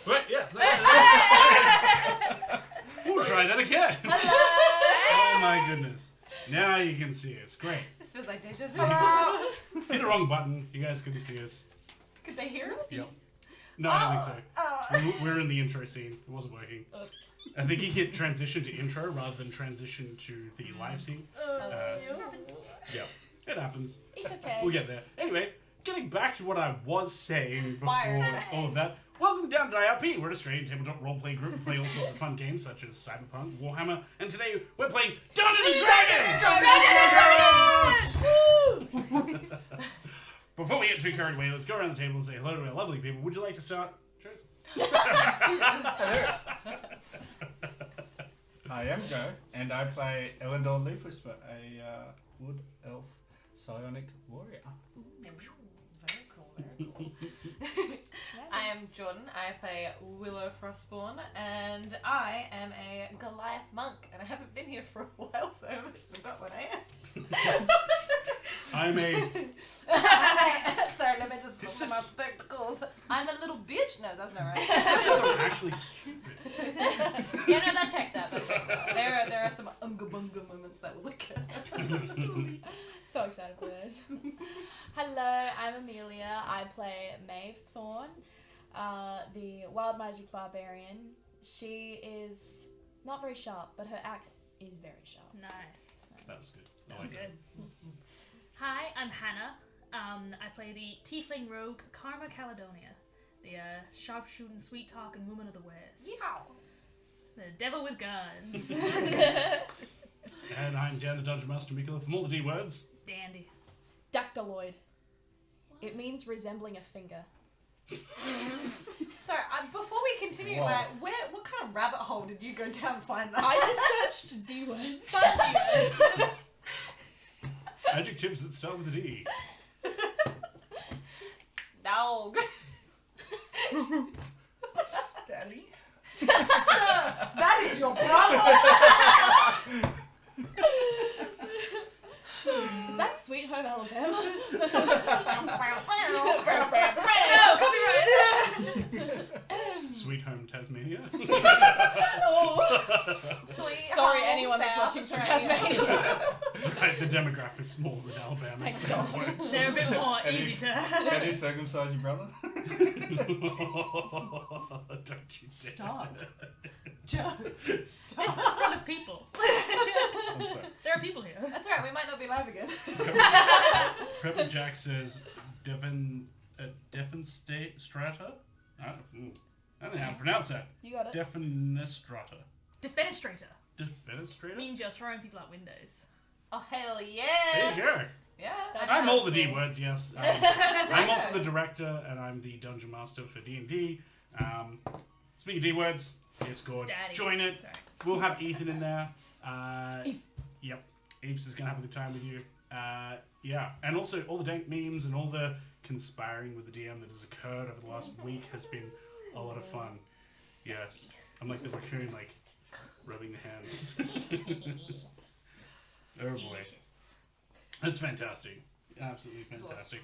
Wait, yes. We'll try that again. Oh my goodness. Now you can see us. Great. This feels like deja vu. Hit the wrong button. You guys couldn't see us. Could they hear us? Yep. No, I don't think so. We're in the intro scene. It wasn't working. I think he hit transition to intro rather than transition to the live scene. Yeah, it happens. It's okay. We'll get there. Anyway, getting back to what I was saying before all of that. Welcome to Down2DieRP. We're an Australian tabletop roleplay group. We play all sorts of fun games such as Cyberpunk, Warhammer, and today we're playing Dungeons & Dragons! Before we get too carried away, let's go around the table and say hello to our lovely people. Would you like to start? Cheers. I am Joe, and I play Elendor Leafwhisper, a wood elf psionic warrior. Very cool, very cool. I am Jordan. I play Willow Frostborn, and I am a Goliath monk, and I haven't been here for a while, so I almost forgot what I am. I'm a... Sorry, let me just put on my spectacles. I'm a little bitch. No, that's not right. This is actually stupid. Yeah, no, that checks out. That checks out. There are some unga bunga moments that will occur. So excited for this. Hello, I'm Amelia. I play Maeve Thorn, the wild magic barbarian. She is not very sharp, but her axe is very sharp. Nice. That was good. That was good. Hi, I'm Hannah. I play the Tiefling Rogue Karma Caledonia, the sharpshooting, sweet-talking woman of the West. Yeehaw! The devil with guns. And I'm Dan the Dungeon Master Mikula from all the D words. Dandy. Dactyloid. It means resembling a finger. So, before we continue, what kind of rabbit hole did you go down and find that? I just searched D words. Fun D words. Adjectives that start with a D. Dog. Daddy? That is your brother. Is that Sweet Home Alabama? No, copyright. Sweet Home Tasmania. Sweet Sorry, home anyone that's South watching from Australia. Tasmania. That's right, the demographic is smaller than Alabama, Thank so God. it works. They're a bit more easy to... Can you circumcise your brother? Don't you dare. Stop. Joe. This is in front of people. I'm sorry. There are people here. That's alright, we might not be live again. Prepper Jack says Defenstrata? I don't know how to pronounce that. You got it. Defenestrata. Defenestrator Defenestrator? means you're throwing people out windows. Oh, hell yeah. There you go. Yeah. I'm all the D words, yes. I'm also the director, and I'm the dungeon master for D&D. Speaking of D words, Discord, Daddy. join it. Sorry. We'll have Ethan in there. Eve. Yep. Eves is going to have a good time with you. Yeah. And also, all the dank memes and all the conspiring with the DM that has occurred over the last week has been a lot of fun. Yes. I'm like the raccoon, like, rubbing the hands. Oh boy. That's fantastic. Absolutely fantastic.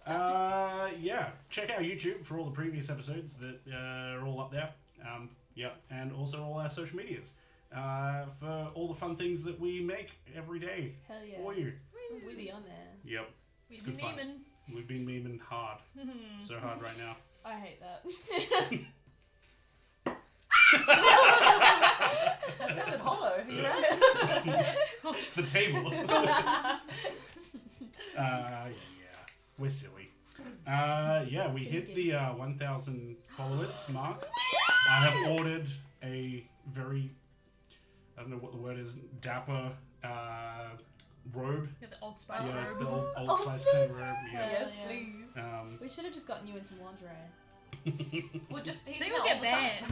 Yeah. Check out YouTube for all the previous episodes that are all up there. Yeah. And also all our social medias. For all the fun things that we make every day Hell yeah. for you. We be on there. Yep. We've good been fun. memeing. We've been memeing hard. So hard right now. I hate that. That sounded hollow. You right? It's the table. Yeah. We're silly. Yeah, we hit the 1,000 followers mark. I have ordered a very, I don't know what the word is, dapper robe. Yeah, the Old Spice Yeah, robe. the old Old Spice Spice. kind of robe. Yeah. Yes, Yeah. please. We should have just gotten you in some lingerie. We'll just he's They in will all get the time.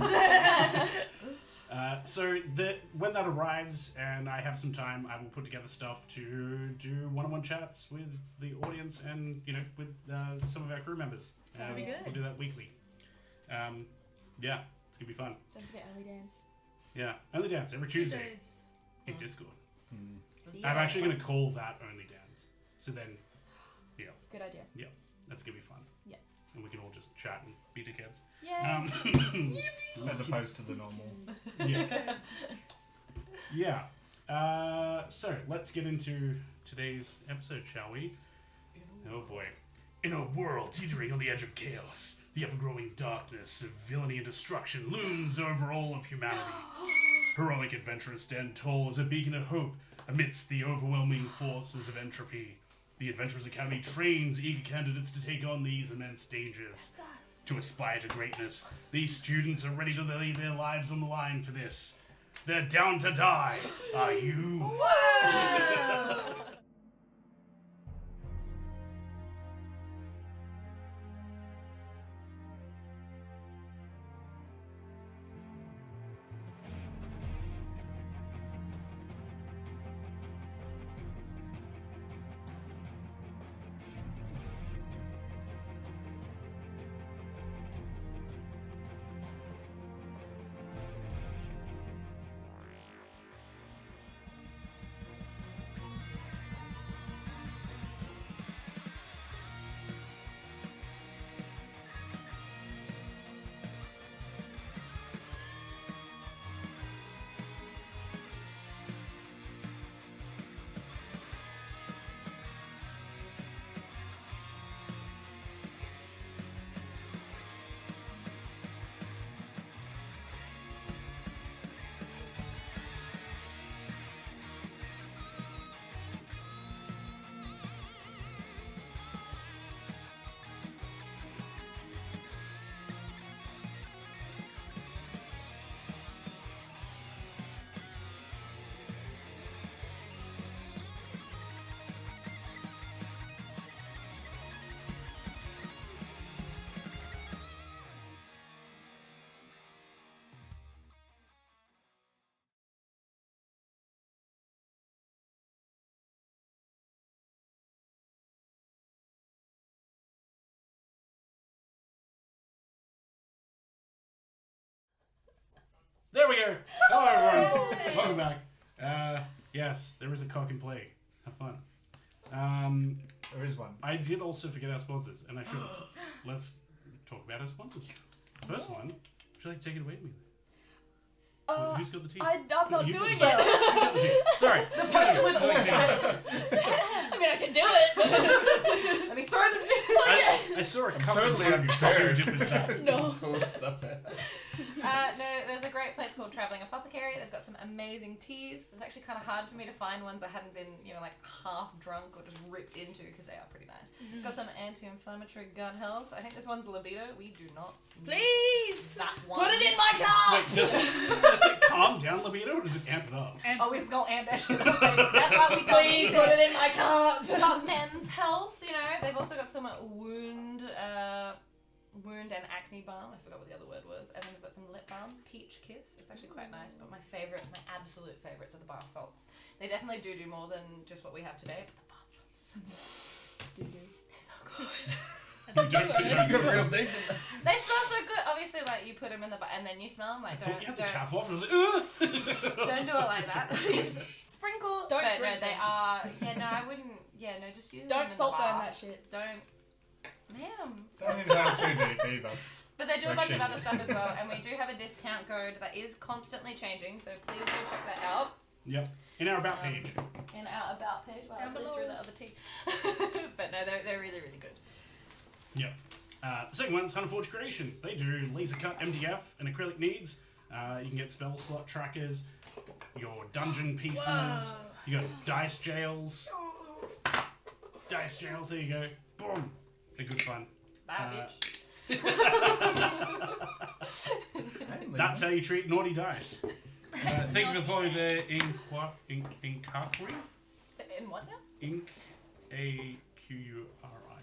banned. So when that arrives and I have some time, I will put together stuff to do one-on-one chats with the audience and with some of our crew members. That'd be good. We'll do that weekly. Yeah, it's gonna be fun. Don't forget Only Dance. Yeah, Only Dance every Tuesday Tuesdays. in Discord. Yeah. I'm actually gonna call that Only Dance. So then, Good idea. that's gonna be fun. Yeah. and we can all just chat and be dickheads. Yeah. As opposed to the normal. Yeah. So let's get into today's episode, shall we? Oh boy. In a world teetering on the edge of chaos, the ever-growing darkness of villainy and destruction looms over all of humanity. Heroic adventurers stand tall as a beacon of hope amidst the overwhelming forces of entropy. The Adventurers Academy trains eager candidates to take on these immense dangers. To aspire to greatness, these students are ready to lay their lives on the line for this. They're down to die. Are you? There we go. Hello, everyone. Yay. Welcome back. Yes, there is a cock and play. Have fun. There is one. I did also forget our sponsors, and I should have. Let's talk about our sponsors. First one, would you like to take it away, Amelia? Who's got the tea? I'm not You- doing Sorry. it. You got the tea. Sorry. The person with all the hands. I mean, I can do it. Let me throw them to I saw a cup totally in front of you. unprepared. Assumed it was that. No. Cool stuff there. No, there's a great place called Travelling Apothecary. They've got some amazing teas. It was actually kind of hard for me to find ones that hadn't been, like half drunk or just ripped into because they are pretty nice. Got some anti-inflammatory gut health. I think this one's libido. We do not need Please. that one. Put it in my car. Wait, does it calm down libido or does it amp it up? And Oh, it's gonna amp that shit up. That's why we don't Please need put it. it in my car. Got men's health, They've also got some wound and acne balm. I forgot what the other word was. And then we've got some lip balm, peach kiss. It's actually quite nice, but my absolute favorites are the bath salts. They definitely do more than just what we have today, but the bath salts are so good. They're so good. You don't It's see real it. deep. They smell so good. Obviously, you put them in the and then you smell them. I Don't thought you had the don't cap off and I was like, ugh! don't do it like that. Sprinkle. Don't but drink no, they them. are. Yeah, no, I wouldn't. Yeah, no, just use them. Don't in salt the burn bath. that shit. Don't. Ma'am. Don't inhale too deep either. But they do a Like bunch of shit. other stuff as well, and we do have a discount code that is constantly changing, so please do check that out Yep. In our about page. in our about page while I Down go below. through the other tea. But no, they're really, really good. Yep. The second one's Hunter Forge Creations. They do laser cut MDF and acrylic needs. You can get spell slot trackers, your dungeon pieces. Whoa. You got dice jails. Dice jails, there you go. Boom. They're good fun. Bye, bitch. That's how you treat naughty dice. Thank you for following the Inkakuri. In what now? Ink A-Q-U-R-I.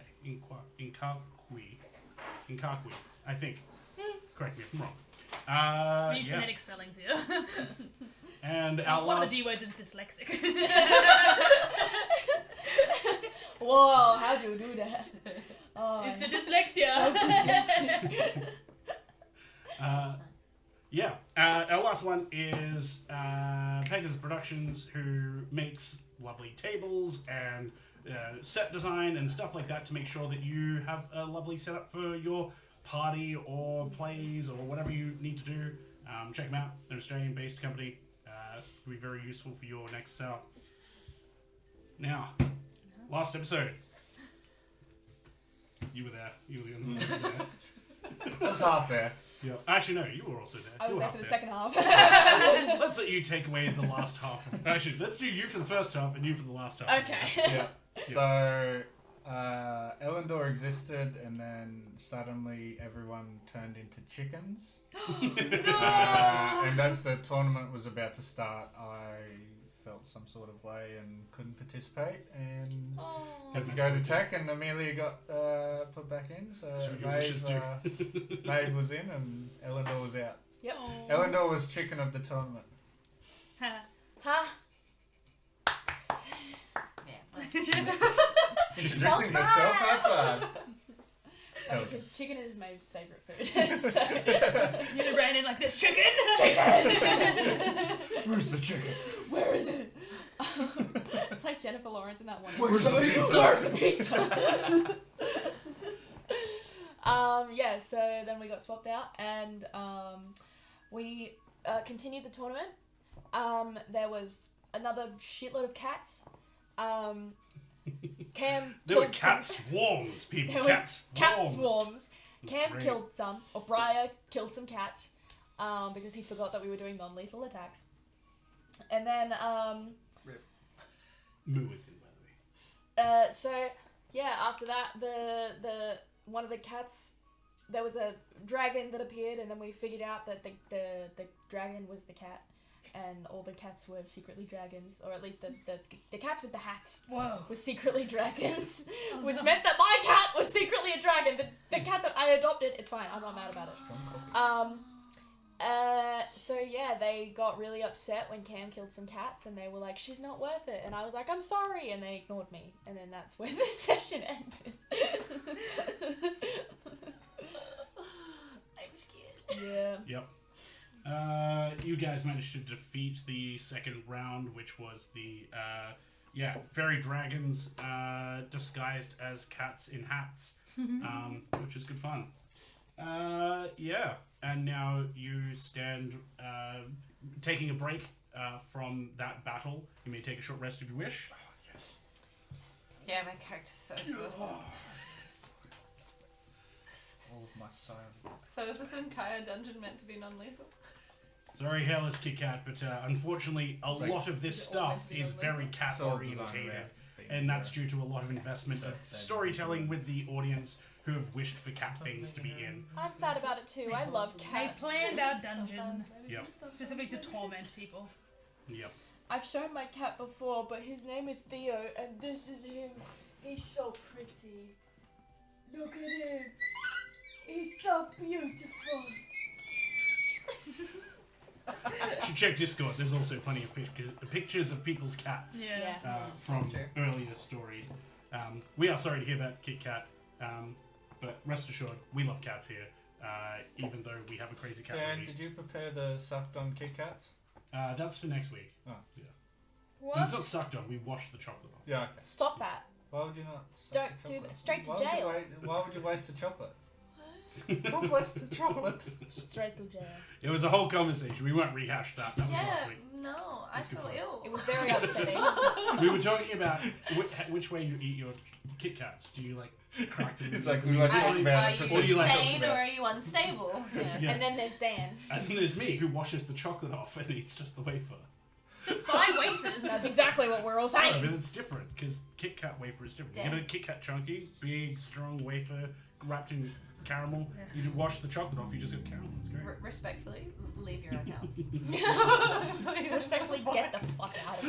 Inkakui. Inkakui, I think. Correct me if I'm wrong. read Yeah. phonetic spellings here. And our One of last... the D words is dyslexic. Whoa, how do you do that? Oh, It's the dyslexia. Yeah. Our last one is Pegasus Productions, who makes lovely tables and set design and stuff like that to make sure that you have a lovely setup for your party or plays or whatever you need to do. Check them out. They're an Australian-based company. Will be very useful for your next setup. Now, last episode. You were there. You were the only one who was there. I was half there. Yeah. Actually, no, you were also there. I You was were there half for the there. second half. Let's let you take away the last half. Actually, let's do you for the first half and you for the last half. Okay. Yeah. So, Elendor existed, and then suddenly everyone turned into chickens. And as the tournament was about to start, I felt some sort of way and couldn't participate, and had to go to tech, and Amelia got put back in. So That's what your wishes do. Maeve was in, and Elendor was out. Yep. Elendor was chicken of the tournament. Huh? Introducing yourself, high five. Because chicken is Maeve's favourite food. So. You ran in like this, chicken! Where's the chicken? Where is it? It's like Jennifer Lawrence in that one. Where's the pizza? Where's the pizza? Yeah, so then we got swapped out, and we continued the tournament. There was another shitload of cats. Cam There were killed cat some- swarms, people. There were Cat swarms. cat swarms. Cam great. killed some. O'Brien killed some cats because he forgot that we were doing non-lethal attacks. And then, Moo was in, by the way. so yeah, after that, the one of the cats, there was a dragon that appeared, and then we figured out that the dragon was the cat, and all the cats were secretly dragons, or at least the cats with the hats Whoa. were secretly dragons, which meant that my cat was secretly a dragon. The cat that I adopted, it's fine. I'm not mad about it. So yeah, they got really upset when Cam killed some cats, and they were like, "She's not worth it," and I was like, "I'm sorry," and they ignored me, and then that's where the session ended. I'm scared. Yeah. Yep. You guys managed to defeat the second round, which was the fairy dragons disguised as cats in hats, which was good fun. And now you stand taking a break from that battle. You may take a short rest if you wish. Yeah, my character's so exhausted. All of my silence. So is this entire dungeon meant to be non-lethal? Sorry, Hairless Kit Kat, but unfortunately, a It's like- lot of this stuff is very cat It's all designed orientated, around being and that's good. due to a lot of investment of That's storytelling with the audience who have wished for cat things to be in. I'm sad about it too. I love They cats. planned our dungeon Yep. specifically to torment people. Yep. I've shown my cat before, but his name is Theo, and this is him. He's so pretty. Look at him. He's so beautiful. You should check Discord. There's also plenty of pictures of people's cats Yeah. from That's true. earlier stories. We are sorry to hear that, Kit Kat, but rest assured, we love cats here, even though we have a crazy cat. Dan, lady. did you prepare the sucked on Kit Kats? That's for next week. Oh. Yeah. What? And it's not sucked on. We washed the chocolate off. Yeah, okay. Stop that. Why would you not? suck Don't the do chocolate? that. Straight to Why would you jail. why would you waste the chocolate? Don't waste the chocolate. Straight to jail. It was a whole conversation. We won't rehash that. That was Yeah, last week. no, I It's good feel fun. ill. It was very upsetting. We were talking about which way you eat your Kit Kats. Do you like crack them? It's like we You were eat talking them? about Are it. you because What do you like talking insane or about- are you unstable? Yeah. Yeah. And then there's Dan. And then there's me who washes the chocolate off and eats just the wafer. Buy wafers. That's exactly what we're all No, saying. but it's different because Kit Kat wafer is different. You Damn. get a Kit Kat chunky, big, strong wafer wrapped in caramel. Yeah. You wash the chocolate off, you just get caramel. It's great. Respectfully, leave your own house. Respectfully, get the fuck out of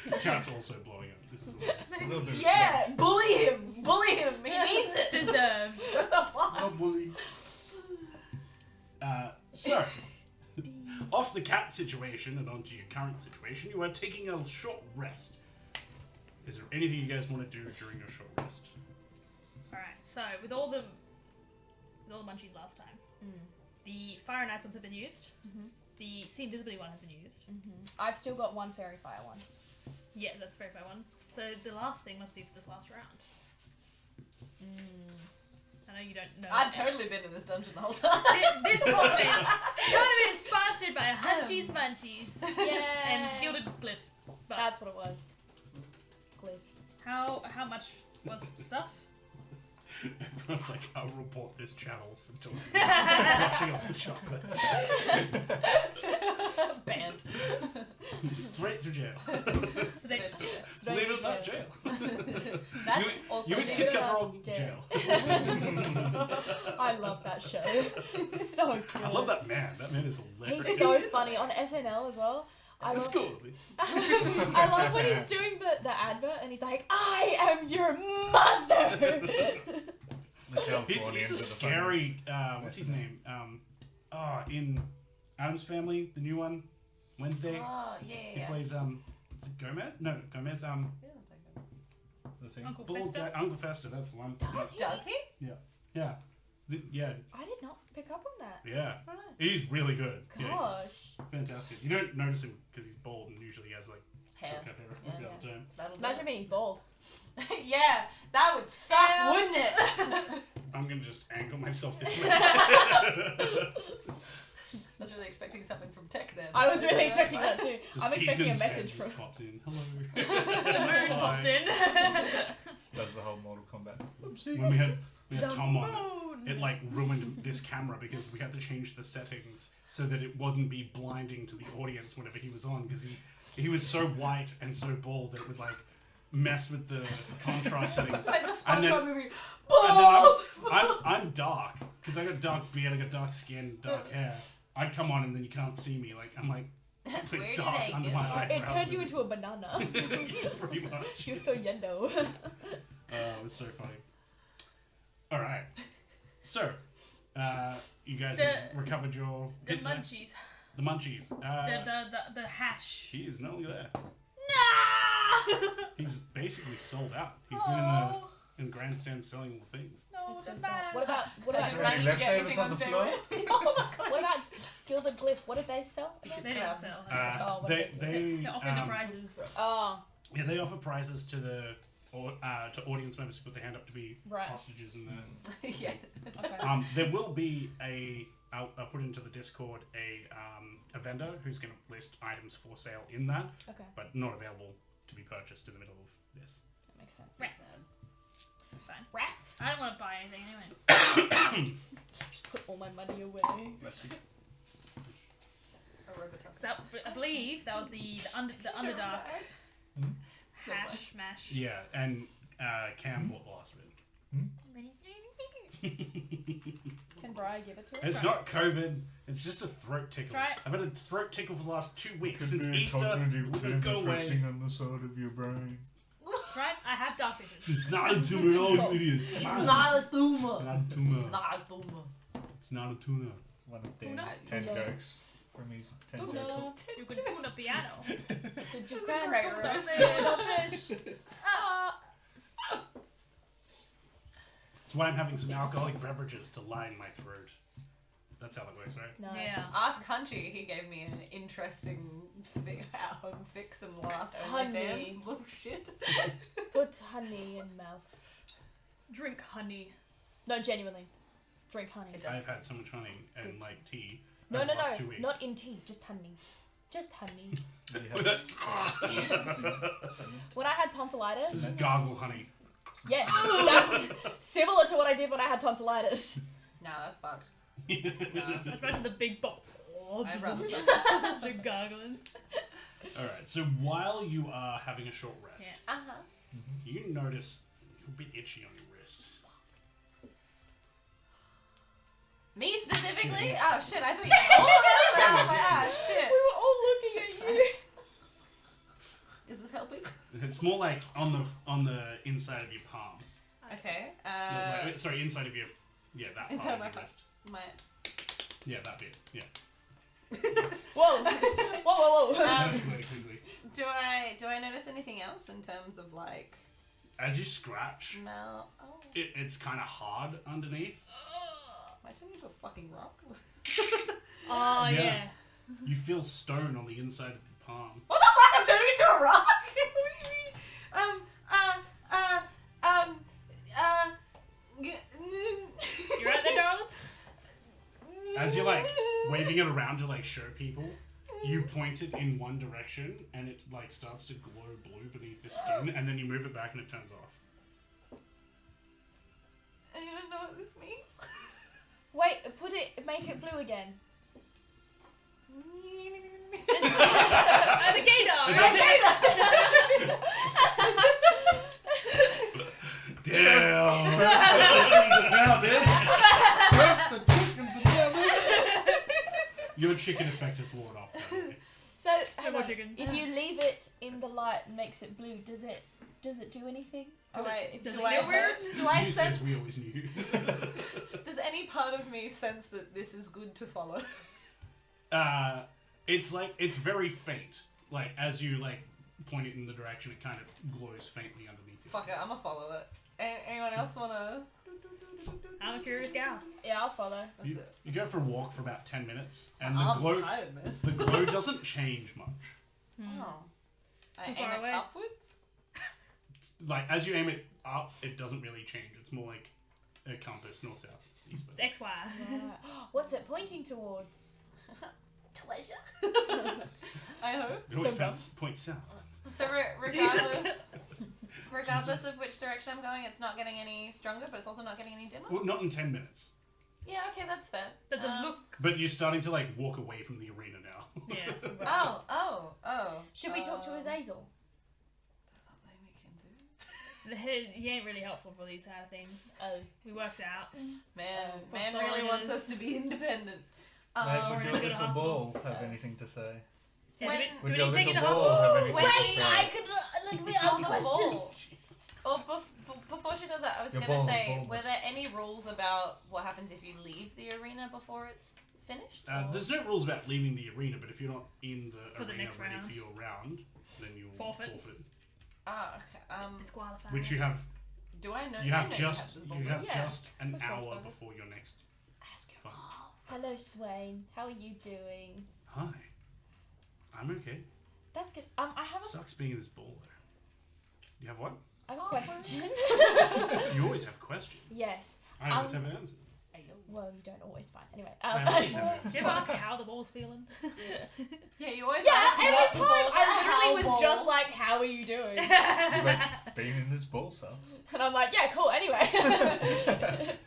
here. Chat's also blowing up. This is what A little bit of Yeah, bully him. Bully him. He needs it. Deserved. No bully. So, off the cat situation and onto your current situation, you are taking a short rest. Is there anything you guys want to do during your short rest? Alright, so with all the munchies last time, the fire and ice ones have been used. The see invisibility one has been used. I've still got one fairy fire one. Yeah, that's a verify one. So the last thing must be for this last round. I know you don't know. I've totally been in this dungeon the whole time. This tournament is sponsored by Hunchies Munchies Yeah. and Gilded Glyph. But That's what it was. Glyph. how much was the stuff? Everyone's like, I'll report this channel for doing washing off the chocolate. Banned. Straight to jail. So they, Believe it or not, jail. That's also You went to banned. Kids Cut Wrong, jail. I love that show. It's so good. I love that man. That man is hilarious. He's so funny on SNL as well. At school, is he? I love when he's doing the advert and he's like, I am your mother. He's a scary. What's his name? In Adam's Family, the new one, Wednesday. Oh, yeah. He plays is it Gomez? No, Gomez. The thing. Uncle Bald Fester. guy, Uncle Fester. That's the one. Does he? Yeah. Yeah. I did not pick up on that. Yeah. I don't know. He's really good. Yeah, Gosh. he's fantastic. You don't notice him because he's bald and usually has like Hair. short cut hair Yeah, all the time. That'll do Imagine it. being bald. Yeah, that would suck, Yeah. wouldn't it? I'm gonna just angle myself this way. I was really expecting something from Tech then. I was really expecting that too. Just I'm expecting a Ethan's message head from. just pops in. Hello. Moon pops Hi. in. Does the whole Mortal Kombat. When we had The Tom on moon. it like ruined this camera because we had to change the settings so that it wouldn't be blinding to the audience whenever he was on because he was so white and so bald that it would like mess with the contrast settings. It's like the And then- SpongeBob movie. And Bald! then I'm dark because I got dark beard, I got dark skin, dark hair. I'd come on and then you can't see me. Like I'm like Where did dark I under go? my eyebrows. It turned you into a banana. pretty much. You're so yendo. It was so funny. All right, so you guys The- have recovered your The hit there? munchies. The munchies. The hash. He is no longer there. No! He's basically sold out. He's been Oh, in grandstands selling all things. no, It's so the sad. man. What about Is there any Managed to get leftovers anything on the on floor? Takeaway. Oh my god. what about Gilded Glyph? What did they sell? again? They didn't sell. Oh, what They They're offering the prizes. Oh, yeah, they offer prizes to the to audience members who put their hand up to be Right. hostages in the. Yeah. okay. There will be I'll put into the Discord a vendor who's going to list items for sale in that, Okay, but not available to be purchased in the middle of this. that makes sense. Rats. It's fine. Rats. I don't want to buy anything anyway. Just put all my money away. Let's see. A Robotusk. So I believe that was the Underdark hash mash. Yeah, and Cam bought the last of it. Can Briar give it to her? It's not COVID. It's just a throat tickle. Try it. I've had a throat tickle for the last 2 weeks Could since be a Easter. cognitive Will turn go away. pressing on the side of your brain. Right? I have dark vision. It's not a tumor, oh idiots. It's Come on. not a tumor. Not a tumor. It's not a tumor. It's not a tuna. It's one of Tuna? Dan's 10 Tuna. jokes from his 10 jokes. No. You could tune a piano. Did you This is a grand great food roast. fish? Ah. That's why I'm having some alcoholic beverages to line my throat. That's how that works, right? No. Yeah. Ask Hunchy. He gave me an interesting at-home fix in the last Honey. OnlyDance. Little shit. Put honey in mouth. Drink honey. No, genuinely. Drink honey. It does. I've had so much honey and like tea. No, over no, the last no. 2 weeks. Not in tea. Just honey. Just honey. When I had tonsillitis, This is gargle honey. yes, that's similar to what I did when I had tonsillitis. Nah, that's fucked. Nah, especially the big bop. I'd rather suck. The gargling. Alright, so while you are having a short rest, Yes. Uh-huh. you notice you're a bit itchy on your wrist. Me specifically? Yes. Oh shit, I thought you were all of us. I was like, ah shit. We were all looking at you. Is this helping? It's more like on the inside of your palm. Okay. Sorry, inside of your that Inside part my of your palm. wrist. My Yeah, that bit. Yeah. Whoa, whoa, whoa, whoa. Quickly. do I notice anything else in terms of like As you scratch, smell? Oh, it's kind of hard underneath. am I turning into a fucking rock? Oh, Yeah. yeah. You feel stone on the inside of your palm. What the fuck? I'm turning into a rock? What are You're right there, darling? As you're like waving it around to like show people, you point it in one direction and it like starts to glow blue beneath the skin, and then you move it back and it turns off. I don't know what this means. Wait, make it blue again. The gator! Damn! Now this. First the chickens and now this. Your chicken effect is worn off. By the way. So, hang more on. chickens. If you leave it in the light and makes it blue, does it do anything? Do I Does it feel feel weird? Do I You sense? says we always knew. Does any part of me sense that this is good to follow? It's like it's very faint. Like as you like point it in the direction, it kind of glows faintly underneath your Fuck it, I'm gonna follow it. Anyone else wanna? I'm a curious gal. Yeah, I'll follow. Let's do You, it. you go for a walk for about 10 minutes, and My the arm's glow tired, man. the glow doesn't change much. Oh. I Too aim far it away? upwards? It's like as you aim it up, it doesn't really change. It's more like a compass, north, south, east, It's west. XY. Right. What's it pointing towards? Pleasure. I hope. It always points south. So regardless of which direction I'm going, it's not getting any stronger, but it's also not getting any dimmer? Well, not in 10 minutes. Yeah, okay, that's fair. Does it look? But you're starting to like walk away from the arena now. Yeah. Oh. Should we talk to Azazel? That's something we can do. He ain't really helpful for these kind of things. Oh. We worked out. Man sorry, really wants guys. us to be independent. Mate, we're would gonna your go to little hospital. ball have anything to say? Yeah, When- do Would we your need to take little you to ball hospital? have anything Wait, to say? I could let me ask the questions. ball. Before she does that, I was Your going to ball- say, ball were was- there any rules about what happens if you leave the arena before it's finished? or- There's no rules about leaving the arena, but if you're not in the For the arena next ready round. for your round, then you'll Forfeit. Ah, okay. Disqualified. Which you have. Do I know? You I have know just this ball, you but have Yeah. just an We'll talk hour about it. before your next ask your fight. ball. Hello, Swain. How are you doing? Hi. I'm okay. That's good. I have Sucks being in this ball though. You have what? a question. You always have questions. Yes. I always have an answer. Well, you don't always find. Anyway. I always have an Do answer. you ever ask how the ball's feeling? Yeah, you always Yeah, ask every about the time ball, I literally how was just ball. like, "How are you doing?" He's like, being in this ball sucks. And I'm like, "Yeah, cool." Anyway.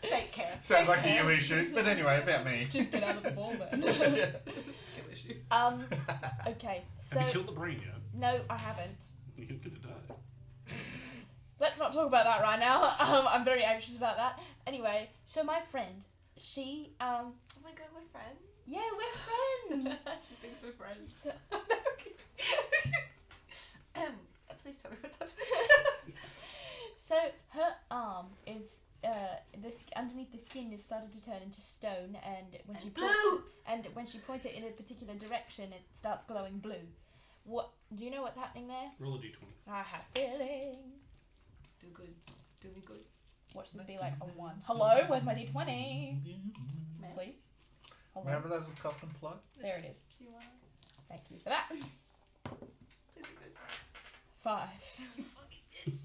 Fake care. Sounds like a you issue. But anyway, about me. Just get out of the ball then. Skill issue. Okay. So Have you killed the brain yet? no, I haven't. You're gonna die. Let's not talk about that right now. I'm very anxious about that. Anyway, so my friend, she Oh my god, we're friends. yeah, we're friends. She thinks we're friends. So- Please tell me what's happening. So her arm is this underneath the skin has started to turn into stone, and when she blue. when she points it in a particular direction, it starts glowing blue. What do you know what's happening there? Roll a d20. I have a feeling. Do good. Do me good. Watch this be like a 1. Hello, where's my d20? Please. Hello. Remember there's a cock and plug? There it is. Do you want? Thank you for that. Please be good. 5. You fucking.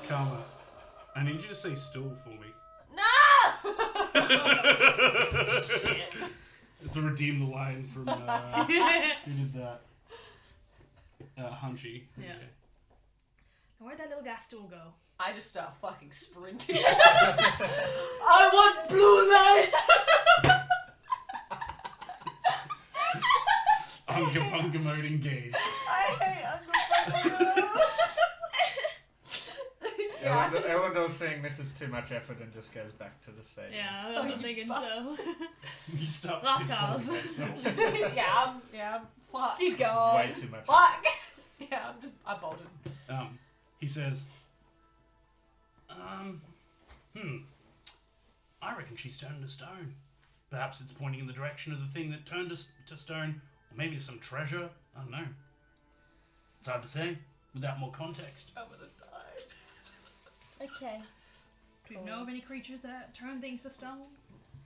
Karma, I need you to say still for me. No! Shit. It's a redeem the line from who did that? Hunchy. Yeah. Now where'd that little gas stool go? I just start fucking sprinting. I want blue light! Unga mode engaged. I hate Uncle Eleanor's saying this is too much effort and just goes back to the stadium. Yeah, that's what I'm thinking so. You start Last piss cars. falling yourself. I'm fuck. She gone. Way too much. Fuck! Yeah, I bolted. He says, I reckon she's turned to stone. Perhaps it's pointing in the direction of the thing that turned us to stone, or maybe to some treasure. I don't know. It's hard to say without more context. I'm gonna die. Okay. Do you know of any creatures that turn things to stone?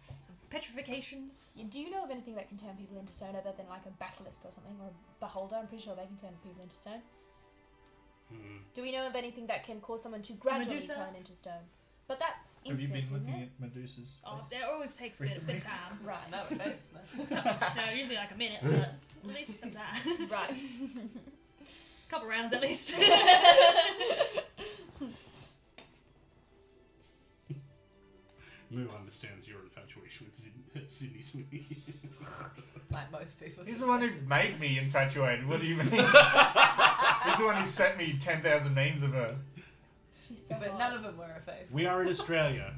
Some petrifications. Do you know of anything that can turn people into stone other than like a basilisk or something, or a beholder? I'm pretty sure they can turn people into stone. Do we know of anything that can cause someone to gradually Medusa? turn into stone? But that's Have you instant, been looking isn't it? at Medusa's Oh, face? it always takes a bit of Recently? time. Right. Nowadays, no. No, usually like a minute, but at least some time. Right. Couple rounds at least. Moo understands your infatuation with Sydney Sweeney. Like most people. He's the one who made me infatuated. What do you mean? He's the one who sent me 10,000 memes of her. She's so But hot. none of them were a face. We are in Australia.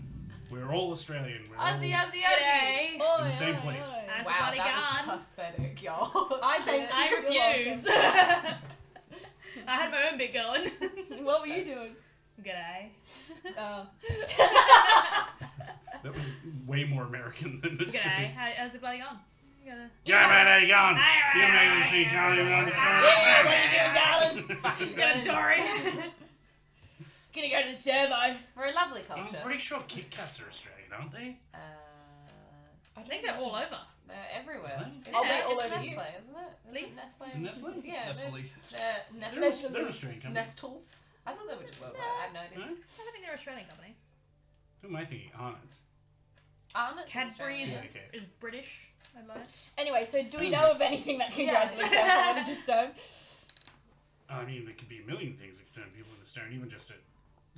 We're all Australian. We're all Aussie, Aussie, Aussie! G'day. Oi, in the same oi, place. oi. As a Wow, bodyguard. that was pathetic, y'all. I don't. I You're refuse. I had my own bit going. What were you doing? G'day. That was way more American than this. G'day. How's it bloody going? You gotta... Yeah, man, how you going? Hey, You made me see Charlie on the Yeah, what are you doing, darling? Fucking Good, Dory. Gonna go to the servo. We're a lovely I'm culture. pretty sure Kit Kats are Australian, aren't they? I think they're all over. They're everywhere. Really? It's, I'll be all it's over Nestle, you. isn't it? Please? Is it Nestle? Is it Nestle? Yeah, Nestle. they're They're, Nestle. they're an Australian company. Nestles. I thought they were just worldwide. I have no idea. Huh? I don't think they're an Australian company. Who am I thinking? Arnott's. Arnott's Cadbury is, Yeah, okay. is British. I learned. Anyway, so do we I know don't of anything that can Yeah. gradually turn someone into stone? I mean, there could be a million things that can turn people into stone, even just a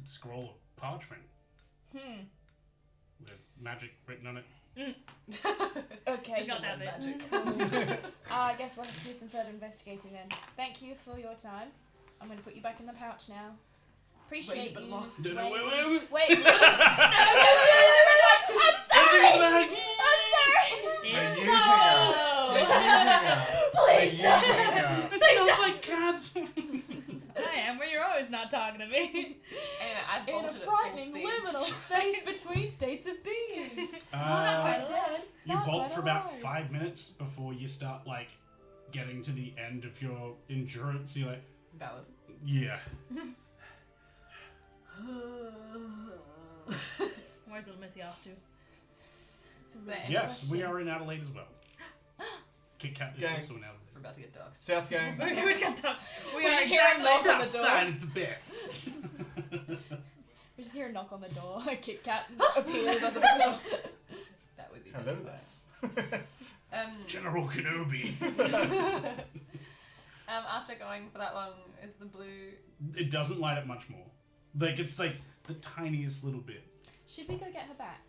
scroll of parchment with magic written on it. Okay. Just got not that magic. I guess we'll have to do some further investigating then. Thank you for your time. I'm going to put you back in the pouch now. Appreciate Wait, you. but lost. No, no, swaying- wait. Wait. No, I'm sorry. Everything's back. I'm sorry. They're It's using us. They're using us. It smells like cats. I am where you're always not talking to me. Anyway, I In a bolted at full frightening speed. liminal space between states of being. Not Uh, quite dead. you not bolt quite for about alive. 5 minutes before you start, like, getting to the end of your endurance. You're like, Valid. yeah. Where's little Missy off to? Is there any Yes, we question? are in Adelaide as well. Kit Kat is Gang. also in Adelaide. We're about to get dogs. South gang. We got to. We We're are just hearing knock on the Southside door. is the best. We just hear a knock on the door. A Kit Kat appears under the door. That would be Hello really there. fun. General Kenobi. After going for that long, is the blue... It doesn't light up much more. Like, it's like the tiniest little bit. Should we go get her back?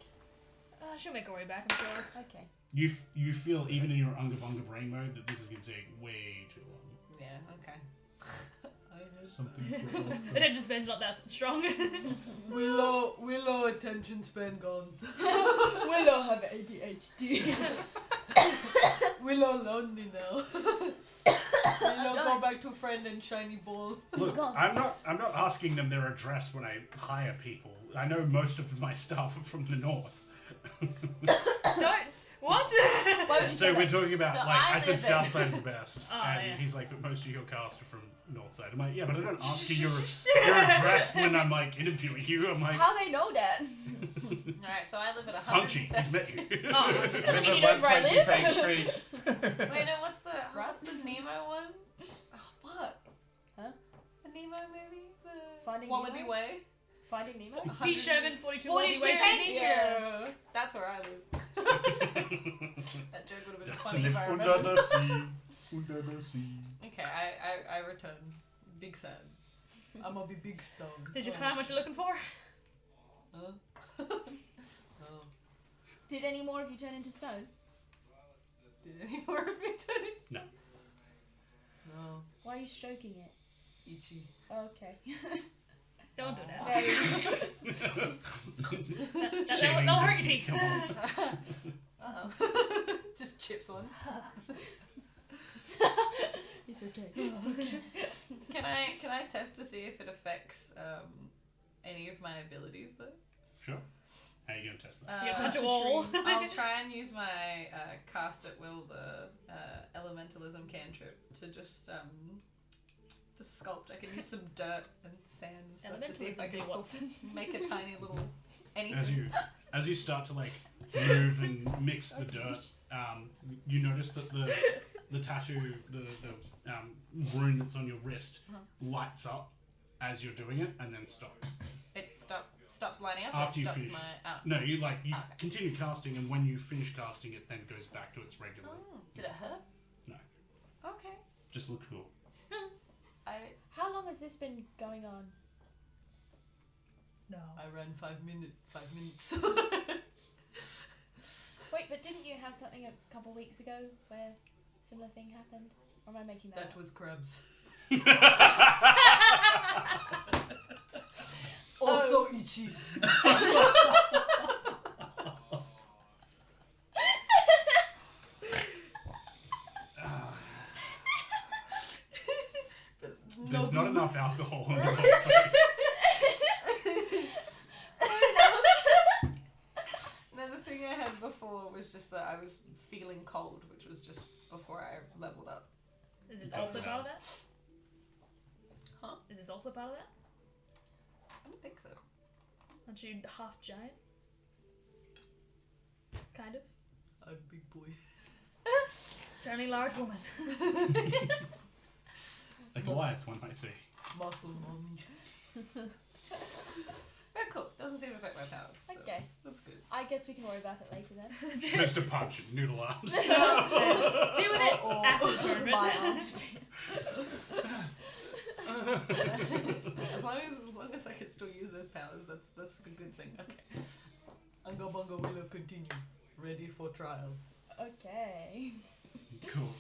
She'll make her way back, I'm sure. Okay. You feel, even in your Unga Bunga brain mode, that this is going to take way too long. Yeah, okay. Something for The attention span's not that strong. Willow attention span gone. Willow have ADHD. Willow lonely now. Willow go back to friend and shiny ball. Look, gone. I'm not asking them their address when I hire people. I know most of my staff are from the north. Don't. What? Why would you So say we're that? talking about, So like, I I said live in- Southside's the best. Oh, and yeah. he's like, but most of your cast are from Northside. I'm like, yeah, but I don't ask you your address when I'm, like, interviewing you. I'm like, How they know that? Alright, so I live at Punchy, he's met 170. you. Oh. Doesn't mean he knows where I live. Fake Street. Wait, no, what's the Nemo one? Oh, what? Huh? The Nemo movie? The Finding Wallaby Nemo? Way? Finding Nemo? P. Sherman, 42 42 Wallaby Way, Thank Sydney. you! Yeah. That's where I live. That joke would have been Doesn't funny live if I Under remembered. the sea. Under the sea. Okay, I return. Big sad. I'm gonna be big stone. Did you find what you're looking for? Huh? No. Did any more of you turn into stone? Did any more of me turn into... No. No. Why are you stroking it? Itchy. Okay. Don't do that. Very That'll hurt your teeth. Come on. Uh-oh. Just chips one. It's okay. It's okay. Can I test to see if it affects any of my abilities though? Sure. How are you going to test that? You punch a Punch a wall. I'll try and use my cast at will, the elementalism cantrip, to just sculpt. I can use some dirt and sand and stuff to see if I can Elementalism still make a tiny little Anything. As you start to like move and mix the dirt, you notice that the tattoo, the rune that's on your wrist, lights up as you're doing it, and then stops. It stops lighting up. After or you stops finish. my. No, you Okay. continue casting, and when you finish casting, it then goes back to its regular. Oh, did it hurt? No. Okay. Just look cool. How long has this been going on? No. I ran 5 minutes. Wait, but didn't you have something a couple weeks ago where a similar thing happened? Or am I making that up? was crabs. Oh. Also itchy. There's not enough alcohol in the whole No, the thing I had before was just that I was feeling cold, which was just before I leveled up. Is this Got also some part of hours. that? Huh? Is this also part of that? I don't think so. Aren't you half giant? Kind of. I'm a big boy. Certainly large woman. A Goliath, one might say. Muscle mommy. Very cool. Doesn't seem to affect my powers. I So guess. that's good. I guess we can worry about it later then. Supposed to punch it, noodle arms. Deal with it Or- after the tournament. My arms. as long as I can still use those powers, that's a good thing. Okay. Unga Bunga Willow continue. Ready for trial. Okay. Cool.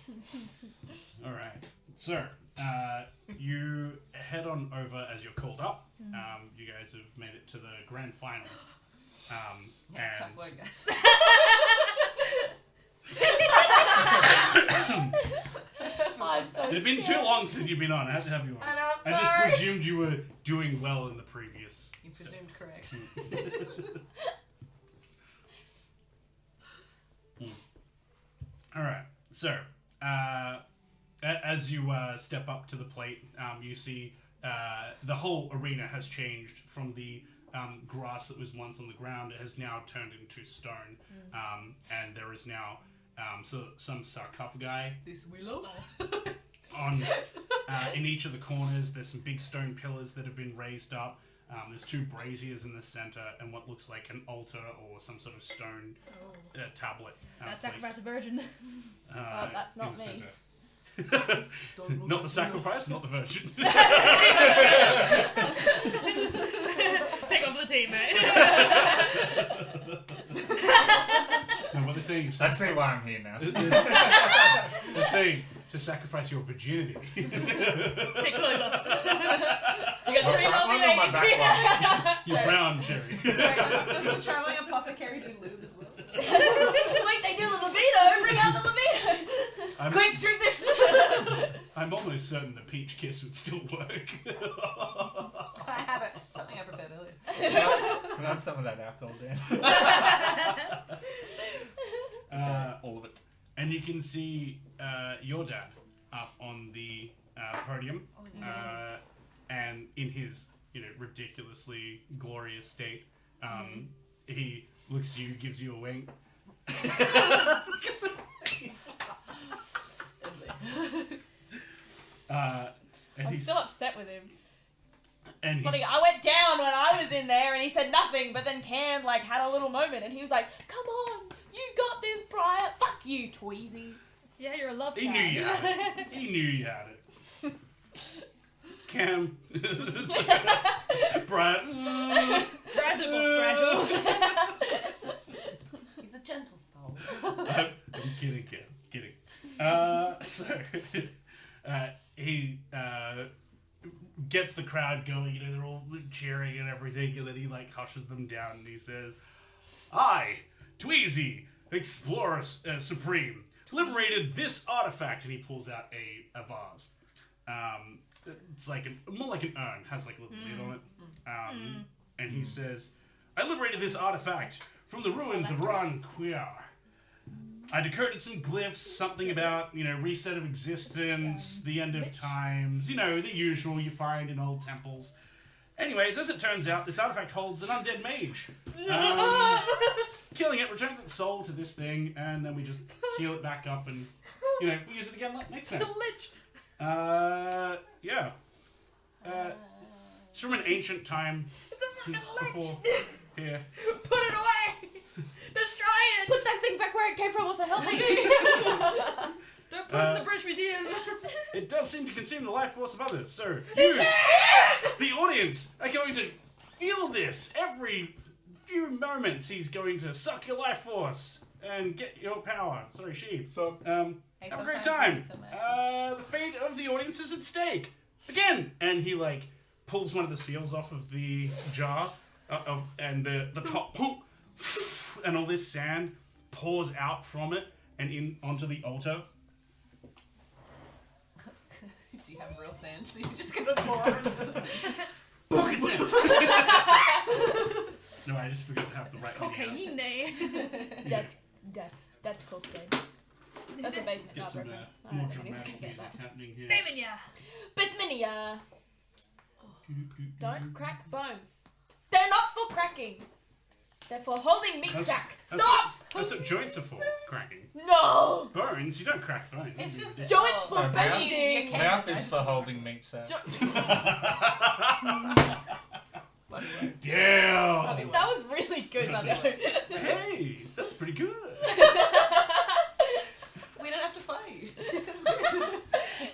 All right. So, you head on over as you're called up. You guys have made it to the grand final. Yes, and tough work, guys. I'm so It's been too scared. long since you've been on. Have you on? I know, I'm I just sorry. presumed you were doing well in the previous. You step. presumed correct. All right. So, as you step up to the plate, you see the whole arena has changed from the grass that was once on the ground. It has now turned into stone, and there is now some sarcophagi This Willow? on in each of the corners. There's some big stone pillars that have been raised up. There's 2 braziers in the center and what looks like an altar or some sort of stone tablet. That placed, sacrifice a virgin. That's in not the me. center. Don't look Not at the sacrifice, not the virgin. Pick up the team, mate. No, what they're saying is I see why I'm here now. they're saying to sacrifice your virginity. Take clothes off. You got My 3 front healthy one or my ladies. back one? Your brown cherry. Sorry, does the traveling apothecary do lube as well? Wait, they do the libido! Bring out the libido! I'm, Quick, drink this! I'm almost certain the peach kiss would still work. I have it. Something I prepared earlier. Can I have some of that alcohol, Dan? All of it. And you can see your dad up on the podium, and in his ridiculously glorious state, he looks to you, gives you a wink. Look at the face. And I'm he's still upset with him. and Funny, he's, I went down when I was in there and he said nothing, but then Cam had a little moment and he was like, "Come on, you got this, Briar. Fuck you, Tweezy." Yeah, you're a love he child. knew you had it. He knew you had it. Cam, Brian. Brad's a little fragile. He's a gentle soul. I'm kidding, Cam. Kidding. So he gets the crowd going. They're all cheering and everything, and then he hushes them down and he says, "I, Tweezy, Explorer Supreme, liberated this artifact," and he pulls out a vase. It's more like an urn, has a little lid on it. And he says, "I liberated this artifact from the ruins of Ran Queer. I decoded some glyphs, something about, reset of existence, the end of times, the usual you find in old temples. Anyways, as it turns out, this artifact holds an undead mage. Killing it returns its soul to this thing, and then we just seal it back up and, we use it again next time. Lich. Yeah. It's from an ancient time. Since before here. Put it away. Destroy it. Put that thing back where it came from. Also healthy. Don't put it in the British Museum. It does seem to consume the life force of others, so you, the audience, are going to feel this every few moments. He's going to suck your life force and get your power. Sorry, sheep. So, Have a great time. The fate of the audience is at stake. Again. And he, pulls one of the seals off of the jar, and the top, and all this sand pours out from it and in onto the altar. Do you have real sand? So you're just gonna pour into the... Pocket sand! No, I just forgot to have the right Cocaine. Debt cocaine. That's a basement Get card some reference. I more don't think anyone's dramatic gonna get music that. happening here. Bitminia! Don't crack bones. They're not for cracking. They're for holding meat sack. Stop! That's what joints are for, cracking. No! Bones? You don't crack bones. It's just... Joints for No, bending. mouth is for holding meat sack. Damn! That was really good, by the way. Hey, that's pretty good. We don't have to fight.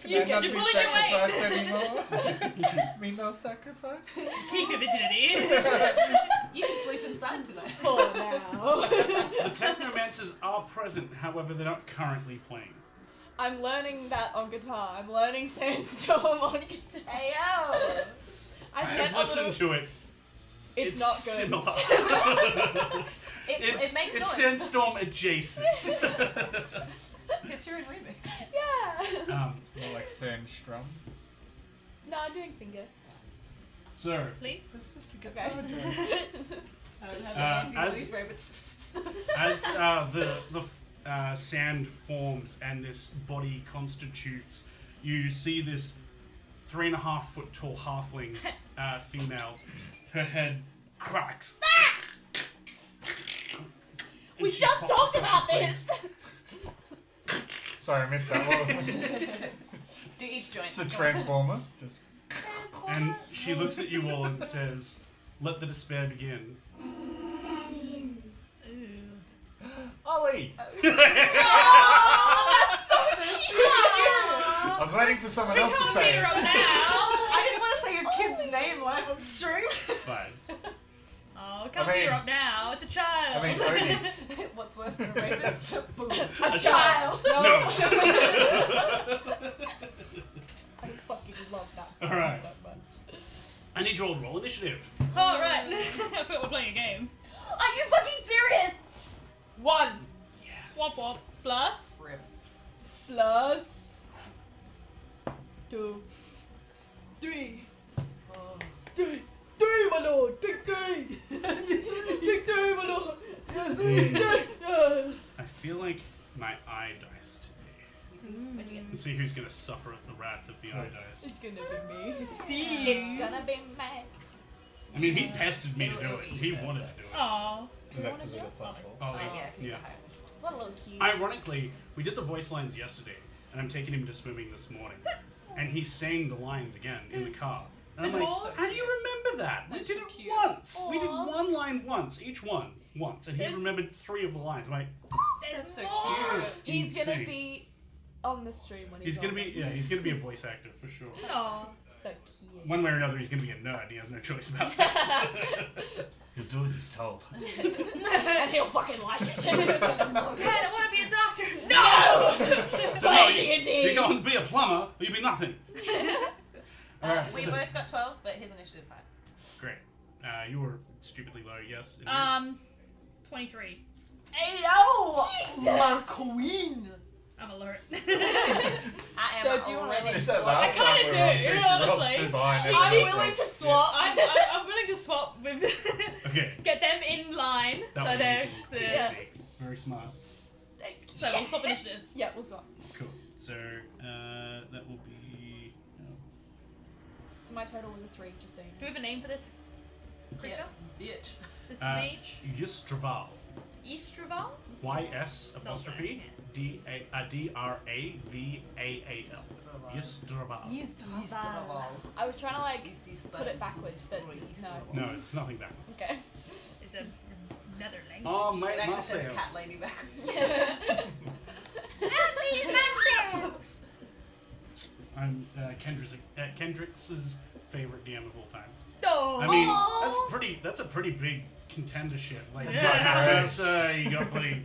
You get to pulling your weight. sacrifice anymore. Me no sacrifice. Keep your virginity. You can sleep inside tonight. for now. The Technomancers are present, however, they're not currently playing. I'm learning that on guitar. I'm learning Sandstorm on guitar. Hey, yo! I have listened to it. It's not good. Similar. It makes it's noise. Sandstorm adjacent. It's your own remix. Yeah. It's more like Sandstrom. No, I'm doing finger. So, Please. It's just a Okay. guitar joke. I don't have the as- as the sand forms and this body constitutes, you see this 3.5 foot tall halfling female. Her head cracks. We And she just pops talked herself about in this. place. Sorry, I missed that one. Do each joint. It's a transformer. Just And she looks at you all and says, "Let the despair begin." Ooh. Ollie. Oh, that's so cute. I was waiting for someone else to Can't say beat it. her up now. I didn't want to say your kid's name live on stream. Fine. Oh, can't I beat mean- her up now. It's a child. I mean, Odie. What's worse than a rapist? Boom. A child. No. I fucking love that. All right. So much. I need you all to roll initiative. All right. I thought we're playing a game. Are you fucking serious? 1. Yes. Womp womp. Plus. Rip. Plus 2, 3, 3, my lord. Big 3. Big 3, my lord. I feel like my eye dice today. What'd you get? Let's see who's gonna suffer at the wrath of the eye dice. It's gonna be me. See. It's gonna be me. I mean, he pestered me to do It'll it. be He first, wanted though. to do it. Aw. Is that because of the plus four? Oh, Yeah, 'cause yeah. you're high. What a little cute. Ironically, we did the voice lines yesterday, and I'm taking him to swimming this morning, and he's saying the lines again in the car. And I'm Is it like, all- how do you remember that? We That's did so it cute. once. We did Aw. one line once, each one once, and he It's- remembered 3 of the lines. I'm like, There's That's so more. cute. He's gonna insane. be on the stream when He's he's gonna on be, it. yeah, he's gonna be a voice actor for sure. Aw. So cute. One way or another, he's gonna be a nerd. He has no choice about that. He'll do as he's told. And he'll fucking like it. Dad, I want to be a doctor. No! So no, Play D&D. you go and be a plumber, or you be nothing. Alright, We so- both got 12, but his initiative's high. Great. You were stupidly low, yes. indeed. 23. Hey, yo! Jesus! My queen! I'm alert. I am So do you wanna already Just that sure. last kinda time we were on do, two, she rolled honestly. two behind it. I'm It was willing like- to swap. I'm willing to swap with. Okay. Get them in line. That So would they're. be Yeah. very smart. So we'll swap initiative. Yeah, we'll swap. Cool. So that will be So my total was a 3, just so you Do know. we have a name for this creature? Bitch. This mage? Ystraval. Eastraval? Y-S apostrophe D-R-A-V-A-A-L. Ystraval. Eastraval. I was trying to like put it backwards, but no. No, it's nothing backwards. Okay. It's another language. Oh, mate, It actually says Marcel. cat lady back. I'm Kendrick's favorite DM of all time. Oh! I mean, that's a pretty big contendership. Like, you got Yeah. Matt Mercer, you got bloody,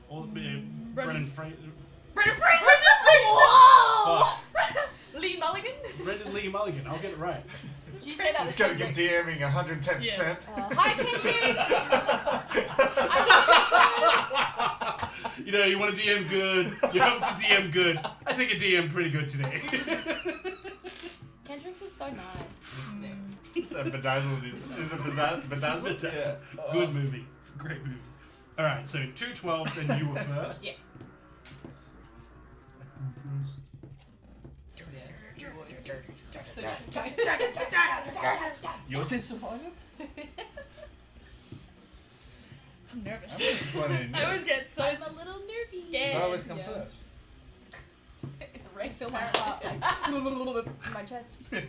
all Brendan Fraser. Brendan Fraser! Oh, Lee Mulligan? Brendan Lee Mulligan, I'll get it right. Did you say that was He's going to give Kendrick? DMing 110%. Hi, Kendrick! You want to DM good, you hope to DM good. I think I DM pretty good today. Kendrick's is so nice. Is that Bedazzled? Is it Bedazzled? Yeah. Good movie. Great movie. Alright, so 2 12s and you were first. Yeah. You're disappointed? I'm nervous. Disappointed. I always get so I'm a little nervy. scared. I always come Yeah. first. It's I racing feel my heart like in my chest. This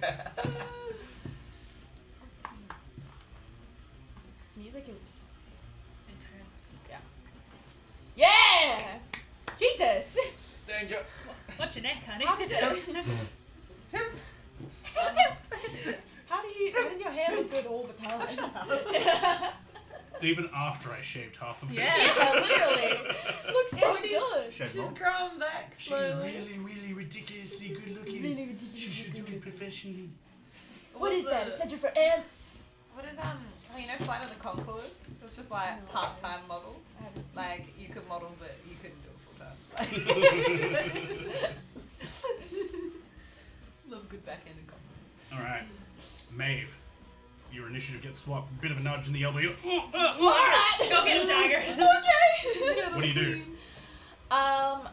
music is Intense. yeah. Jesus. Danger. Watch your neck, honey. How does it? How does your hair look good all the time? Even after I shaved half of it. Yeah. Yeah, literally. Looks so she's- good. Shed She's more. growing back She's slowly. really, really ridiculously good looking. Really ridiculously She should do good. it professionally. What is that? A center for ants? What is Flight of the Conchords? It's just like No. part-time model. I haven't seen Like you could model, but you couldn't do it full time. Love good backhanded compliment. Alright. Maeve. Your initiative gets swapped. Bit of a nudge in the elbow. Go get him, Tiger. Okay. What do you do?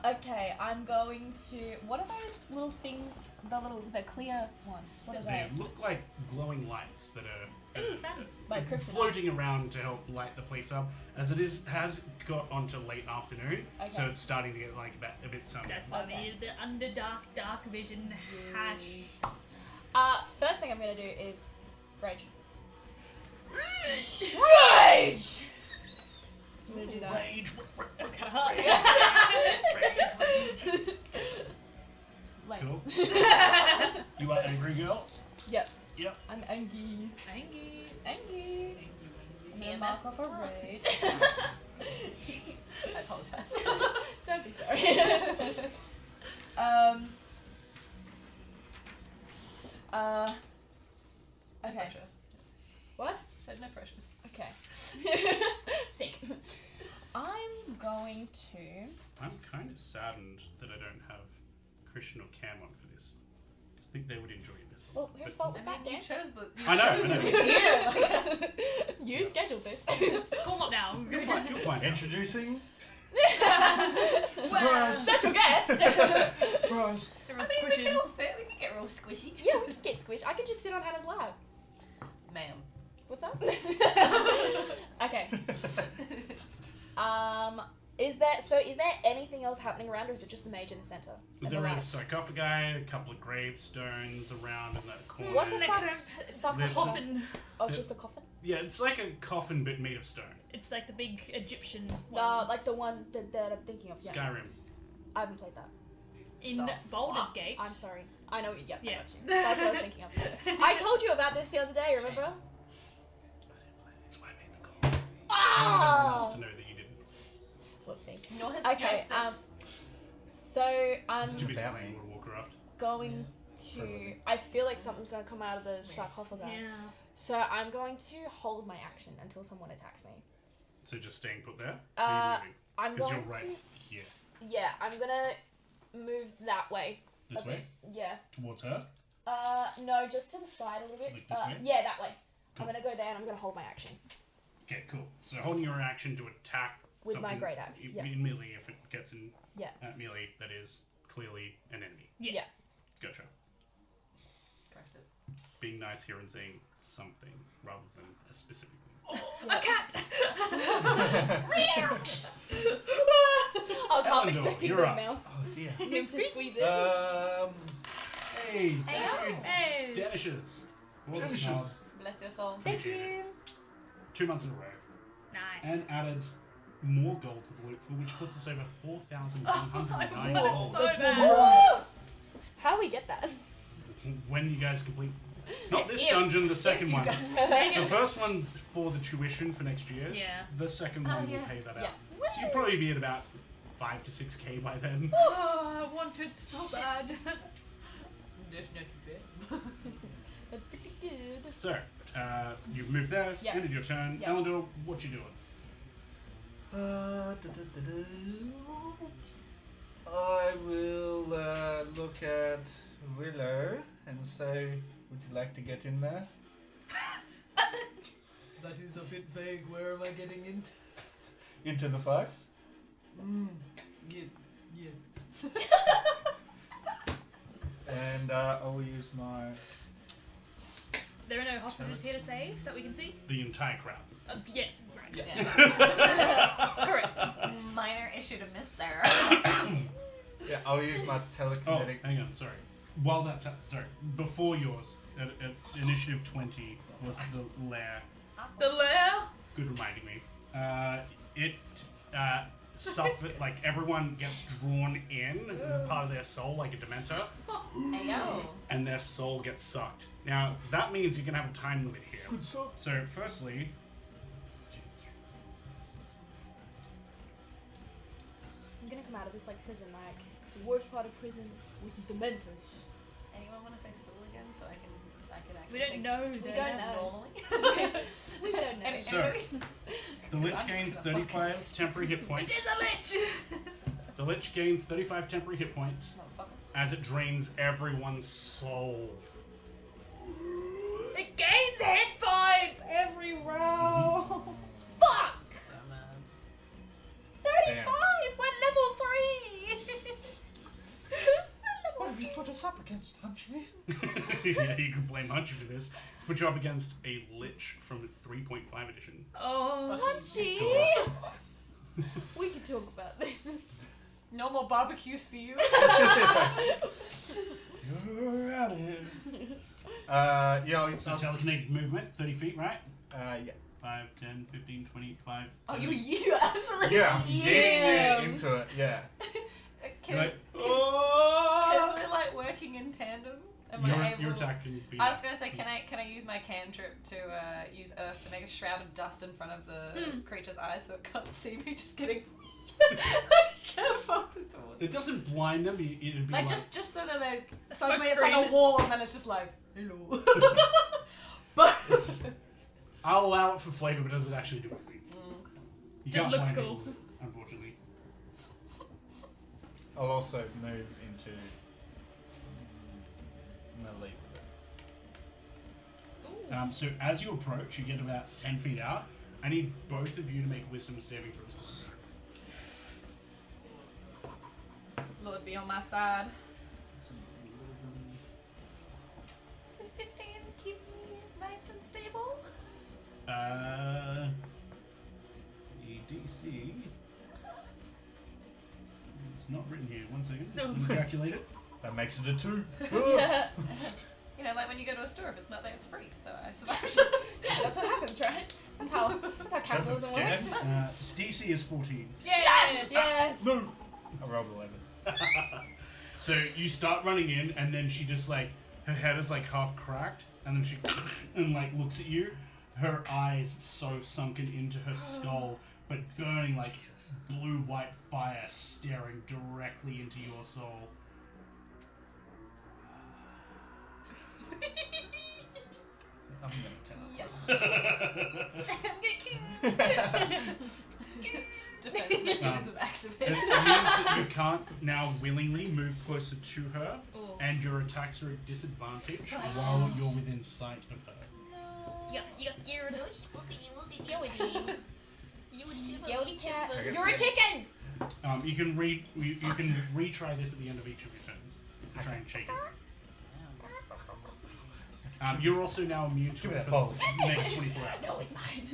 Okay, I'm going to. What are those little things? The clear ones. What are They they? look like glowing lights that are Ooh, fun. Like kryptonite. floating around to help light the place up, as it has got onto late afternoon, so Okay. it's starting to get like a bit sunny. That's why we Okay. needed the dark vision hash. First thing I'm gonna do is rage. Rage. So I'm gonna do that. Rage. That's kind of hot. Like, Cool. You are angry girl. Yep. Yep. I'm angry. Angry. Angry. I'm gonna PMS mark off a rock. rage. I apologize. Don't be sorry. Okay. Pressure. What? Said no pressure. Okay. Sick. I'm going to. I'm kind of saddened that I don't have Christian or Cam on for this. I think they would enjoy this. a Well, lot, whose but- fault was that, You Dan? chose the. I know. You scheduled this. Call him up now. You'll find out. Introducing. Well, special guest. Surprise. Everyone's We squishing. can all fit. We can get real squishy. Yeah, we can get squish. I can just sit on Hannah's lap. Ma'am. What's up? Okay. Is there anything else happening around, or is it just the mage in the center? And the There is lights? sarcophagi, a couple of gravestones around in that corner. What's a There's sarcophagus? coffin? Oh, it's just a coffin. Yeah, it's like a coffin but made of stone. It's like the big Egyptian ones. Like the one that I'm thinking of. Yeah. Skyrim. I haven't played that. in The Baldur's fuck? Gate. I'm sorry. I know. Yep. I Yeah. got you. That's what I was thinking of. I told you about this the other day. Remember? That's why I made the call. I wanted everyone else to know that you didn't. Whoopsie. Nor has Okay. Joseph. So I'm It's too busy About playing me. World of Warcraft. going to. I feel like something's going to come out of the sarcophagus. Yeah. So I'm going to hold my action until someone attacks me. So just staying put there? Uh, Or are you moving? I'm Because going you're right to. here. Yeah, I'm gonna move that way. This a way? bit. Yeah. Towards her? No, just to the side a little bit. Like this way? Yeah, that way. Cool. I'm gonna go there and I'm gonna hold my action. Okay, cool. So holding your action to attack With my something great axe, yeah. in melee, if it gets in Yeah. at melee, that is clearly an enemy. Yeah. Yeah. Gotcha. Crashed it. being nice here and saying something rather than a specific thing. A cat! I was half Elendor, expecting you're the up. mouse. Oh dear. Him to squeeze it. Hey, Hey! Danishes. For the Danishes. snob. Bless your soul. Thank you. 2 months in a row. Nice. And added more gold to the loot pool, which puts us over 4,109 Oh, gold. so bad. Woo! How do we get that? When you guys complete, not this If- dungeon, the second you one. guys- The first one's for the tuition for next year. Yeah. The second Oh, one will yeah. pay that Yeah. out. So you'll probably be at about 5 to 6k by then. Oh, I wanted so bad. That's not too That's pretty good. So, you've moved there, Yeah. ended your turn. Yeah. Elendor, what you doing? I will look at Willow and say, would you like to get in there? That is a bit vague. Where am I getting in? Into the fight? Yeah. And I will use my... There are no hostages here to save that we can see? The entire crowd. Yes, right. Yeah. Correct. Minor issue to miss there. Yeah, I'll use my Oh, telekinetic... hang on, sorry. While that's sorry, before yours, at initiative 20 was the lair. The lair? Good reminding me. It suffered, like everyone gets drawn in with part of their soul, like a dementor, Ayo. and their soul gets sucked. Now that means you can have a time limit here. Good suck. So, firstly, I'm gonna come out of this like prison, like the worst part of prison was the Dementors. Anyone want to say stool again so I can actually We don't think know. We the- don't know. normally? We don't know. Any- So, anybody? the Lich I'm just gains gonna 35 temporary hit It points. is a lich! The Lich gains 35 temporary hit points Motherfucker. as it drains everyone's soul. It gains hit points every roll! Fuck! So mad. 35! We're level 3! What have you put us up against, Hunchy? Yeah, you can blame Hunchy for this. It's put you up against a Lich from 3.5 edition. Oh. Punchy! We can talk about this. No more barbecues for you. You're out of here. Yeah, So I'll... telekinetic movement, 30 feet, right? yeah. 5, 10, 15, 25. Oh, 30. you absolutely. Yeah, I'm getting Yeah. into it, yeah. You're like, Because oh! we're like working in tandem. Am I Your able? attack can be. I was gonna say, can I use my cantrip to use earth to make a shroud of dust in front of the creature's eyes so it can't see me just getting catapulted towards it? It doesn't blind them. It'd be Like just so that they A suddenly smoke it's like a screen. wall and then it's just like hello. But I'll allow it for flavor, but does it actually do anything? You Just can't looks blind cool. people, unfortunately. I'll also move into melee with it. So as you approach, you get about 10 feet out. I need both of you to make wisdom saving throws. Lord be on my side. Does 15 keep me nice and stable? The DC. It's not written here. 1 second. No. Let me calculate it. That makes it a 2. You know, like when you go to a store, if it's not there, it's free. So I survived. That's what happens, right? That's how capitalism works. stand. DC is 14. Yes! Yes! No! I rolled 11. So you start running in, and then she just like, her head is like half cracked, and then she and like looks at you. Her eyes so sunken into her skull, but burning like blue-white fire, staring directly into your soul. I'm gonna count. Defense mechanism It activated. means that you can't now willingly move closer to her, Oh. and your attacks are at disadvantage while you're within sight of her. You got scared. Skelly cat. I guess You're a so. chicken! You can retry this at the end of each of your turns. Try and shake it. You're also now immune to Give me it that for ball. the next 24 hours. No, it's mine.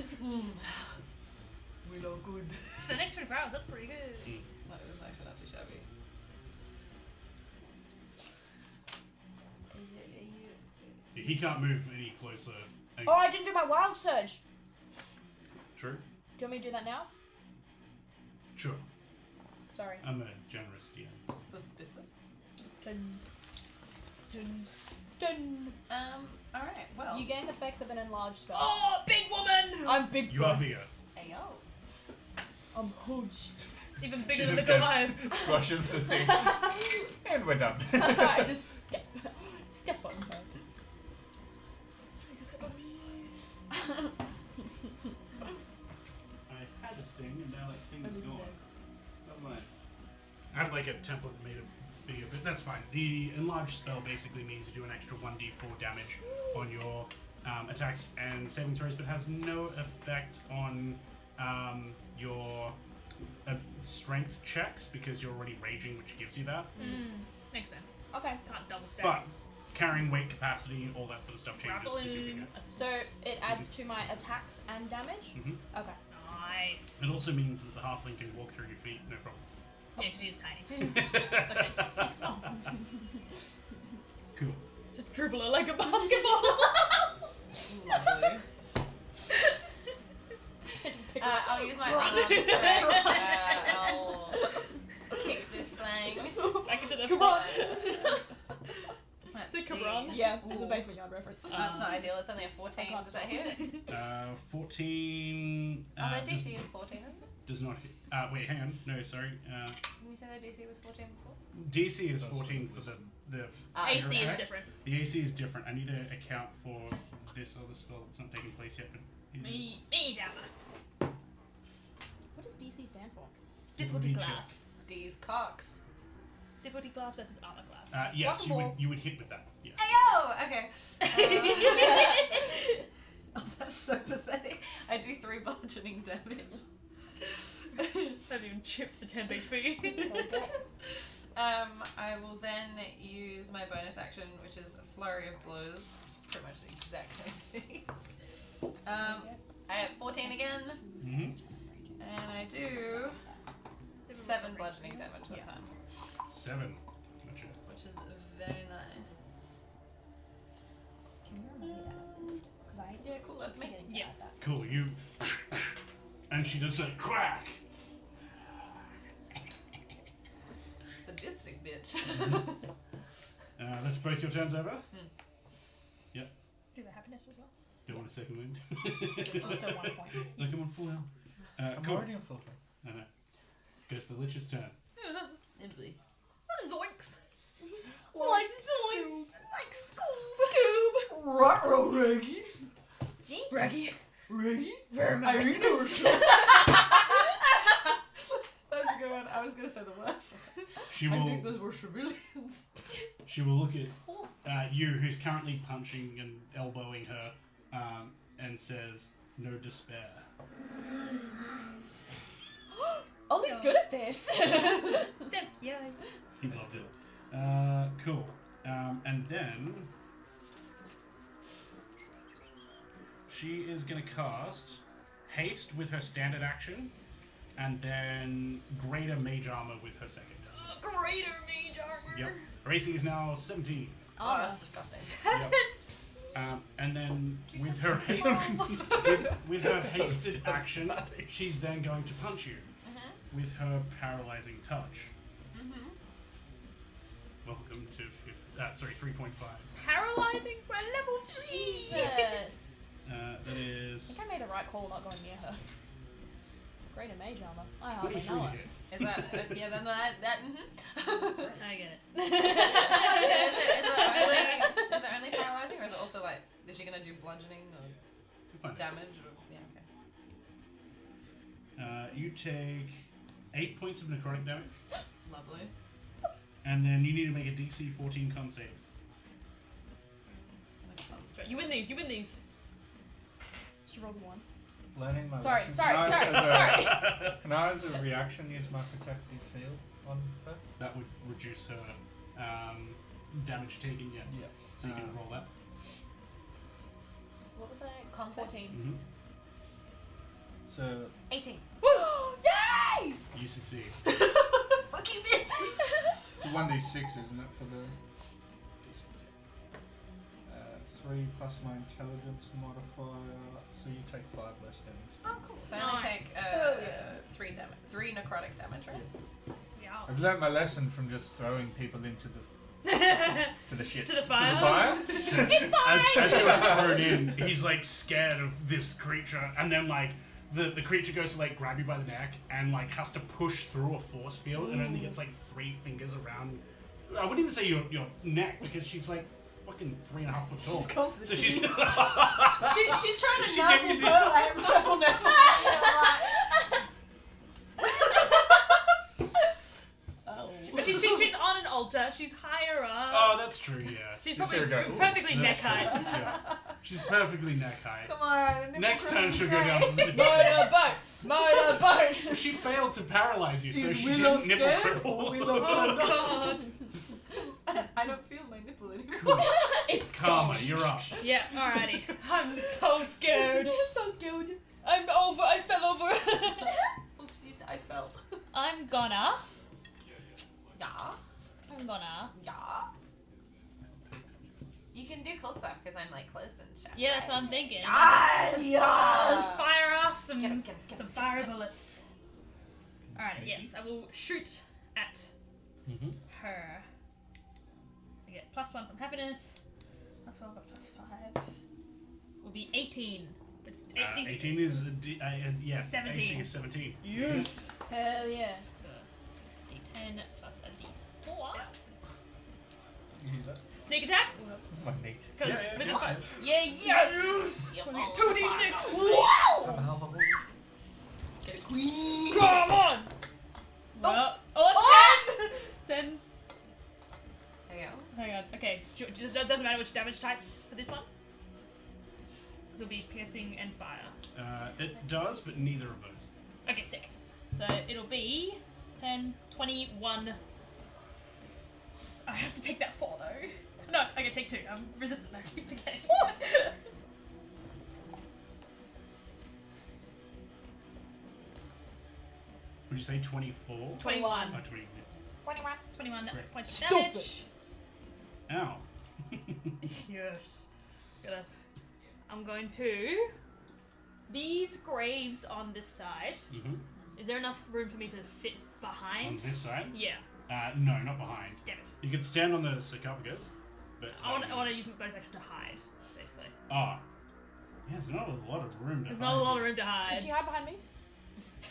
We look good. For the next 24 hours, that's pretty good. That is actually not too shabby. He can't move any closer. Oh, I didn't do my wild surge. True. Do you want me to do that now? Sure. Sorry. I'm a generous DM. Dun, dun, dun. Alright, well. You gain effects of an enlarged spell. Oh, big woman! I'm big. You are bigger. Ayo. I'm huge. Even She bigger than the just goes, Goliath. squashes the thing. And we're done. I just step on her. Take a step on me. I had a thing, and now that thing is gone. Never mind. I had like a template that made it bigger, but that's fine. The enlarged spell basically means you do an extra 1d4 damage on your attacks and saving throws, but has no effect on your strength checks because you're already raging, which gives you that. Makes sense. Okay. Can't double stack. But carrying weight capacity, all that sort of stuff changes because you're bigger. So it adds to my attacks and damage? Mhm. Okay. Nice. It also means that the halfling can walk through your feet, no problems. Yeah, 'cause he's tiny. Okay, he's small. Cool. Just dribble her like a basketball. Lovely. Just pick her up. I'll use my Run. unarmed strength. I'll kick this thing. Back into the Come pot. Let's Is it see. Cabron? Yeah, there's a basement yard reference. That's not ideal. It's only a 14. I can't Does that stop. hit? 14. Oh, their does, DC is 14, isn't it? does not hit. Wait, hang on. No, sorry. Didn't you say their DC was 14 before? DC is 14 for the AC your is effect. different. The AC is different. I need to account for this other spell that's not taking place yet, but it is. Me down. What does DC stand for? Difficulty check. class. D's cocks. Difficulty class versus armor class. Yes, you would Walkable. you would hit with that. Yeah. Ayo! Okay. Oh, that's so pathetic. I do 3 bludgeoning damage. I've even chipped the 10 HP. I will then use my bonus action, which is a flurry of blows, which is pretty much the exact same thing. I have 14 again, Mm-hmm. and I do 7 bludgeoning damage that time, 7. Gotcha. which is very nice. Can you remind me that? Because I Yeah, cool. That's me. forgetting to Yeah. add that. Cool. You. And she does a crack. Sadistic bitch. That's both your turns over. Do the happiness as well. Don't want a second wound. Just still 1 point. Look, I'm on full health. I'm Cool. already in full health. I know. Goes to the Lich's turn. Nimbly. Zoinks! Like zoinks! Like school! Scoob! Ruh-roh, Reggie. Gee? Raggy. Reggie? Where are my I ain't no wristicles? That's a good one. I was gonna say the worst one. She I will. think those were civilians. She will look at you, who's currently punching and elbowing her, and says, "No despair." Ollie's good at this. So cute. He loved it. Cool. And then she is going to cast Haste with her standard action, and then Greater Mage Armor with her second. Greater mage armor. Yep. Her AC is now 17. Oh, that's disgusting. Yep. And then with her haste, with her hasted action, she's then going to punch you with her paralyzing touch. Welcome to 3.5. Paralyzing for level 3. Jesus. That I is think I made the right call not going near her. Greater mage armor. I hardly 23 know to it. hit. Is that yeah? Then that I get it. is it only paralyzing, or is it also like is she gonna do bludgeoning or You'll find damage? Or, yeah, okay. out. You take 8 points of necrotic damage, Lovely. and then you need to make a DC 14 con save. You win these. You win these. She rolls a 1. Learning my Sorry, lesson. sorry, Can I, sorry, as a- sorry. Can I, as a reaction, use my protective field on her? That would reduce her damage taken, yes. Yeah. So you can roll that. Con 14. Mm-hmm. So 18. Woo! Yay! You succeed. Fucking bitch! it's a 1d6, isn't it, for the 3 plus my intelligence modifier, so you take 5 less damage. Oh, cool. So I only Nice. take Hell yeah. 3 damage. 3 necrotic damage, right? Yeah. I've learnt my lesson from just throwing people into the to the shit To the fire. To the fire. So It's fine! as you're thrown in, he's like scared of this creature, and then like the creature goes to like grab you by the neck and like has to push through a force field and only gets like 3 fingers around. I wouldn't even say your neck because she's like fucking 3.5 foot tall. She's gone for the So she's she's trying to She nap gave you her like purple now. But she's on an altar. She's higher up. Oh, that's true. Yeah. She's Just probably here we go. perfectly neck That's true, high. Yeah. She's perfectly neck high. Come on. Next turn she'll go down. Motorboat! Motorboat! She failed to paralyze you, so Is she Willow didn't nipple scared? cripple. Or Willow Oh turned god. I don't feel my nipple anymore. It's Karma, you're up. Yeah, alrighty. I'm so scared. I'm so scared. I'm over. I fell over. Oopsies, I fell. I'm gonna. Yeah. Yeah. You can do cool stuff because I'm like close and shit. Yeah, that's what I'm thinking. Yes! Let's fire off some Get him, get some him, fire get him. bullets. Alright, yes, I will shoot at Mm-hmm. her. I get +1 from happiness. +1 +5 will be 18. It's 18 is yeah. 17. AC is 17. Yes. Hell yeah. So D10 plus a D4. You hear that? Sneak attack. My mate. Because Yeah, with yeah. the fire. Yeah, yes! You Only fall 2d6. Wow! Get a queen. Come on! Well, oh, it's 10. There you go. Hang on. Okay. Doesn't matter which damage types for this one. It'll be piercing and fire. It does, but neither of those. Okay, sick. So it'll be 10, 21. I have to take that 4 though. No, I can take 2. I'm resistant. I keep forgetting. Would you say 24? 21. Oh, 20. 21 Great. points of Stupid. damage. Ow. Yes. I'm going to. These graves on this side. Mm-hmm. Is there enough room for me to fit On behind? this side? Yeah. No, not behind. Damn it. You could stand on the sarcophagus, but I want to use my bonus action to hide, basically. Oh. Yeah, there's not a lot of room to There's hide. not a lot of room to hide. Could you hide behind me?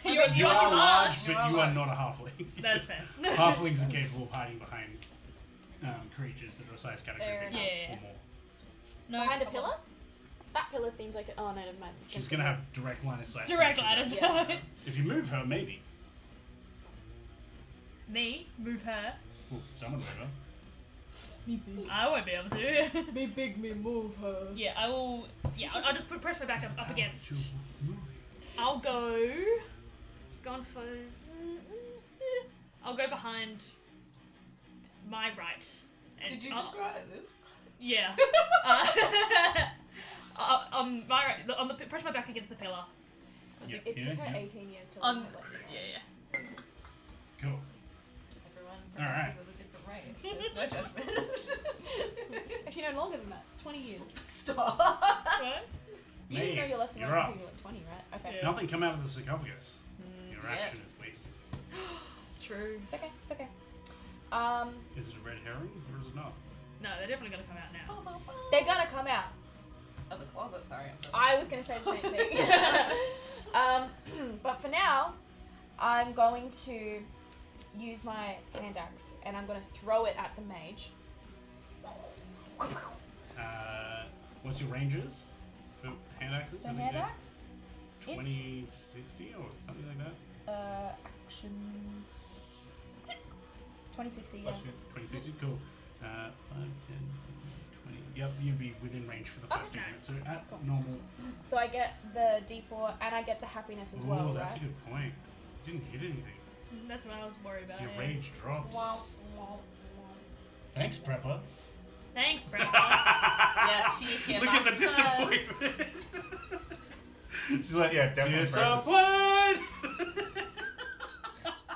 You're You are actually large, You but are you are large. not a halfling. That's fair. Halflings are capable of hiding behind creatures that are a size category Fair bigger enough. Yeah. or more. No Behind a problem. pillar? That pillar seems like oh no, never mind. It's She's just gonna a- have direct line of sight. Direct creatures line of out. sight. If you move her, maybe. Me, move her. Ooh, someone move her. Me big. I won't be able to. Me big me move her. Yeah, I will. Yeah, I'll just press my back up against. To move I'll go. Just going for. I'll go behind my right. And Did you I'll- describe it? Yeah. My right. On the press my back against the pillar. you. Yeah, It yeah, took her yeah. 18 years to learn On. her lesson. Yeah. Cool. Everyone Alright. progresses at a different rate. There's no judgment. Actually, no longer than that. 20 years. Stop. What? You didn't know Maeve, your lesson you're was up. until you were like 20, right? Okay. Yeah. Nothing come out of the sarcophagus. Your yeah. action is wasted. True. It's okay. It's okay. Is it a red herring or is it not? No, they're definitely gonna come out now. They're gonna come out. Oh, the closet. Sorry. I was gonna say the same thing. But for now, I'm going to use my hand axe and I'm gonna throw it at the mage. What's your ranges for hand axes? The I think hand they're axe? 2060 or something like that? Actions. 2060, yeah. 2060, cool. 5, 10, 20. Yep, you'd be within range for the first 2 Okay. minutes. So at Cool. normal. So I get the D4 and I get the happiness as well, Ooh, that's right? a good point. You didn't hit anything. That's what I was worried about. So your yeah. rage drops. Wow, wow, Thanks, Prepper. Thanks, Brett. Yeah, she came Look at the back. disappointment. She's like, Yeah, definitely disappointed.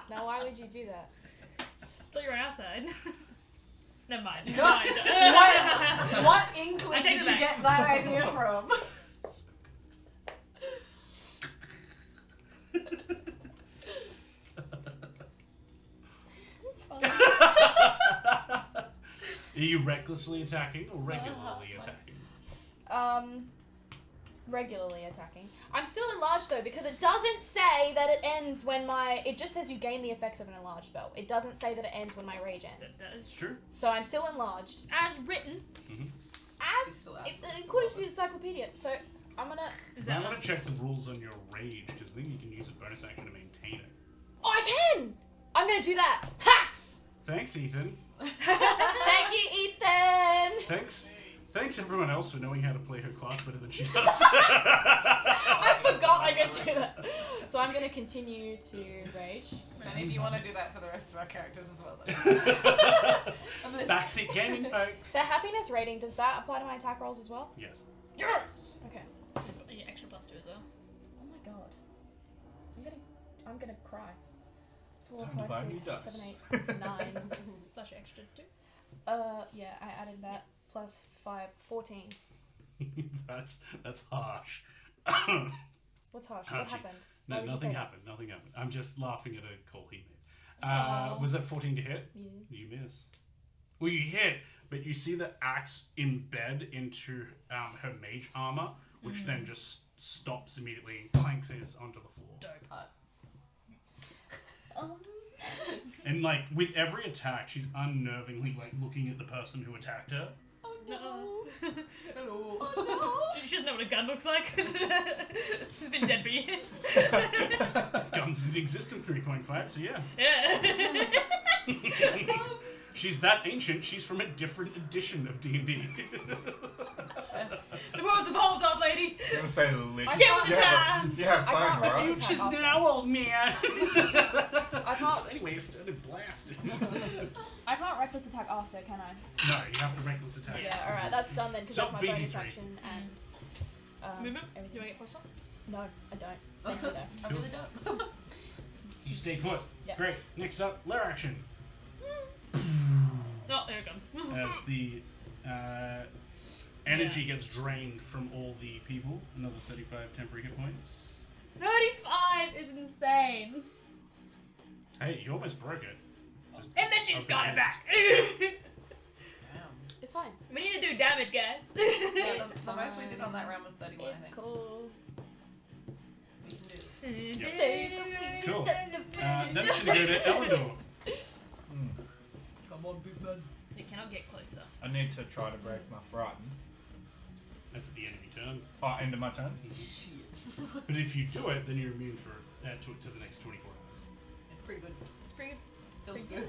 Now, why would you do that? Thought you were outside. Never mind. No. Never mind. What I inkling take did it you back. get that idea from? It's fun. Are you recklessly attacking or regularly attacking? Regularly attacking. I'm still enlarged though because it doesn't say that it ends when my. It just says you gain the effects of an enlarged spell. It doesn't say that it ends when my rage ends. It's true. So I'm still enlarged. As written. She's still It's absolutely according to the encyclopedia. So I'm gonna. Is I'm that going to check the rules on your rage because I think you can use a bonus action to maintain it. Oh, I can. I'm gonna do that. Ha! Thanks, Ethan. Thank you, Ethan. Thanks everyone else for knowing how to play her class better than she does. I forgot I could do that. So I'm gonna continue to rage. Manny, do you want to do that for the rest of our characters as well? Then? Backseat gaming, folks. The happiness rating, does that apply to my attack rolls as well? Yes. Okay. yeah, extra +2 as well? Oh my god. I'm gonna cry. 4, Time to 5, buy me 6, dice. 7, 8, 9. Plus your extra 2. Yeah, I added that. Plus 5, 14. That's harsh. What's harsh? Ouchie. What happened? No, Why would you nothing say that? happened. Nothing happened. I'm just laughing at a call he made. Aw. Was that 14 to hit? Yeah. You miss. Well, you hit, but you see the axe embed into her mage armor, which then just stops immediately and clanks his onto the floor. And like with every attack, she's unnervingly like looking at the person who attacked her. Oh No. Hello. Oh She doesn't know what a gun looks like. It's been dead for years. Guns didn't exist in 3.5, so yeah. Yeah. She's that ancient. She's from a different edition of D&D. The world's evolved, old lady. You ever say lich? Get with the times. You have I fun, can't The right? refute- future's now, old man. I can't. So anyway, it started blasting. I can't reckless attack after, can I? No, you have to reckless attack. Yeah, alright, that's done then, because that's my Self bonus BG3. action and. Movement? everything. Do I get plus one? No, I don't. Thankfully, no. I really don't. You stay put. Yeah. Great. Next up, lair action. Oh, there it comes. As the energy gets drained from all the people. Another 35 temporary hit points. 35 is insane. Hey, you almost broke it. Just And then she's I'll be got it honest. back. It's fine. We need to do damage, guys. Yeah, that's the most we did on that round was 31, I It's think. cool. We can do it. Cool. Then it's going to go to Elador. Come on, big man. You cannot get closer. I need to try to break my frightened. That's at the end of your turn. Oh, end of my turn? Shit. But if you do it, then you're immune for to the next 24 hours. It's pretty good. It's pretty good. Feels good.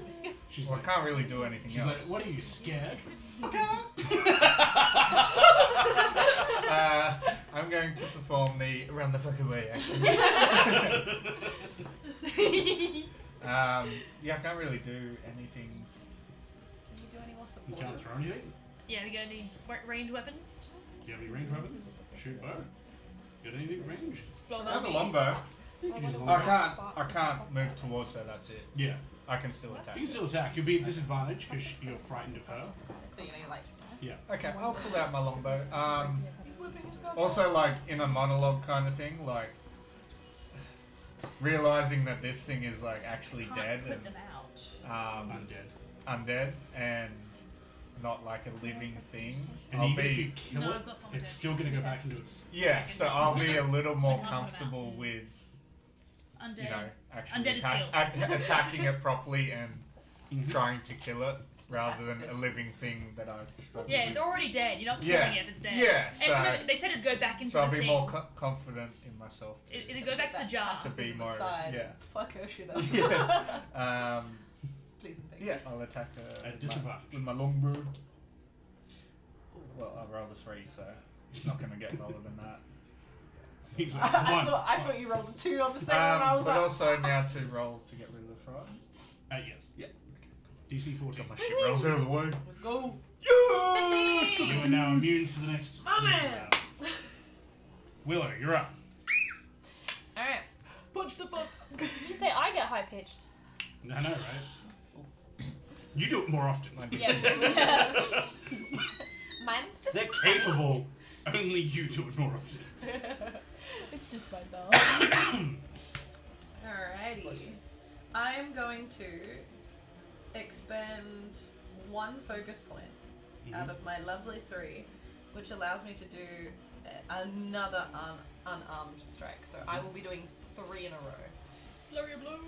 She's Well, I like, can't really do anything she's else. like, what are you, scared? I'm going to perform the run the fuck away action. Yeah, I can't really do anything. Can you do any more You support? can't throw anything? Yeah, we got any ranged weapons? Do you have any ranged weapons? Shoot bow. Got anything ranged? Well, I have a maybe. longbow. You can use a I longbow. can't move towards her. That's it. Yeah. I can still attack. You can still attack. You'll be at disadvantage because you're frightened of her. So you need like. Yeah. Okay, I'll pull out my longbow. He's whipping his gun. Also, like in a monologue kind of thing, like realizing that this thing is like actually dead Put and them out. Undead. undead and not like a living thing. And I'll even if you be kill No, it, I've got thumbs it's in. still going to go back into its... yeah, so I'll be a little more I can't put 'em out. comfortable with Undead. you know actually Undead is killed. attacking it properly and Mhm. trying to kill it rather than a Pacifists. living thing that I've struggled Yeah, with. it's already dead. You're not killing Yeah. it if it's dead. Yeah, And so- remember, they said it'd go back into So I'll the be thing. more confident in myself. It'd go back to the jar. To be more- Aside. yeah. Fuck Ursula. Please and thank you. Yeah, I'll attack her At with disadvantage. with my longbow. Well, I rolled a 3, so it's not going to get lower than that. He's like, come on. I thought you rolled a 2 on the second one. I was But like, also now to roll to get rid of the fright. Yes. Yeah. DC 14. Got my shit rolls out of the way. let's go. You are now immune for the next... My man. Willow, you're up. What the fuck? You say I get high pitched. I know, right? You do it more often. Yeah. Mine's just They're capable. Only you do it more often. It's just my bell. Alrighty. I'm going to expend 1 focus point out of my lovely 3, which allows me to do another unarmed strike. So I will be doing 3 in a row. Flurry of blows.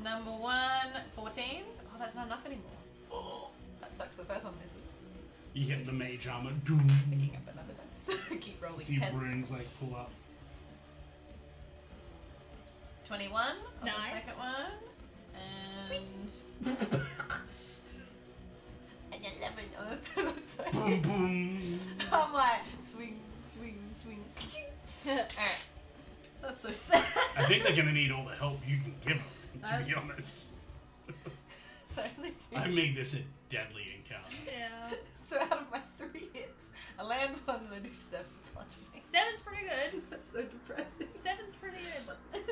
Number 1, 14. Oh, that's not enough anymore. That sucks. The first one misses. You get the mage armor. Picking up another dice. Keep rolling. See 10. runes like pull up. 21 on Nice. the second one. And... and 11 on the third one. So Boom boom. I'm like, swing, swing, swing. Alright. So that's so sad. I think they're gonna need all the help you can give them. To be That's- honest, So only 2. I made this a deadly encounter. Yeah. So out of my 3 hits, I land 1 and I do 7 bludgeoning. 7's pretty good. That's so depressing. 7's pretty good.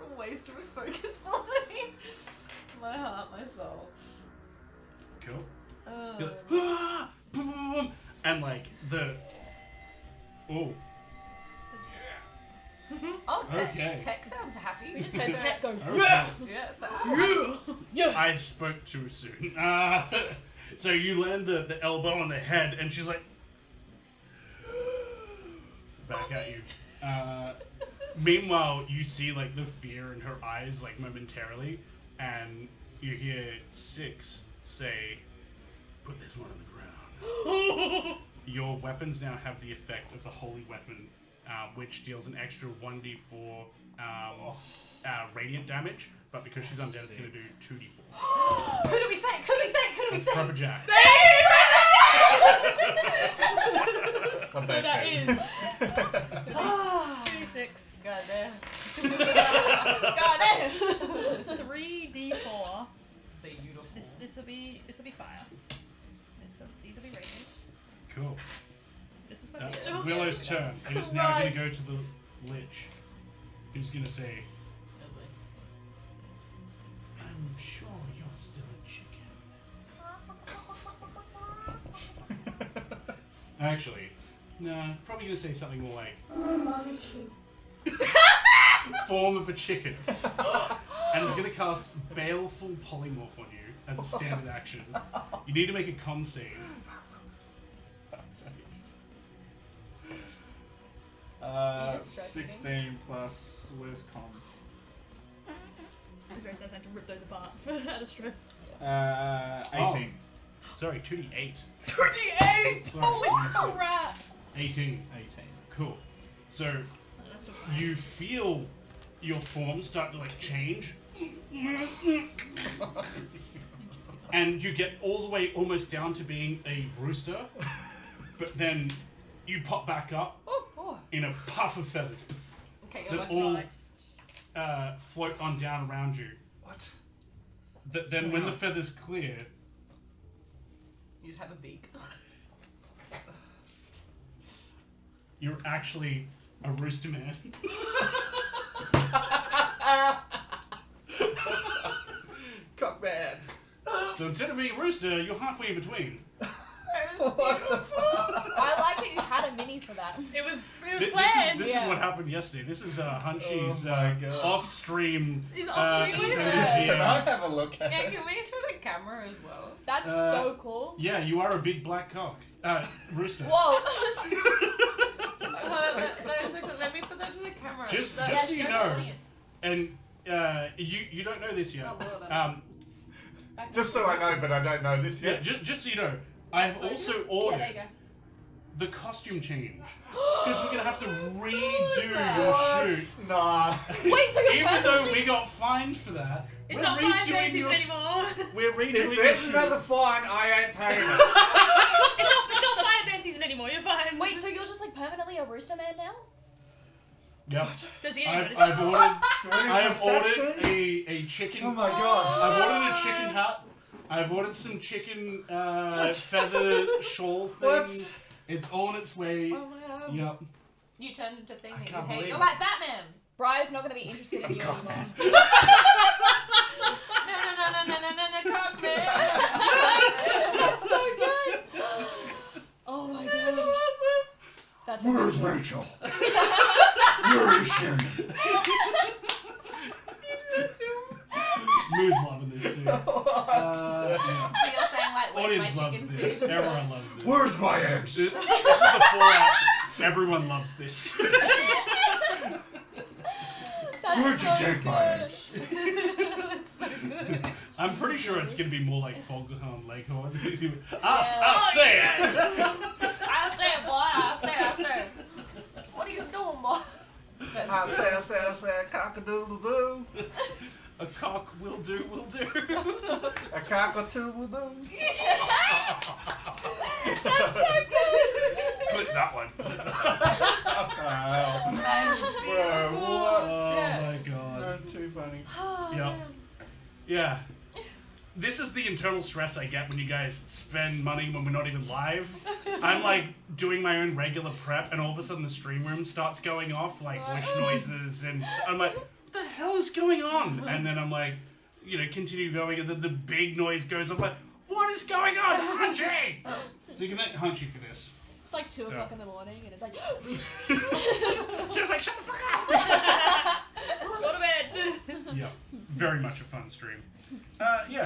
What a waste of a focus for me. My heart, my soul. Cool. Oh. You're like, ah, boom, and like the. Oh. Oh, Okay. Tech sounds happy. We just heard Cat go. Okay. Yeah, so I spoke too soon. So you land the elbow on the head, and she's like, back at you. Meanwhile, you see like the fear in her eyes, like momentarily, and you hear 6 say, "Put this one on the ground." Your weapons now have the effect of the holy weapon, which deals an extra 1d4 radiant damage. But because she's undead, it's going to do 2d4. who do we thank? Who do we thank? Who do we It's thank? proper Jack. What So they that say. is Ah, 36. God damn. God damn. 3d4. Beautiful. This will be fire. These will be radiant. Cool. This is my That's beard. Willow's turn. It is now going to go to the Lich, who's going to say, "I'm sure you're still a chicken." Actually, nah, probably going to say something more like, "Form of a chicken." And it's going to cast Baleful Polymorph on you as a standard action. You need to make a con save. You just stress eating? 16 plus where's con? I'm very sad I had to rip those apart out of stress. 18. Sorry, 2d8. 28! Sorry, Holy 22. crap! 18. 18. Cool. So Oh, that's so fine. you feel your form start to like change, and you get all the way almost down to being a rooster, but then you pop back up Oh. in a puff of feathers Okay, you're that lucky. all Nice. float on down around you. What? Then when the feathers clear, You just have a beak. you're actually a rooster man. Cockman. So instead of being a rooster, you're halfway in between. What the fuck? I like that you had a mini for that. It was This planned. is Yeah. what happened yesterday. This is Hunchy's Oh my God. off-stream He's off-stream. synergy. Can I have a look at Yeah, it? can we show the camera as well? That's so cool. Yeah, you are a big black cock. Rooster. Whoa. That's so cool. Let me put that to the camera. Just That's- so you know, and you don't know this yet. Oh, well, then. Just so I know, but I don't know this Yeah, yet. just so you know, I have also Yeah, there you ordered go. the costume change because we're gonna have to redo that? your shoot. Nah. Wait, so you're Even though permanently... we got fined for that, It's we're not 5 redoing days your. anymore. We're redoing If your there's shoot. another fine, I ain't paying it. It's not 5 band season anymore. You're fine. Wait, so you're just like permanently a rooster man now? Yep. Does he I've, notice? I've ordered. Do I need I a have ordered mustache? a chicken. Oh my god. I've ordered a chicken hat. I've ordered some chicken feather shawl things. What? It's all on its way. Oh my god. Yep. You turned into thing I that you can't hate. believe You're it. like Batman. Briar's not going to be interested in you anymore. No, Cockman. That's so good. Oh my god. That's Where's amazing. Rachel? Where is she? Moo's loving this too. Yeah. So you're saying like, where's Audience my loves chicken this. food? Everyone loves this. Where's my eggs? This is the fallout. Everyone loves this. That's Where'd you so take my good. eggs? That's so good. I'm pretty sure it's going to be more like Foghorn Leghorn. I'll say it. I'll say it, boy. I'll say it. What are you doing, boy? I say, cock-a-doodle-doo. A cock will do. A cock-a-doodle-doo. That's so good. Click that one. Bro, what? Oh my god. Too funny. Yep. Yeah. This is the internal stress I get when you guys spend money when we're not even live. I'm like doing my own regular prep, and all of a sudden the stream room starts going off, like wish noises, and I'm like, what the hell is going on? And then I'm like, continue going, and then the big noise goes. I'm like, what is going on? Hunchy! So you can thank Hunchy for this. It's like 2 o'clock in the morning and it's like, She was like, shut the fuck up! Go to bed. Yeah, very much a fun stream.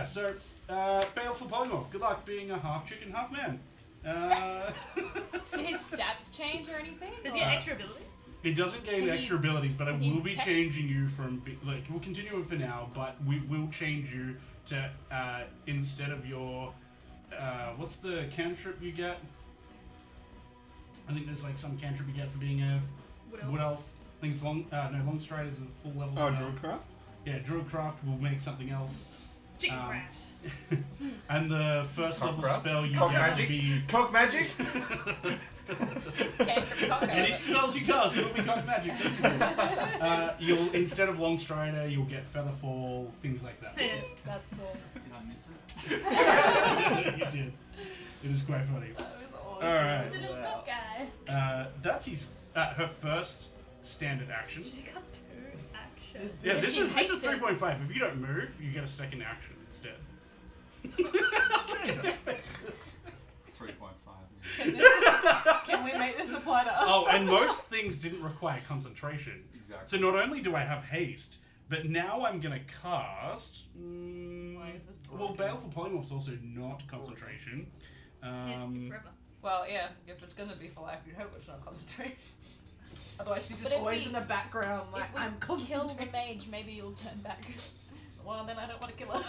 So Baleful Polymorph, good luck being a half chicken, half man. did his stats change or anything? Does he have extra abilities? It doesn't gain Can he- extra abilities, but it can he will be pet- changing you from, we'll continue it for now, but we will change you to, instead of your, what's the cantrip you get? I think there's like some cantrip you get for being a Wood Elf. I think it's Longstride is a full level Oh, spell. Druidcraft? Yeah, Druidcraft will make something else. Chicken Um, craft. And the first level Cockcraft? spell you Cock get magic? will be... Cock magic? Any spells you cast will be cock magic. You'll, instead of Longstrider, you'll get Featherfall, things like that. That's cool. Did I miss it? You did. It was quite funny. That was awesome. Alright. He's a little cock guy. That's her first standard action. She's got 2 actions. Yeah, If this she's is hasted. 3.5. If you don't move, you get a second action instead. 3.5. Can we make this apply to us? Oh, and most things didn't require concentration. Exactly. So not only do I have haste, but now I'm gonna cast. Why is this Well, broken? Baleful Polymorph's also not concentration. Yeah, forever. Well, yeah, if it's gonna be for life, you'd hope it's not concentration. Otherwise, she's But just if always we- in the background, like, If we I'm kill the concentrating. mage, maybe you'll turn back. Well, then I don't want to kill her.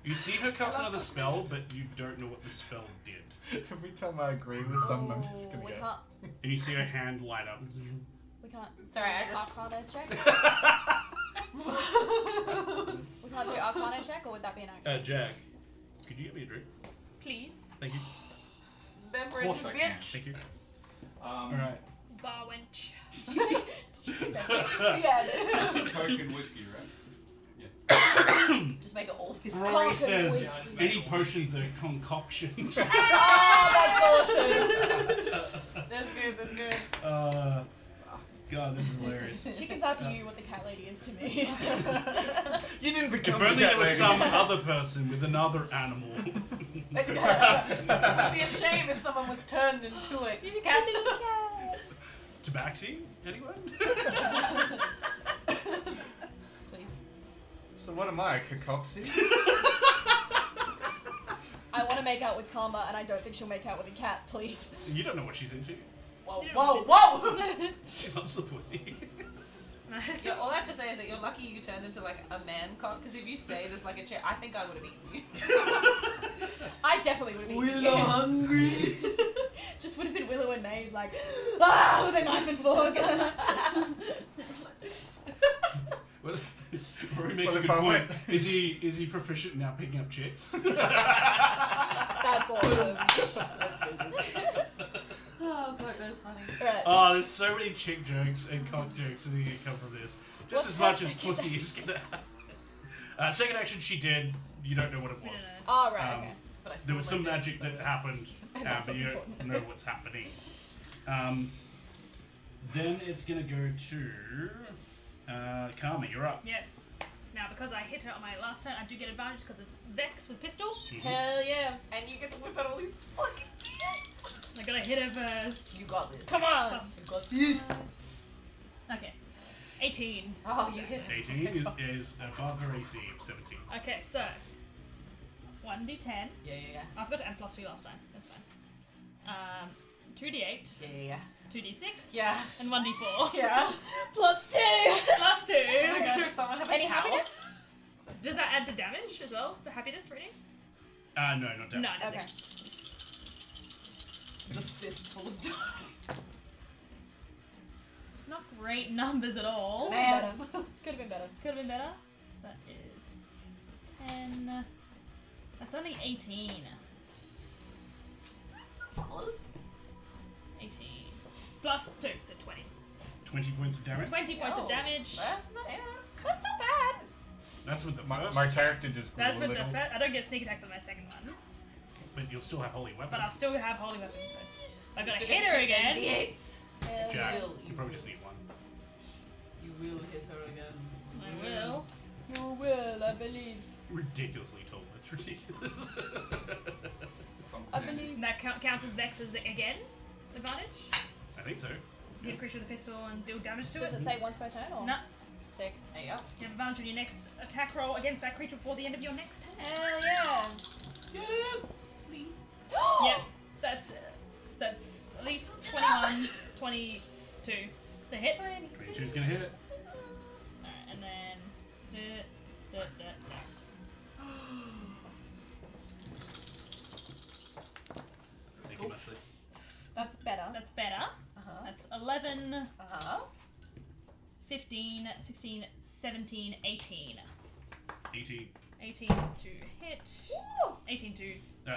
You see her cast another spell, but you don't know what the spell did. Every time I agree with someone, I'm just gonna we go. can't. And you see her hand light up. We can't. Sorry, I do just- Arcana check. We can't do Arcana check, or would that be an action? Jack, could you get me a drink? Please. Thank you. Beverage, Of course I can. bitch. Thank you. Um, Alright. Bar wench. Did you say that? Yeah, It's a token whiskey, right? just make it all this. Rory Cock and says whiskey. any potions are concoctions. Oh, that's awesome. That's good, that's good. God, this is hilarious. Chickens are to you what the cat lady is to me. You didn't become If the only cat there was lady. some other person with another animal. It'd be a shame if someone was turned into a cat. Tabaxi? Anyone? Please. So what am I, a cacoxy? I want to make out with Karma, and I don't think she'll make out with a cat. Please. You don't know what she's into. Whoa, You whoa, don't whoa! She loves the pussy. Yeah, all I have to say is that you're lucky you turned into like a man cock, because if you stayed as like a chick, I think I would have eaten you. I definitely would have been. Willow hungry. Just would have been Willow and Maeve, like, ah, with a knife and fork. Well, Rory makes Well, a if good I point. went- Is he proficient now picking up chicks? That's awesome. Oh, fuck, that's funny. Right. Oh, there's so many chick jokes and cock jokes that are gonna come from this. Just What's as much her as second pussy is gonna happen. Second action she did. You don't know what it was. Yeah. Oh, right, Um, okay. But I still There was some like magic this, that so- happened, And that's but what's you don't important. know what's happening. Then it's gonna go to Karma. You're up. Yes. Now, because I hit her on my last turn, I do get advantage because of Vex with pistol. Hell yeah. And you get to whip out all these fucking idiots. I gotta hit her first. You got this. Come on. Plus- You got this. Okay. 18. Oh, you hit 18 is above her AC of 17. Okay, so 1d10. Yeah. I forgot to add +2 last time. That's fine. 2d8, Yeah. 2d6, Yeah. and 1d4. Yeah. +2. +2. Oh my god, does someone have a Any towel? happiness? Does that add to damage as well? The happiness rating? No, not damage. No. Okay. The fistful of dice. Not great numbers at all. Man. Could have been better. Could have been better. So that is 10. That's only 18. That's not solid. 18. +2, so 20. 20 points of damage. 20 points of damage. That's not, yeah. That's not bad. That's with the My first, character just grew That's a with the little. first. I don't get sneak attack for my second one, but you'll still have holy weapon. but I'll still have holy weapons. So I gotta Still hit get her to keep again. them D8s. Hell Jack, yeah. you probably just need one. You will hit her again. I will. You will, I believe. Ridiculously tall. That's ridiculous. I believe. That counts as Vex as again. Advantage. I think so. You hit a creature with a pistol and deal damage to Does it. it say once per turn or? No. Sick. There you go. You have advantage on your next attack roll against that creature before the end of your next turn. Hell yeah. Get it! Please. Yep. That's at least 21, 22 to hit. 22's gonna hit. Alright, and then. Thank you, Ashley. That's better. That's better. Uh-huh. That's 11, Uh-huh. 15, 16, 17, 18. 18. 18 to hit. Woo! 18 to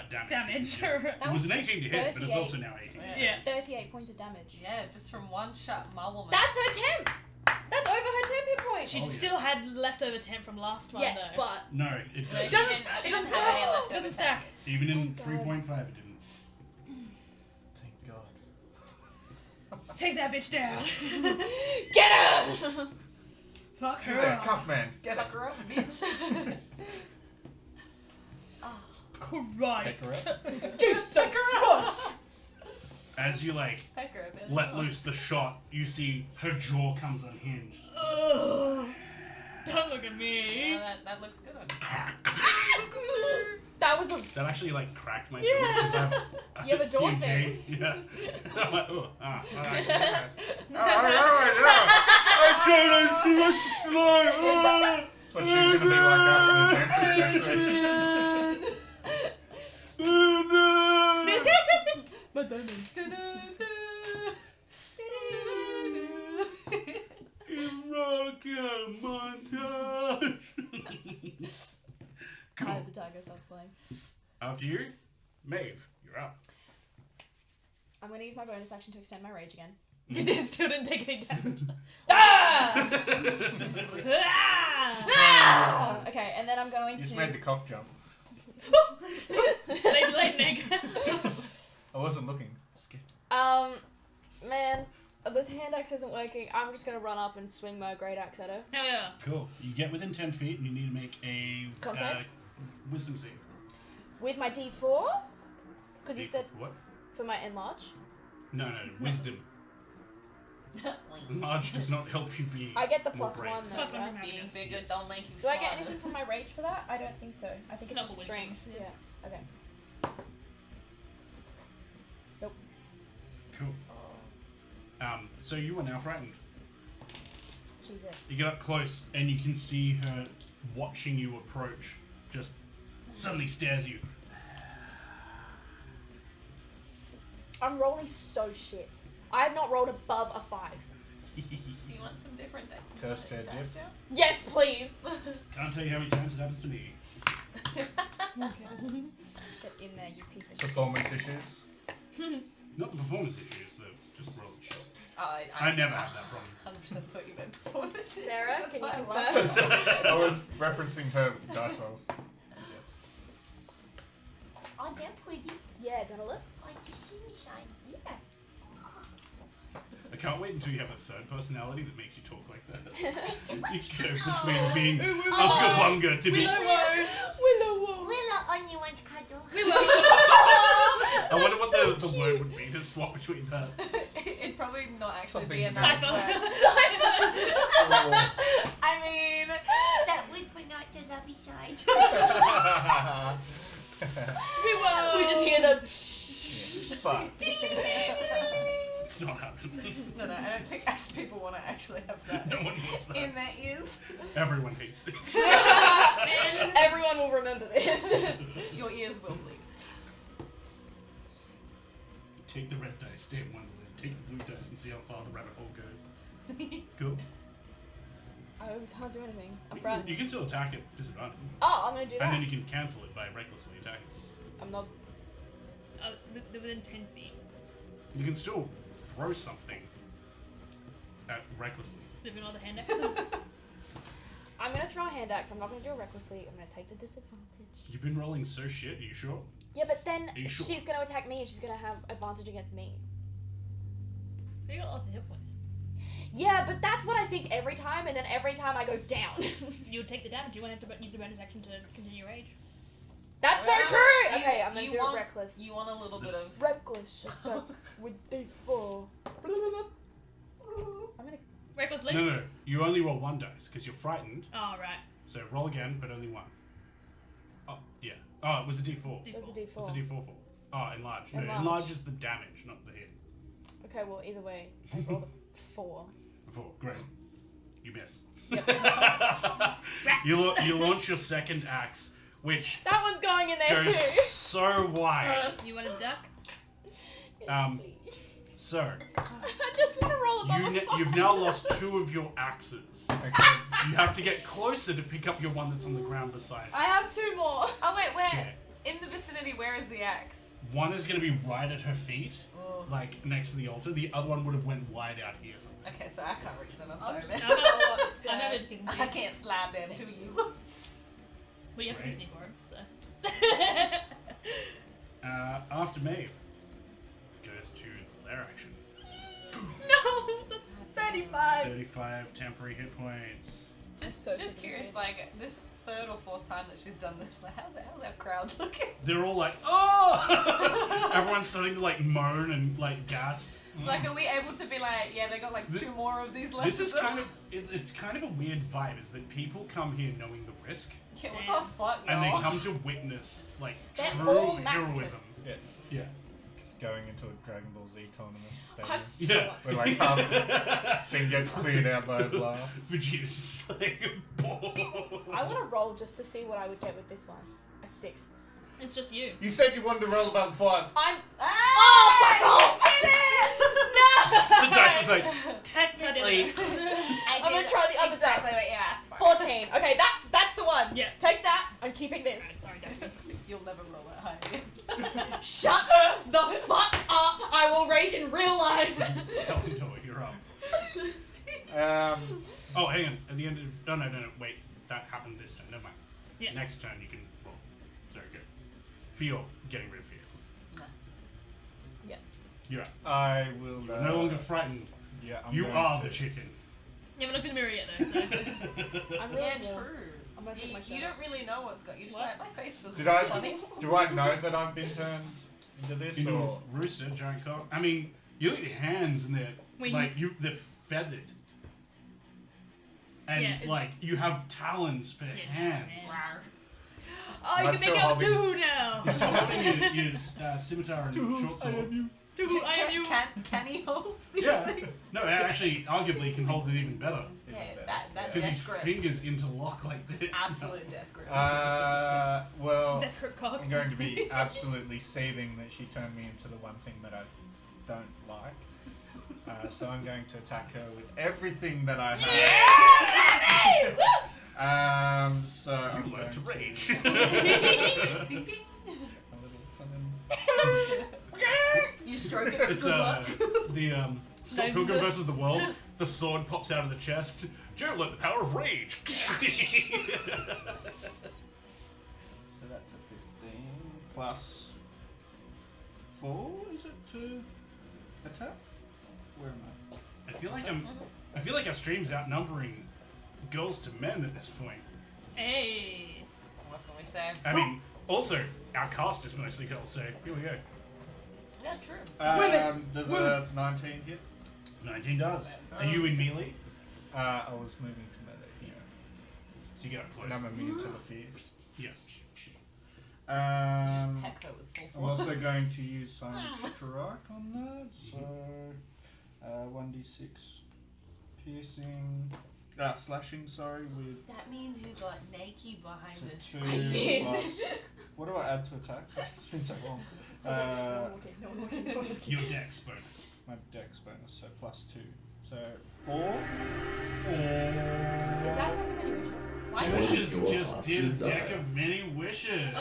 Damage. damage. Yeah. That It was an 18 to hit, but it's 38. also now 18. Yeah. 38 points of damage. Yeah, just from one shot, my woman. That's her temp! That's over her temp hit point! She Oh, yeah. still had leftover temp from last one Yes, though. but No, it No, It she does. doesn't, didn't- it she doesn't didn't have any stack. leftover Doesn't stack. Even in Thank God. 3.5, it didn't. Thank God. Take that bitch down. get her! Fuck her Yeah, up. cuff man, get it. Fuck her up, bitch. Christ. Take her Jesus Christ! As you, Peck her up, bitch. let loose the shot, you see her jaw comes unhinged. Ugh. Don't look at me. Yeah, that looks good on you. That was a. That actually, cracked my jaw because I have You have a jaw TNG. thing. Yeah. I'm like, oh, alright. I don't see my sister alive. That's what she's gonna be like after the dentist next week. Rocket montage. Cool. The tiger starts playing. After you, Maeve, you're up. I'm gonna use my bonus action to extend my rage again. You just still didn't take any damage. Ah! Ah! Ah! Okay, and then I'm going You just to. made the cock jump. Late Nick. I wasn't looking. Skip. Man, this hand axe isn't working. I'm just gonna run up and swing my great axe at her. Hell yeah. Cool. You get within 10 feet and you need to make a Con save? wisdom save. With my D4? Because you said What? for my enlarge. No, wisdom. Enlarge does not help you be. I get the more +1 brave. though, Plus one right? from Being happiness. bigger Yes. don't make you Do I get smarter. anything from my rage for that? I don't think so. I think it's Double just wisdom, strength. yeah. Yeah. Okay. Cool. So you are now frightened. Jesus. You get up close and you can see her watching you approach. Just suddenly stares at you. I'm rolling so shit. I have not rolled above a 5. Do you want some different Curse chair dice, gift. Joe? Yes, please. Can't tell you how many times it happens to me. Get in there, you piece of shit. Performance issues. Not the performance issues, though. Just rolling shit. I never have that problem. 100% thought you meant performance issues. Sarah, That's can you why I laughed. confirm? I was referencing her dice rolls. Oh, they're pretty. Yeah, do you want to look? Like the shiny shine. Yeah. can't wait until you have a third personality that makes you talk like that. You go between being Unga Bunga to being... Willow. Willow only wants cuddle. I wonder what the word would be to swap between that. It'd probably not actually Something be a to nice Cypher. word. Oh. I mean, That would bring out the lovey side. We just hear the. Fuck. It's not happening. no, I don't think actually people want to actually have that No one wants that. in their ears. Everyone hates this. Everyone will remember this. Your ears will bleed. Take the red dice, stay at one of them. Take the blue dice and see how far the rabbit hole goes. Cool. I can't do anything. I'm frightened. You can still attack at disadvantage. Oh, I'm gonna do And that. then you can cancel it by recklessly attacking. I'm not. They're within 10 feet. You can still throw something at recklessly. They've got all the hand axe. I'm gonna throw a hand axe. I'm not gonna do it recklessly. I'm gonna take the disadvantage. You've been rolling so shit, are you sure? Yeah, but then Are you sure? she's gonna attack me and she's gonna have advantage against me. They got lots of hit points. Yeah, but that's what I think every time, and then every time I go down. You would take the damage. You won't have to use a bonus action to continue your rage. That's so Well, true! you- Okay, I'm gonna you do want- it reckless. You want a little bit of. Reckless attack with D4. I'm gonna. Recklessly? No. You only roll one dice because you're frightened. Oh, right. So roll again, but only one. Oh, yeah. Oh, it was a d4. There's a D4. What's a d4 for? Oh, enlarge. No, Enlarge. enlarge is the damage, not the hit. Okay, well, either way, I rolled a 4. 4. Great. You miss. Yep. You launch your second axe, which That one's going in there goes too. so wide. You want to duck? So, I just want to roll above a 5. you've now lost 2 of your axes. Okay. You have to get closer to pick up your one that's on the ground beside it. I have 2 more. Oh wait, where? Okay. In the vicinity, where is the axe? One is going to be right at her feet, Oh. like next to the altar. The other one would have went wide out here somewhere. Okay, so I can't reach them. I'm sorry, I'm man. so I know upset. they're kicking I you. can't slap them to you. Well, you have to Right. kiss me for him, so. After Maeve goes to the lair action. No! 35! 35 temporary hit points. Just, So just sick of curious, this. like this 3rd or 4th time that she's done this, like how's that crowd looking? They're all like, oh! Everyone's starting to like moan and like gasp. Like, are we able to be like, yeah, they got like 2 more of these left? This is kind of it's kind of a weird vibe. Is that people come here knowing the risk, Yeah, what the fuck, and they y'all? come to witness like They're true all heroism. masochists. Yeah. Yeah. Just going into a Dragon Ball Z tournament I'm stadium. so Yeah. upset. Where like half the thing gets cleared out by a blast. Vegeta's just like, boom. I want to roll just to see what I would get with this one. A 6. It's just you. You said you wanted to roll above 5. I'm. Oh, fuck off! did it! The dice is like, technically. I'm gonna try the other Exactly, die. but yeah. 14. Okay, that's the one. Yeah. Take that. I'm keeping this. Right, sorry, Daphne. You'll never roll that high again. Shut the fuck up! I will rage in real life. Eldor, you're up. Oh, hang on. At the end of no, wait. That happened this turn. Never mind. Yeah. Next turn you can roll. Very good. Fear, getting rid of fear. No. Yeah. You're up. I will. You're no longer frightened. Yeah, I'm You going are to. the chicken. You haven't looked in the mirror yet, though, so. I'm really Yeah, warm. true. I'm gonna take my You shirt don't really know what's going. You're just What? like, my face feels Did really I? funny. Do I know that I've been turned into this? You or know, rooster, giant cock. I mean, you look at your hands and they're Wings. like they're feathered. And Yeah, it's- like you have talons for hands. Rawr. Oh, Am you I can still make out holding- two now. You're still holding your scimitar and short sword. Two, I am you. Can he hold these Yeah. things? No, actually, arguably can hold it even better. Yeah, that Because his death grip. fingers interlock like this. Absolute death grip. Well, Death grip cock. I'm going to be absolutely seething that she turned me into the one thing that I don't like. So I'm going to attack her with everything that I have. So I'm You going learn to rage. a little fun. You stroke it. It's the Scott No, Pilgrim the- versus the World. The sword pops out of the chest. Joe learned the power of rage. So that's a 15 plus 4, is it, to attack? Where am I feel like our stream's outnumbering girls to men at this point. Hey. What can we say? I mean, also our cast is mostly girls, so here we go. Yeah, true. I? Does a 19 hit? 19 does. Are you in melee? I was moving to melee. Yeah. So you get up close. And I'm immune to the fears. Yes. Heck, that was full I'm force. also going to use some strike on that. So 1d6 piercing, slashing. Sorry, with That means you got naked behind so us. 2 plus. What do I add to attack? It's been so long. Your dex bonus. My dex bonus, so +2. So 4. Is that something many wishes? Why Wishes your just heart's did a desire. deck of many wishes.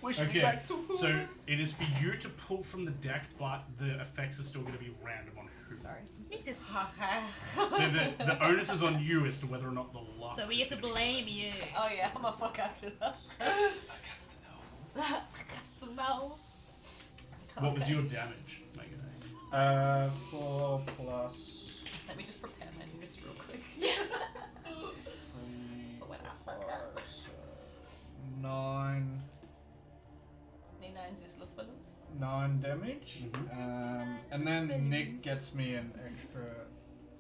Okay, so it is for you to pull from the deck, but the effects are still going to be random on who. Sorry. Me too. So the onus is on you as to whether or not the luck. So we is get to gonna be- blame you. Oh yeah, I'm a fuck after that. I got to know. What was your damage, Megan? 4 plus Let me just prepare my news real quick. 3, 4, 5, 9. 9's is Luftballons. 9 damage. Mhm. And then Nick gets me an extra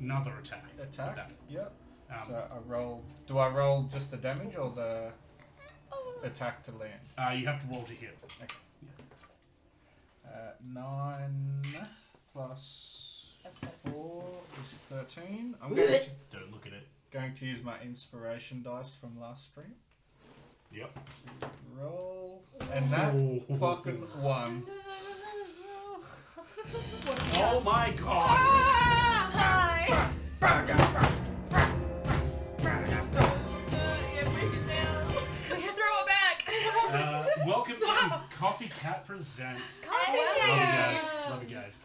Another attack. attack. That. Yep. So Um, I roll. Do I roll just the damage or the attack to land? you have to roll to hit. 9 plus That's good. 4 is 13. I'm going to, Don't look at it. going to use my inspiration dice from last stream. Yep. Roll. And that fucking 1. Oh my god! Hi! Yeah, break it down. Throw it back. Welcome in Coffee Cat Presents. Love you guys. Love you guys.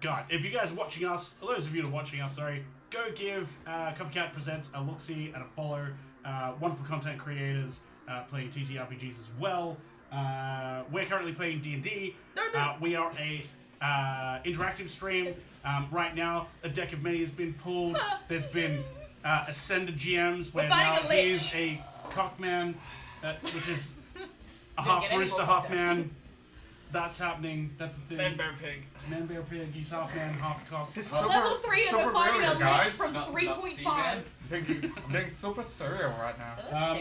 God, if you guys are watching us, those of you that are watching us, sorry, go give Coffee Cat Presents a look-see and a follow. Wonderful content creators playing TTRPGs as well. We're currently playing D&D. We are a interactive stream. Right now, a deck of many has been pulled. There's been Ascended GMs where We're fighting now a lich. he's a cockman, which is a Didn't half get any rooster, more half context. man. That's happening. That's the thing. Man, bear, pig. Man, bear, pig. He's half man, half cock. Well, level 3 and we're fighting a brilliant, guys. lich from Not 3.5. C-man. I'm being super surreal right now.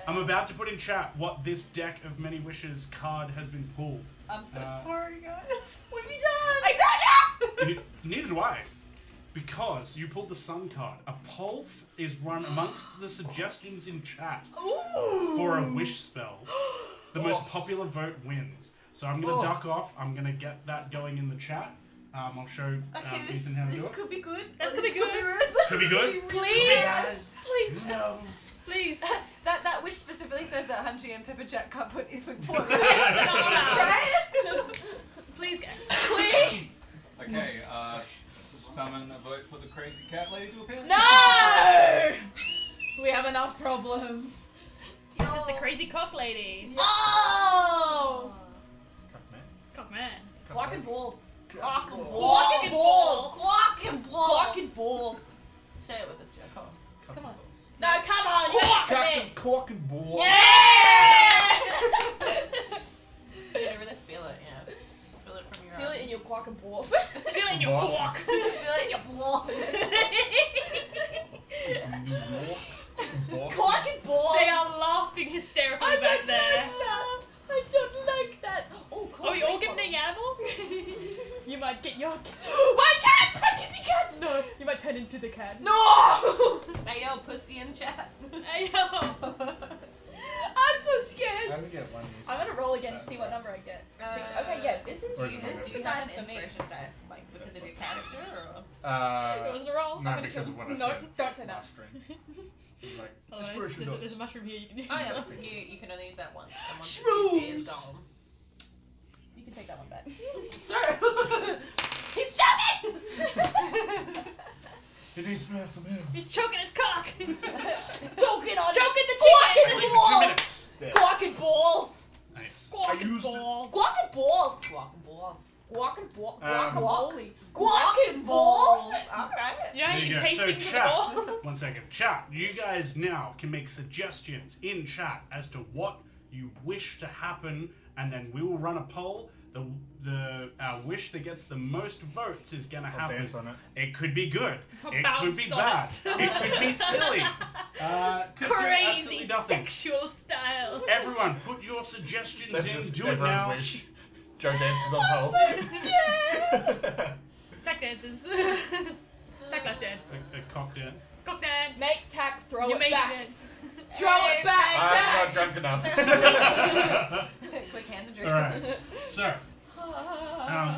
I'm about to put in chat what this deck of many wishes card has been pulled. I'm so Uh, sorry, guys. What have you done? I don't know! Neither do I. Because you pulled the sun card. A poll is run amongst the suggestions in chat for a wish spell. The most popular vote wins. So I'm going to duck off. I'm going to get that going in the chat. I'll show Okay, Ethan how to do this it. could be good. That could be good. Could be good. Please! Please! No. Please! That wish specifically says that Hunchy and Pepper Jack can't put Ethan forward. Right? Please, guys. Please! Okay, summon a vote for the crazy cat lady to appear. No! We have enough problems. This is the crazy cock lady. Oh! Cock man. Clock and balls. Clock and Clock and balls. Clock and balls! Clock and balls. Say it with us, Jack. Come on. Come on. No, come on. You have to commit. Cork and ball. You really feel it, yeah. Feel it from your Feel it in your clock and balls. Feel in your Boss. cock. Feel it in your balls. From New York. Boston. Clock and balls. They are laughing hysterically back there. that. I don't like that. Oh, Are we all getting an animal? You might get your My cat! My kitty cat! No, you might turn into the cat. No! Hey yo, pussy in chat. Hey, yo. I'm so I scared. only get 1 use. I'm gonna roll again to see what number I get. 6. Okay, yeah, this is Or is it this is Do the you have dice an for me. inspiration dice, like because of your character, or? It wasn't a roll. No, I'm gonna because kill- of what I no, said don't say that. last stream. It's like, Oh, inspiration there's dice. a mushroom here you can use. Oh yeah, you can only use that once. And once Shrooms! it's used, it's gone. You can take that one back. Sir! He's joking! It needs to be out the middle. He's choking his cock. Choking on Choking the Clock chicken. and Leave for 2 balls! minutes. Clock and balls! Nice. Cock and used it. balls. Clock and balls! Walk and balls. balls. Guacamole. Guacamole balls. Alright. You know how There you you go. can taste So things with the chat. ball? 1 second. Chat. You guys now can make suggestions in chat as to what you wish to happen, and then we will run a poll. The wish that gets the most votes is gonna I'll happen. dance on it. It could be good. It could Bounce be on bad. it. It could be silly. Could do absolutely Crazy nothing. sexual style. Everyone, put your suggestions That's in. just Do it everyone's now. wish. Joe dances on pole. Tack dances. Tack lap dance. A cock dance. Cock dance. Make tack, throw you it make back. dance. Throw it back. I'm Tack. not drunk enough. Quick hand the drink. All right. So,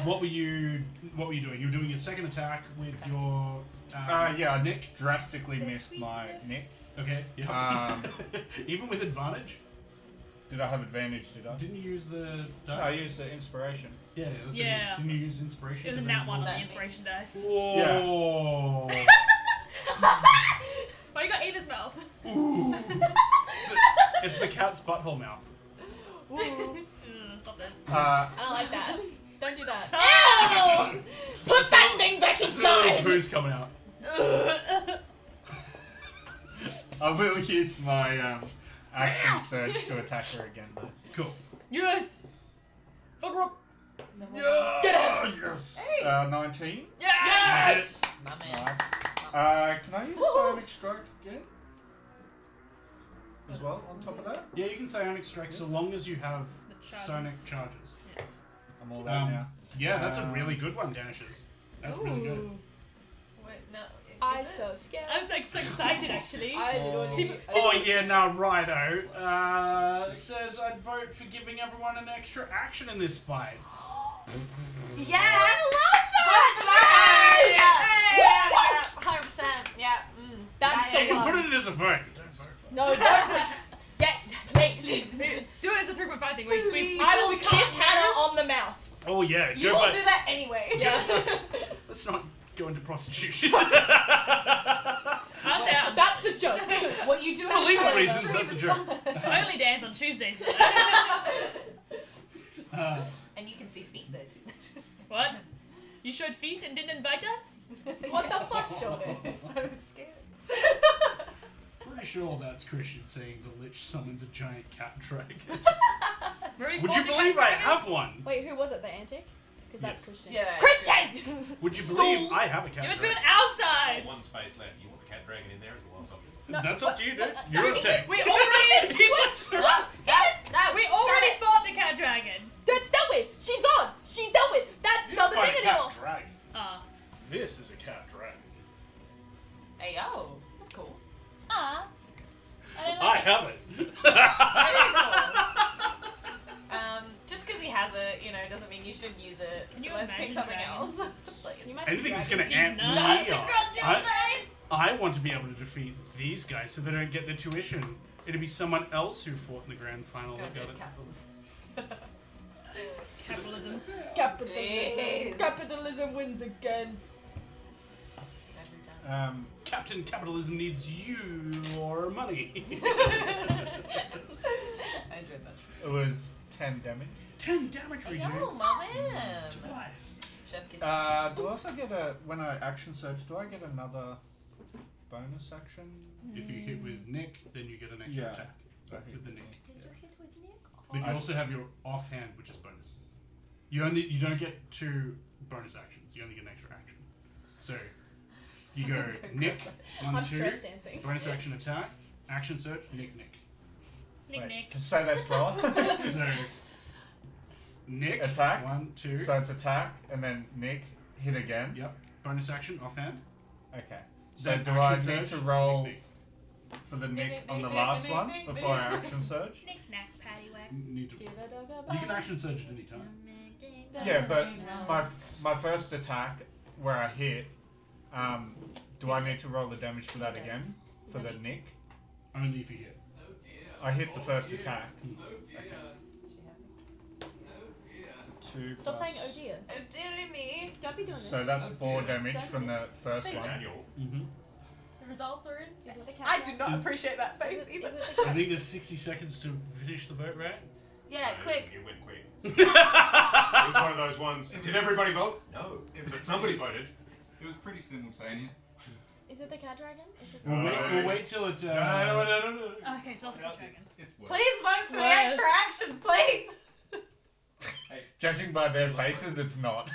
what were you doing? You were doing your second attack with your. Yeah, Nick drastically missed my Nick. Okay. Yeah. Um, Even with advantage, Did I have advantage? Did I? didn't you use the No, dice? I used the inspiration. Yeah. That's Yeah. Didn't you use inspiration? It was to a then nat one on roll? the inspiration dice. Whoa. Why you got Ava's mouth? Ooh. It's the cat's butthole mouth. Ooh. Stop it. I don't like that. Don't do that. Stop. Ew! Put that thing back It's a little inside. poo's coming out. I will use my action surge to attack her again. Though. Cool. Yes. Fuck her up. Yeah. Get out. Yes. Hey. 19. Yes. My man. Nice. Can I use Sonic Strike again? As well, on top of that? Yeah, you can psionic strike so long as you have The charges. sonic charges. I'm all out now. Yeah, that's a really good one, Danishes. That's really good. Ooh. Wait, no. I'm is it? so scared. I'm like so excited actually. I literally. People- Oh yeah, now Rido says I'd vote for giving everyone an extra action in this fight. Yeah! I love that! Yeah, 100%. Yeah. That's You the can one. put it as a vote. Don't vote for it. No, don't. Yes, please. Do it as a 3.5 thing. We I will we kiss can't- Hannah on the mouth. Oh yeah, You go will back. do that anyway. Yeah. Let's not go into prostitution. I'll say I'm- That's a joke. What you do For have legal to say, reasons, though. that's a joke. I only dance on Tuesdays. Though. And you can see feet there too. What? You showed feet and didn't invite us? What the fuck, Jordan? I was scared. Pretty sure that's Christian saying the Lich summons a giant cat dragon. Marie Would you fought believe the I cat have dragons? one? Wait, who was it? The antic? Because that's Yes. Christian. Yeah. Christian! Would you believe I have a cat You must be dragon? on outside. One space left. You want the cat dragon in there as the last option? No, That's up to you, dude. You're a tech. We already He's like, sir. we already fought the cat dragon. That's dealt with. She's gone. She's dealt with. That's You not don't the fight thing a cat anymore. dragon. This is a cat dragon. Hey, yo. That's cool. Ah. I have it. Very cool. Just because he has it, doesn't mean you should use it. Can you So let's pick imagine something dragons? else to play. Can you imagine Anything that's dragon? gonna amp me nuts. up. I want to be able to defeat these guys so they don't get their tuition. It'd be someone else who fought in the grand final that got it. Capitalism. Capitalism. Capitalism wins again. Captain Capitalism needs your money. I enjoyed that. It was 10 damage. 10 damage Hey, reduced. yo, my man. Twice. Chef kisses. Do I also get when I action surge, do I get another bonus action? If you hit with Nick, then you get an extra Yeah. attack with the Nick. Did you hit with Nick? But you also have your offhand, which is bonus. You don't get 2 bonus actions. You only get an extra action. So you go Nick, 1, I'm 2, stress dancing. bonus action attack, action search, Nick. Nick Wait, Nick. just say that slower. So Nick, Attack. 1, 2. So it's attack, and then Nick, hit again. Yep. Bonus action offhand. Okay. So Then do I action need surge, to roll Nick. for the Nick Nick, on the Nick, last Nick, one Nick, before I Nick. action surge? Nick Nack Paddywhack. Need to. Give it a go. You can action surge at any time. Yeah, but my first attack where I hit, do I need to roll the damage for that again? For the Nick? Only if you hit. I hit the first attack. Okay. 2 Stop plus- saying oh dear. Oh, dearie me. Don't be doing this. So that's 4 damage from the first Thanks, one. Daniel. Mm-hmm. The results are in. Is it the cat? I do not appreciate that face Is it either. the I cat? think there's 60 seconds to finish the vote, right? Yeah, quick. It went quick. It It was one of those ones. Did everybody vote? No. But somebody voted. It was pretty simultaneous. Is it the cat dragon? Is it? We'll wait till it. No. Okay, so the dragon. It's worse. Please vote for the Yes. extra action, please. Judging by their faces, it's not.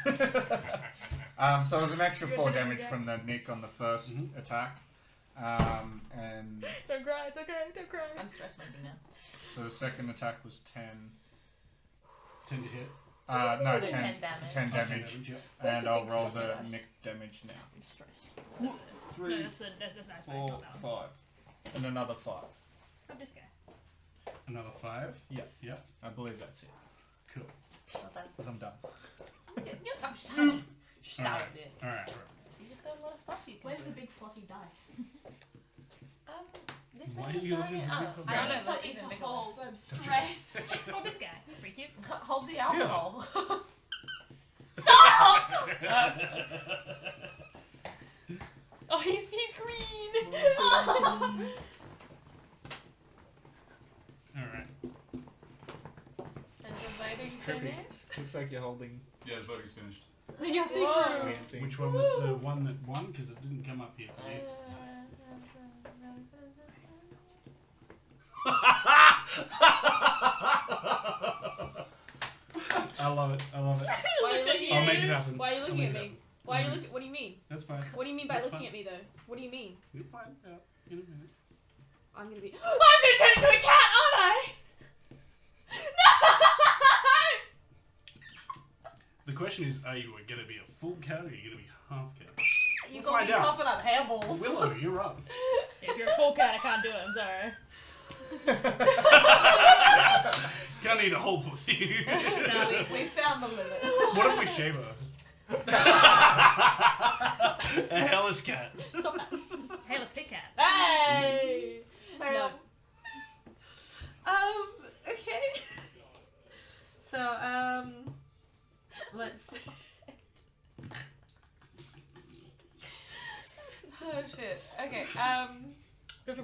So it was an extra 4 damage from the nick on the first attack. And Don't cry. It's okay. Don't cry. I'm stress monkey now. so the second attack was 10. 10 to hit. No, 10 10 damage. 10 Oh, 10 damage. yeah. Where's And the I'll big roll fluffy the dice? nick damage now. I'm stressed. 3, No, that's nice, but it's 4, not that one. 5. And another 5. Grab this guy. another 5. Yeah. Yeah. I believe that's it. Cool. Well done. Because I'm done. I'm shouting. Shouting it. Alright. You just got a lot of stuff you can Where's do. the big fluffy dice? This Why man was are you throwing looking it for big up. fluffy I I don't need know, but something even to bigger. hold. I'm stressed. Oh, this guy. That's pretty cute. Hold the alcohol. Oh, he's green. Alright. And the voting Trippy. finished. Looks like you're holding Yeah, the voting's finished. Yes, he Whoa. grew. weird things. Which one was the one that won? Because it didn't come up here for you. I love it. I love it. Why are you looking I'll at make me? it happen. Why are you I'll looking make at it me? happen. Why are you looking? What do you mean? That's fine. What do you mean by That's looking fine. at me though? What do you mean? You'll find out in a minute. I'm gonna be. I'm gonna turn into a cat, aren't I? The question is, are you going to be a full cat or are you going to be half cat? You We'll got find me out. coughing up hairballs. Willow, you're up. If you're a full cat, I can't do it. I'm sorry. Can't eat a whole pussy. No, we found the limit. What if we shave her? A hellish cat. Stop that. Hey, let's hit cat. Hey. No. Okay. So, let's. Oh shit. Okay.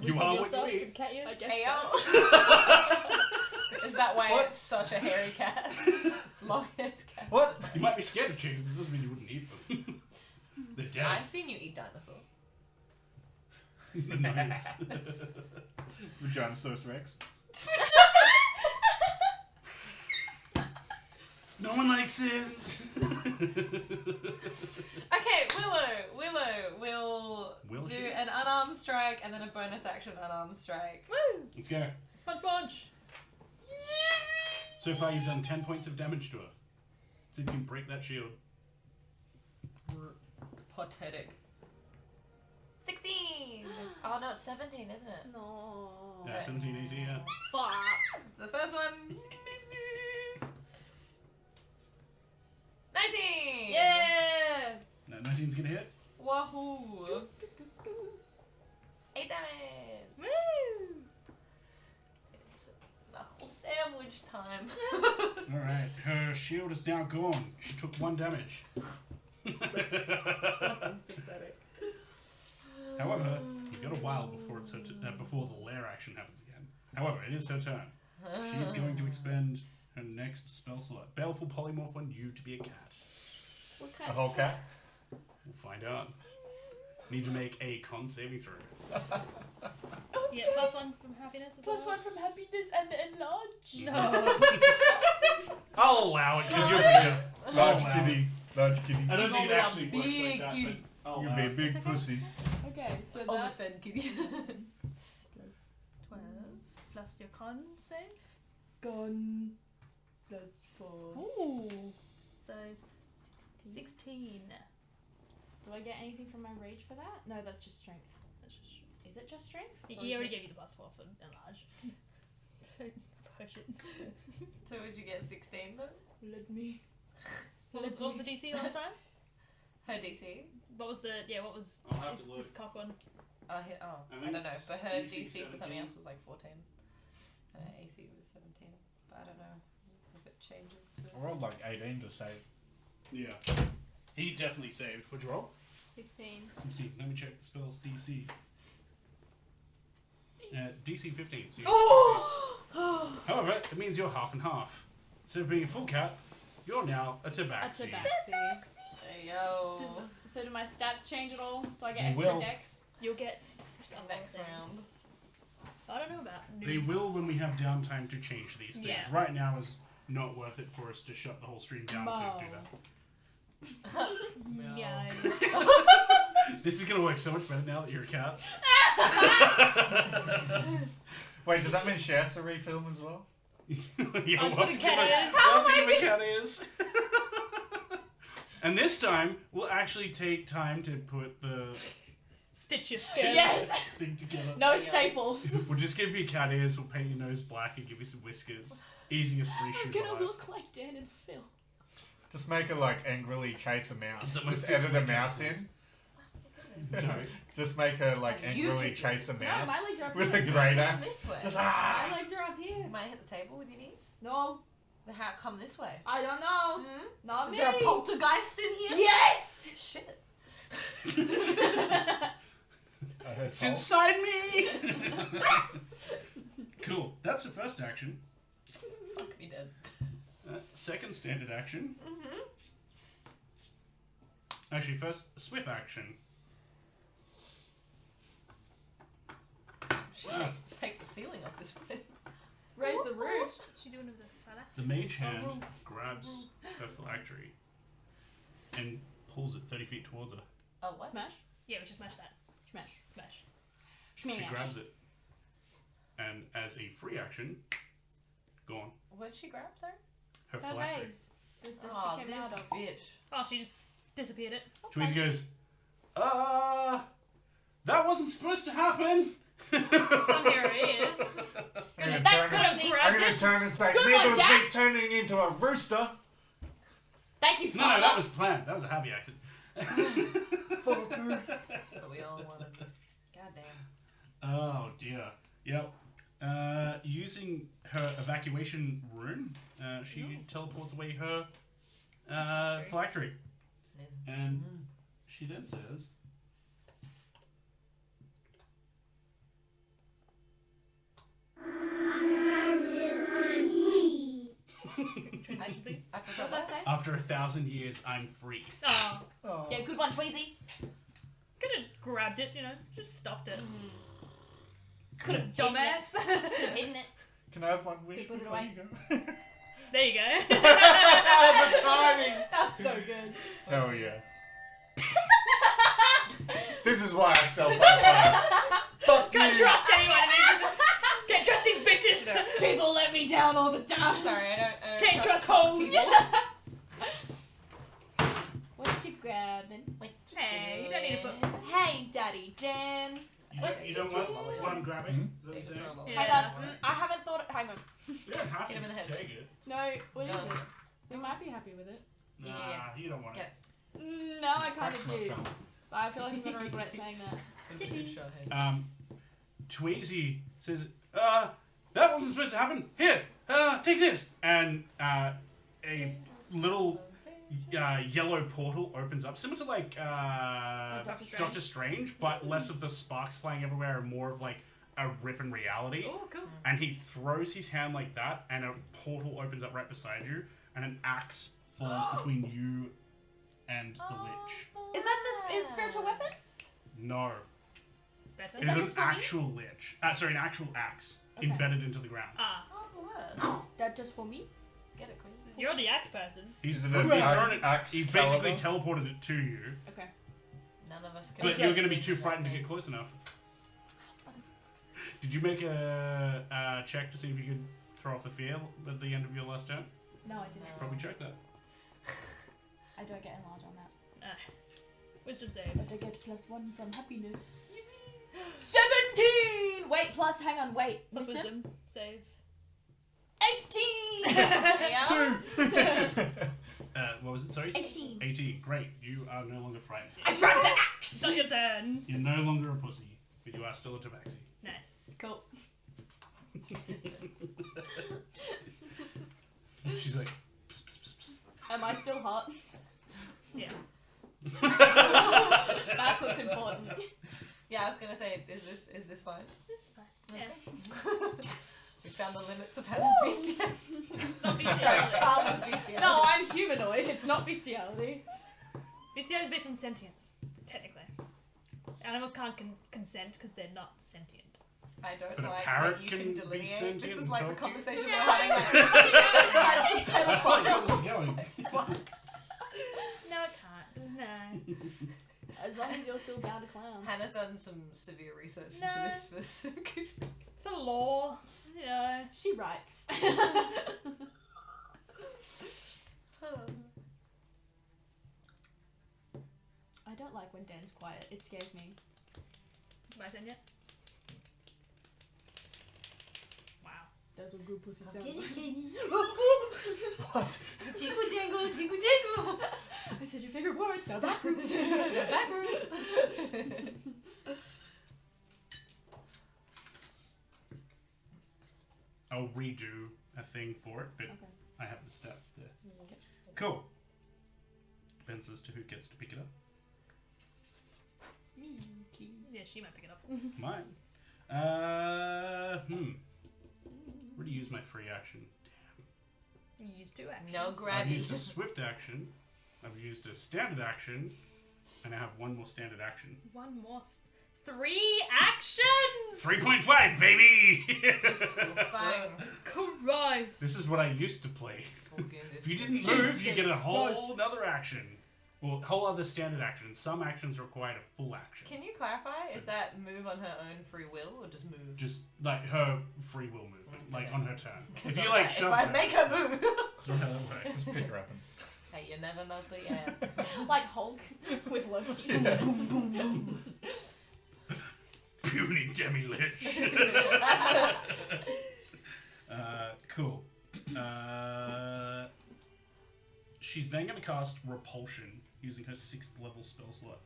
You are what you eat. Cat ears? I guess AL. Is that why it's such a hairy cat? Long-haired cat. What? You might be scared of chickens. It doesn't mean you wouldn't eat them. They're dead. I've seen you eat dinosaur. The nuggets. Vaginosaurus Rex. No one likes it. Okay, Willow will Will do she? an unarmed strike and then a bonus action unarmed strike. Woo. Let's go. Punch. So far, you've done 10 points of damage to her. See if you can break that shield. Pathetic. 16! Oh no, it's 17, isn't it? No. Yeah, 17 AC, yeah. Fuck. The first one misses. 19! Yeah. No, 19's gonna hit. Wahoo! 8 damage! Woo. It's knuckle sandwich time. Alright, her shield is now gone. She took 1 damage. However, you've got a while before it's her before the lair action happens again. However, it is her turn. She is going to expend her next spell slot. Baleful polymorph on you to be a cat. What A kind whole of cat? We'll find out. Need to make a con saving throw. Yeah, plus 1 from happiness as Plus well. 1 from happiness and enlarge. No. I'll allow it because you're bigger. Large Wow. kitty. Large kitty. I don't think it I'll actually be a works like big that. kitty. But I'll You allow be a it. big pussy. Okay, so that's Overfed kitty. 12 plus your con save. gone. Plus 4. Ooh. So 16. Do I get anything from my rage for that? No, that's just strength. That's just. Is it just strength? Or He is already it- gave you the plus 4 for enlarge. Push it. So would you get 16 though? Let me. What was the DC last time? Her DC? What was the what was I'll have to look. his cock one? I I don't think know. it's But her DC DC for something 17. else was like 14. And her AC was 17. But I don't know if it changes. I rolled like 18 to save. Yeah. He definitely saved. What'd you roll? 16. 16. Let me check the spell's DC. DC 15. So you Oh! However, it means you're half and half. Instead of being a full cat, you're now a tabaxi. Hey, yo. So do my stats change at all? Do I get They extra will. dex? You'll get Next round. I don't know about They will when we have downtime to change these things. Yeah. Right now is not worth it for us to shut the whole stream down to do that. Yeah. This is gonna work so much better now that you're a cat. Wait, does that mean she has to refilm as well? Yeah, I'll we'll put have a to cat ears. we'll have to give a cat ears. And this time, we'll actually take time to put the Stitch your Yes! thing together. No staples. We'll just give you cat ears, we'll paint your nose black and give you some whiskers. Easiest I'm reshoot gonna alive. look like Dan and Phil. Just make her like angrily chase a mouse. Someone Just fix edit my a mouse cat, in. Sorry. Just make her like Oh, you angrily could- chase a No, mouse my legs are up with a here. great Come axe. this way. Just My legs are up here. You might hit the table with your knees. No, Then how come this way? I don't know. Not Is me. there a poltergeist in here? Yes! Shit. I heard It's inside me! Cool. That's the first action. Fuck me dead. Second standard action. Actually, first swift action. Shit. Takes the ceiling off this place. Raise the roof. What's she doing with the fella? The mage hand grabs her phylactery and pulls it 30 feet towards her. Oh, what? Smash. Yeah, we should smash that. Smash. Smash. She Smash. grabs it. And as a free action, gone. What'd she grab, sorry? Her Her phylactery. vase. That Oh, she came this out of. bitch. Oh, she just disappeared it. Tweezy goes, that wasn't supposed to happen. Some here it is. I'm gonna Thanks, turn- Tweezy. I'm gonna turn and say, Good "There one, goes Jack." me turning into a rooster." Thank you, No, Father. that was planned. That was a happy accident. That's what we all wanted. Goddamn. Oh dear. Yep. Using her evacuation rune, she teleports away her phylactery. And she then says, Translation, please. I What forgot does that say? after 1,000 years, I'm free. Oh, Oh. Yeah, good one, Tweezy. could have grabbed it, you know, just stopped it. Could have Dumbass. hidden it. Can I have one wish Put it before away. you go? There you go. The timing. That's so good. Hell yeah. This is why I self-high Fuck Can't you. trust anyone. Can't trust these bitches. People let me down all the time. Sorry, I don't Can't trust hoes. people. What you grabbing? What you Hey, you don't need to put. doing? Hey, Daddy Dan. You don't want what I'm grabbing? Is that what you're saying? Yeah. Hang on. I haven't thought. Hang on. You don't have Hit him in the head. to take it. No, what is No. it? We might be happy with it. Nah, Yeah. you don't want Get it. No, I kind of Cracks my do. shell. But I feel like I'm gonna regret saying that. Give me a good shot, hey. Tweezy says, that wasn't supposed to happen. Here, take this. And a little yellow portal opens up, similar to like Doctor Strange. Doctor Strange, but less of the sparks flying everywhere and more of like a rip in reality. Oh, cool. And he throws his hand like that, and a portal opens up right beside you, and an axe falls between you and the lich. Is that this spiritual weapon? No, Better. it that is just an for me? actual lich. Sorry, an actual axe Okay. embedded into the ground. Ah, Oh, blood. That just for me? Get it, Queen. you're the axe person. He's Is it thrown an it. axe He's basically caliber? teleported it to you, Okay. None of us can. but Yeah, you're going to be swing too that frightened to thing. get close enough. Did you make a check to see if you could throw off the fear at the end of your last turn? No, I didn't. No. Probably check that. I don't get enlarge on that. Wisdom save. But I get +1 from happiness. 17! Wait, plus, hang on, wait. What's Wisdom? wisdom save? 18! Yeah. What was it? Sorry? 18. 18. Great. You are no longer frightened. I grabbed the axe! It's not your turn. You're no longer a pussy, but you are still a tabaxi. Nice. Cool. She's like, pss, pss, pss, pss. Am I still hot? Yeah. That's what's important. Yeah, I was gonna say, is this fine? This is fine. Yeah. We found the limits of Hannah's bestiality. It's not Sorry, bestiality. Karma's bestiality. No, I'm humanoid. It's not bestiality. Bestiality is based on sentience, technically. Animals can't consent because they're not sentient. I don't But a like parrot that you can can be delineate. sentient This is and like the talk to you? conversation we're Yeah. having. Like, different types of I thought that was pedophiles. going. Fuck. No, it can't. No. As long as you're still bound to clown. Hannah's done some severe research No. into this for some good reason. It's the law. You know. She writes. I don't like when Dan's quiet. It scares me. My turn yet? Wow. That's what good pussy sounds Kitty, like. kitty. What? Jingle jangle, jingle jangle. I said your favorite word. The backwards. The backwards. I'll redo a thing for it, but Okay. I have the stats there. Cool. Depends as to who gets to pick it up. Yeah, she might pick it up. Mine. Where do you use my free action? You use 2 actions. No I've gravity. used a swift action. I've used a standard action, and I have one more standard action. One more. 3 actions! 3.5, baby! Disgusting. Christ. This is what I used to play. Fucking If you disgusting. didn't move, you get a whole Gross. other action. Well, whole other standard action. Some actions required a full action. Can you clarify? So- Is that move on her own free will or just move? Just like her free will movement, like Okay. on her turn. 'Cause If I you was like if shove I her, make her move. that's not how that works. Just pick her up and Hey, you never know the ass. Like Hulk with Loki. boom, boom, boom. Puny demi-lich. Cool. She's then going to cast Repulsion using her 6th level spell slot.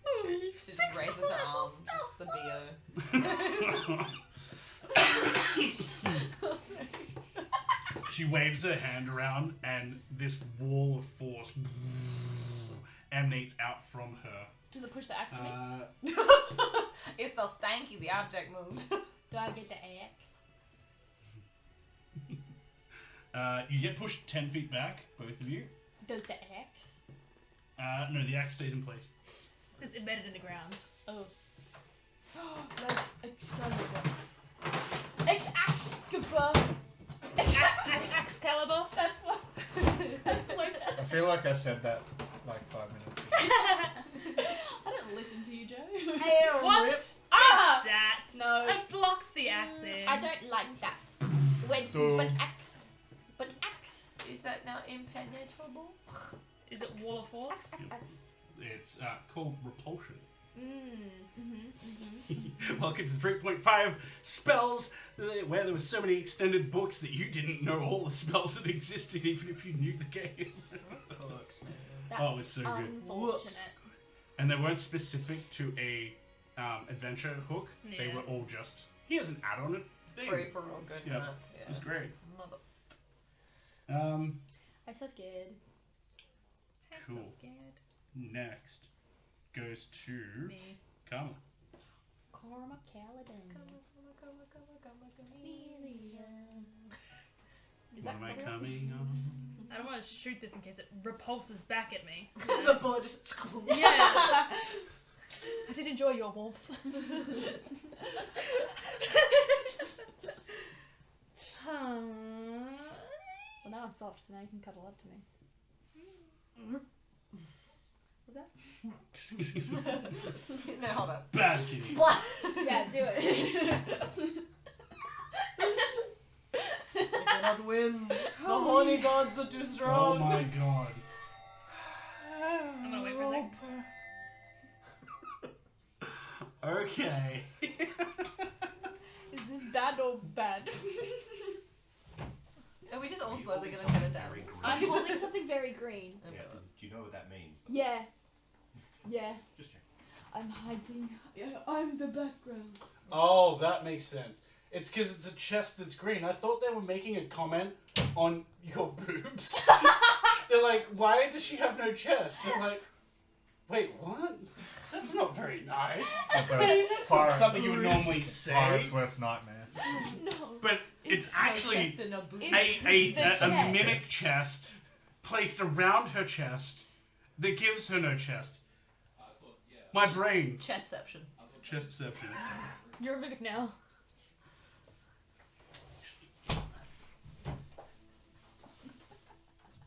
She just raises her arm, just the BO. She waves her hand around, and this wall of force emanates out from her. Does it push the axe to me? It's so stanky, the object moved. Do I get the axe? You get pushed 10 feet back, both of you. Does the axe? No, the axe stays in place. It's embedded in the ground. Oh. Like Excalibur. Excalibur. Excalibur. That's what. That's what. I feel like I said that like 5 minutes ago. I don't listen to you, Joe. What? Rip. Ah! That. No. It blocks the axe in. I don't like that. When, Duh. but axe. But axe. Is that now impenetrable? Is it Wall of Force? It's called Repulsion. Mm-hmm. Welcome to 3.5 spells, where there were so many extended books that you didn't know all the spells that existed, even if you knew the game. That's cooked, man. That's Oh, it was so good. unfortunate. And they weren't specific to a adventure hook. They Yeah. were all just, here's an add-on thing. Free for all good Yeah. nuts, yeah. It was great. Mother. I'm so scared. I'm Cool. so scared. Next goes to Me. Karma. Karma Caledon. Is What that am I copyright? coming on? I don't want to shoot this in case it repulses back at me. The bullet just. Yeah. I did enjoy your warmth. Well, now I'm soft, so now you can cuddle up to me. Was that? No, hold up. Bad kitty. Splat! Yeah, do it. You cannot win. The horny gods are too Oh strong. my god. I'm gonna wait for a sec. Okay. Is this bad or bad? Are we just all slowly gonna turn it down? I'm holding something very green. Yeah, do you know what that means? Yeah. Yeah. Just check. I'm hiding. Yeah, I'm the background. Oh, that makes sense. It's because it's a chest that's green. I thought they were making a comment on your boobs. They're like, why does she have no chest? They're like, Wait, what? That's not very nice. That's That's not something you would normally say. Pirate's worst nightmare. No. But it's actually chest and a boot. a mimic chest placed around her chest that gives her no chest. My brain. Chestception. Chestception. You're a mimic now.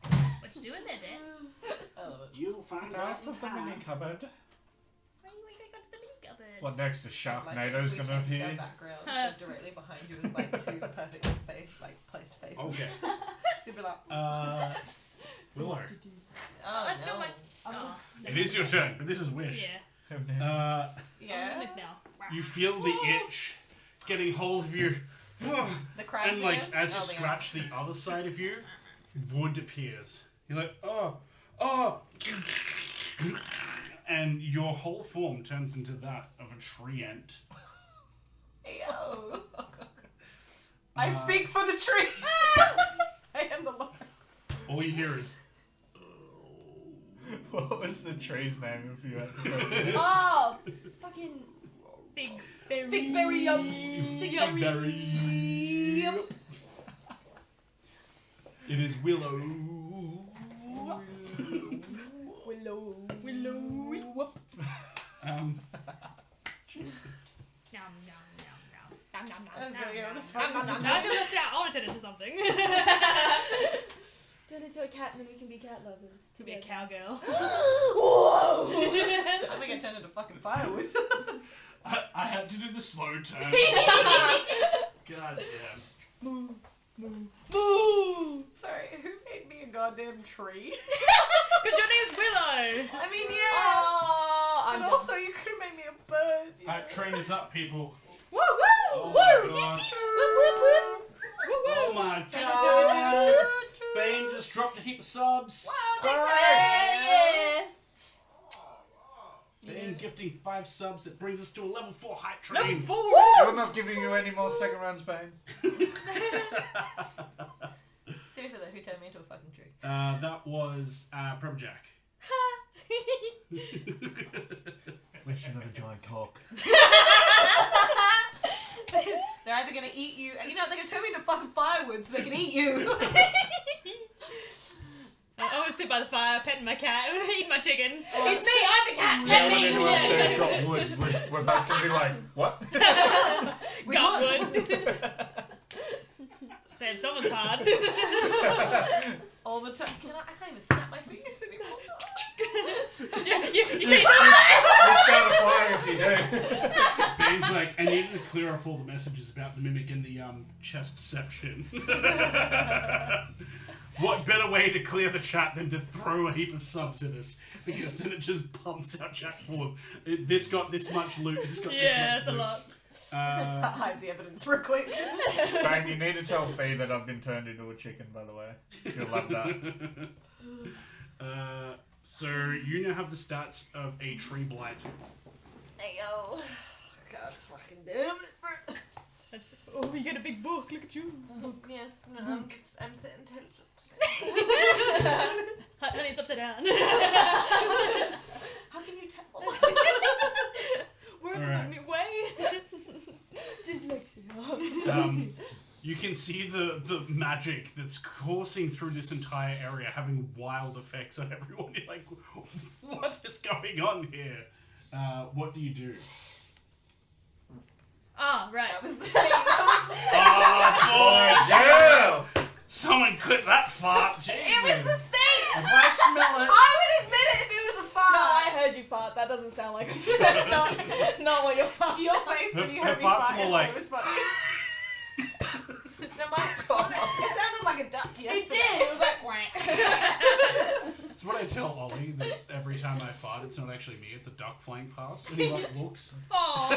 What you doing there, Dan? I love it. You'll find out in time. Cupboard. Why are you going to the mini cupboard? What next? The Like, Sharknado's if we gonna changed our appear? background, so directly behind you is like two perfectly placed faces. Okay. So you'd be like, Willow. oh, Let's no. do my. Oh, It is your turn, but this is Wish. yeah. Oh, Uh, Yeah. I'm a mimic now. you feel the itch getting hold of you. The crabs And like in? as you Oh, they are. scratch the other side of you, wood appears. You're like, oh, and your whole form turns into that of a tree ant. Yo. I speak for the tree. I am the Lord. All you hear is, What was the tree's name if you had to say it? Oh, fucking Big berry. big berry yup. "Big berry." It is Willow. Willow. Whoop. Jesus. Nom, nom, nom, nom. Nom, nom, nom. I'm gonna go Nom, the nom, fuck nom, is nom, this? I feel left out. I want to turn into something. Turn into a cat and then we can be cat lovers. To be a together. cowgirl. Whoa! I'm gonna turn into fucking firewood. I had to do the slow turn. God damn. Moo. Sorry, who made me a goddamn tree? Because your name's Willow. I mean, yeah. Oh, I'm But done. also, you could have made me a bird. You know? Alright, train is up, people. Woo woo! Oh woo! my god. Woo woo woo! Woo woo! Oh my god. Bane just dropped a heap of subs. Yeah! Bane gifting 5 subs. That brings us to a level 4 hype train. Level 4! We're not giving you any more second rounds, Bane. Seriously though, who turned me into a fucking tree? That was Jack. Wish you had a giant cock. They're either gonna eat you, you know, they're gonna turn me into fucking firewood so they can eat you. I always sit by the fire, petting my cat, eating my chicken. It's me, I'm the cat! Yeah, Let when me! anyone says got wood, we're both gonna be like, what? Which Got one? wood. Damn, someone's hard. All the time. I can't even snap my fingers anymore. you say We'll start a fire if you do. Bane's like, I need to clear off all the messages about the mimic and the chestception. What better way to clear the chat than to throw a heap of subs at us? Because then it just pumps our chat full of, this got this much loot, this got yeah, this that's a much lot. loot. Hide the evidence real quick. Bane, you need to tell Fee that I've been turned into a chicken, by the way. She'll love that. So you now have the stats of a tree blight. Hey yo. God fucking damn it. Oh, you got a big book, look at you. Yes, no, I'm so intelligent. Honey, it's upside down. How can you tell? Words Alright. won't me way. Dyslexia. You can see the magic that's coursing through this entire area having wild effects on everyone. You're like, what is going on here? What do you do? Ah, right. That was the same. Oh boy, Yeah! someone clip that fart. Jesus. It was the same. If I smell it. I would admit it if it was a fart. No, I heard you fart. That doesn't sound like a fart. That's not what your fart. Your face when you Her heard me fart's fart more yesterday like- was funny. No, it sounded like a duck yesterday. It did. It was like quack. It's what I tell Ollie that every time I fart, it's not actually me, it's a duck flying past. And he like looks. Oh.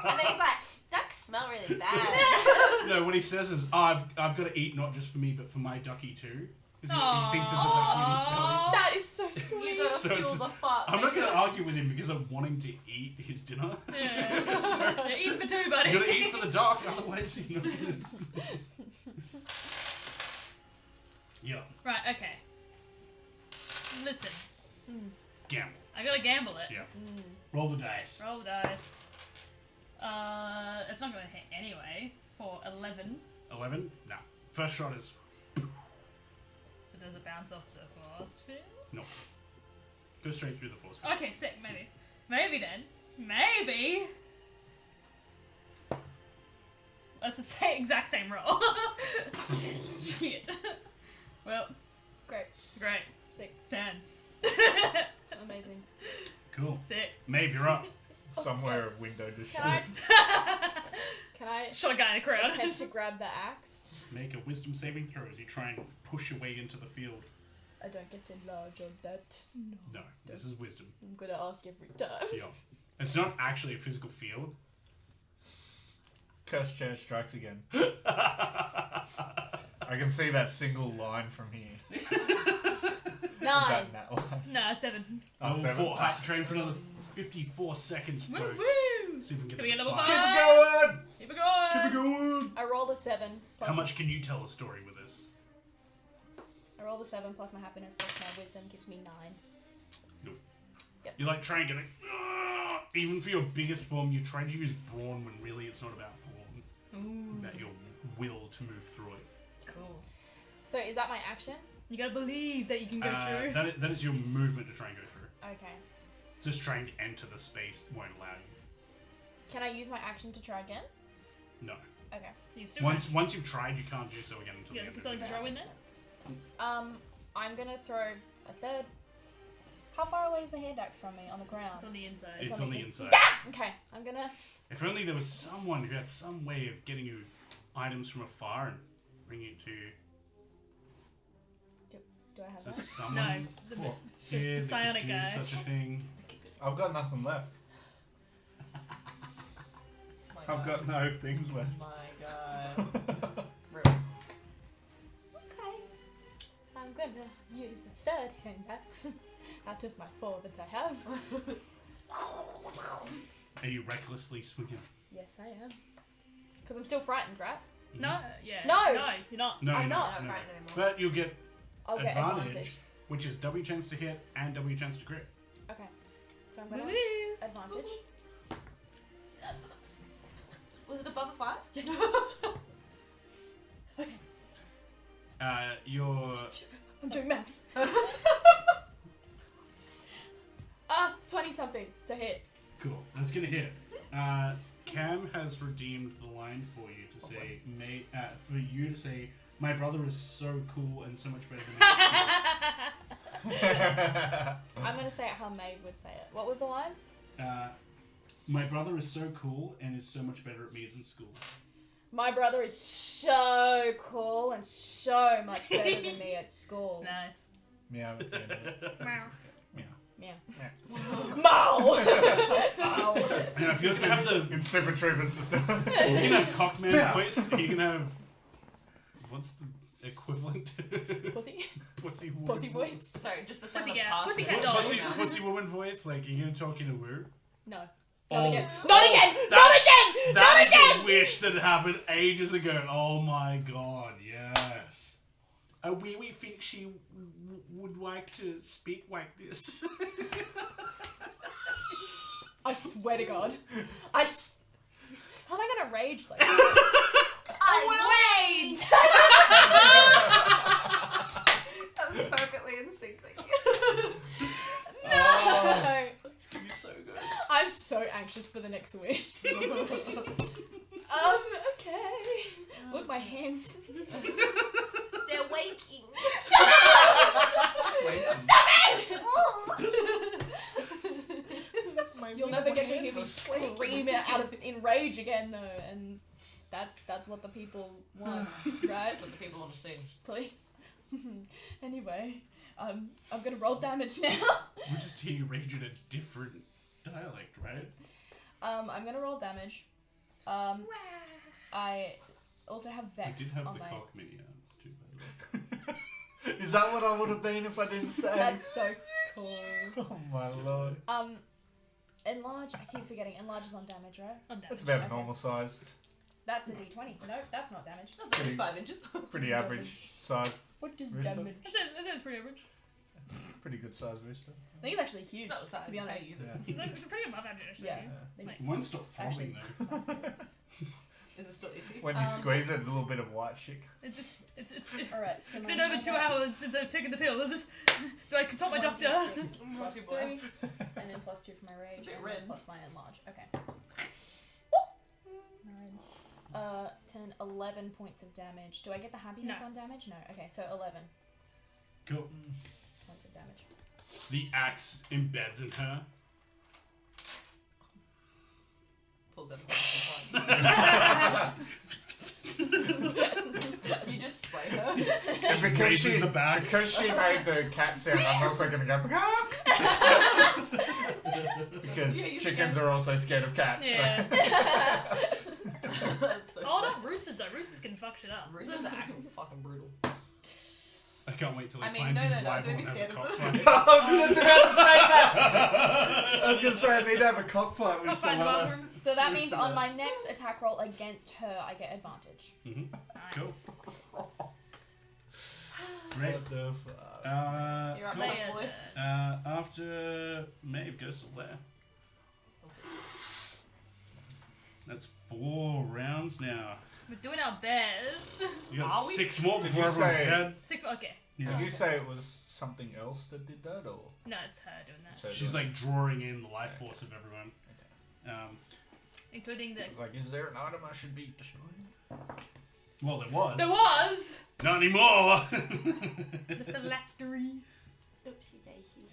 And then he's like, ducks smell really bad. No, what he says is, I've got to eat not just for me, but for my ducky too. Because he thinks there's a ducky in his belly. That is so sweet. You gotta So feel it's- the fart. I'm not going to argue with him because I'm wanting to eat his dinner. Yeah. So, Yeah, eat for two, buddy. you got to eat for the duck, otherwise you're not going to. Yeah. Right, okay. Listen. gamble. I gotta gamble it. Yeah. Roll the dice. Roll the dice. It's not gonna hit anyway. For 11. 11? No. First shot is... So does it bounce off the force field? No. Go straight through the force field. Okay, sick. Maybe. Maybe then. Maybe. That's the exact same roll. Shit. Well. Great. Great. Sick. 10. Amazing. Cool. Sick. Maeve, you're up. Somewhere a window just Can shows. Can I Shot a guy in a crowd. attempt to grab the axe? Make a wisdom saving throw as you try and push your way into the field. I don't get enlarged on that. No, this is wisdom. I'm gonna ask every time. Yeah. It's not actually a physical field. Curse chair strikes again. I can see that single line from here. 9. That line. Nah, 7. Level 7. 4 hype train for another 54 seconds, Woo folks. woo! See if we can Can we get get the level 5. 5? Keep it going! Keep it going! Keep it going! I rolled a 7. Plus How much can you tell a story with this? I rolled a 7 plus my happiness plus my wisdom gives me 9. You like try and get it. Even for your biggest form, you try to use brawn when really it's not about brawn. Ooh. About your will to move through it. Cool. So is that my action? You gotta believe that you can go through. That is your movement to try and go through. Okay. Just trying to enter the space won't allow you. Can I use my action to try again? No. Okay. You still Once you've tried, you can't do so again until Yeah, the end it's of like the throw in Makes there. sense. I'm gonna throw a third. How far away is the hand axe from me on the ground? It's on the inside. It's on the inside. Okay, I'm gonna. If only there was someone who had some way of getting you items from afar and bringing it to you. Do I have Is there that? someone No, it's the, here the that psionic could do guy. such a thing? I've got nothing left. I've got no things left. My god. Okay. I'm gonna use the third hand axe out of my 4 that I have. Are you recklessly swinging? Yes, I am. Because I'm still frightened, right? No, yeah. No! No, you're not. No, I'm you're not. Not no. frightened anymore. But you'll get I'll get advantage. which is W chance to hit and W chance to crit. Okay. So I'm gonna Woo-woo. advantage. Was it above a 5? Your I'm doing maths. 20 something to hit. cool. That's gonna hit. Cam has redeemed the line for you to say, for you to say, my brother is so cool and so much better than me. I'm gonna say it how Maeve would say it. What was the line? My brother is so cool and is so much better at me than school. My brother is so cool and so much better than me at school. Nice. Meow at the end of it. Meow. Meow. Mow! Now, if you're gonna have the In Super Troopers and stuff. you can have Cockman voice, you can have what's the equivalent? Pussy? Pussy woman. Pussy voice? Sorry, just the sound Pussycat. of past. Pussycat Yeah. dolls. Pussy woman voice. Like, are you gonna talk in a word? No. Oh. Not again! Not again! Not That's- again! Not That is again! a wish that happened ages ago. Oh my god, yes. A wee wee think she would like to speak like this. I swear to God. How am I gonna rage like that? Wait! That was perfectly in sync. Thank you. No! It's gonna be so good. I'm so anxious for the next wish. Okay. Look, my hands. They're waking. You'll never get to hear me scream in rage again, though, and that's what the people want, right? That's what the people want to see. Please. Anyway, I'm gonna roll damage now. We just hear you rage in a different dialect, right? I'm gonna roll damage. I also have I Vex did have on the my. cock mini too, by the way. Is that what I would have been if I didn't say? That's so cool. Oh my lord. Enlarge. I keep forgetting. Enlarge is on damage, right? On damage. That's about Okay. normal sized. That's a D20. No, that's not damage. That's at least 5 inches. Pretty average size. What does Rooster? damage? That sounds pretty average. Pretty good sized rooster. I think it's actually huge. It's not the size, to be it's how honest. you use it. Yeah. It's pretty above average, actually. Yeah. Like, Thanks. It won't stop throbbing though. Is it still itchy? When you squeeze it, a little bit of white chick. it's Alright, so it's my been over 2 hours since I've taken the pill. Is this? Do I consult my doctor? 1d6 plus Too 3, bad. and then plus 2 for my rage, It's a bit and red. then plus my enlarge. Okay. 10, 11 points of damage. Do I get the happiness No. on damage? No. Okay, so 11 Cool. points of damage. The axe embeds in her. Pulls everything. You just spray her. Just because raises she, the back. because she made the cat sound, I'm also going to go, because Yeah, you're chickens scared. are also scared of cats. Yeah. That's so Oh, funny. not roosters though. Roosters can fuck shit up. Roosters are actually fucking brutal. I can't wait till he I mean, finds no, his no, no, rival don't and be has a scared of cockfight. them. I was just about to say that. I was going to say I need to have a cockfight with Cockfight some in the other. bathroom. So that means Rooster on man. my next attack roll against her, I get advantage. Mhm. Nice. Cool. Great. What the fuck? You're up, Cool. mate, boy. After Maeve goes to Lair. That's 4 rounds now. We're doing our best. You got Are we? 6 more Did before you everyone's say- dead. 6. Okay. Yeah. Did you say it was something else that did that, or? No, it's her doing that, So She's like drawing in the life force of everyone. including the. I was like, is there an item I should be destroying? Well, there was. There was Not anymore. the phylactery. Oopsie daisies.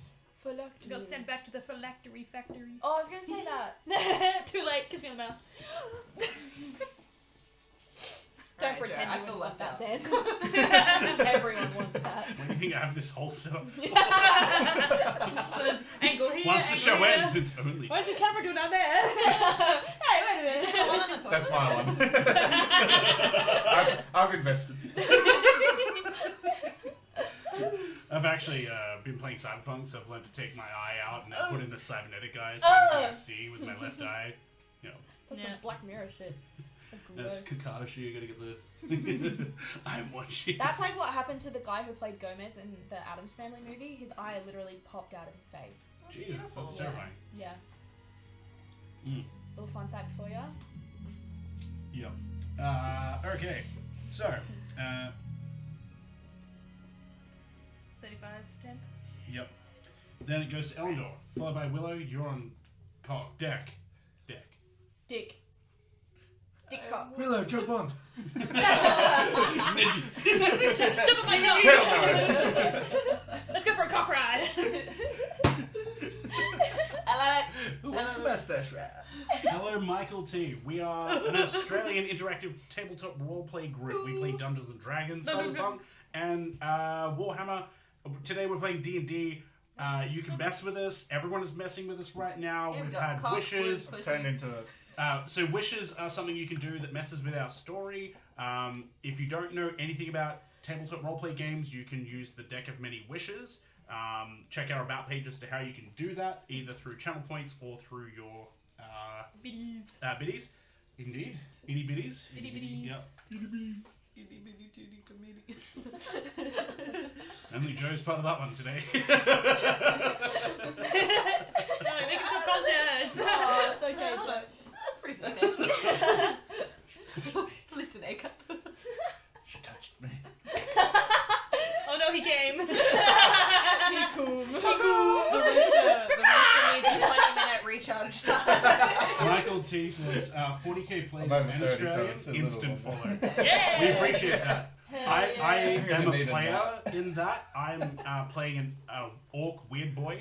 She got sent back to the phylactery factory. Oh, I was gonna say that. Too late. Kiss me on the mouth. Don't Alright, pretend Joe, you I feel wouldn't want left that, out. Dan. Everyone wants that. When do you think I have this whole setup for? So there's angle here. Once the angle show here. ends, it's only. Why is the camera doing down there? Hey, wait a minute. The one on the top. That's my one. I've invested. I've actually been playing Cyberpunk, so I've learned to take my eye out and then put in the cybernetic eye so I can see with my left eye. You know, That's Yeah. some Black Mirror shit. That's that's gross. Kakashi. You gotta get the. I'm watching. That's like what happened to the guy who played Gomez in the Addams Family movie. His eye literally popped out of his face. Jesus, that's Yeah. terrifying. Yeah. Mm. Little fun fact for ya. Yep. Okay. So, 35, 10. yep. Then it goes to Elendor, followed by Willow. You're on deck. Dick. Dick cock. Willow, jump on. Jump on my cock! Let's go for a cock ride. Who wants a mustache ride? Hello, Michael T. We are an Australian interactive tabletop roleplay group. We play Dungeons and Dragons, Cyberpunk, and Warhammer. Today we're playing D&D. You can mess with us. Everyone is messing with us right now. Yeah, we We've got had cock, wishes. pussy. Turned into a. So wishes are something you can do that messes with our story. If you don't know anything about tabletop roleplay games, you can use the Deck of Many Wishes. Check our about page as to how you can do that, either through channel points or through your Biddies. biddies. Indeed. Itty bitties. Bitty bitties. Yep. Itty bitty titty committee. Only Joe's part of that one today. No, make him subconscious. Oh, it's okay, Joe. That's pretty substantial. It's at least an A cup. She touched me. Oh no, he came. Cool. The rooster needs a 20-minute recharge time. Michael T says 40k players I'm over and 30, so Australian, it's a little instant one. follow. Yeah. We appreciate that. Hell I yeah. am a Needed player in that. I'm playing an orc weird boy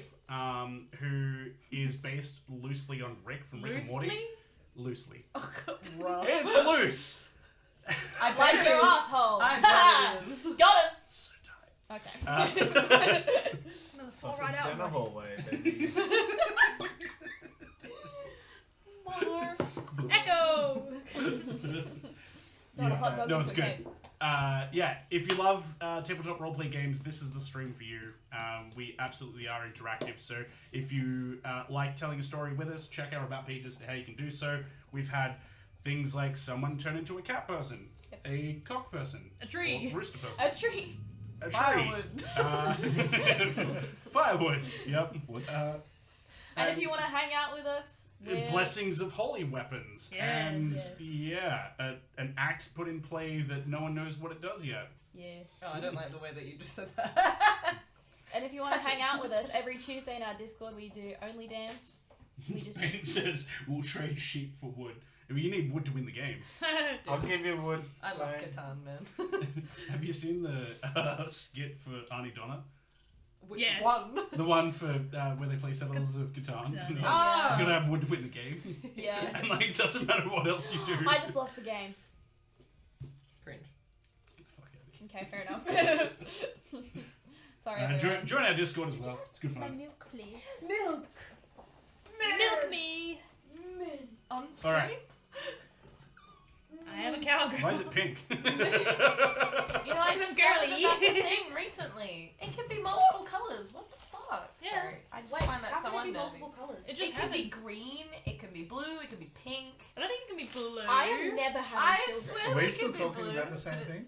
who is based loosely on Rick from Rick and Morty. Loosely? Loosely. Oh, God. It's loose! I Like bet your it is. asshole. I bet it is. Got him. So tight. Okay. Another fall Sausage right out. down the hallway, baby. More. Echo! Not a hot dog No, in it's the good. cave. Yeah, if you love tabletop roleplay games, this is the stream for you. We absolutely are interactive, so if you like telling a story with us, check our about pages to how you can do so. We've had things like someone turn into a cat person, a cock person, A tree. or rooster person. A tree. a tree. Firewood. Firewood. Yep. And if you want to hang out with us, blessings of holy weapons. Yes, And yes. an axe put in play that no one knows what it does yet. Yeah. Oh, I don't like the way that you just said that. And if you want to hang out with us, every Tuesday in our Discord we do Only Dance. We just It says we'll trade sheep for wood. I mean, you need wood to win the game. I'll give you wood. I love Fine. Catan, man. Have you seen the skit for Arnie Donna? Which Yes. one? The one for where they play Settlers of Catan. Catan, You yeah. gotta have wood to win the game. yeah. And like, it doesn't matter what else you do. I just lost the game. Cringe. Get the fuck out of here. Okay, fair enough. Sorry. everyone. Join our Discord as well. It's good My fun. milk, please. Milk. Milk me. On stream? Alright. I am a cowgirl. Why is it pink? You know, I It's just girly. discovered that's a thing recently. It can be multiple colours. What the fuck? Yeah. Sorry. I just find that so unnerving. colours? It just It can be happens. green, it can be blue, it can be pink. I don't think it can be blue. I have never had I children. swear Are we it still can be talking blue. about the same but thing?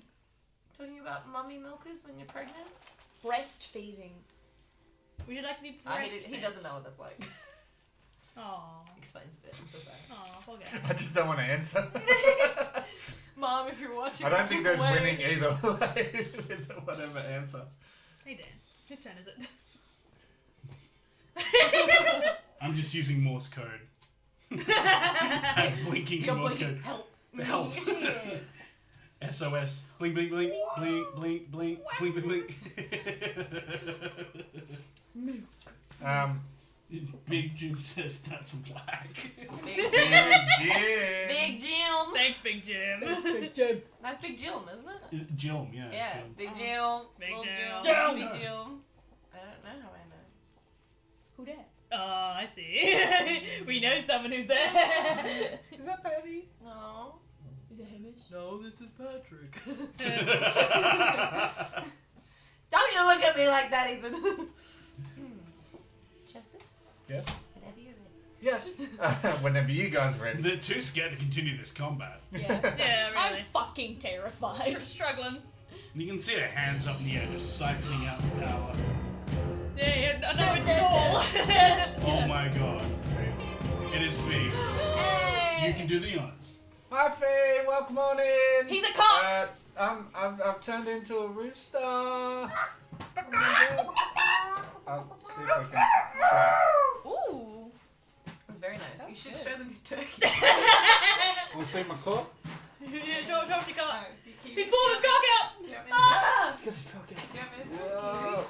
Talking about mummy milkers when you're pregnant? Breastfeeding. Would you like to be He doesn't know what that's like. Aww. Explains a bit. I'm so sorry. Aww, poor I guy. just don't want to answer. Mom, if you're watching, I don't this think there's way. winning either way with whatever answer. Hey Dan, whose turn is it? I'm just using Morse code. I'm blinking in You're Morse blinking, code. help. Help. Cheers. SOS. Blink, blink, blink. Blink, blink, blink. Blink, blink, blink. Big Jim says that's whack. Big Jim. Big Jim. Thanks, Big Jim. Jim. That's Big Jim, isn't it? Jim, yeah. Yeah, Jim. Big Jim. Big Little Jim. Jim. Jim. Big Jim. I don't know how I know. Who dat? Oh, I see. We know someone who's there. Is that Patty? No. Is it Hamish? No, this is Patrick. Don't you look at me like that, Ethan. Joseph? Yes? Whenever you're ready. Yes. Whenever you guys ready. They're too scared to continue this combat. Yeah. Yeah, really. I'm fucking terrified. Struggling. You can see her hands up in the air just siphoning out the power. Yeah, I know it's all. Oh my god. It is Fee. Hey! You can do the honors. Hi Faye, welcome on in. He's a cock! I've turned into a rooster. I'll see if I can show. Ooh. That's very nice. That's you should good. show them your turkey. Want to see my cock? Yeah, show your cock. He's He's pulled his cock out. Do you want me to Ah! Let's get his cock out. do you want me to do it?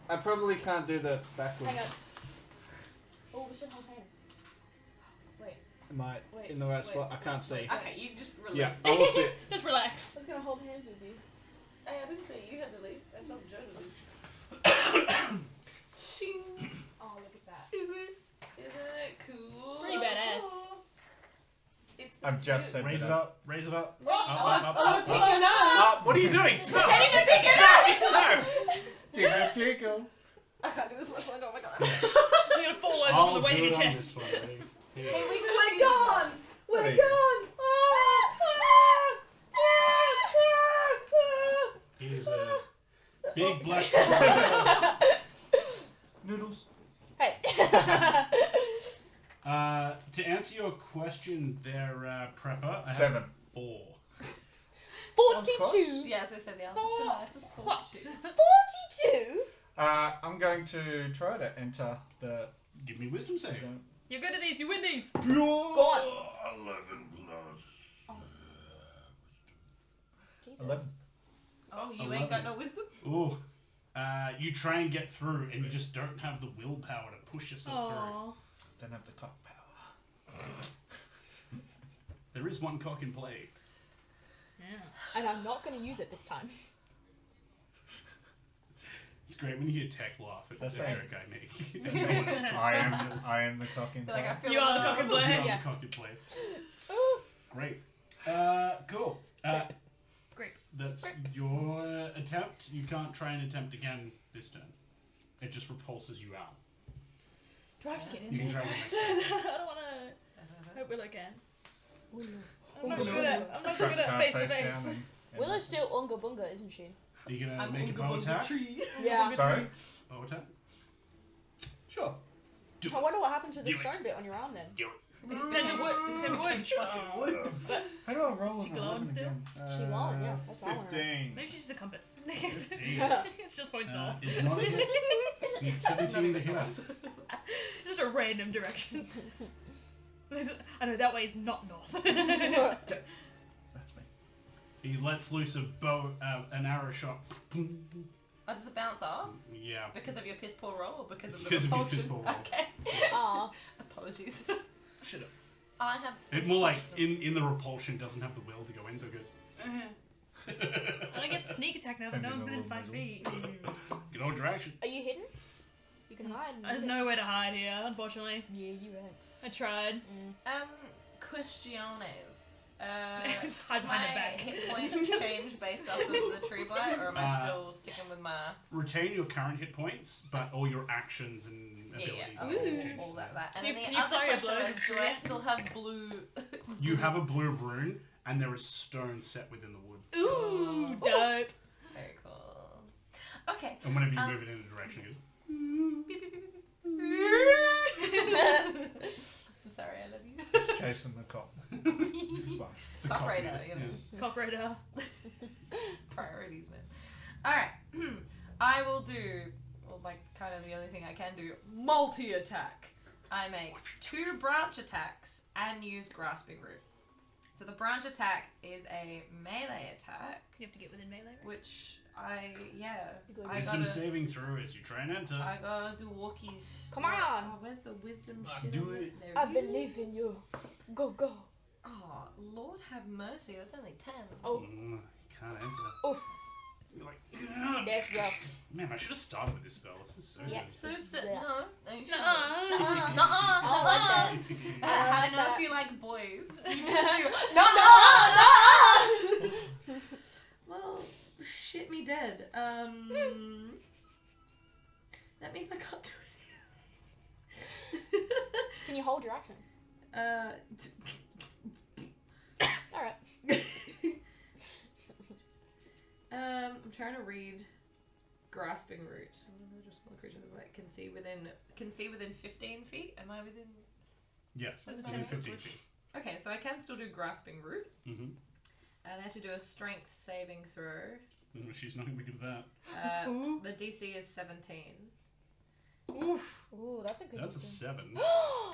I probably can't do the backwards. Hang on. Oh, we should hold hands. Wait. Am I Wait, in the right wait. spot? I can't see. Okay, you just release. Yeah, I will sit. Just relax. I was gonna hold hands with you. Hey, I didn't say you had to leave. I told Joe to leave. Shing. Oh, look at that. Isn't it cool? It's pretty badass. It's the I've just said Raise it that. up, raise it up. Oh, Up. pick your nose. What are you doing? Stop! Pretending to pick your nose. No! Tickle, tickle. I can't do this much longer. Oh my god. You're gonna fall over on the weight of your on chest. this one, ready? Here. Hey, we could Oh my god! There We're you go. gone! Here's a big black. Noodles. Hey! To answer your question there, Prepper, I have 7. 4. 42! Yes, I said the answer Four. tonight. It's 42. 42? I'm going to try to enter the. Give me wisdom save. You're good at these. You win these. on. 11 plus. Jesus. 11. Oh, you ain't got no wisdom? Ooh. You try and get through, and you just don't have the willpower to push yourself through. Aww. Don't have the cock power. There is one cock in play. Yeah. And I'm not gonna use it this time. It's great when you hear Tech laugh at the That's joke right. I make. And no one else I am the cock in Feel like I play. feel You are the cock and You play. are Yeah. the cock in play. Oh. Great. Cool. Great. That's your attempt. You can't try and attempt again this turn. It just repulses you out. Do I have to get in You can there? try I again. said, I don't wanna. Hope Willow can. I'm not Willow. good at. I'm not Try- good at can't face to face face. down and- Willow's still Unga Bunga, isn't she? Are you gonna make a bow attack? Yeah. Sorry? Bow attack? Sure. Do I wonder what happened to the Do it. stone bit on your arm then. Do it. Then the wood. But How do I roll She on glowing that still? again? she glowing, yeah. That's what I want to know. 15. Maybe she's just a compass. 15. It's just points Uh, off. is not a hit. Need 17 to hit her. Just a random direction. I know that way is not north. That's me. He lets loose a bow, an arrow shot. Oh, does it bounce off? Yeah. Because of your piss poor roll or because of the Because of your repulsion? piss poor roll. Okay. Aw. Apologies. Shut up. I have. It more like in the repulsion doesn't have the will to go in, so it goes. I get sneak attack now, but no one's within 5 feet. Get all direction. Are you hidden? You can hide. There's nowhere to hide here, unfortunately. Yeah, you went. I tried. Questiones. Hide Does behind my the back. hit points change based off of the tree blight, or am I still sticking with my Retain your current hit points, but all your actions and abilities are all changed. all that. And Can then you the other fire question blows is, do through I it? still have blue? You have a blue rune, and there is stone set within the wood. Ooh, dope. Very cool. Okay. And whenever you move it in a direction, it goes. I'm sorry, I love you. Just chasing the cop. It's fine. It's a Cop copy. radar, you know. Cockroach. Priorities, man. Alright. I will do, well, like, kind of the only thing I can do, multi-attack. I make 2 branch attacks and use Grasping Root. So the branch attack is a melee attack, You have to get within melee, right? which I Wisdom gotta, saving throw as you try and enter. I gotta do walkies. Come on. Oh, where's the wisdom shit? Do on it. There I it believe is. in you. Go, go. Oh, Lord have mercy, that's only 10. Oh, Can't enter. oof. You're like, That's rough. man, I should have started with this spell. This is so Yes. So Yeah. sick. No, you shouldn't. Nuh-uh. Nuh-uh. I don't like that. I I don't know like if you like boys. No, Well, shit me dead. That means I can't do it. Can you hold your action? Alright. I'm trying to read Grasping Root. Just one creature that can see within 15 feet. Am I within? Yes, Does it within matter? 15 feet. Okay, so I can still do Grasping Root, Mm-hmm. and I have to do a Strength saving throw. She's not going to be good at that. The DC is 17. Oof. Ooh, that's a good That's a DC. 7.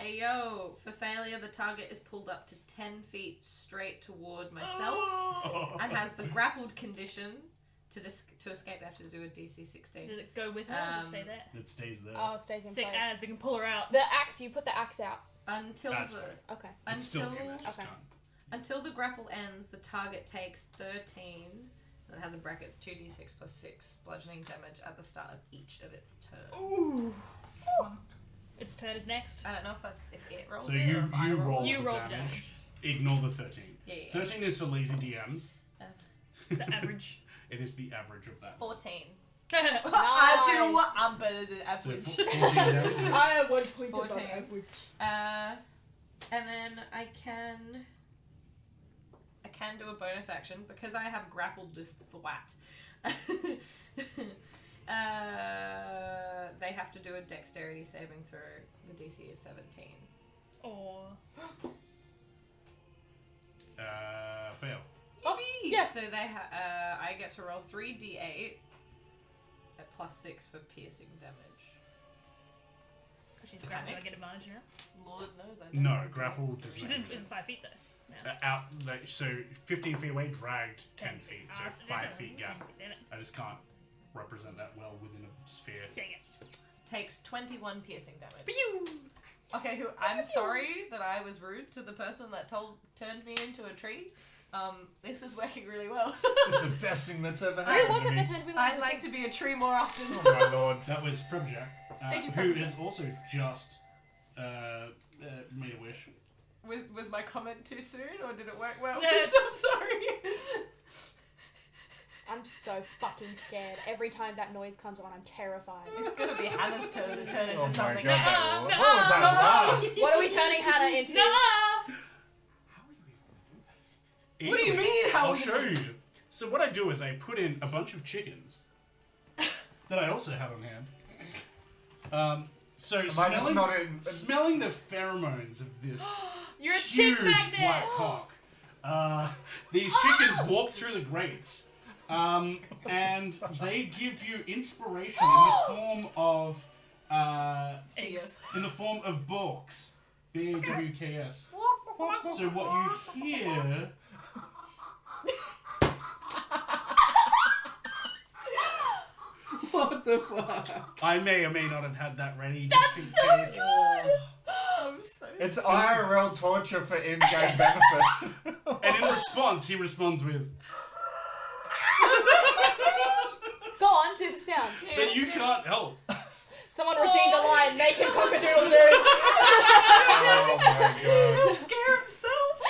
Hey yo! For failure, the target is pulled up to 10 feet straight toward myself and has the grappled condition. To escape, they have to do a DC 16. Did it go with her or does it stay there? It stays there. Oh, it stays in Sick place. as, we can pull her out. The axe, you put the axe out. Until That's the fair. Okay. It's still until in there, just okay. can't. until the grapple ends, the target takes 13. And it has in brackets 2d6 plus 6 bludgeoning damage at the start of each of its turns. Ooh. Its turn is next. I don't know if it rolls So it or if I you roll You the roll the damage. damage. Ignore the 13. Yeah. 13 is for lazy DMs. The average. It is the average of that. 14. Nice. I do what I'm better than So average. 14 damage. I have 1 point 14. above average. And then I can do a bonus action because I have grappled this thwat. They have to do a dexterity saving throw. The DC is 17. Or Fail. Oh, yeah. So they I get to roll 3d8 at plus 6 for piercing damage. because she's grabbing, do I get advantage now? Lord knows I don't. No, grapple does She's not. in 5 feet though. Out, like, so 15 feet away, dragged 10 feet, so 5 feet gap. Damn it. I just can't represent that well within a sphere. Dang it. Takes 21 piercing damage. Pew! Okay, I'm sorry that I was rude to the person that turned me into a tree. This is working really well. It's the best thing that's ever Who happened was to it me. that turned me I'd like to be a tree more often. Oh my lord. That was Prabjak, Thank you, who Prabjak. has also just made a wish. Was my comment too soon, or did it work well? Yeah. I'm sorry. I'm so fucking scared. Every time that noise comes on, I'm terrified. It's gonna be Hannah's turn to turn into Oh my something. god, that else. was, what was that laugh? What are we turning Hannah into? What do you mean? How I'll are you show gonna- you. So what I do is I put in a bunch of chickens that I also have on hand. So smelling the pheromones of this You're a huge chick magnet! black cock. These chickens walk through the grates, and they give you inspiration in the form of Eggs. in the form of books. BAWKS. So what you hear. What the fuck? I may or may not have had that ready just in case. It's IRL torture for in-game benefit. And in response, he responds with. Go on, do the sound. That you can't help. Someone redeemed a line, make him cock-a-doodle-doo. Oh my god. Scare himself.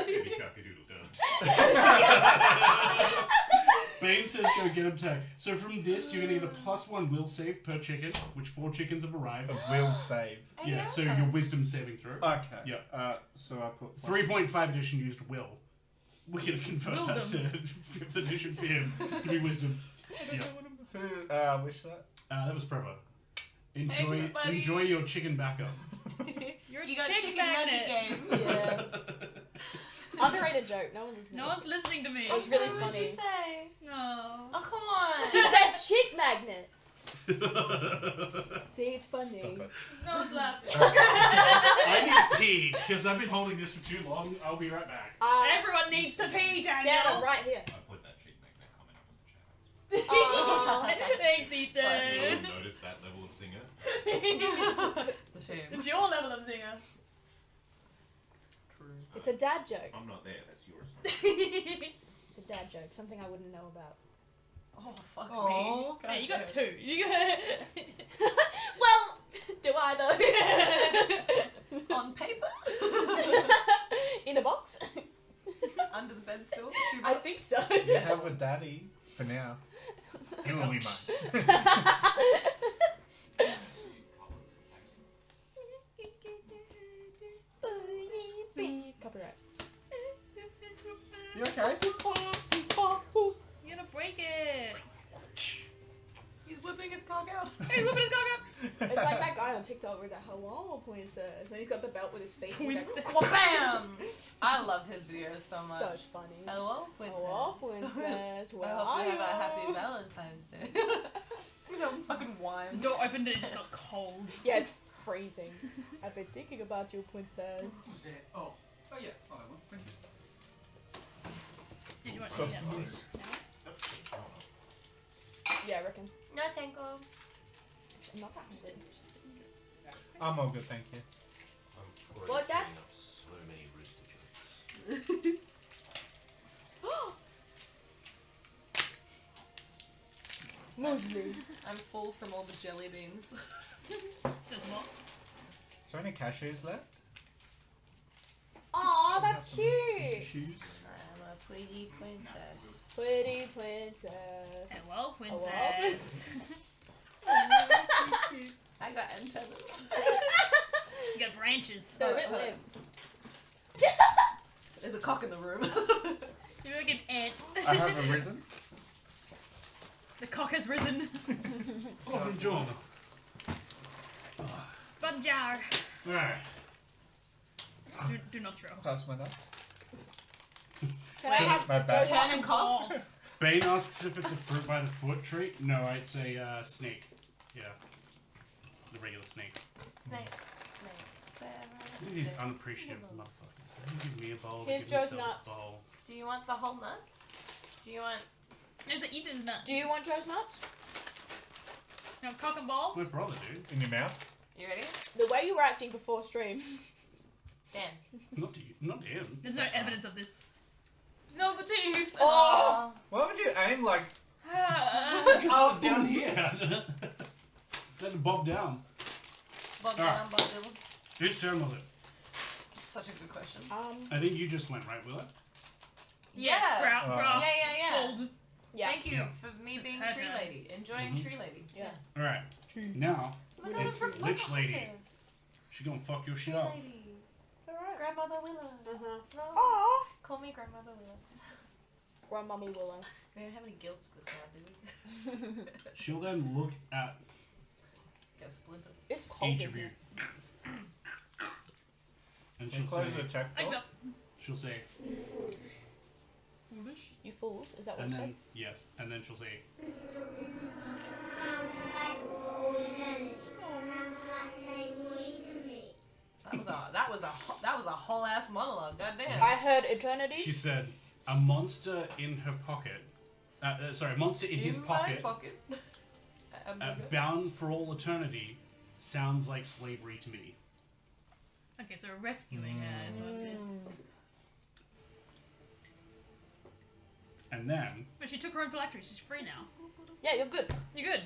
Maybe cock-a-doodle-doo. Bane says go get him tag. So from this, you're going to get a +1 will save per chicken, which 4 chickens have arrived. A will save. Yeah, so your wisdom saving throw. Okay. Yeah. So I put 3.5 edition used will. We're going to convert that to 5th edition for him to be wisdom. Yeah. Who wish that? That was proper. Thanks, buddy. Enjoy your chicken backup. You're a You got chick chicken magnet. nugget game. Yeah. Underrated joke. No one's listening. No one's listening to me. It was really What funny. did you say? No. Oh, come on. She said chick magnet. See, it's funny. Stop it. No one's laughing. I need to pee, because I've been holding this for too long. I'll be right back. Everyone needs to pee, Dan, I'm Daniel. right here. I put that chick magnet comment up in the chat. Aw. Thanks, No Ethan. one noticed that level of singer. The shame. It's your level of zinger. True. It's a dad joke. I'm not there. That's yours. It's a dad joke. Something I wouldn't know about. Oh, fuck Aw. me. Yeah, you got 2. You got Well, do I though? On paper? In a box? Under the bed still? I think so. You have a daddy for now. You will be mine. Copyright. You okay? You're gonna break it. He's whipping his cock out. Hey, look at his cock up. It's like that guy on TikTok where he's like, hello, princess. And he's got the belt with his feet. And he's like, Princess. Bam! I love his videos so much. so funny. Hello, princess. Hello, princess. Where I hope are you you? have a happy Valentine's Day. He's on fucking The wine. door opened and it just got cold. Yeah, it's freezing. I've been thinking about you, princess. Who's there? Oh yeah. Oh, that one. Thank you. Did you want to see that? Sustenance. Yeah, I reckon. No, Tanko. I'm not that hungry. I'm all good, thank you. What, Dad? So many rooster jokes. Muesli. I'm full from all the jelly beans. There's more. Is there any cashews left? Aw, that's cute. Shoes. I'm a pretty princess. Pretty princess. Hello, Hello, princess. I got antennas. You got branches. No, it live. There's a cock in the room. You're like an ant. I have arisen. The cock has risen. Oh, buongiorno. Banjar. Alright. Do not throw. Pass my knife. Can I have My bad. Joe Turn and cough. Bane asks if it's a fruit by the foot treat. No, it's a snake. Yeah. The regular snake. Snake. Look at these unappreciative motherfuckers. They give me a bowl, they Here's give Joe's themselves nuts. a bowl. Do you want the whole nuts? Do you want... There's an Ethan's nut. Do you want Joe's nuts? No, cock and balls. It's my brother, dude. In your mouth. You ready? The way you were acting before stream. Dan. Not to you, not to him. There's no evidence of this. No, the teeth. Oh! Why would you aim like? Because I was down here. Had to bob down. Bob Alright. down, Bob Dylan. Whose turn was it? Such a good question. I think you just went, right, Willow? Yes, Yeah. grout, grass, Yeah. gold. Yeah. Thank you Yeah. for me being Her Tree turn. Lady. Enjoying Mhm. Tree Lady. Yeah. Alright. Now, Oh my God, it's I'm Lich Lady. She gonna fuck your shit up. Lady. Alright. Grab Grandmother Willow. Uh-huh. Oh, call me Grandmother Willow. Grandmummy Willow. We don't have any gilfs this round, do we? She'll then look at Get a splinter. It's cold. each in of you. here. And Can she'll you close say, the check I door? go. she'll say, Foolish. You fools. Is that what and you said? then, yes, and then she'll say, That was a whole ass monologue. Goddamn. I heard eternity. she said, a monster in her pocket, sorry, a monster in his pocket, bound for all eternity, sounds like slavery to me. Okay, so we're rescuing her. Is what it is. And then, But she took her own phylactery. She's free now. Yeah, you're good. You're good.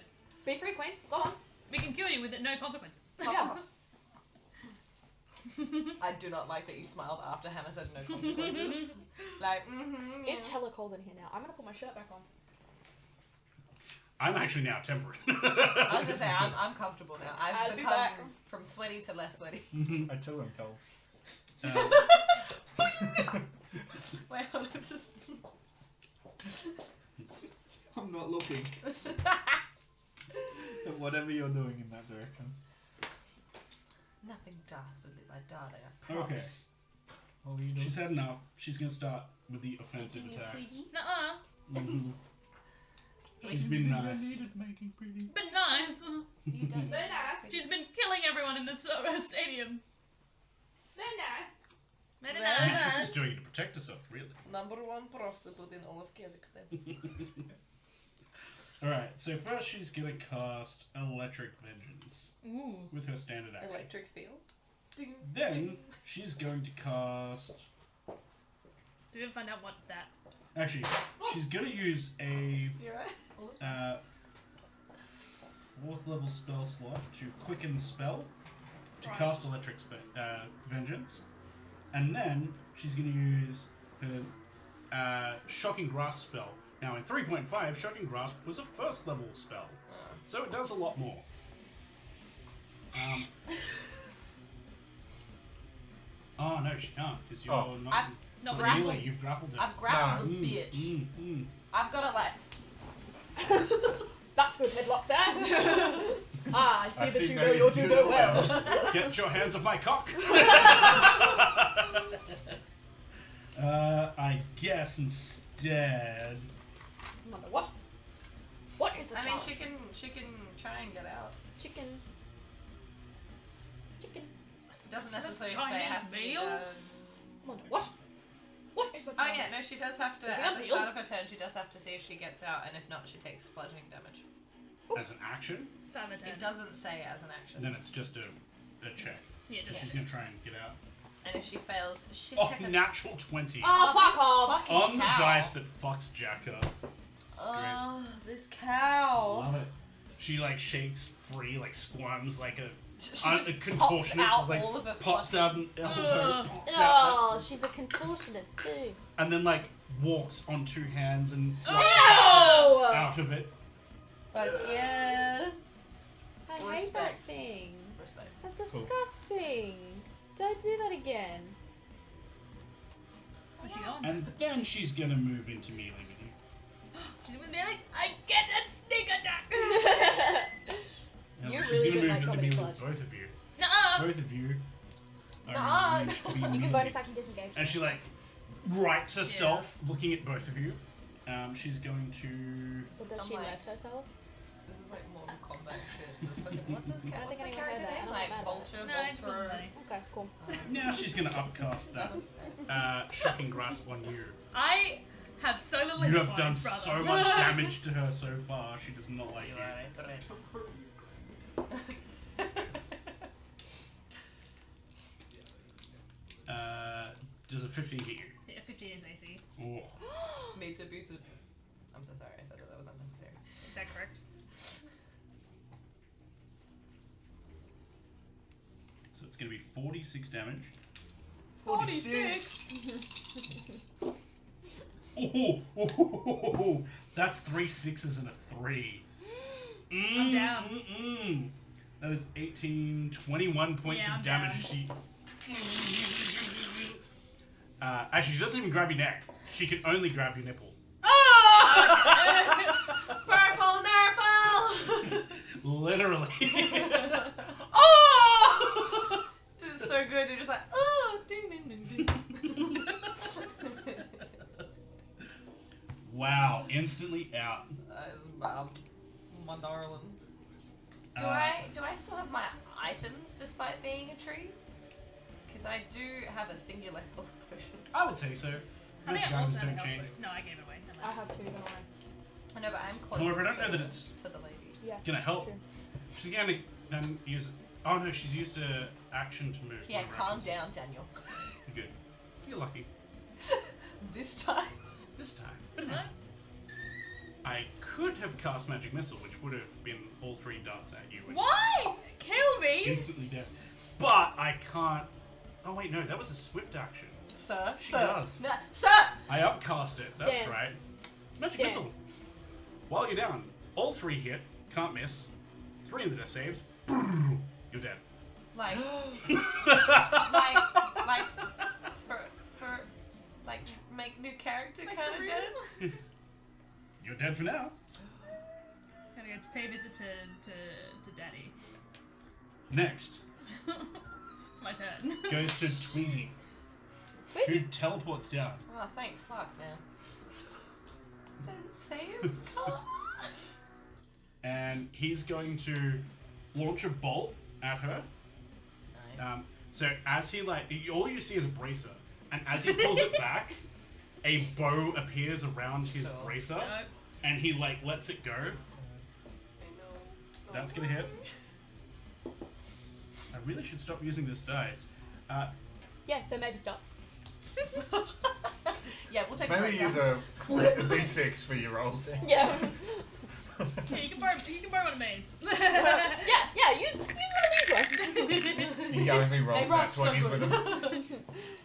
Be free, queen. Go on. We can kill you with no consequences. Yeah. I do not like that you smiled after Hannah said no consequences. Like, It's hella cold in here now. I'm gonna put my shirt back on. I'm actually now temperate. I was gonna say, I'm comfortable now. I'll I've be become back. from sweaty to less sweaty. I too am cold. Wait, hold on, just. I'm not looking. At whatever you're doing in that direction. Nothing dastardly by darling. Okay, What were you doing? she's had enough. She's gonna start with the offensive attacks. Nuh-uh. Mhm. She's been nice. Making pretty. But nice. You don't. Very nice. She's been killing everyone in this stadium. Very nice. Very Very I mean, nice. she's just doing it to protect herself, really. Number one prostitute in all of Kazakhstan. Alright, so first she's gonna cast Electric Vengeance Ooh. with her standard action. Electric field. Ding. Then she's going to cast. Did we ever find out what that? Actually, she's gonna use a You right? All is fine. 4th level spell slot to quicken spell to Right. cast Electric Vengeance, and then she's gonna use her Shocking Grasp spell. Now in 3.5, Shocking Grasp was a 1st level spell, so it does a lot more. Oh no, she can't because you're Oh. not. I've Not grappled. Really, you've grappled her. I've grappled the Mm, bitch. mm. I've got to like. That's good headlock, sir. I see I that see you now know you your do judo well. Get your hands off my cock. I guess instead. Wonder what? What is the I mean, charge? she can try and get out. Chicken. Chicken. It doesn't necessarily That's say it has Chinese to be meal? done. Wonder what? What is the Oh charge? yeah, no, she does have to, Is it at the a start meal? of her turn, she does have to see if she gets out, and if not, she takes bludgeoning damage. As an action, Sabotage. It doesn't say as an action. then it's just a check. Yeah, So just she's gonna try and get out. And if she fails, she Oh, take a... natural 20. Oh, fuck this off! fucking On the cow. dice that fucks Jack up. Oh, this cow. Love it. She like shakes free, like squirms like a She a just contortionist. pops out Is, like, all of her pops fluffy- out an elbow, Ugh. pops out, Oh, she's a contortionist too. and then like walks on 2 hands and like, Oh! out of it. But yeah. I hate that Respect. thing. Respect. That's disgusting. Don't do that again. Where's she going? And then she's gonna move into melee with you. She's with me like, I get a sneak attack! Now, You're she's really gonna good move at into comedy melee clutch. with both of you. Nuh-uh! Both of you are Nuh-uh. engaged to be You can melee. bonus action disengage. And she like rights herself, looking at both of you. She's going to. So does Some, she like- left herself? This is like Mortal Kombat shit. Fucking- What's this I don't think What's the anyone character heard that. name? I Like don't know Vulture, No, it just wasn't Voltor. funny. Okay, cool. Now she's gonna upcast that Shocking Grasp on you. I have so little You hit have done points, brother. so much damage to her so far. She does not like You you. are a threat. Does a 15 hit you? Yeah, 50 is AC. Oh. Beats it, beats it. I'm so sorry, I said that was unnecessary. Is that correct? So it's gonna be 46 damage. 46? Oh, that's 3 6s and a 3. I'm down. That is 18, 21 points Yeah, of I'm damage. down. She Actually, she doesn't even grab your neck. She can only grab your nipple. Purple nurple! Literally. It's so good, you're just like, oh, ding, ding, ding, ding. Wow, instantly out. That is bad. My darling. Do Uh, I still have my items despite being a tree? Because I do have a singular health potion. I would say so. I Magic think I items also don't have a change. help. No, I gave it away. Never I mind. have 2, don't worry. I know, but I'm close. However, I don't know that it's to the lady. Yeah. gonna help. True. She's gonna then use. Oh no, she's used a action to move. Yeah, one of her calm actions. down, Daniel. You're good. You're lucky. This time. This time. For now. I could have cast Magic Missile, which would have been all 3 darts at you. and Why? Kill me! Instantly death. But I can't. Oh wait, no, that was a swift action. Sir, She sir. does. No, sir! I upcast it. That's Damn. right. Magic Damn. Missile. While you're down, all 3 hit. Can't miss. 3 of the death saves. You're dead. Like, for, like, make new character Like, kind for of real? dead? You're dead for now. Gotta go to pay a visit to Daddy. Next It's my turn. goes to Tweezy, Where's who he? teleports down. Oh, thank fuck, man. And saves come. And he's going to launch a bolt at her. Nice. So as he all you see is a bracer, and as he pulls it back, a bow appears around his Cool. bracer, No. and he lets it go. I know. So That's gonna hit. I really should stop using this dice. Yeah, so maybe stop. Yeah, we'll take Maybe a break, use guys. a D6 for your rolls, Dan. Yeah. Yeah, you can borrow one of Maeve's. yeah, use one of these ones. He only rolls They roll nat so 20s with good. them.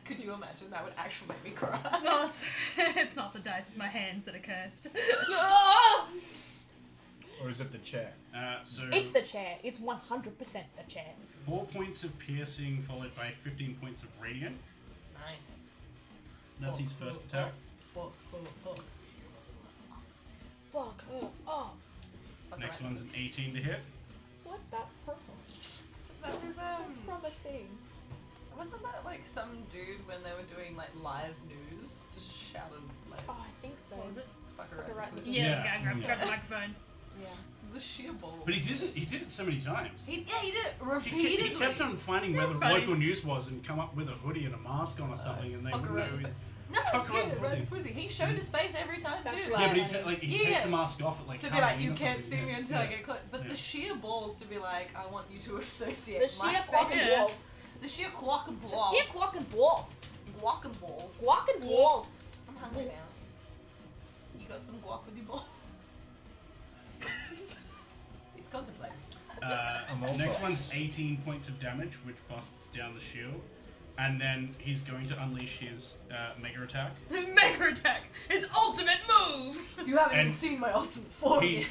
Could you imagine? That would actually make me cry. It's not. It's not the dice. It's my hands that are cursed. Or is it the chair? So It's the chair. It's 100% the chair. 4 points of piercing followed by 15 points of radiant. Nice. That's his first attack. Fuck Fuck her up. Next one's an 18 to hit. What's that from? That was It's from a thing. wasn't that like some dude when they were doing like live news just shouted like Oh, I think so. What was it? fuck Fuck her her right right in Yeah, Yeah. this guy grab the microphone. Yeah. the sheer ball. But he did it so many times. He did it He repeatedly. kept on finding where That's the funny. local news was and come up with a hoodie and a mask on or something, and they fuck wouldn't know. around. He's, No, Fuck yeah, around, red pussy. He showed his face every time That's too. right. yeah, but Funny. he'd take Yeah. the mask off at like To be like, Halloween you or can't something, see me yeah. until I get close. But Yeah. the sheer balls to be like, I want you to associate The my sheer quack and face. wolf. The sheer quack and The balls. sheer quack and wolf. Guac and balls. Quack and wolf. I'm hungry now. You got some guac with your balls? He's contemplating. I'm all Next for it. one's 18 points of damage, which busts down the shield. And then he's going to unleash his mega attack. His mega attack. His ultimate move. You haven't And even seen my ultimate form He yet.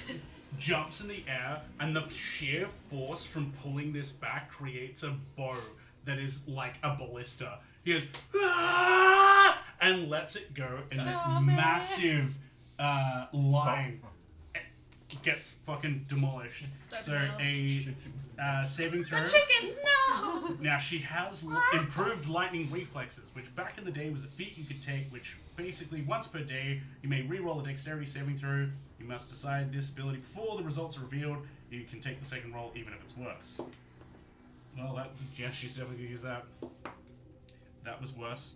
jumps in the air, and the sheer force from pulling this back creates a bow that is like a ballista. He goes, "Ah!" and lets it go, and this Oh, man. massive line gets fucking demolished. Don't So know. a saving throw. The chickens, no. Now she has improved lightning reflexes, which back in the day was a feat you could take, which basically once per day you may re-roll a dexterity saving throw. You must decide this ability before the results are revealed. You can take the second roll even if it's worse. Well, yeah, she's definitely gonna use that. That was worse.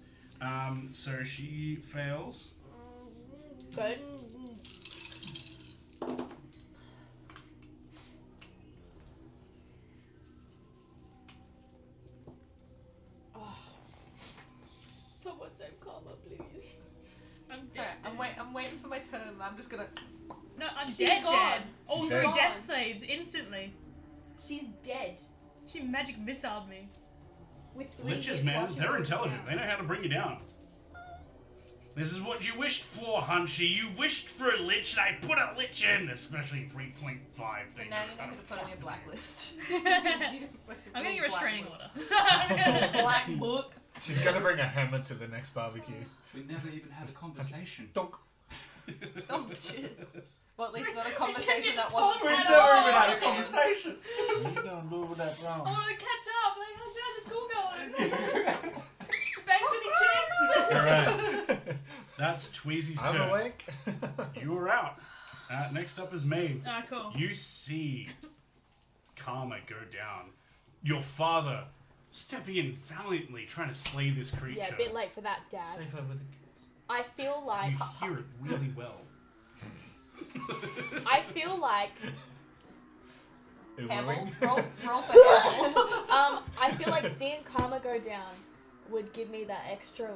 So she fails. Good. Oh. Someone save Karma, please. I'm Sorry, dead. I'm waiting for my turn. I'm just gonna. No, I'm She's dead. gone. Dead. All She's three gone. death saves instantly. She's dead. She magic missiled me. With 3 Liches, hits man, while she they're was intelligent. They down. know how to bring you down. This is what you wished for, Hunchy. You wished for a lich, and I put a lich in, especially 3.5 So thing. now you know who to put on your blacklist. I'm getting a restraining order. Black book. She's gonna bring a hammer to the next barbecue. We never even had a conversation. Donk. Oh shit. Well, at least not a conversation that wasn't. We at never all. even had a conversation. What are you gonna do with that I wrong? want to catch up. Like, how's the school going? Banged any chicks? Alright. That's Tweezy's I'm turn. awake. You are out. Next up is Maeve. Ah, cool. You see Karma go down. Your father stepping in valiantly, trying to slay this creature. Yeah, a bit late for that, Dad. Safe over the... I feel like You hear it really well. I feel like Hamill, Ooh-wing. roll for Hamill. I feel like seeing Karma go down would give me that extra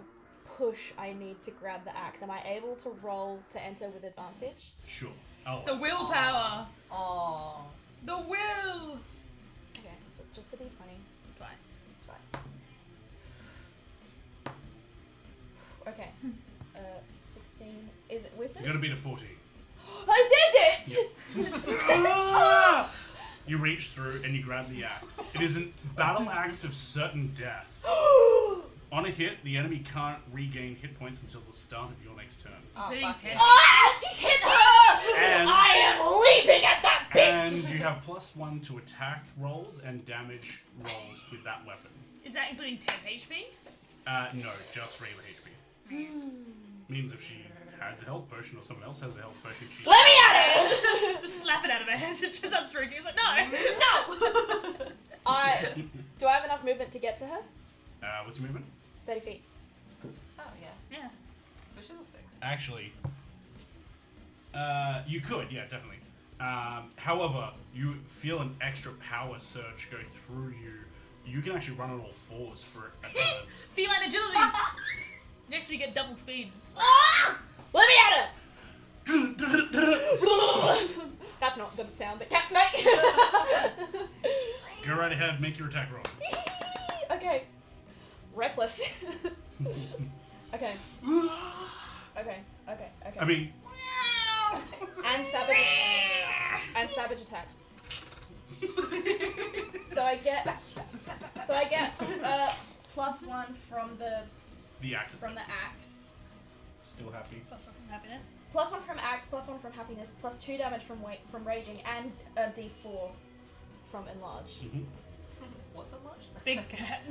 push I need to grab the axe. Am I able to roll to enter with advantage? Sure. Oh. The willpower. Aww. The will. Okay, so it's just the d20 Twice. twice. Okay. 16. Is it wisdom? You gotta beat a 14. I did it! You reach through and you grab the axe. It is a battle axe of certain death. On a hit, the enemy can't regain hit points until the start of your next turn. Oh, Including fuck 10. it. Ah! Hit her! And- I am leaping at that And bitch! you have +1 to attack rolls and damage rolls with that weapon. Is that including 10 HP? No, just regular HP. Means if she has a health potion or someone else has a health potion, she... Let me at it! Just slap it out of her hand. She just starts drinking. It's like, no. Do I have enough movement to get to her? What's your movement? 30 feet. Oh yeah. Yeah. For shizzle sticks. Actually, you could, yeah, definitely. However, you feel an extra power surge go through you. You can actually run on all fours for a turn. Feline agility. You actually get double speed. Ah! Let me at her! That's not the sound that cats make. Go right ahead, make your attack roll. Okay. Reckless. Okay. Okay. I mean, And savage attack. And savage attack. So I get +1 from the axe itself. axe. Still happy. Plus 1 from happiness. +1 from axe, +1 from happiness, +2 damage from raging, and a d4 from enlarge. What's a much? Big cat.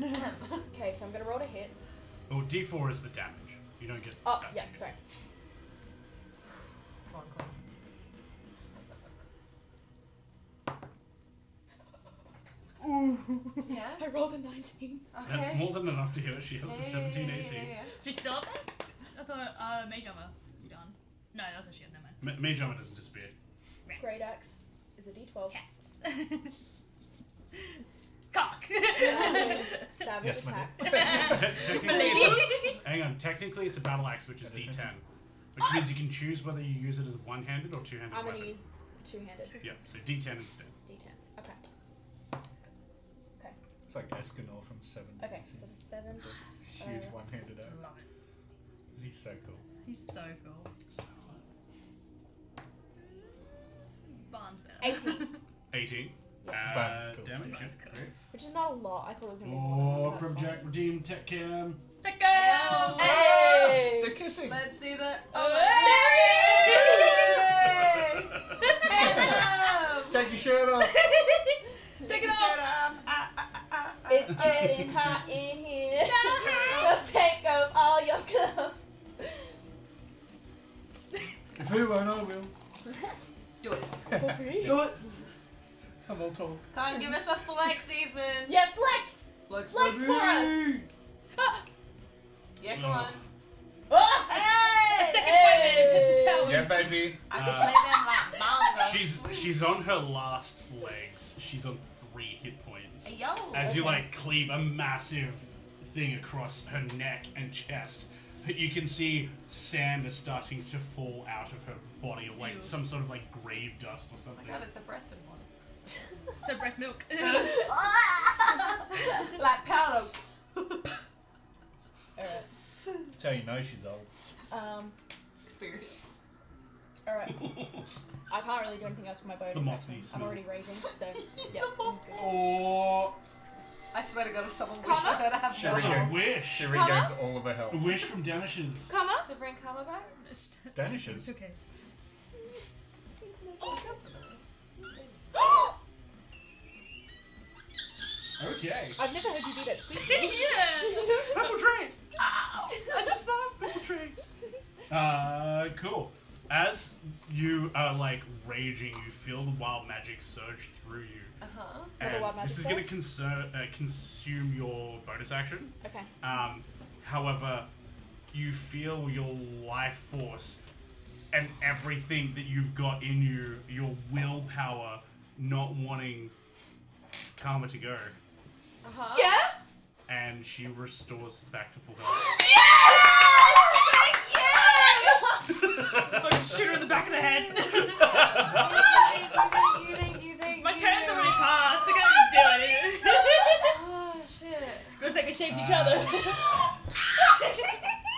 Okay, so I'm gonna roll to hit. Oh, D4 is the damage. You don't get. Oh, that yeah, damage. sorry. Come on, come on. Yeah. I rolled a 19. Okay. That's more than enough to hit her. She has a 17 AC. She's still up there? I thought Mage Armor is gone. No, I thought she had no mind. Mage Armor doesn't disappear. Rats. Great axe is a d12. Cats. Cock. Savage Yes, my attack. Technically, hang on. Technically, it's a battle axe, which is D10, which means you can choose whether you use it as a one-handed or two-handed I'm weapon. gonna use two-handed. Yeah, so D10 instead. D10. Okay. It's like Escanor from 7. Okay, so the 7. Huge one-handed axe. Love it. He's so cool. He's so cool. So, Barn's better. 18. 18. That's cool. Damage. That's Yeah, cool. great. Which is not a lot. I thought it was gonna be Oh, more. That's from fine. Jack Redeem Tech Cam. Take out! Hey! They're kissing. Let's see the. Take your shirt off. Take it off. It's getting hot in here. So take off all your clothes. If you won't, I will. Do it. For free? Do it. I'm all told. Come on, give us a flex, Ethan. Yeah, flex! Flex. Flex for us! Yeah, come on. Oh! A second white man has hit the towers. Yeah, baby. I can play them like manga. She's on her last legs. She's on 3 hit points. Hey, yo. As you like cleave a massive thing across her neck and chest, you can see sand is starting to fall out of her body, or like Ew. some sort of like grave dust or Oh something. my god, it's a breast implant. So breast milk. Like powder. Alright. That's how you know she's old. Experience. Alright. I can't really do anything else for my bonus the moth action. needs I'm smell. already raging, so yeah. I'm good. Oh, I swear to God, if someone wished Karma? for her to have She That's a regains- wish. She regains all of her health. A wish from Danishes. Karma? to bring karma back. Danishes. It's okay. Okay. I've never heard you do that squeak. Yeah. Purple trains! I just love purple trains. Cool. As you are like raging, you feel the wild magic surge through you. Uh-huh. Another wild magic this is going to surge? consume your bonus action. Okay. However, you feel your life force and everything that you've got in you, your willpower, not wanting karma to go. Uh-huh. Yeah? And she restores back to full health. Fucking shoot her in the back of the head. My turn's already passed. I can't do anything. Oh, shit. Looks like we shaped each other.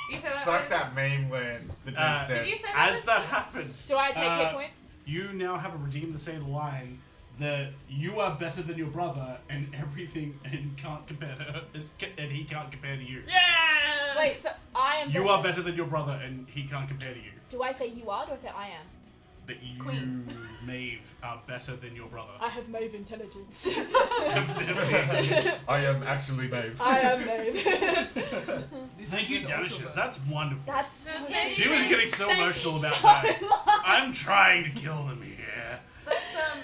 You said It's that like was... that meme where the dude's dead. Did you say that As was... that happens, Do I take hit points? you now have a redeem the same line that you are better than your brother and everything and can't compare to and he can't compare to you. Yeah. Wait, so I am You are better than your brother and he can't compare to you. Do I say you are? Do I say I am? That you, Queen. Maeve, are better than your brother. I have Maeve intelligence. Evidently. I am actually Maeve. I am Maeve. Thank you, Danishes. That's wonderful. That's so Thank She was getting so Thank emotional you about so that. much. I'm trying to kill them here.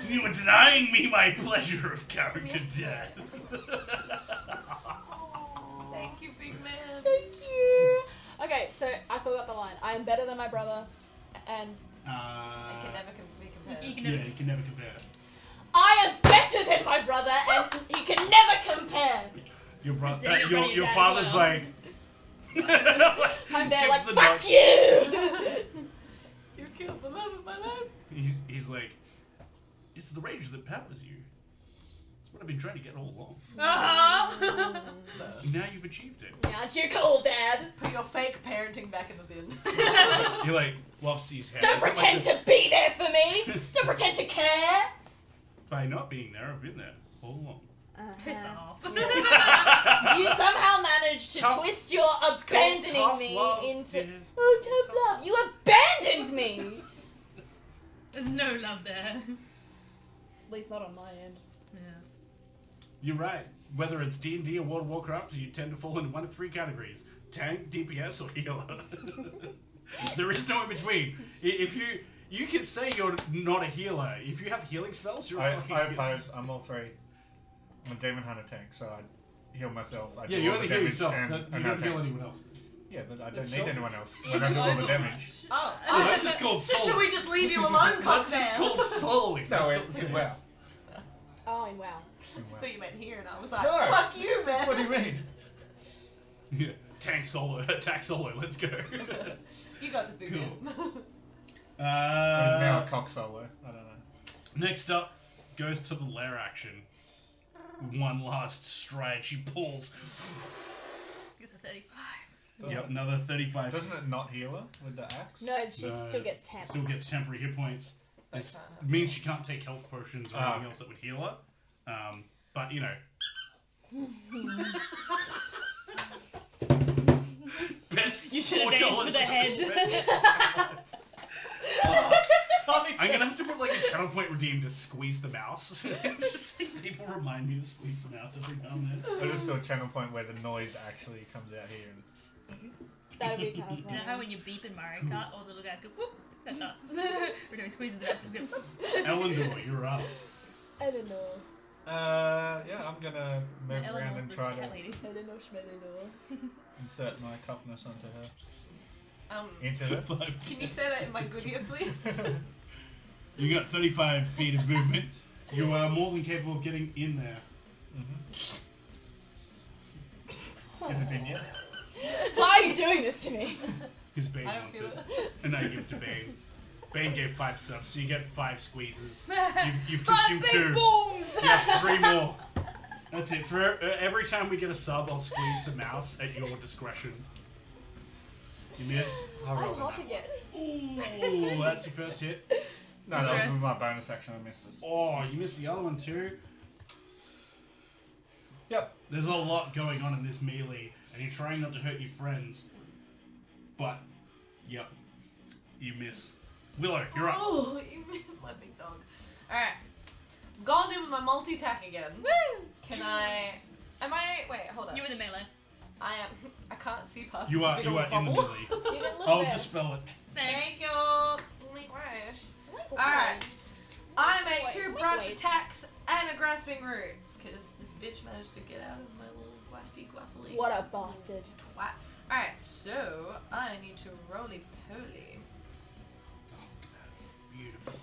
You are denying me my pleasure of character death. Thank you, big man. Thank you. Okay, so I forgot the line. I am better than my brother, and I can never be compared. You can Yeah, never. you can never compare. I am better than my brother, and he can never compare. Your brother, Is it your your dad father's as well? like. I'm there gives like, the fuck nod. you! You killed the love of my life. He's like, it's the rage that powers you. It's what I've been trying to get all along. Uh-huh. So, Now you've achieved it. Aren't you cool, Dad? put your fake parenting back in the bin. You're like, Lofsy's hair. Don't Is that pretend like to be there for me! Don't pretend to care! By not being there, I've been there all along. Piss off. You somehow managed to Tough- twist your abandoning tough me love, into... yeah. Oh, tough love. You abandoned me! There's no love there. At least not on my end. Yeah. You're right. Whether it's D&D or World of Warcraft, you tend to fall into one of three categories: tank, DPS, or healer. There is no in between. If you can say you're not a healer. If you have healing spells, you're a I fucking healer. oppose. I'm all three. I'm a demon hunter tank, so I heal myself. I Yeah, do you all only the heal damage yourself. and You I don't heal tank. anyone else. Yeah, but I don't That's need selfish. anyone else. When I do all the damage. Oh, Oh, that's just called so solo. should we just leave you alone, That's just Cocktail? called soloing. No, That's it, not the it, same. wow. Oh, and wow. I thought you meant here, and I was like, No. fuck you, man. What do you mean? Yeah. Tank solo. Attack solo. Let's go. You got this, big Cool. man. It's now a Uh, cock solo. I don't know. next up goes to the lair action. One last stride. She pulls. It's a 35. Yep, another 35. Doesn't it not heal her with the axe? No, she No. still gets 10. Still gets temporary hit points. This Okay. means she can't take health potions or Ah, anything okay. else that would heal her. But you know. Best You should have aimed for $4 the head. spent. Sorry. I'm gonna have to put like a channel point redeem to squeeze the mouse. Just so people remind me to squeeze the mouse every now and then. I'll just do a channel point where the noise actually comes out here. That would be kind of You fun. know how when you beep in Mario Kart, all the little guys go, whoop? That's us. We're doing squeezes it up. Just go, whoop. Elendor, you're up. Eleanor. Yeah, I'm gonna move Ellen around was and the try cat to lady. Eleanor Schmelinor. insert my cockness onto her. Into her. Can you say that in my good ear, please? You got 35 feet of movement. You are more than capable of getting in there. Is it in yet? Why are you doing this to me? Because Bane I don't wants feel it. it. And I give it to Bane. Bane gave 5 subs, so you get 5 squeezes. You've 5 consumed big 2. booms! You have 3 more. That's it. For every time we get a sub, I'll squeeze the mouse at your discretion. You miss? I'll roll I'm hot that. again. Ooh, that's your first hit. No, that was with my bonus action. I missed this. Oh, you missed the other one too. Yep. There's a lot going on in this melee, and you're trying not to hurt your friends. But, yep, you miss. Willow, you're up. Oh, you missed my big dog. Alright. Gone in with my multi-attack again. Woo! Can I... Wait, hold on. You're in the melee. I am... I can't see past You this are big in old the bubble. melee. You get a little I'll bit. dispel it. Thanks. Thank you. Oh my gosh. Alright. I make two branch attacks and a grasping root. Because this bitch managed to get out of my little glaspy guapply. What a bastard. Twat. Alright, so I need to roly-poly. Oh, look at that. Beautiful.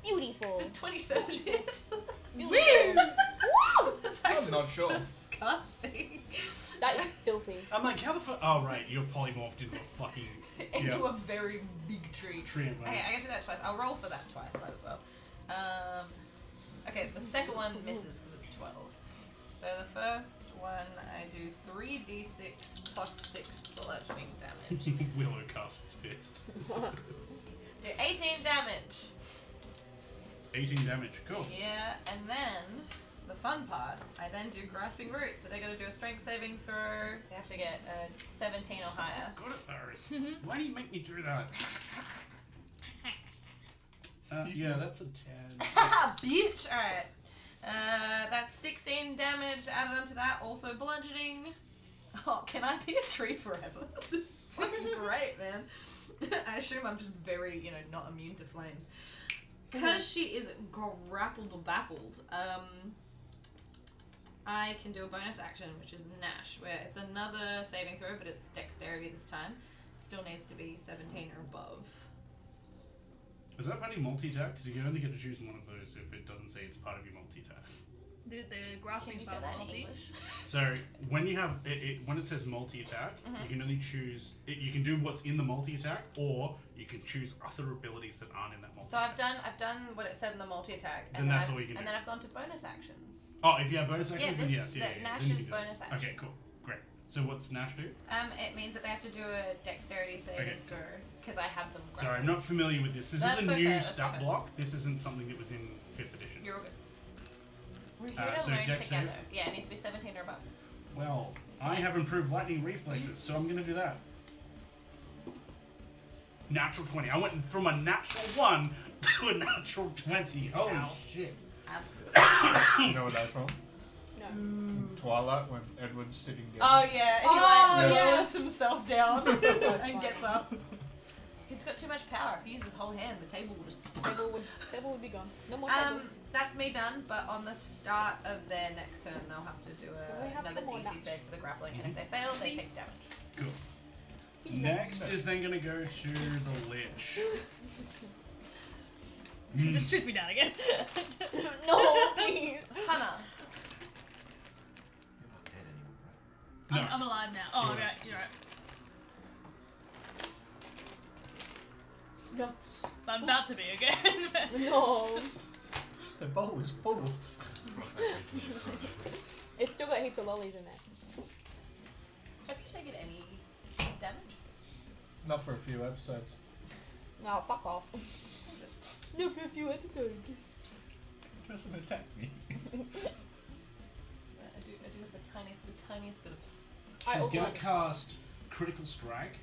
Beautiful. Does 27 hit? Beautiful. Woo! That's I'm actually not sure. disgusting. That is filthy. I'm like, how the fuck? Oh, right, you're polymorphed into a fucking Into a very big tree. tree. Okay, I can do that twice. I'll roll for that twice, might as well. Okay, the second one misses because it's 12. So the first one, I do 3d6 plus 6 bludgeoning damage. Willow casts fist. Do 18 damage. 18 damage. Cool. Yeah, and then the fun part, I then do grasping root. So they're gonna do a strength saving throw. They have to get a 17 or higher. Good at Paris. Why do you make me do that? Yeah, that's a 10. Bitch! Alright. That's 16 damage added onto that. Also bludgeoning. Oh, can I be a tree forever? This is fucking great, man. I assume I'm just very, not immune to flames. Because she is grappled or baffled, I can do a bonus action, which is Nash, where it's another saving throw, but it's dexterity this time. Still needs to be 17 or above. Is that part of your multi-attack? Because you can only get to choose one of those if it doesn't say it's part of your multi-attack. The grasping Can you say spell that in multi. English? So when you have when it says multi-attack, you can only choose. You can do what's in the multi-attack, or you can choose other abilities that aren't in that multi. So I've done what it said in the multi-attack, Then that's all you can and do. then I've gone to bonus actions. Oh, if you have bonus actions, Yeah, then yes, yeah. Nash then you is can do that. bonus action. Okay, cool, great. So what's Nash do? It means that they have to do a dexterity saving Okay. throw because I have them. Sorry, I'm not familiar with this. This That's is a okay, new that's stat okay. block. This isn't something that was in 5th edition. You're all good. We're here to so learn dex together. save? Yeah, it needs to be 17 or above. Well, I have improved lightning reflexes, so I'm going to do that. Natural 20. I went from a natural 1 to a natural 20. Holy Ow. shit. Absolutely. You know what that's from? No. Twilight, when Edward's sitting down. Oh yeah, he Oh, yeah. lowers himself down So and funny. gets up. He's got too much power. If he uses his whole hand, the table will just. Table would be gone. No more table. That's me done. But on the start of their next turn, they'll have to do We have another some more DC nuts. save for the grappling, and if they fail, they take damage. Cool. Next is then going to go to the Lich. Just shoot me down again. No, please. Hannah. You're not dead anymore, right? No. I'm alive now. Oh, You're okay, right. you're right. No. I'm about to be again. No. The bowl is full. Cross that bridge when you've thrown over it. It's still got heaps of lollies in there. Have you taken any damage? Not for a few episodes. No, fuck off. No, for a few episodes. Doesn't attack me. I do have the tiniest bit of. I She's also going to cast Critical Strike.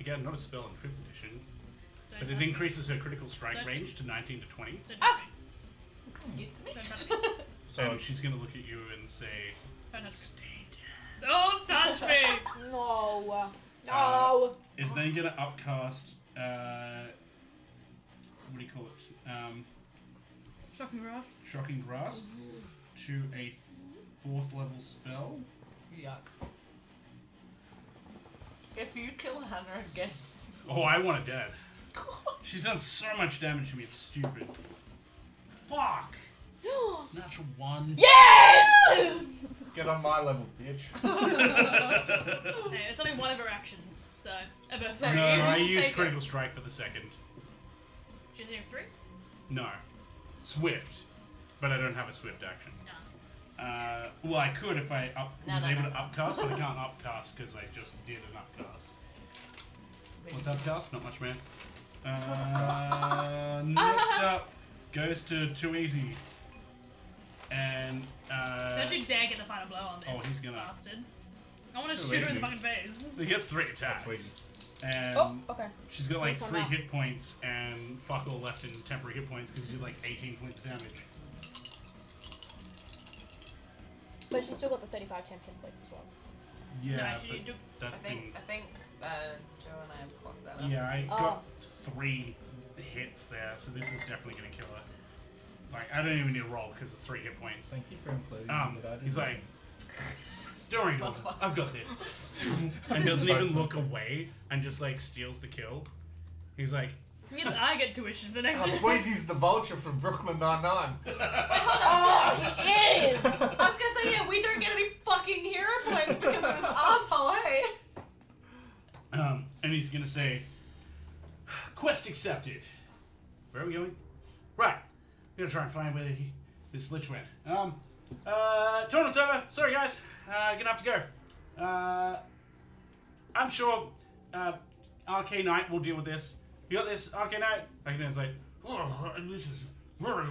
Again, not a spell in 5th edition, but it increases her critical strike range to 19 to 20. Excuse me. Don't touch me. So And she's going to look at you and say, Don't touch me. "Stay dead." Don't touch me! no. No. Is then going to upcast. What do you call it? Shocking grass. Shocking Grasp to a 4th level spell. Yuck. If you kill Hannah again. Oh, I want her dead. She's done so much damage to me, it's stupid. Fuck! Natural 1. Yes! get on my level, bitch. Hey, it's only one of her actions, so. No, I used Critical Strike for the second. Do you have 3? No. Swift. But I don't have a Swift action. No. Well, I could if I was No, able no. to upcast, but I can't upcast because I just did an upcast. What's upcast? Not much, man. Next up goes to Too Easy. And Don't you dare get the final blow on this. oh, he's gonna. Bastard. I want to Too shoot her in the easy. fucking face. He gets 3 attacks. Sweet. And Oh, okay. she's got like What's on 3 that? hit points and fuck all left in temporary hit points because you did like 18 points of damage. But she's still got the 35 temp hit points as well. Yeah, No, actually, but that's I think Joe and I have clocked that up. Yeah, I Oh. got 3 hits there, so this is definitely gonna kill her. Like, I don't even need to roll because it's 3 hit points. Thank you for including that. He's like, don't worry, Jordan, I've got this. And doesn't even look away and just like steals the kill. He's like, Means I get tuition for next Oh, year. Tweezy's the vulture from Brooklyn Nine-Nine. Oh, he is! I was gonna say, yeah, we don't get any fucking hero points because of this asshole, hey? and he's gonna say, quest accepted. Where are we going? Right, we're gonna try and find where this lich went. Tournament's over. Sorry guys, gonna have to go. I'm sure Arcane Knight will deal with this. You got this, Arcane Knight? Arcane Knight's like, oh, this is very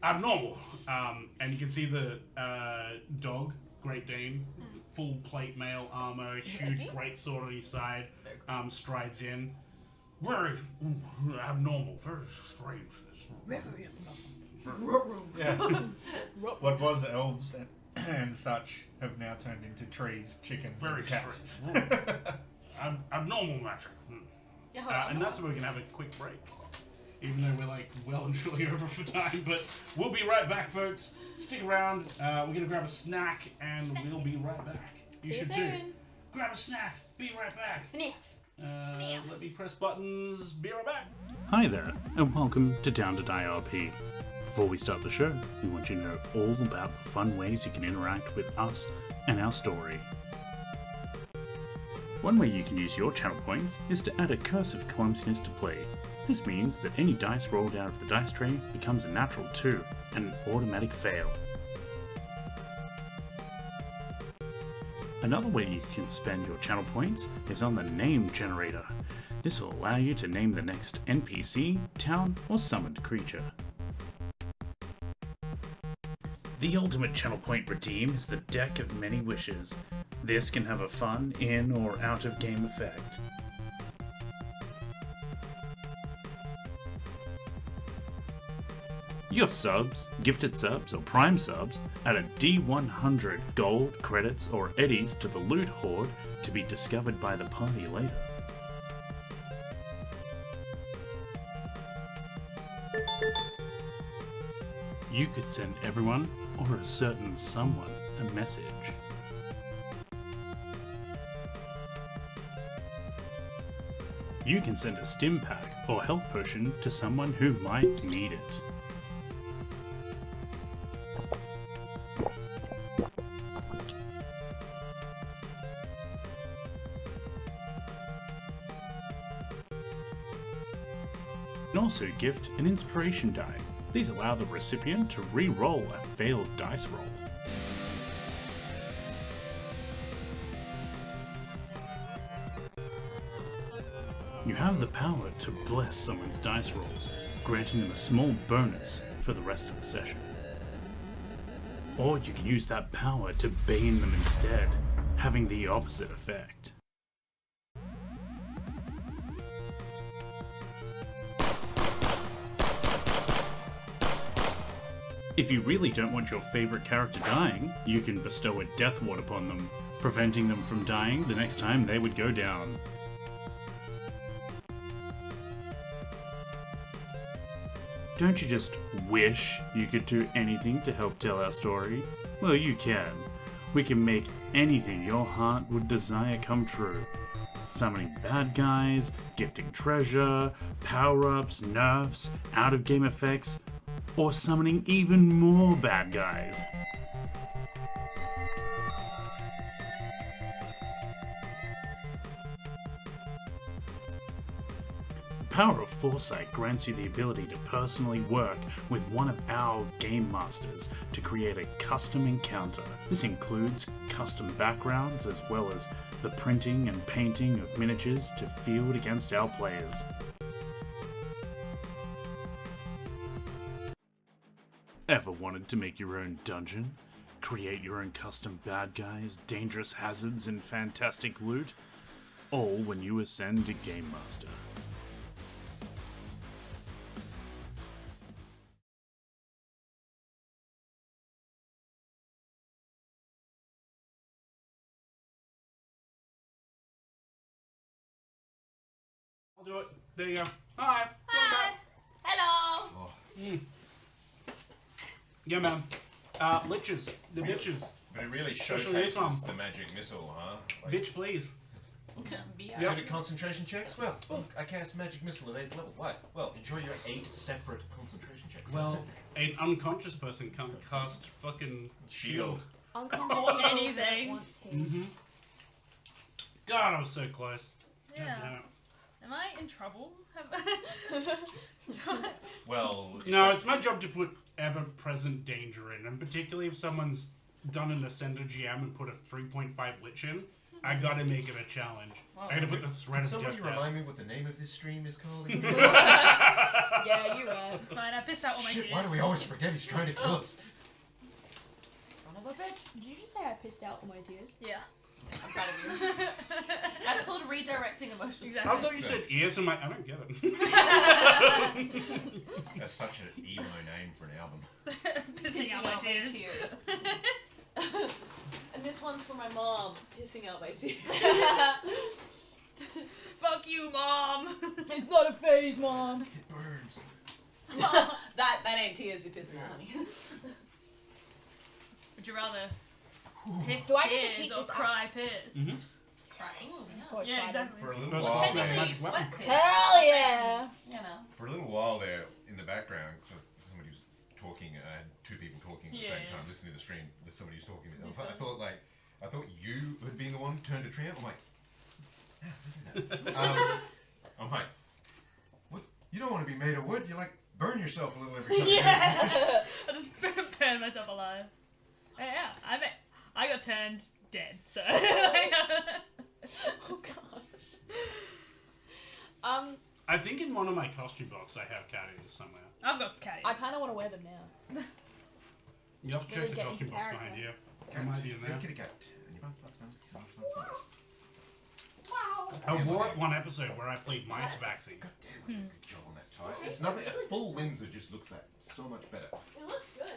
abnormal. And you can see the dog, Great Dane, full plate mail armor, huge great sword on his side, strides in. Very abnormal, very strange. Yeah. What was elves and such have now turned into trees, chickens, Very and cats. strange. Abnormal magic. And that's where we're going to have a quick break. Even though we're like well and truly over for time. But we'll be right back, folks. Stick around. We're going to grab a snack and we'll be right back. See you should soon. too. Grab a snack. Be right back. Sniff. Let me press buttons. Be right back. Hi there, and welcome to Down2DieRP. Before we start the show, we want you to know all about the fun ways you can interact with us and our story. One way you can use your channel points is to add a curse of clumsiness to play. This means that any dice rolled out of the dice tray becomes a natural 2 and an automatic fail. Another way you can spend your channel points is on the name generator. This will allow you to name the next NPC, town, or summoned creature. The ultimate channel point redeem is the Deck of Many Wishes. This can have a fun, in or out of game effect. Your subs, gifted subs, or prime subs add a D100 gold, credits, or eddies to the loot hoard to be discovered by the party later. You could send everyone, or a certain someone, a message. You can send a stim pack or health potion to someone who might need it. You can also gift an inspiration die. These allow the recipient to re-roll a failed dice roll. You have the power to bless someone's dice rolls, granting them a small bonus for the rest of the session. Or you can use that power to bane them instead, having the opposite effect. If you really don't want your favorite character dying, you can bestow a death ward upon them, preventing them from dying the next time they would go down. Don't you just wish you could do anything to help tell our story? Well, you can. We can make anything your heart would desire come true. Summoning bad guys, gifting treasure, power-ups, nerfs, out-of-game effects, or summoning even more bad guys. Power of Foresight grants you the ability to personally work with one of our game masters to create a custom encounter. This includes custom backgrounds as well as the printing and painting of miniatures to field against our players. Ever wanted to make your own dungeon? Create your own custom bad guys, dangerous hazards, and fantastic loot? All when you ascend to Game Master. I'll do it. There you go. Hi. Hi. Hello. Yeah, man. Liches. The bitches. But it really Especially this showcases one. the magic missile, huh? Like, Bitch, please. Yeah. Good at concentration checks? Well, I cast magic missile at 8th level. Why? Well, enjoy your 8 separate concentration checks. Well, an unconscious person can't cast fucking shield. Unconscious anything. don't want to. Mm-hmm. God, I was so close. God Yeah. damn it. Am I in trouble? Well, No, it's my job to put ever-present danger in, and particularly if someone's done an Ascender GM and put a 3.5 Lich in, I gotta make it a challenge. I gotta put the threat Can of somebody death there. remind me what the name of this stream is called? Yeah, you're right. It's fine, I pissed out all my Shit, tears. why do we always forget he's trying to kill us? Son of a bitch. Did you just say I pissed out all my tears? Yeah. I'm proud of you. That's called redirecting emotions. Exactly. I thought you said ears, and I don't get it. That's such an emo name for an album. Pissing out my tears. And this one's for my mom, pissing out my tears. Fuck you, Mom! It's not a phase, Mom. It burns. that ain't tears you're pissing out, honey. Would you rather piss Do I get to tears keep or this cry axe? piss? Mm-hmm. I'm so excited. Yeah, exactly. For a little First while time. there, Magic Technically, weapon. sweat piss. Hell yeah! You know. for a little while there in the background, so somebody was talking, and I had 2 people talking at the same Yeah. time, listening to the stream. That somebody was talking. I thought you had been the one who turned a tree. I'm like, yeah, I did that. I'm like, what? You don't want to be made of wood. You like burn yourself a little every time. Yeah! I just burned myself alive. Yeah, I got turned dead, so. Oh gosh. I think in one of my costume box I have cat ears somewhere. I've got catties. I kind of want to wear them now. You have to Really check the get costume into box character. behind you. It might be in there. Kitty cat. I wore it one episode where I played my tabaxi. God damn, good job on that tie. It's nothing. A full Windsor just looks that so much better. It looks good.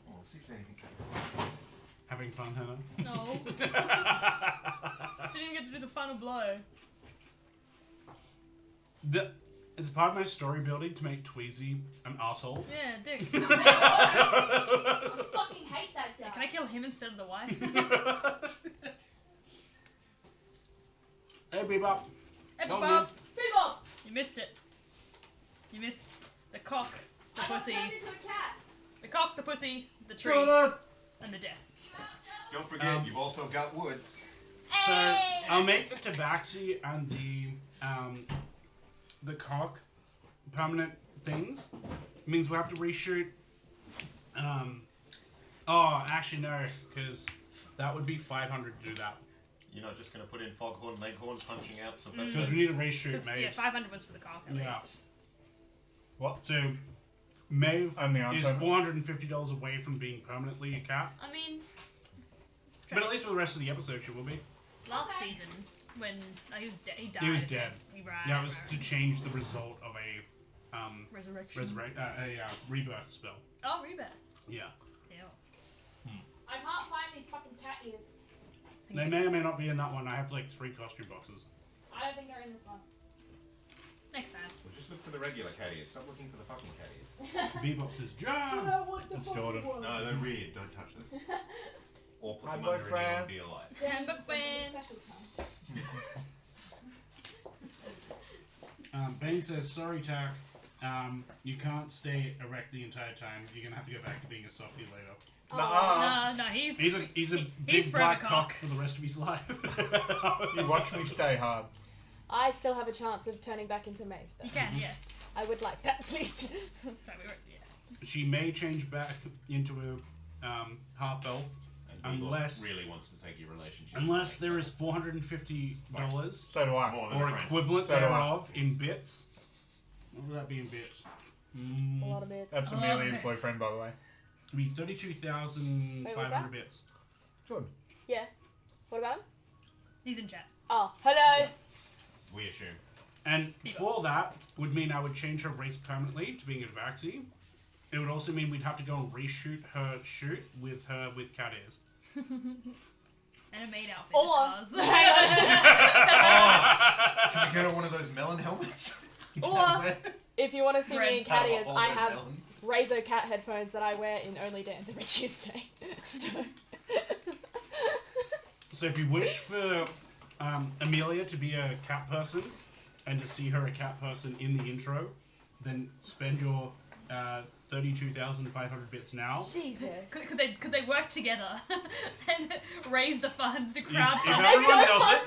Oh, let's see if anything's Having fun, Hannah? No. Didn't even get to do the final blow. It's part of my story building to make Tweezy an asshole. Yeah, dick. I fucking hate that guy. Can I kill him instead of the wife? Hey, Bebop. Hey, Well, Bob! Bebop! You missed it. You missed the cock, the I got pussy. turned into a cat. The cock, the pussy, the tree, Shut up! and the death. Don't forget, you've also got wood. So I'll make the tabaxi and the cock permanent things. It means we'll have to reshoot. Oh, actually no, because that would be 500 to do that. You're not just going to put in foghorn, leghorn, punching out some Because we need to reshoot 'Cause, Maeve. yeah, 500 was for the cock, at Yeah. least. What? So Maeve Only on is permanent. $450 away from being permanently a cat. I mean, But at least for the rest of the episode, she will be. last season, when he died. He was dead. Right, Yeah, it was right. to change the result of a Resurrection. rebirth spell. Oh, rebirth. Yeah. Ew. I can't find these fucking cat ears. They may or may not be in that one. I have like 3 costume boxes. I don't think they're in this one. Next time. Well, just look for the regular cat ears. Stop looking for the fucking cat ears. Bebop says, John! want the It's fucking Jordan. ones. No, they're weird. Don't touch them. Or put Hi, them under in your boyfriend. own dear life. Damn, boyfriend. special time. Bane says, sorry, Tack. You can't stay erect the entire time. You're gonna have to go back to being a softie later. Nuh-uh. No, he's He's a big forever black cock cock. for the rest of his life. You watch me stay hard. I still have a chance of turning back into Maeve, though. You can, yeah. I would like that, please. Sorry, yeah. She may change back into a half elf And Bebop Unless- really wants to take your relationship. unless to the there next is $450 So do I. level. More than or a friend. equivalent So do I. thereof in bits. What would that be in bits? A lot of bits. That's Oh, Amelia's bits. boyfriend, by the way. It'd be 32,500 bits. Good. Yeah. What about him? He's in chat. Oh, hello. We assume. And for that would mean I would change her race permanently to being a Vaxi. It would also mean we'd have to go and reshoot her shoot with her with cat ears. And a maid outfit. Or, just hang Can we get her one of those melon helmets? on. Or, if you want to see Red me in cat ears, All I those have melon. Razor cat headphones that I wear in Only Dance every Tuesday. So, So if you wish for Amelia to be a cat person and to see her a cat person in the intro, then spend your 32,500 bits now. Jesus. Could they work together and raise the funds to If crowdfund? everyone does it,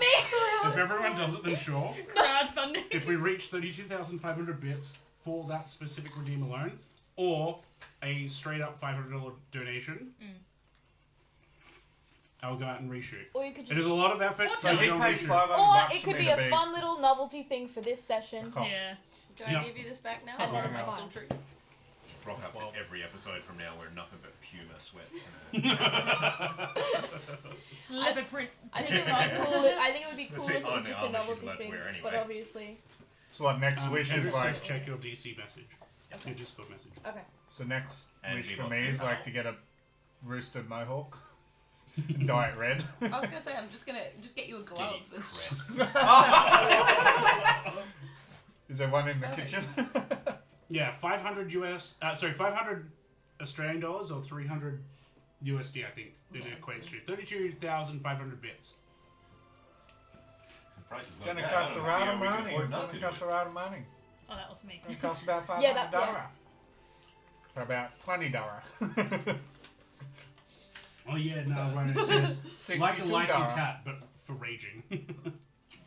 if everyone does it, then sure. Crowdfunding. If we reach 32,500 bits for that specific redeem alone, or a straight up $500 donation, I'll go out and reshoot. Or you could It is just, a lot of effort, What so the- we He don't paid reshoot. 500 or bucks it for could me be to a fun little novelty thing for this session. Cool. Yeah. Do I Yeah. give you this back now? And then or it's am I fine. still true? Rock up every episode from now wearing nothing but Puma sweats. Leather print. I think it would be cool. I think it would be Let's cool see, if it was oh, no, just a she's novelty allowed to thing. wear anyway. But obviously, So what, next wish Hendrik is like... says check your DC message. Your Discord message. okay. So next And wish be for not me so is like foul. to get a roosted mohawk. Dye it red. I was gonna say I'm just gonna get you a glove. Is there one in the Okay. kitchen? Yeah, 500 500 Australian dollars or 300 USD, I think it equates to 32,500 bits. The price is like Gonna that. cost I a don't lot see of how we can money. afford not Gonna to cost do a it. lot of money. Oh, that was me. Gonna cost about $500. Yeah, that- For about $20. Oh yeah, no, right. It says like a $62. liking cat, but for raging.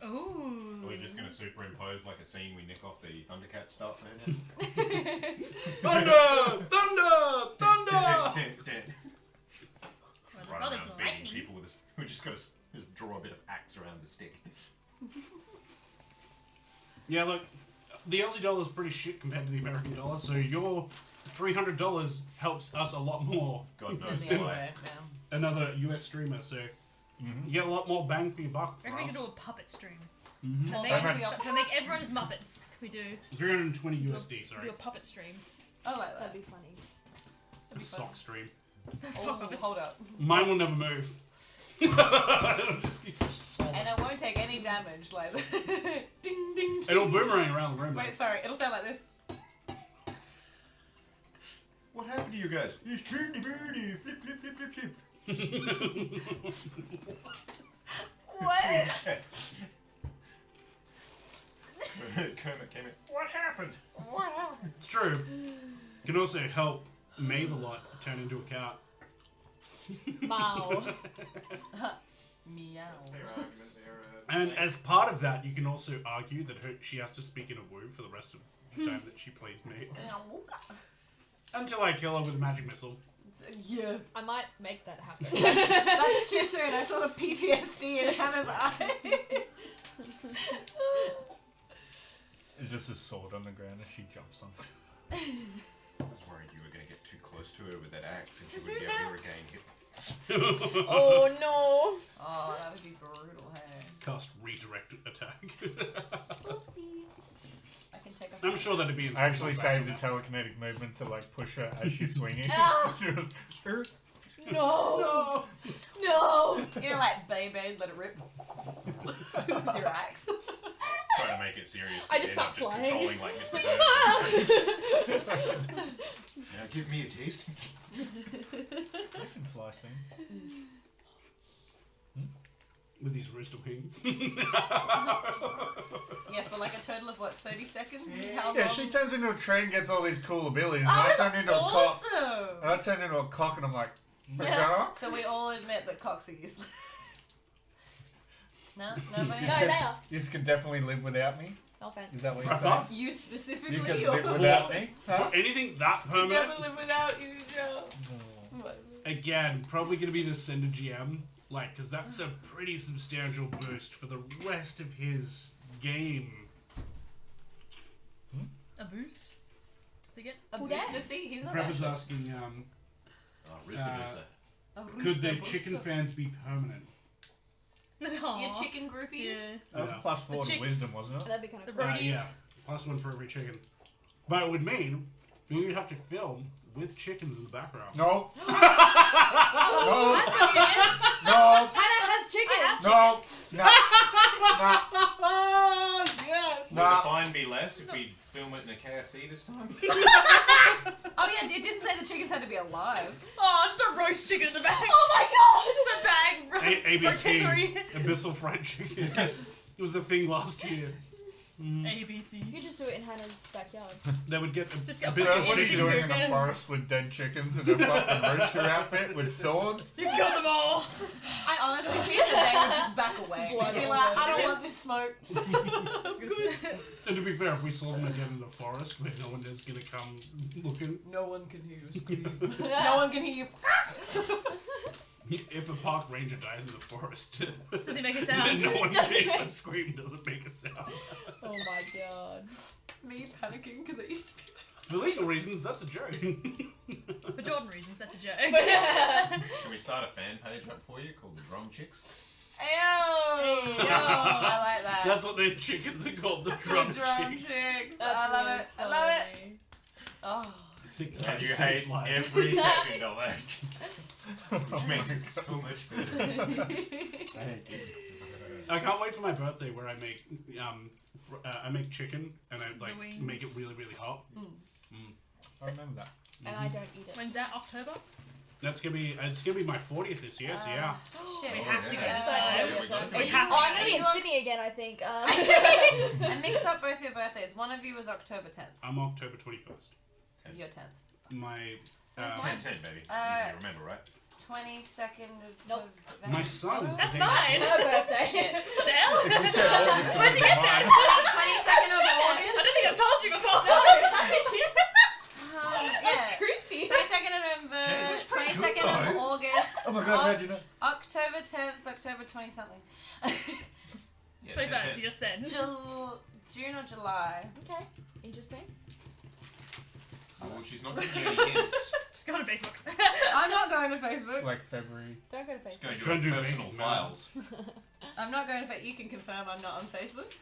Ooh. Are we just going to superimpose like a scene we nick off the Thundercat stuff? Then? Thunder! Thunder! Thunder! Well, the Right brothers around are beating lightning. people with this. We just got to just draw a bit of axe around the stick. Yeah, look, the Aussie dollar is pretty shit compared to the American dollar, so your $300 helps us a lot more. God knows The other why. way now. Another US streamer, so you get a lot more bang for your buck. Maybe we can do a puppet stream. Mm-hmm. Well, Make, thank you. to make everyone as Muppets. We do 320 do USD, a, sorry. do a puppet stream. I like that. That'd be funny. That'd be Sock fun. stream. That's Oh, Muppets. hold up. Mine will never move. It'll just be And it won't take any damage. Like ding ding. It'll boomerang around the room. Wait, sorry. It'll sound like this. What happened to you guys? It's birdie birdie, flip flip flip flip flip. What? Kermit came in. What happened? It's true. Can also help Maeve a lot turn into a cat. Wow. Meow. And as part of that, you can also argue that she has to speak in a woo for the rest of the time that she plays Maeve. Until I kill her with a magic missile. Yeah. I might make that happen. That's too soon. I saw the PTSD in Hannah's eye. It's just a sword on the ground as she jumps on. I was worried you were going to get too close to her with that axe and she wouldn't be able to regain hit points. Oh no. Oh, that would be brutal, hey. Cast redirect attack. I can take off I'm sure that'd be in I actually some saved a fashion. telekinetic movement to like push her as she's swinging. Ah! She was, No. No. You know, like Beyblade, let it rip. With your axe. Trying to make it serious. I but just they're not start flying. controlling like Mr. Burns. Now give me a taste. I can fly soon. With these rooster wings. Yeah, for like a total of what, 30 seconds? Is how Yeah, long? she turns into a tree and gets all these cool abilities. Oh, and I that's turn into a cock. awesome! And I turn into a cock and I'm like, Yeah. So we all admit that cocks are useless. No? Nobody? No, they are. You can definitely live without me. No offense. Is that what you're Right, saying? huh? You specifically? You can or- live without me? Huh? For anything that permanent, Never live without you, Joe. again, probably going to be the Sender GM. Like, because that's a pretty substantial boost for the rest of his game. A boost. What's he get? A Well, booster yeah. seat? He's not Prep is actually. asking, Oh, Rooster Booster. A could the booster. chicken fans be permanent? Aw. Your chicken groupies? Yeah. That was Yeah. +4 The to chicks. wisdom, wasn't it? That'd be kind The of cool. Brodies. Yeah, +1 for every chicken. But it would mean you'd have to film with chickens in the background. No. I've No. got chickens. No. Hannah has chicken. No. No. Yes! Would the fine be less if we film it in a KFC this time? Oh yeah, it didn't say the chickens had to be alive. Oh, just a roast chicken in the bag. Oh my The bag. ABC, Rotisserie. Abyssal Fried Chicken. It was a thing last year. ABC. god. You just do it in Hannah's backyard. They would get Just get So Abyssal what are you Chicken. doing in a forest with dead chickens and a fucking rooster outfit with swords? You kill them all. I honestly think that they would just back away. Blood They'd be all like, over I don't them. want this smoke. And to be fair, if we saw them again in the forest where no one is going to come looking, No one can hear you scream. No one can hear you. if a park ranger dies in the forest, Does he make a and sound? no one Does hears he? them scream, doesn't make a sound. Oh my god. Me panicking because it used to be For legal reasons, that's a joke. For Jordan reasons, that's a joke. Can we start a fan page up for you called the Drum Chicks? Ew! I like that. That's what their chickens are called, the drum, chicks. chicks. That's I love really it. I love it. funny. Oh. Think And that you saves hate lives. every second of it. Which makes it so much better. I can't wait for my birthday where I make chicken and I like wings. make it really really hot. I remember that. And I don't eat it. When's that? October? It's gonna be my 40th this year, so yeah. Shit. We Oh, have to yeah. get So, that. Yeah, we got Are it. you- have to Oh, get I'm gonna be in Are you Sydney again, I think. And mix up both your birthdays. One of you was October 10th. I'm October 21st. Your 10th. My When's 10, baby. Easy to remember, right? 22nd of Nope. my son is That's the mine. Her birthday. What the hell? If we said August, it Where'd would you be get mine. that? 22nd of I August. don't think I've told you before. Yeah. Creepy. 22nd of November. Jay, that's pretty 22nd good, of though. August. Oh my god, how'd you know? October 10th. October 20 something. Yeah, 21st, you just said. June or July. Okay. Interesting. Well, she's not giving you any hints. Just go on Facebook. I'm not going to It's Facebook. like February. Don't go to She's Facebook. going to Trying to do do personal basic files. I'm not going to Facebook. You can confirm I'm not on Facebook.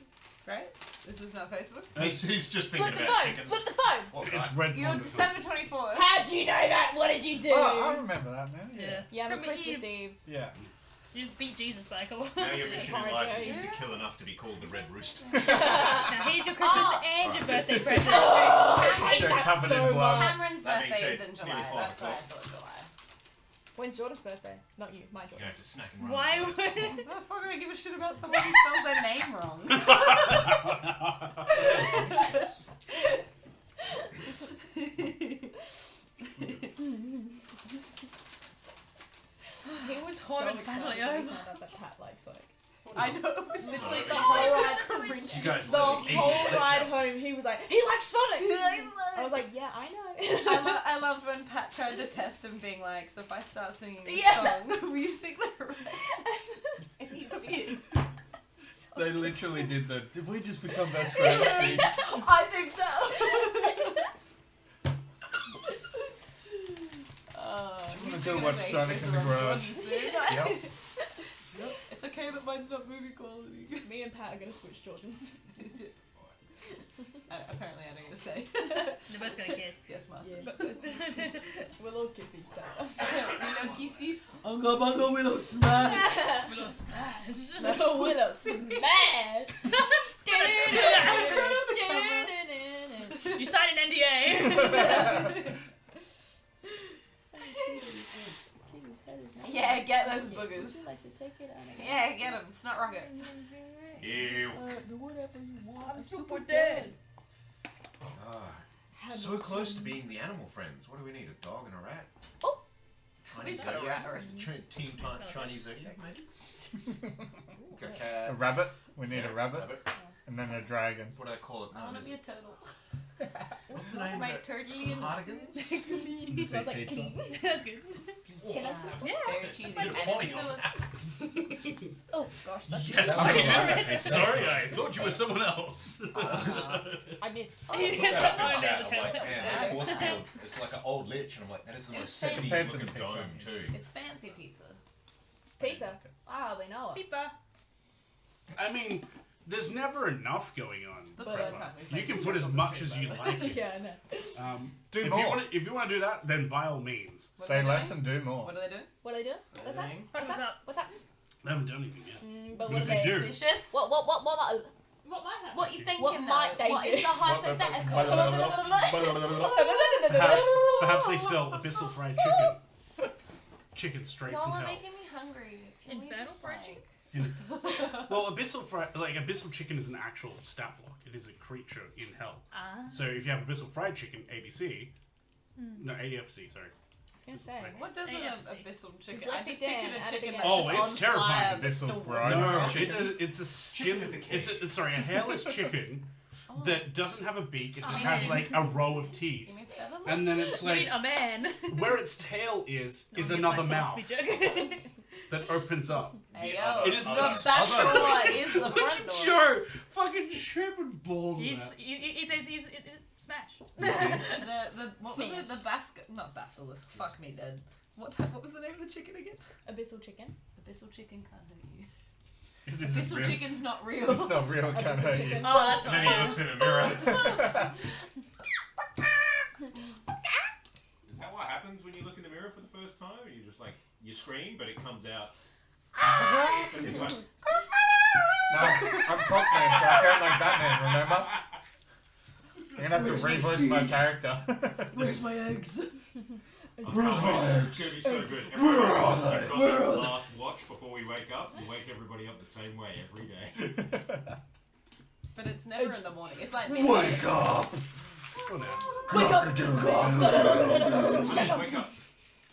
Right? This is not Facebook. He's just Flip thinking the about phone. chickens. Flip the phone. What, It's right? red. You're Wonderful. December 24th. How'd you know that? What did you do? Oh, I remember that, man. Yeah. Yeah, I'm on From Christmas Eve. Eve. Yeah. You just beat Jesus, Michael. Now your mission in Fine, life yeah. is to kill enough to be called the Red Rooster. Now here's your Christmas Oh. and your Alright. birthday present. I hate They're that covered so in blood. much. Cameron's That being birthday is said, in it's July. nearly 5 That's why I o'clock. thought July. When's Jordan's birthday? Not you, my You're Jordan. going to have to snack and run. Why with would... this. What the fuck do I give a shit about someone who spells their name wrong? He was so Torn and excited family when he over. found out that Pat likes Sonic. I know, it was Literally No, the no, whole ride, You guys the literally ate whole each ride other. home, he was like, he likes Sonic. I I was like, yeah, I know. I loved when Pat tried to test him, being like, "So if I start singing this Yeah. song, will you sing the rest?" And he did. They literally did the. Did we just become best friends? scene? I think so. I'm gonna go watch Sonic in the garage. Yep. It's okay that mine's not movie quality. Me and Pat are gonna switch Jordans. Apparently, I don't get to say. They're both gonna kiss. Yes, master. Yeah. We'll all kiss each other. Willow kissy. Unga bunga willow smash. Willow smash. Willow smash! You signed an NDA. Yeah, get those boogers. Would you like to take it? Yeah, get them. Snot rocket. Ew. Do whatever you want. I'm super dead. Ah, so close to being the animal friends. What do we need? A dog and a rat? Oh. Chinese We've got a Zodiac? rat already. Team Smell it. Chinese Zodiac, maybe? Got a A cat. rabbit. We need a rabbit. And then a dragon. What do I call it? I want to be a turtle. What's the name My of it? turtle and Cardigans? He smells like clean. That's good. Can I still? Very cheesy. And it's Oh gosh, that's Yes, sorry, I thought you were someone else. I missed. Oh, I yes, put that in oh, the chat, no, the I'm like, tail. man, that force field, it's like an old lich, and I'm like, that is the most It's 70s fancy looking picture. dome, too. It's fancy pizza. Pizza. I hardly know it. Pizza. I mean, there's never enough going on. The But, third time we You can played put as on the much street, as you by the way. like. Yeah, I know. Do if more. You want to do that, then by all means. What Say are they less doing? and do more. What are they doing? What do I do? What's that? Anything? Fuck us up. What's that? I haven't done anything yet. But What what do do they do? Suspicious? What What might happen? What you thinking? What might they What do? is the hypothetical? Perhaps they sell abyssal fried chicken. Chicken straight Y'all from are hell. making me hungry. Can we Infernal just, fried like- chicken? Well, abyssal chicken is an actual stat block. It is a creature in hell. Ah. So if you have abyssal fried chicken, ABC, no AFC, sorry. I was gonna say. What does an AFC. abyssal chicken? Dyslexic I just Dan pictured at a the chicken beginning. that's Oh, just it's on terrifying. fire, but Abyssal still bride. No, warm. it's a skin. with a K. It's a hairless chicken that doesn't have a beak. It just Oh. has like a row of teeth, You mean featherless? and then it's You mean like a man? where its tail is No one gets another my mouth philosophy joke. that opens up. Hey, Yeah, yo. It is the not- back door is the front door. Joe, fucking tripping balls. on He's, that. it's smash. What was it? The not basilisk. Fuck me dead. What was the name of the chicken again? Abyssal chicken. Abyssal chicken can't hurt you. It isn't Abyssal real. chicken's not real. It's not real, can Abyssal I? chicken. Oh, that's And then he right. looks in a mirror. Is that what happens when you look in the mirror for the first time? Or you just like, you scream, but it comes out. And you're like, No, I'm Cockney, so I sound like Batman, remember? You're gonna have to revoice my character. Where's my eggs? it's gonna be so good. Every time you've got that last watch before we wake up, you wake everybody up the same way every day. But it's never in the morning. It's like Wake up! Go now. Wake up! Wake up.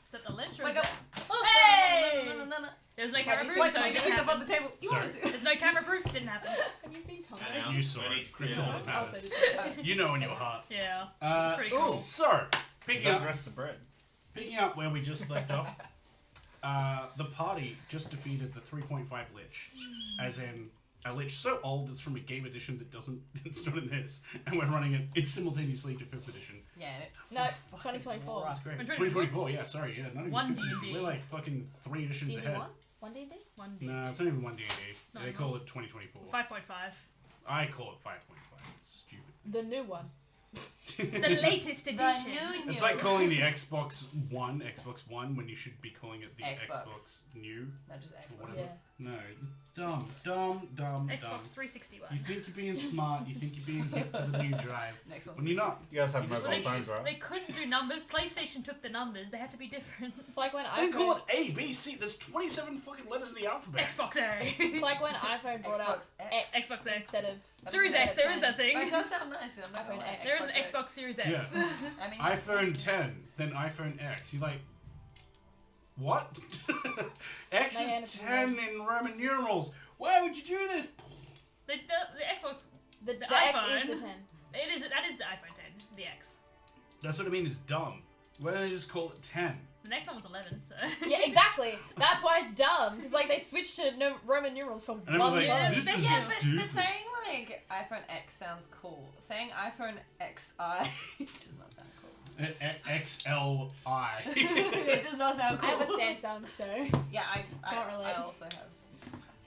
Is that the lynch or Wake is up. that- Hey! No. There's no Have camera you proof, seen so it my didn't piece up happen. on the table? You Sorry. wanted to. There's no camera proof, it didn't happen. Have you seen Tom? And You saw I it. need to clear It's all that. that I'll matters. say this. You know in your heart. Yeah. It's pretty cool. So, Does picking that up, dress the bread? where we just left off, the party just defeated the 3.5 Lich. As in, a Lich so old it's from a game edition that doesn't, it's not in this. And we're running it simultaneously to 5th edition. Yeah. And it No, fucking 2024. rocked. That's great. 2024? 2024, yeah, sorry, yeah. Not even One 5th edition. D&D. We're like fucking 3 editions D&D ahead. 1? 1 D&D? One D. No, it's not even 1 D&D. No, They no. call it 2024. 5.5. I call it 5.5. It's stupid. The new one. The latest The edition. new. It's like calling the Xbox One when you should be calling it the Xbox. Xbox New. No, just Or Xbox. whatever. Yeah. No, dumb. Xbox 361. You think you're being smart. You think you're being hip to the new drive. Next one. When you're not. You guys have You just mobile like phones, They right? couldn't do numbers. PlayStation took the numbers. They had to be different. It's like when Then call iPhone. it A, B, C. There's 27 fucking letters in the alphabet. Xbox A. It's like when iPhone brought out Xbox X. Xbox X. instead of Series X, there is that But it thing. does sound nice. I'm not iPhone gonna lie. X. There is an Xbox Series X. Yeah. I mean, iPhone 10, then iPhone X. You're like, what? X My hand is is 10 in Roman numerals. Why would you do this? The Xbox, the the X iPhone. is the 10. that is the iPhone 10, the X. That's what I mean. Is dumb. Why don't they just call it 10? The next one was 11, so. Yeah, exactly. That's why it's dumb. Because like they switched to Roman numerals for And it was one like, month. this is yeah, stupid. but saying like iPhone X sounds cool. Saying iPhone XI does not sound cool. XLI. It does not sound I cool. have a Samsung, so Yeah, Can't relate. I also have.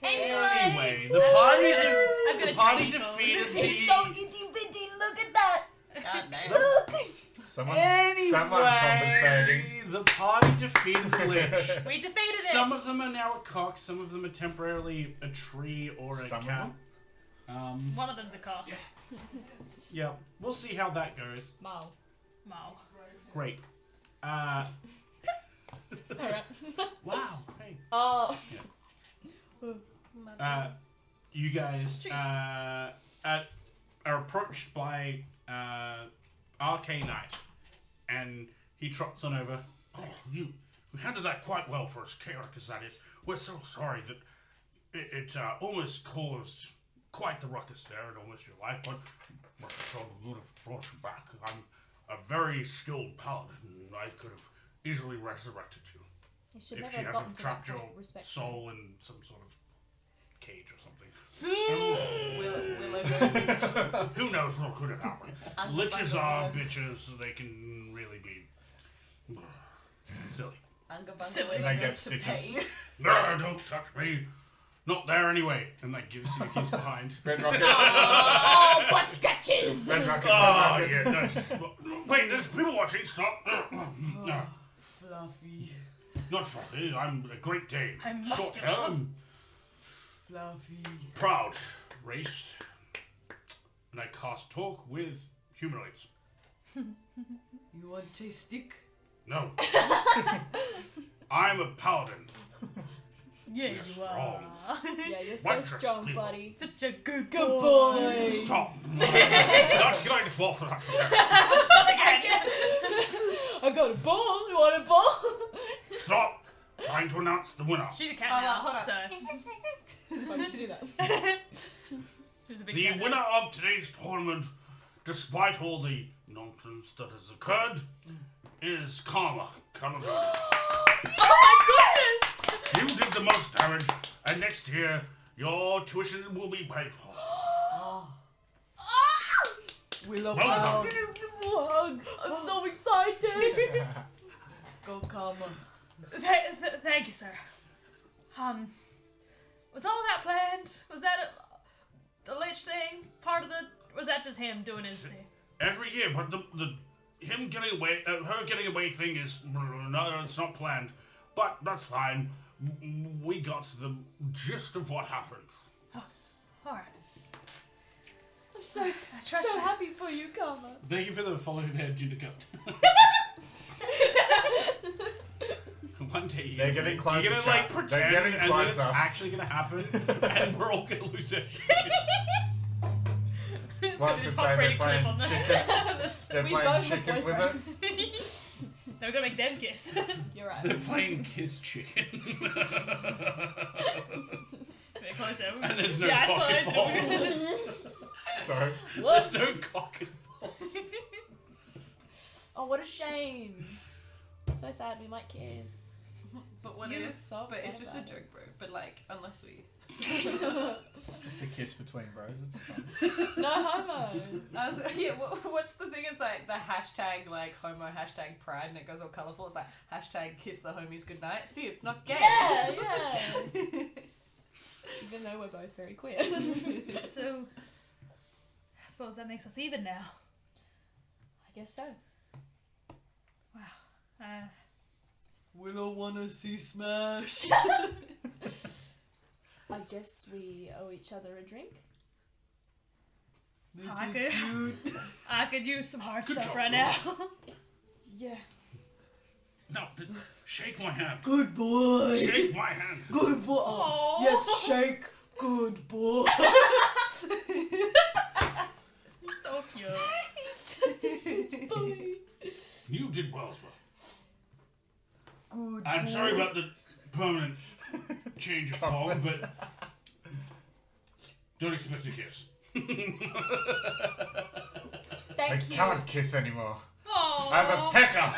Anyway, the party, I've got the a party tiny phone. defeated the. It's so itty bitty, look at that! God damn. Look! Someone's compensating. The party defeated the Lich. We defeated it! Some of them are now a cock. Some of them are temporarily a tree or a Some of cat. One of them's a cock. Yeah, we'll see how that goes. Mao. Mao. Great. Alright. Wow. Hey. Oh. You guys are approached by Arcane Knight, and he trots on over. Oh, you handled that quite well for us, chaotic as that is. We're so sorry that it almost caused quite the ruckus there and almost your life, but rest assured we would have brought you back. I'm a very skilled paladin, and I could have easily resurrected you. You should if never she have had gotten to that trapped your point, respect. soul in some sort of cage or something. Willow goes. Who knows what could have happened? Liches are bitches, so they can really be silly. Silly. And they get stitches. No, don't touch me. Not there anyway. And like gives you a kiss behind. Red Rocket. Oh, butt scratches! Red Rocket. Oh, Red Rocket. yeah, that's just... Wait, there's people watching. Stop. No, Fluffy. not fluffy. I'm a Great Dane. I'm Short muscular. hair and Fluffy. proud race. And I cast talk with humanoids. You want to stick? No. I'm a paladin. Yeah, We're you strong. are. Yeah, you're so Wondrous strong, people. buddy. Such a good Good boy. Stop. Not going to fall for that. I got a ball. You want a ball? Stop trying to announce the winner. She's a cat Hold now, on, hold on. so Why would you do that? she's a big The cat now. winner of today's tournament, despite all the nonsense that has occurred, is Karma Caledonia. Oh my goodness! You did the most damage, and next year your tuition will be paid for. Willow Well Pound. I'm so excited. Go Karma. Thank you, sir. Was all of that planned? Was that the lich thing part of the? Was that just him doing his thing? Every year, but the him getting away, her getting away thing is no, it's not planned. But that's fine. We got the gist of what happened. All right. I'm so happy for you, Karma. Thank you for the follow their gender cut. One day They're getting closer, you're gonna like chat. They're pretend, getting and then it's closer. actually gonna happen, and we're all gonna lose it. It's What gonna be to a say? top They're rated clip playing on that. chicken. They're We playing both were chicken with it. boyfriends. Now we're gonna make them kiss. You're right. They're playing Kiss Chicken. They're closer. And there's no yeah, cock it's closer. involved. Sorry. There's no cock involved. Oh, what a shame. So sad we might kiss. But what You is? were so But it's upset just a about it. joke, bro. But like, unless we. Just a kiss between bros. It's fun. No homo. Yeah, what's the thing? It's like the hashtag like homo hashtag pride, and it goes all colourful. It's like hashtag kiss the homies goodnight. See, it's not gay. Yeah. Even though we're both very queer. So, I suppose that makes us even now. I guess so. Wow. Willow wanna see Smash. I guess we owe each other a drink. This I is could- cute. I could use some hard Good stuff job, right bro. now. Yeah. No, shake my hand. Good boy. Shake my hand. Good boy. Oh, Aw. yes, shake. Good boy. He's so cute. Boy. You did well as well. Good I'm boy. sorry about the permanent change of form, but don't expect a kiss. I Thank you. can't kiss anymore. Aww. I have a pecker.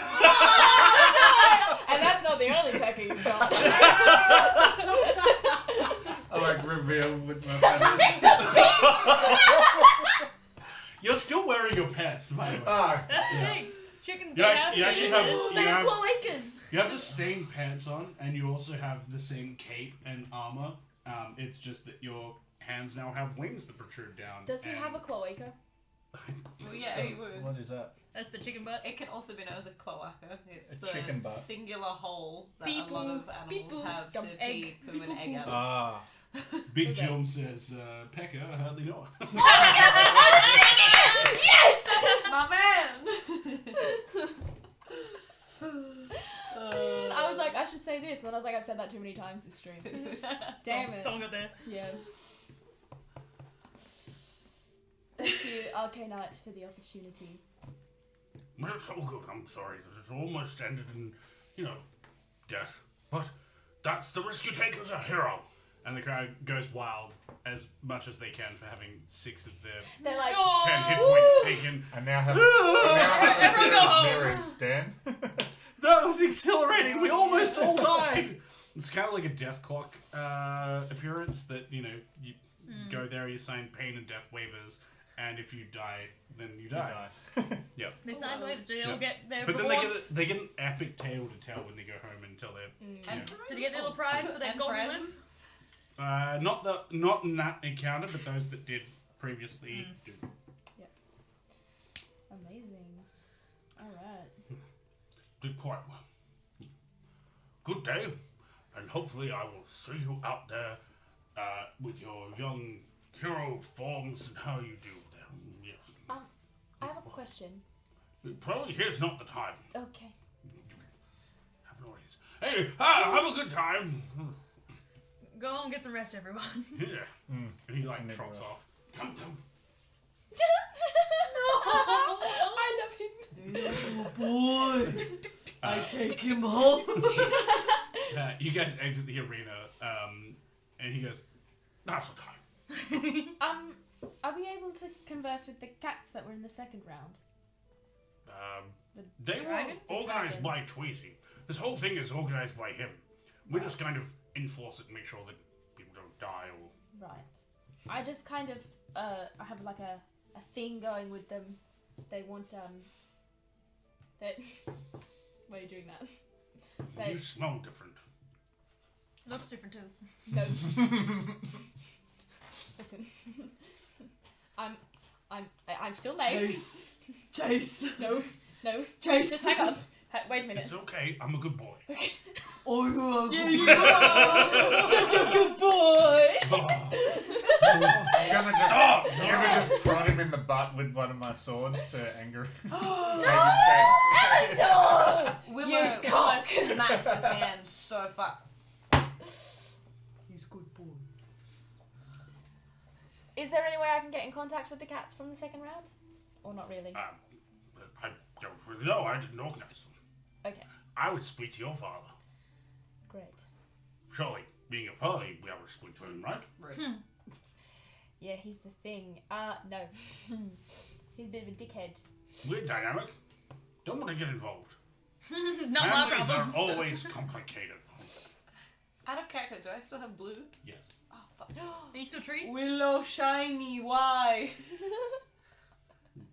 And that's not the only pecker you've got. I like reveal with my feathers. You're still wearing your pants, by the way. That's the thing. Chickens You don't actually have have- penises. you Same have- cloacas. You have the same pants on, and you also have the same cape and armor. It's just that your hands now have wings that protrude down. Does he and- have a cloaca? Well, yeah, you would. What is that? That's the chicken butt. It can also be known as a cloaca. It's A the chicken butt. singular hole that Beep a lot boop, of animals beep boop, have to dump pee, egg, poo, and egg out. Ah. Big Okay. Jom says, Pecker, I hardly know her. Yes! My man! I was like, I should say this, and then I was like, I've said that too many times this stream. Damn it. Someone got there. Yeah. Thank you, Arcanite, for the opportunity. Well, it's all good. I'm sorry that it's almost ended in, death. But that's the risk you take as a hero. And the crowd goes wild as much as they can for having 6 of their They're like, 10 hit points taken. I now have a Everyone fear go of home. mirrors, Dan. That was exhilarating. We almost all died. It's kind of like a death clock appearance that, you know, you go there, you sign pain and death waivers, and if you die, then you die. Yeah. They sign waivers, do they all get their But then rewards? they get an epic tale to tell when they go home and tell their... Do they get a little prize for their And golden prizes? limbs? Not in that encounter, but those that did previously do. Amazing. Alright. Did quite well. Good day, and hopefully I will see you out there with your young hero forms and how you do them. Yes. I have a question. Probably here's not the time. Okay. Have no worries. Hey, have a good time. Go home and get some rest, everyone. Yeah. And he like trots off. Come. I love him. Oh boy. I take him home. You guys exit the arena, and he goes, "That's the time." Are we able to converse with the cats that were in the second round? They dragon? were organized by Dragons. Tweezy. This whole thing is organized by him. We just kind of enforce it and make sure that people don't die or... Right. I just kind of, I have like a thing going with them. They want, they... Why are you doing that? You smell different. Looks different too. No. Listen. I'm still May. Chase. No. Chase. Just hang on. Wait a minute. It's okay. I'm a good boy. Oh, you are You are such a good boy. I'm gonna just, Stop! I'm gonna just prod him in the butt with one of my swords to anger him. Willow smacks his hand so far. He's good boy. Is there any way I can get in contact with the cats from the second round? Or not really? I don't really know. I didn't organize them. Okay, I would speak to your father. great. Surely, being your father, you'd be able to speak to him, right? Yeah, he's the thing. No. He's a bit of a dickhead. We're dynamic. Don't want to get involved. Not my Families problem. are always complicated. Out of character, do I still have blue? Yes. Oh, fuck. Are you still a tree? Willow shiny, why?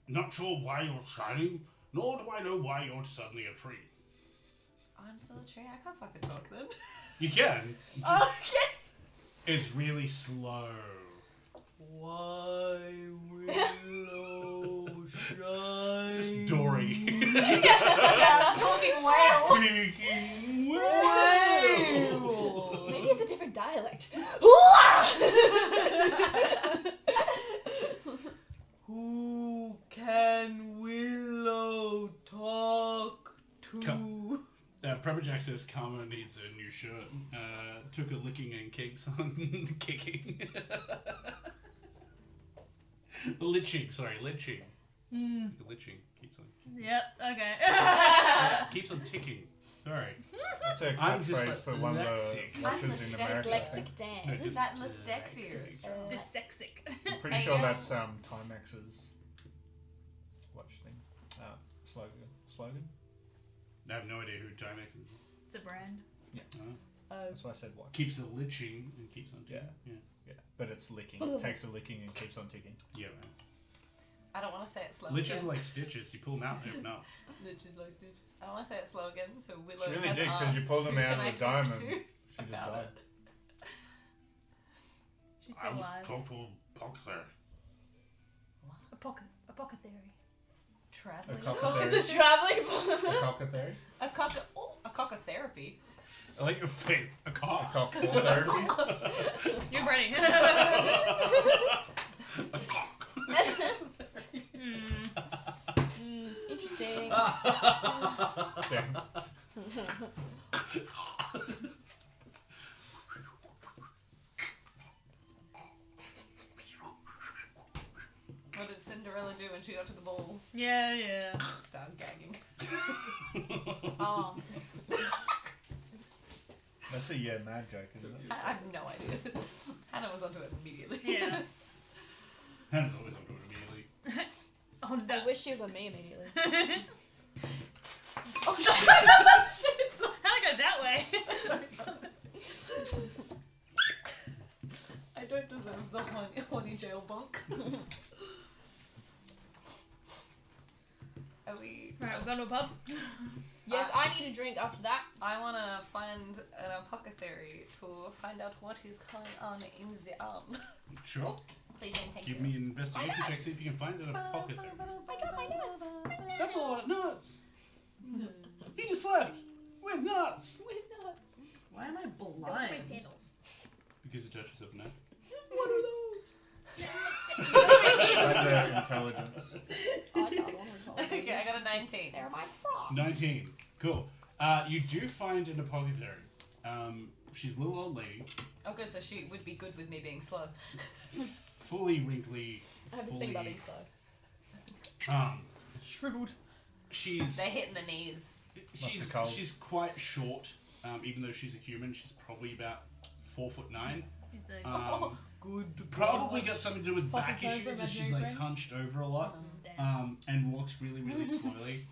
Not sure why you're shining, nor do I know why you're suddenly a tree. I'm still a tree. I can't fucking talk then. You can. Okay. It's really slow. Why Willow shiny? It's just Dory. I'm talking whale. Speaking Whale. Maybe it's a different dialect. Who can Willow talk to? Premajack says Karma needs a new shirt. Took a licking and keeps on kicking. Liching. The liching keeps on. Yep, okay. Keeps on ticking. Sorry. That's a I'm just catchphrase for one of the dyslexic. watchers in America. I think. Dyslexic Dan. No, That was Dexier. Dyslexic. I'm pretty sure that's Timex's watch thing. Slogan. I have no idea who Timex is. It's a brand. That's why I said watch. Keeps a liching and keeps on ticking. Yeah, but it's licking. It takes a licking and keeps on ticking. Yeah, man. I don't want to say it slow Liches again. are like stitches. You pull them out and open up. Literally like stitches. I don't want to say it slow again, so Willow She really has did, because you asked pulled them who out can of I the talk diamond. to She just about died. it. She's I still would alive. talk to a punk there. Apothecary. Traveling. A The traveling. cockatherapy? A cockatherapy. I like your face. A cock. Cock full therapy? You're ready. A cock. Interesting. Damn. What did Cinderella do when she got to the ball? Yeah. Start gagging. Oh. That's a mad joke, isn't it? I have no idea. Hannah was onto it immediately. Yeah. Hannah's always onto it immediately. Oh no. I wish she was on me immediately. Oh shit! we? Right, we're going to a pub. Yes, I need a drink after that. I want to find an apothecary to find out what is going on in the arm. Sure. Please and thank Give you. me an investigation check, see if you can find an apothecary. I got my nuts. That's a lot of nuts. He just left with nuts. With nuts. Why am I Don't wear my blind? sandals. Because you touched yourself now. What are those? Under intelligence. I got one. Okay, I got a 19. They're my frogs. 19. Cool. You do find an apothecary. She's a little old lady, Oh, good. So she would be good with me being slow. fully wrinkly. I have this thing about being slow. Shriveled. She's They're hitting the knees. she's quite short. Even though she's a human, she's probably about 4'9". He's the Good. Probably got something to do with back Focus over issues, as she's imaginary like friends. hunched over a lot. damn. And walks really, really slowly.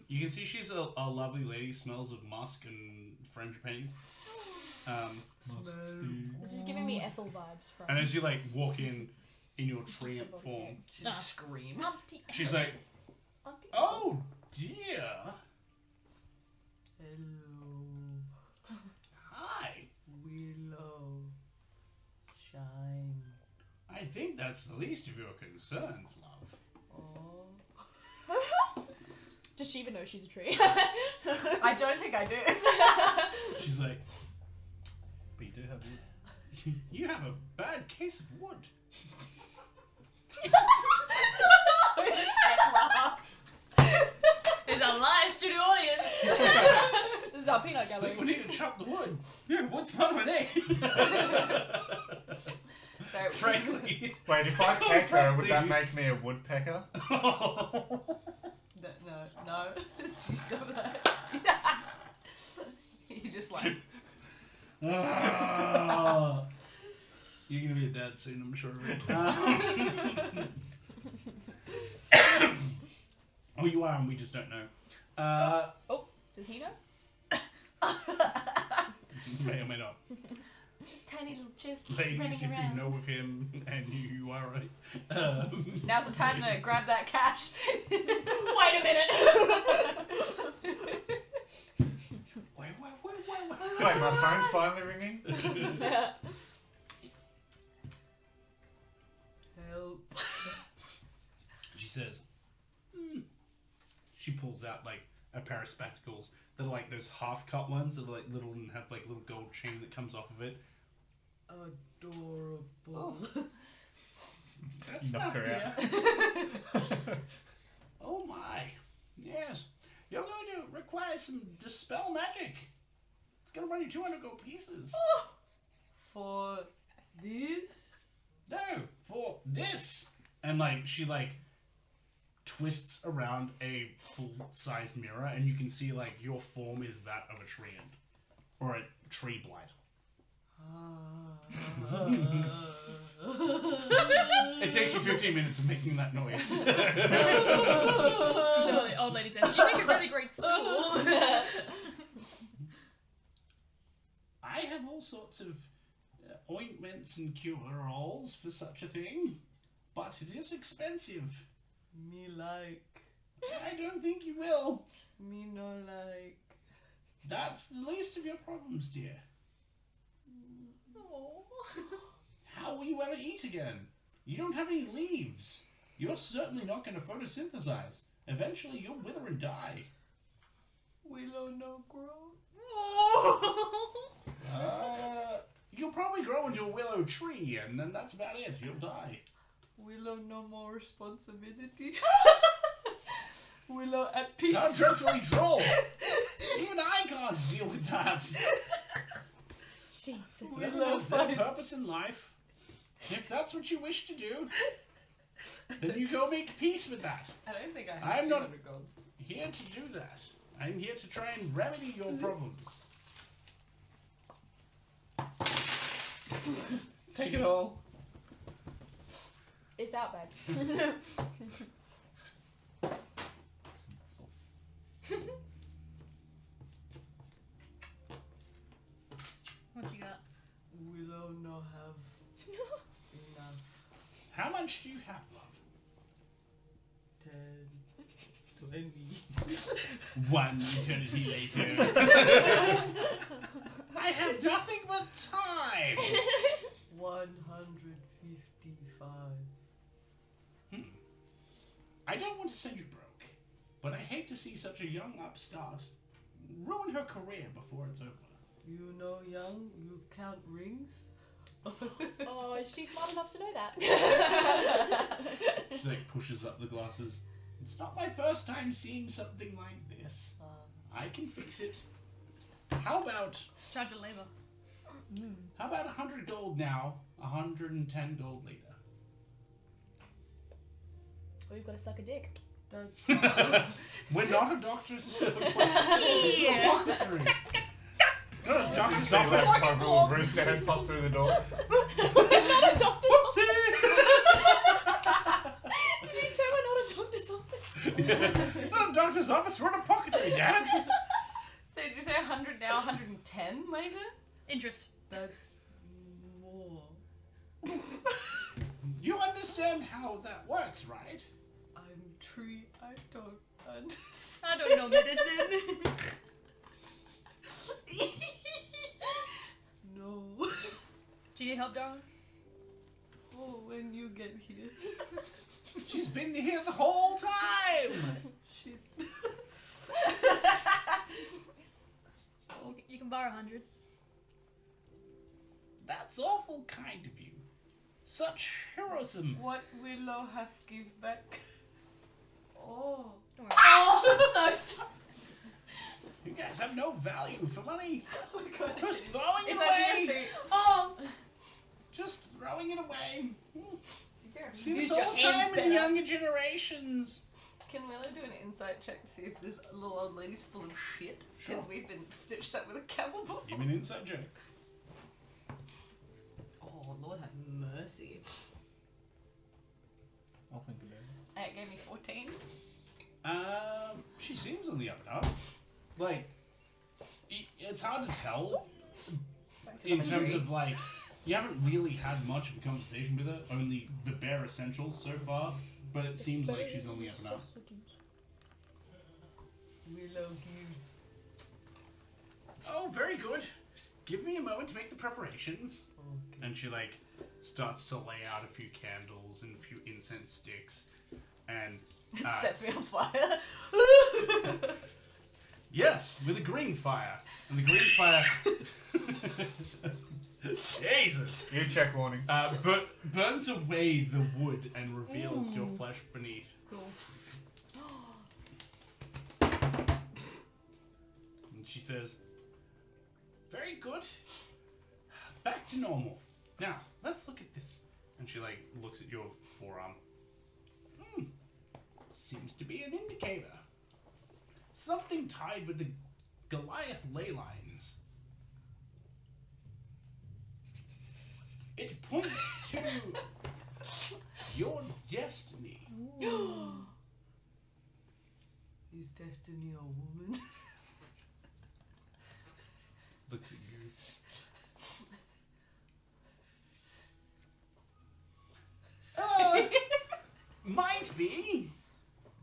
You can see she's a lovely lady, smells of musk and frangipanis. This is giving me Ethel vibes from. And as you like walk in your treant form, She just scream. Auntie. she's like, Auntie. "Oh dear, Hello, hi. Willow. Shine. I think that's the least of your concerns, love." Oh. Does she even know she's a tree? I don't think I do. She's like, "But you do have wood. You have a bad case of wood." It's a live studio audience. This is our peanut gallery. We need to chop the wood. Yeah, what's fun with it? So, Frankly. Wait, if I peck her, would that make me a woodpecker? no. You stop that. You just like. Ah. You're gonna be a dad soon, I'm sure of it. Oh, you are, and we just don't know. Oh, does he know? May or may not. Tiny little chips Ladies, running if around. you know of him and you are right. Now's the time to grab that cash. Wait a minute. Wait. Wait, my phone's finally ringing? Help. She says, She pulls out like a pair of spectacles that are like those half-cut ones that are like little and have like little gold chain that comes off of it. Adorable. That's Knock not her out. dear. Oh my. Yes. You're going to require some dispel magic. It's going to run you 200 gold pieces. For this? No, for this. And like she like twists around a full-sized mirror and you can see like your form is that of a treant. Or a tree blight. It takes you 15 minutes of making that noise. The old lady says, "You make a really great stool." I have all sorts of ointments and cure-alls for such a thing, but it is expensive. Me like. I don't think you will. Me no like. That's the least of your problems, dear. How will you ever eat again? You don't have any leaves. You're certainly not going to photosynthesize. Eventually, you'll wither and die. Willow no grow. You'll probably grow into a willow tree, and then that's about it. You'll die. Willow no more responsibility. Willow at peace. How dreadfully droll! Even I can't deal with that. Jesus. Everyone has their purpose in life. If that's what you wish to do, then you go make peace with that. I don't think I have I'm not 200 gold. here to do that. I'm here to try and remedy your problems. Take it all. It's out, babe. What you got? Willow no have enough. How much do you have, love? 10, than me. One eternity later. I have nothing but time. 155. I don't want to send you broke, but I hate to see such a young upstart ruin her career before it's over. You know, young, you count rings? Oh, she's smart enough to know that. She like pushes up the glasses. It's not my first time seeing something like this. I can fix it. How about Charge of labor. 100 gold now, 110 gold later? Or you've got to suck a dick. That's We're not a doctor's This is a apothecary. Not a doctor's office. My little rooster head popped through the door. Not a doctor's office. Did you say we're not a doctor's office? Not a doctor's office, we're an apothecary, Dad. So did you say 100 now, 110 later? Interest. that's more. You understand how that works, right? I'm tree. I don't understand. I don't know medicine. No. Do you need help, darling? Oh, when you get here. She's been here the whole time. Shit. You can borrow 100. That's awful kind of you. Such heroism. What will I have give back? Oh. Don't worry. Oh, I'm so sorry. You guys have no value for money. Oh my god. Just throwing it It's away. Oh. Just throwing it away. See Use this your all hands time with the better. younger generations. Can Willow do an insight check to see if this little old lady's full of shit? Because Sure. we've been stitched up with a camel before. Give me an inside joke. Oh, Lord have mercy. I'll think about it. It gave me 14. She seems on the up and up. Like, it's hard to tell in terms of like, you haven't really had much of a conversation with her, only the bare essentials so far, but it seems like she's on the up and up. Willow gives. Oh, very good. Give me a moment to make the preparations. Okay. And she like starts to lay out a few candles and a few incense sticks, and It sets me on fire. yes, with a green fire, and the green fire. Jesus. You check warning. But burns away the wood and reveals your flesh beneath. Cool. And she says, "Very good. Back to normal. Now, let's look at this." And she like looks at your forearm. Seems to be an indicator. Something tied with the Goliath ley lines. It points to your destiny. Is destiny a woman? Looks at you. Might be.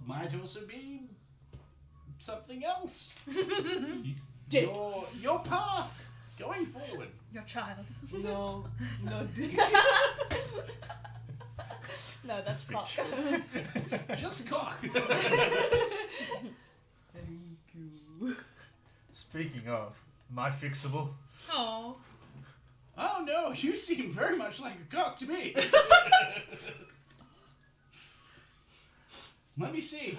Might also be something else. Your path going forward. Your child. No, not dick. No, that's cock. Just cock. Thank you. Speaking of, my fixable. Oh. Oh no, you seem very much like a cock to me. Let me see.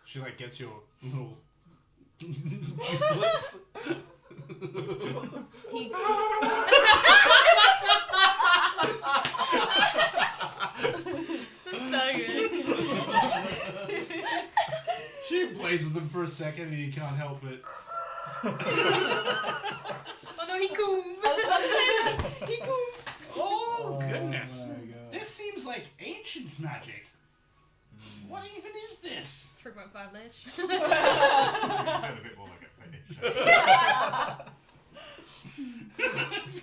She like gets your little giblets. He, So good. She plays with them for a second and you can't help it. Oh no, he coom. I was about to say that. He cool. Oh goodness. my God. This seems like ancient magic. What even is this? 3.5 lich. You sound a bit more like a fetish.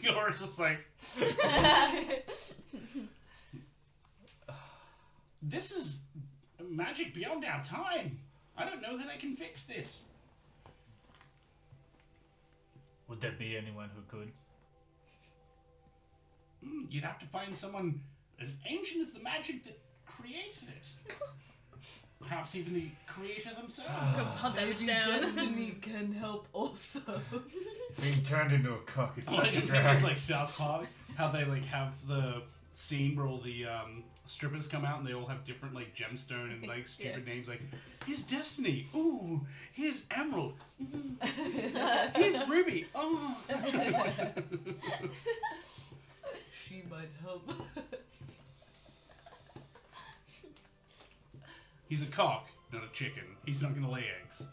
Fiora's just like, this is magic beyond our time. I don't know that I can fix this. Would there be anyone who could? You'd have to find someone as ancient as the magic that created it. Perhaps even the creator themselves. Hunt that bitch Maybe down. destiny can help also. Being turned into a cock is I such a think drag. it's like South Park, how they like have the scene where all the strippers come out and they all have different like gemstone and like stupid names like here's Destiny, ooh, here's Emerald, here's Ruby, oh. She might help. He's a cock, not a chicken. He's not gonna lay eggs.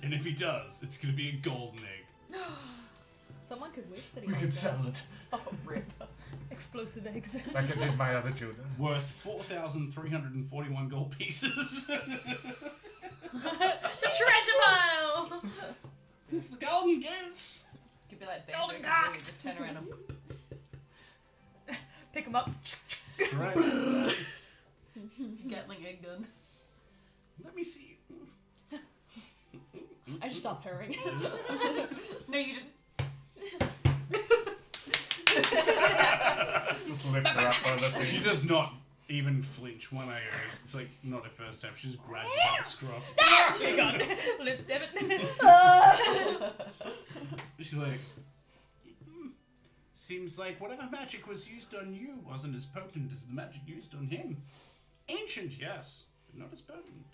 And if he does, it's gonna be a golden egg. Someone could wish that he We made could those. sell it. Oh, rip. Explosive eggs. Like I did my other children. Worth 4,341 gold pieces. The treasure pile! It's the golden goose. Could be like Golden Banjo Kazooie, cock. you just turn around and Pick them up. Right. Gatling egg gun. Let me see. I just start purring. No, you just. Just lift her up by the She thing. does not even flinch one iota. It's like not her first time. She just grabs you by the scruff. Hang on. Lip debit. She's like, seems like whatever magic was used on you wasn't as potent as the magic used on him. Ancient, yes, but not as potent.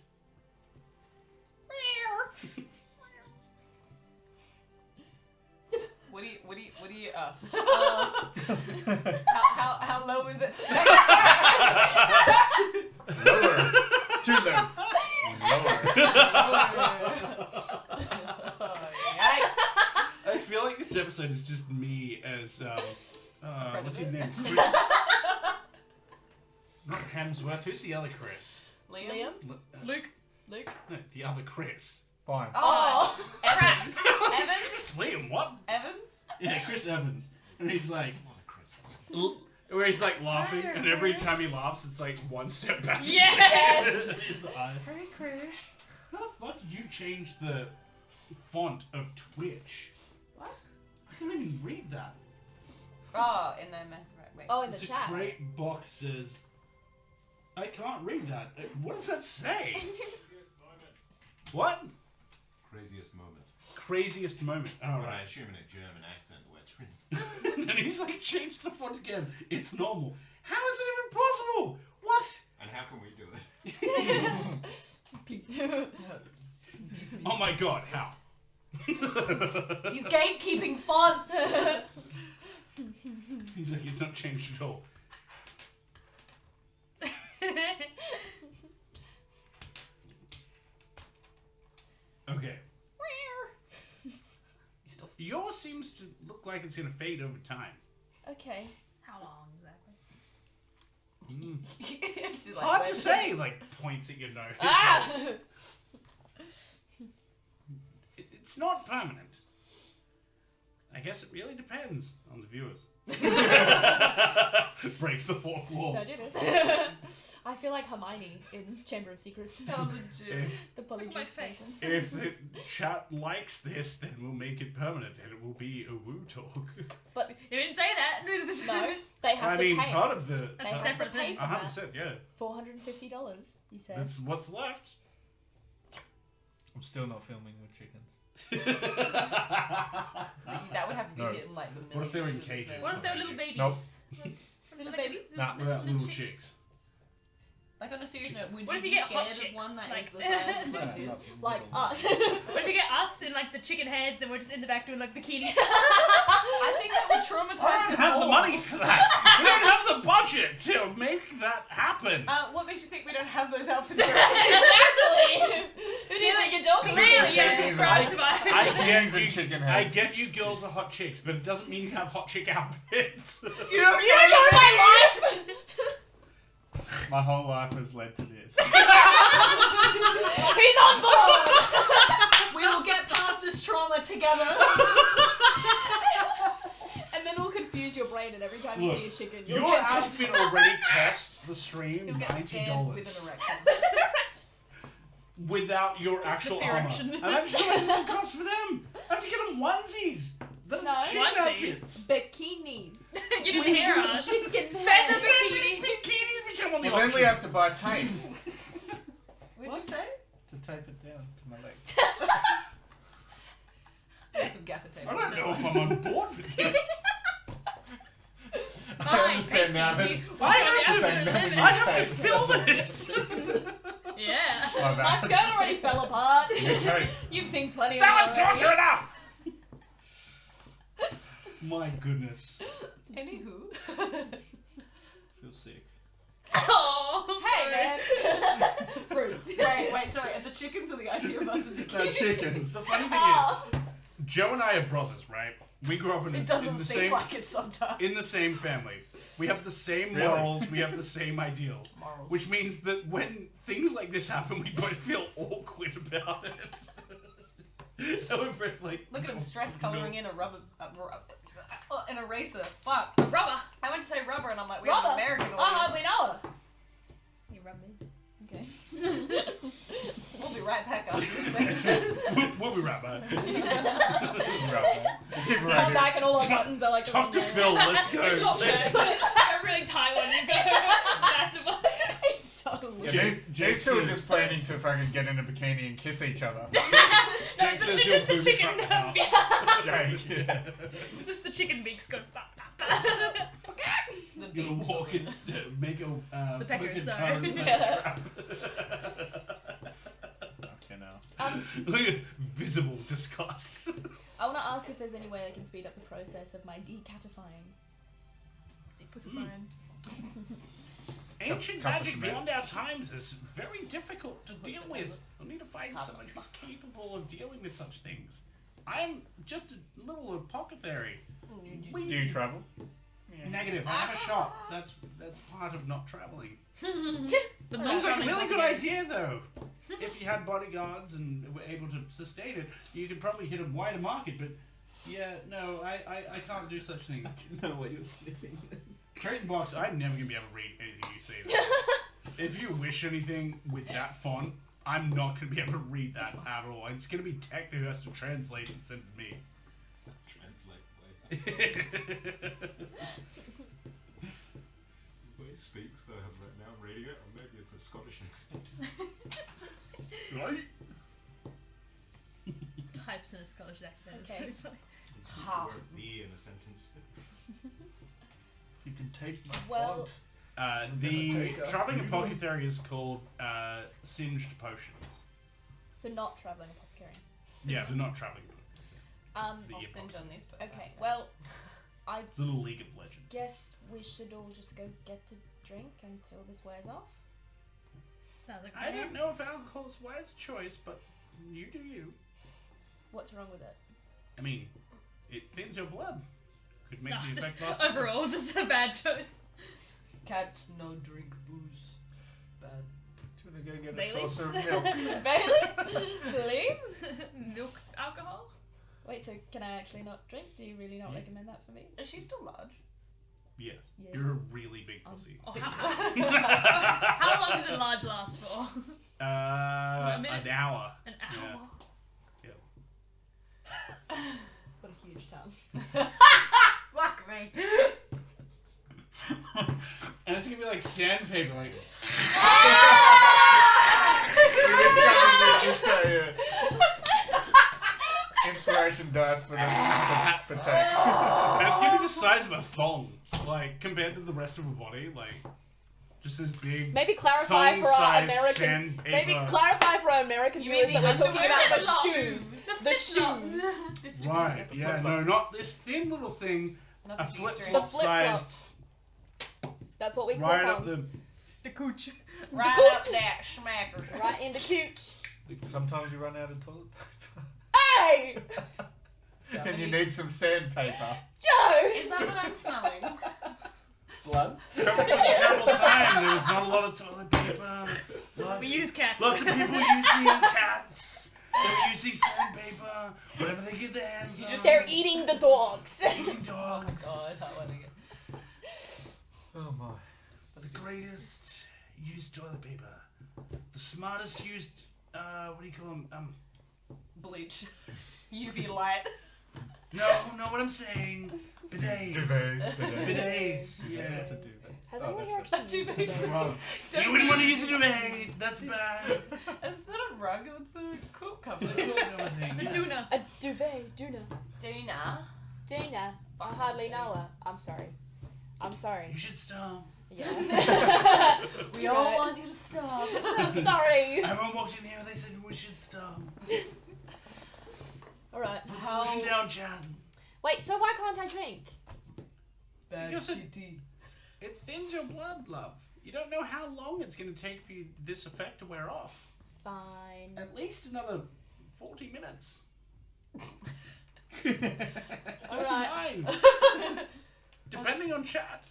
What do you, how low is it? Lower. Too low. Lower. I feel like this episode is just me as what's his name? Not Hemsworth. Who's the other Chris? Liam? Luke. Luke? No, the other Chris. Fine. Oh, Evans. Evans. Chris Liam, what? Evans. Yeah, Chris Evans. And he's like, A lot of Chris's. where he's like laughing, and every time he laughs, it's like one step back. Yes! In the eyes. Hey, Chris. How the fuck did you change the font of Twitch? What? I can't even read that. Oh, in the mess. Right, wait. Oh, in the It's a chat. great box says. I can't read that. What does that say? What? Craziest moment. Craziest moment. Oh, But I right. assume in a German accent the way it's written. And then he's like, change the font again. It's normal. How is it even possible? What? And how can we do it? Oh my god, how? He's gatekeeping fonts. He's like, it's not changed at all. Okay. Yours seems to look like it's gonna fade over time. Okay. How long exactly? She's like, Hard wait. to say, like, points at your nose. Ah! It's not permanent. I guess it really depends on the viewers. Breaks the fourth wall. Don't do this. I feel like Hermione in Chamber of Secrets. Oh, legit. The Look at my polyjuice face. potion. If the chat likes this, then we'll make it permanent and it will be a woo talk. But You didn't say that. no, they have I to mean, pay. part of the. They That's a have to separate pay thing. for that. 100%, yeah. $450, you said. That's what's left. I'm still not filming with chickens. That would have to be No. hitting like the millions. What if they're in with this cages? What if they're Nope. little babies? Nope. Little babies? Nah, Little chicks. Like on a serious note, would What you if you be get hot scared of one that chicks? is the Like- size of Yeah, like his? not Like little. us. What if you get us in like the chicken heads and we're just in the back doing like bikinis? I think that would traumatize I don't him have the more. money for that. We don't have the budget to make that happen. What makes you think we don't have those outfits? Exactly! Who do you think you're talking to? Really, Yeah, you're described by. I get Chickens and you. chicken I heads. get you girls are hot chicks, but it doesn't mean you have hot chick outfits. You don't know my life! My whole life has led to this. He's on board! We will get past this trauma together. And then we'll confuse your brain, and every time Look, you see a chicken, you'll Your get outfit already cost the stream He'll get stabbed with an $90. erection. without your actual armor. action. Imagine how much it costs for them. I have to get them onesies. The No. chicken Onesies? outfits. Bikinis. You didn't hear us. Chicken Feather head. bikini. Bikinis become on the Well, then option. we have to buy tape What did you say? to tape it down to my leg. There's some gaffer tape. I don't know if I'm on board with this. I understand now that I have to fill this. Yeah. My My bad. skirt already fell apart. Okay. You've seen plenty of That it was already. torture enough. My goodness. Anywho. Feel sick. Oh. Hey, man. Rude. Wait, sorry. Are the chickens or the idea of us in No bikinis? chickens. The funny thing is, Joe and I are brothers, right? We grew up in, It in doesn't the seem same like it sometimes. in the same family. We have the same Really? morals. We have the same ideals. Morals. Which means that when things like this happen, we both feel awkward about it. And we're both like, Look at him no, stress no. coloring in a rubber, an eraser. Fuck. Rubber. I went to say rubber and I'm like, we Rubber. have an American I hardly audience. know her. You rub me. Okay. We'll be right back after these messages. We'll be right back. We'll keep it right Come here. back and all our buttons are like Talk to Phil. Let's go. It's not fair. It's a really tight one. You go massive one. It's so weird. Yeah, Jake- these two are Jake just planning to fucking get in a bikini and kiss each other. Jake says he'll just the booby chicken trap the house. beaks. Jake. Yeah. Just the chicken beaks go. Bah, bah, bah. The Gonna beans walk will be and make a The pecker, fucking sorry. turn Yeah. trap. Okay, now. Look at visible disgust. I want to ask if there's any way I can speed up the process of my decatifying. Pussifying. Ancient Couple magic cement. beyond our times is very difficult to deal with. We'll need to find someone who's capable of dealing with such things. I am just a little apothecary. Do you travel? Negative. I have a shop. That's part of not traveling. But Sounds like a not really running good like idea, though. If you had bodyguards and were able to sustain it, you could probably hit a wider market. But yeah, no, I can't do such things. Didn't know what you were sniffing. Crate and box, I'm never gonna be able to read anything you say there. If you wish anything with that font, I'm not gonna be able to read that at all. It's gonna be Tech who has to translate and send to me. Translate. The way it speaks that I have right now, I'm reading it, or maybe it's a Scottish accent. Right? types in a Scottish accent. It's Okay. pretty funny. Let's use Ha. the word the in a sentence. You can take my Well- font. The take a traveling free apothecary is called Singed Potions. The not traveling apothecary. Yeah, they're not traveling. The I'll epoch. singe on these. But Okay. Well, I It's a little League of Legends. guess we should all just go get to drink until this wears off. Sounds like a I plan. don't know if alcohol's wise choice, but you do you. What's wrong with it? I mean, it thins your blood. Could make No, the just effect last longer. overall, just a bad choice. Cats no drink booze. Bad. Do you want to go get a Bailey's? saucer of milk? Bailey? Please? Milk alcohol? Wait, so can I actually not drink? Do you really not Yeah. recommend that for me? Is she still large? Yes. Yes. You're a really big pussy. Oh, how long does it large last for? A minute? An hour. An hour. What a huge tongue. Fuck me. And it's gonna be like sandpaper, like. Inspiration dice for the for take. And it's gonna be the size of a thong, like compared to the rest of her body, like just this big. Maybe clarify for our thong-sized American. sandpaper. Maybe clarify for our American You mean viewers that the we're talking underwear about and the the shoes. The shoes. Right? Yeah. flip-flop. No, not this thin little thing. Not A the flip G-string. The flop flip-flop. sized, That's what we call right up thongs. the. The cooch. Right cooch. up that smacker. Right in the cooch. Sometimes you run out of toilet Hey! paper. And you need some sandpaper. Joe! Is that what I'm smelling? Blood? COVID was a terrible time. There was not a lot of toilet paper. We use cats. Lots of people using cats. They were using sandpaper. Whatever they get their hands on. They're eating the dogs. Eating dogs. God, that one again. Oh my. The greatest used toilet paper. The smartest used what do you call them? Bleach. UV light. No, what I'm saying. Bidets. Bidets. Yeah. That's a duvet. Has Oh, anyone that's here actually used duvet. a duvet? Well, You wouldn't want to use a duvet. That's bad. It's not a rug, it's a quilt cover. A Yeah. Duna. A duvet, Duna. Duna. Duna. I hardly know her. I'm sorry. You should stop. Yeah. We all want you to stop. I'm sorry. Everyone walked in here and they said we should stop. Alright. Pushing down, Chad. Wait, so why can't I drink? Bad Because kitty. It thins your blood, love. You don't know how long it's going to take for this effect to wear off. Fine. At least another 40 minutes. Alright. 39. Depending on chat.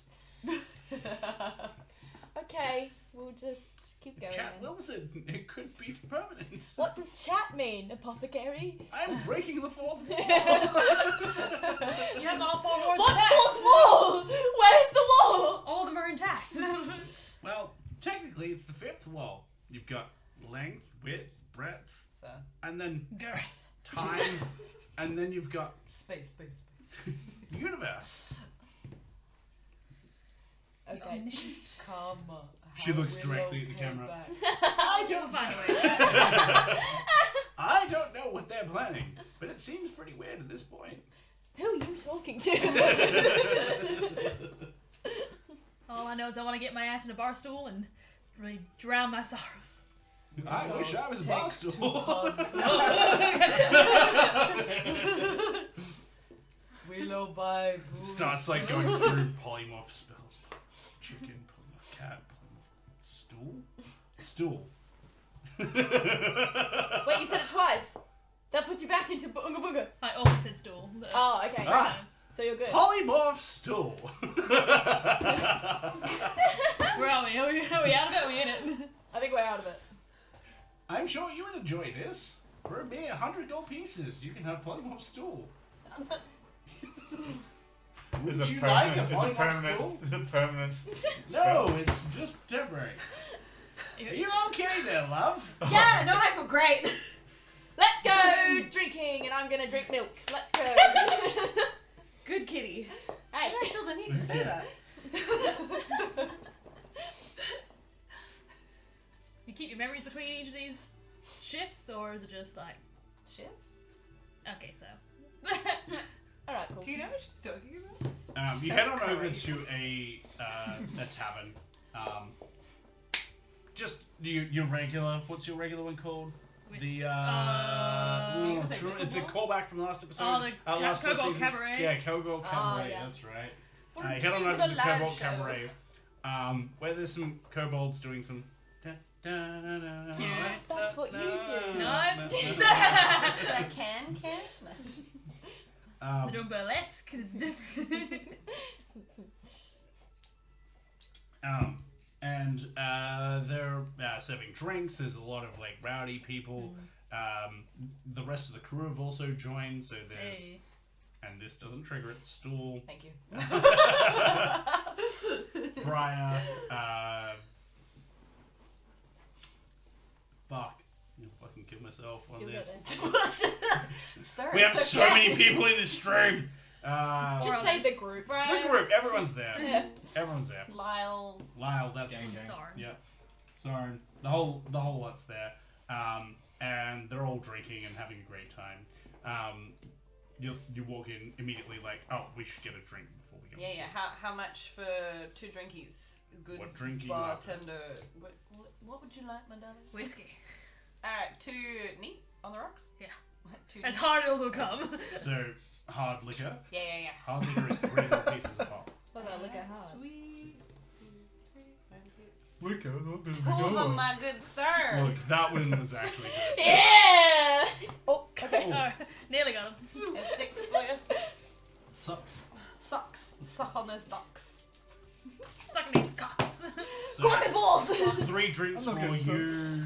Okay, we'll just keep going. Chat then. wills it. It could be permanent. What does chat mean, apothecary? I'm breaking the fourth wall. You have all 4 walls What intact. fourth wall? Where's the wall? All of them are intact. Well, technically it's the fifth wall. You've got length, width, breadth, So, and then Girth. time, and then you've got space. universe. Okay. Omniscient. Karma. She How looks will directly at the pay camera. back. I don't Finally. I don't know what they're planning, but it seems pretty weird at this point. Who are you talking to? All I know is I want to get my ass in a bar stool and really drown my sorrows. I wish I was a bar stool. Willow by Starts like going through polymorph spells. Chicken, polymorph cat, polymorph stool. Stool. Wait, you said it twice. That puts you back into Bunga Bunga. I almost said stool. But Oh, okay. Ah. So you're good. Polymorph stool. Where are we? Are we out of it? Are we in it? I think we're out of it. I'm sure you would enjoy this. For a mere 100 gold pieces, you can have polymorph stool. Would you like a polymorph stool? permanent No, it's just temporary. Are you okay there, love? Yeah, no, I feel great. Let's go drinking, and I'm gonna drink milk. Let's go. Good kitty. Hey. I don't feel the need to say that. You keep your memories between each of these shifts, or is it just like Shifts? okay? So Alright, cool. Do you know what she's talking about? You head on over to a tavern. Just your regular. What's your regular one called? Whiskey. It's a callback from the last episode. Oh, the last Cobalt season. Cabaret. Yeah, Cobalt Cabaret. yeah. That's right. For Head on Dream over to of the a Live Cobalt show. Cabaret, where there's some kobolds doing some. That's what you do. No. Can? They're doing burlesque. It's different. And they're serving drinks. There's a lot of like rowdy people. The rest of the crew have also joined. So there's, Hey. and this doesn't trigger it. Stool, Thank you. Briar, fuck. I'm gonna fucking kill myself on You'll this. get there. Sorry, We have it's so okay. many people in this stream. Just say the group. The group, everyone's there. Yeah. Everyone's there. Lyle. Lyle, that's Sarn. yeah. Sarn, the whole lot's there. And they're all drinking and having a great time. You walk in immediately like, oh, we should get a drink before we go. Yeah. How much for 2 drinkies? Good What drink are you after? bartender. What would you like, my darling? Whiskey. Alright, 2 neat on the rocks? Yeah. 2 As neat. hard as will come. So hard liquor. Yeah. Hard liquor is 3 little pieces of pop. What about liquor hard? Sweet. 1, 2, 3. Look at that. 2 of them, my good sir. Look, that one was actually good. Yeah! Oh, okay. Oh, nearly got him. There's 6 for you. Sucks. Sucks. Suck on those ducks. Stuck in these cocks. So Got me both! 3 drinks I'm not for getting you.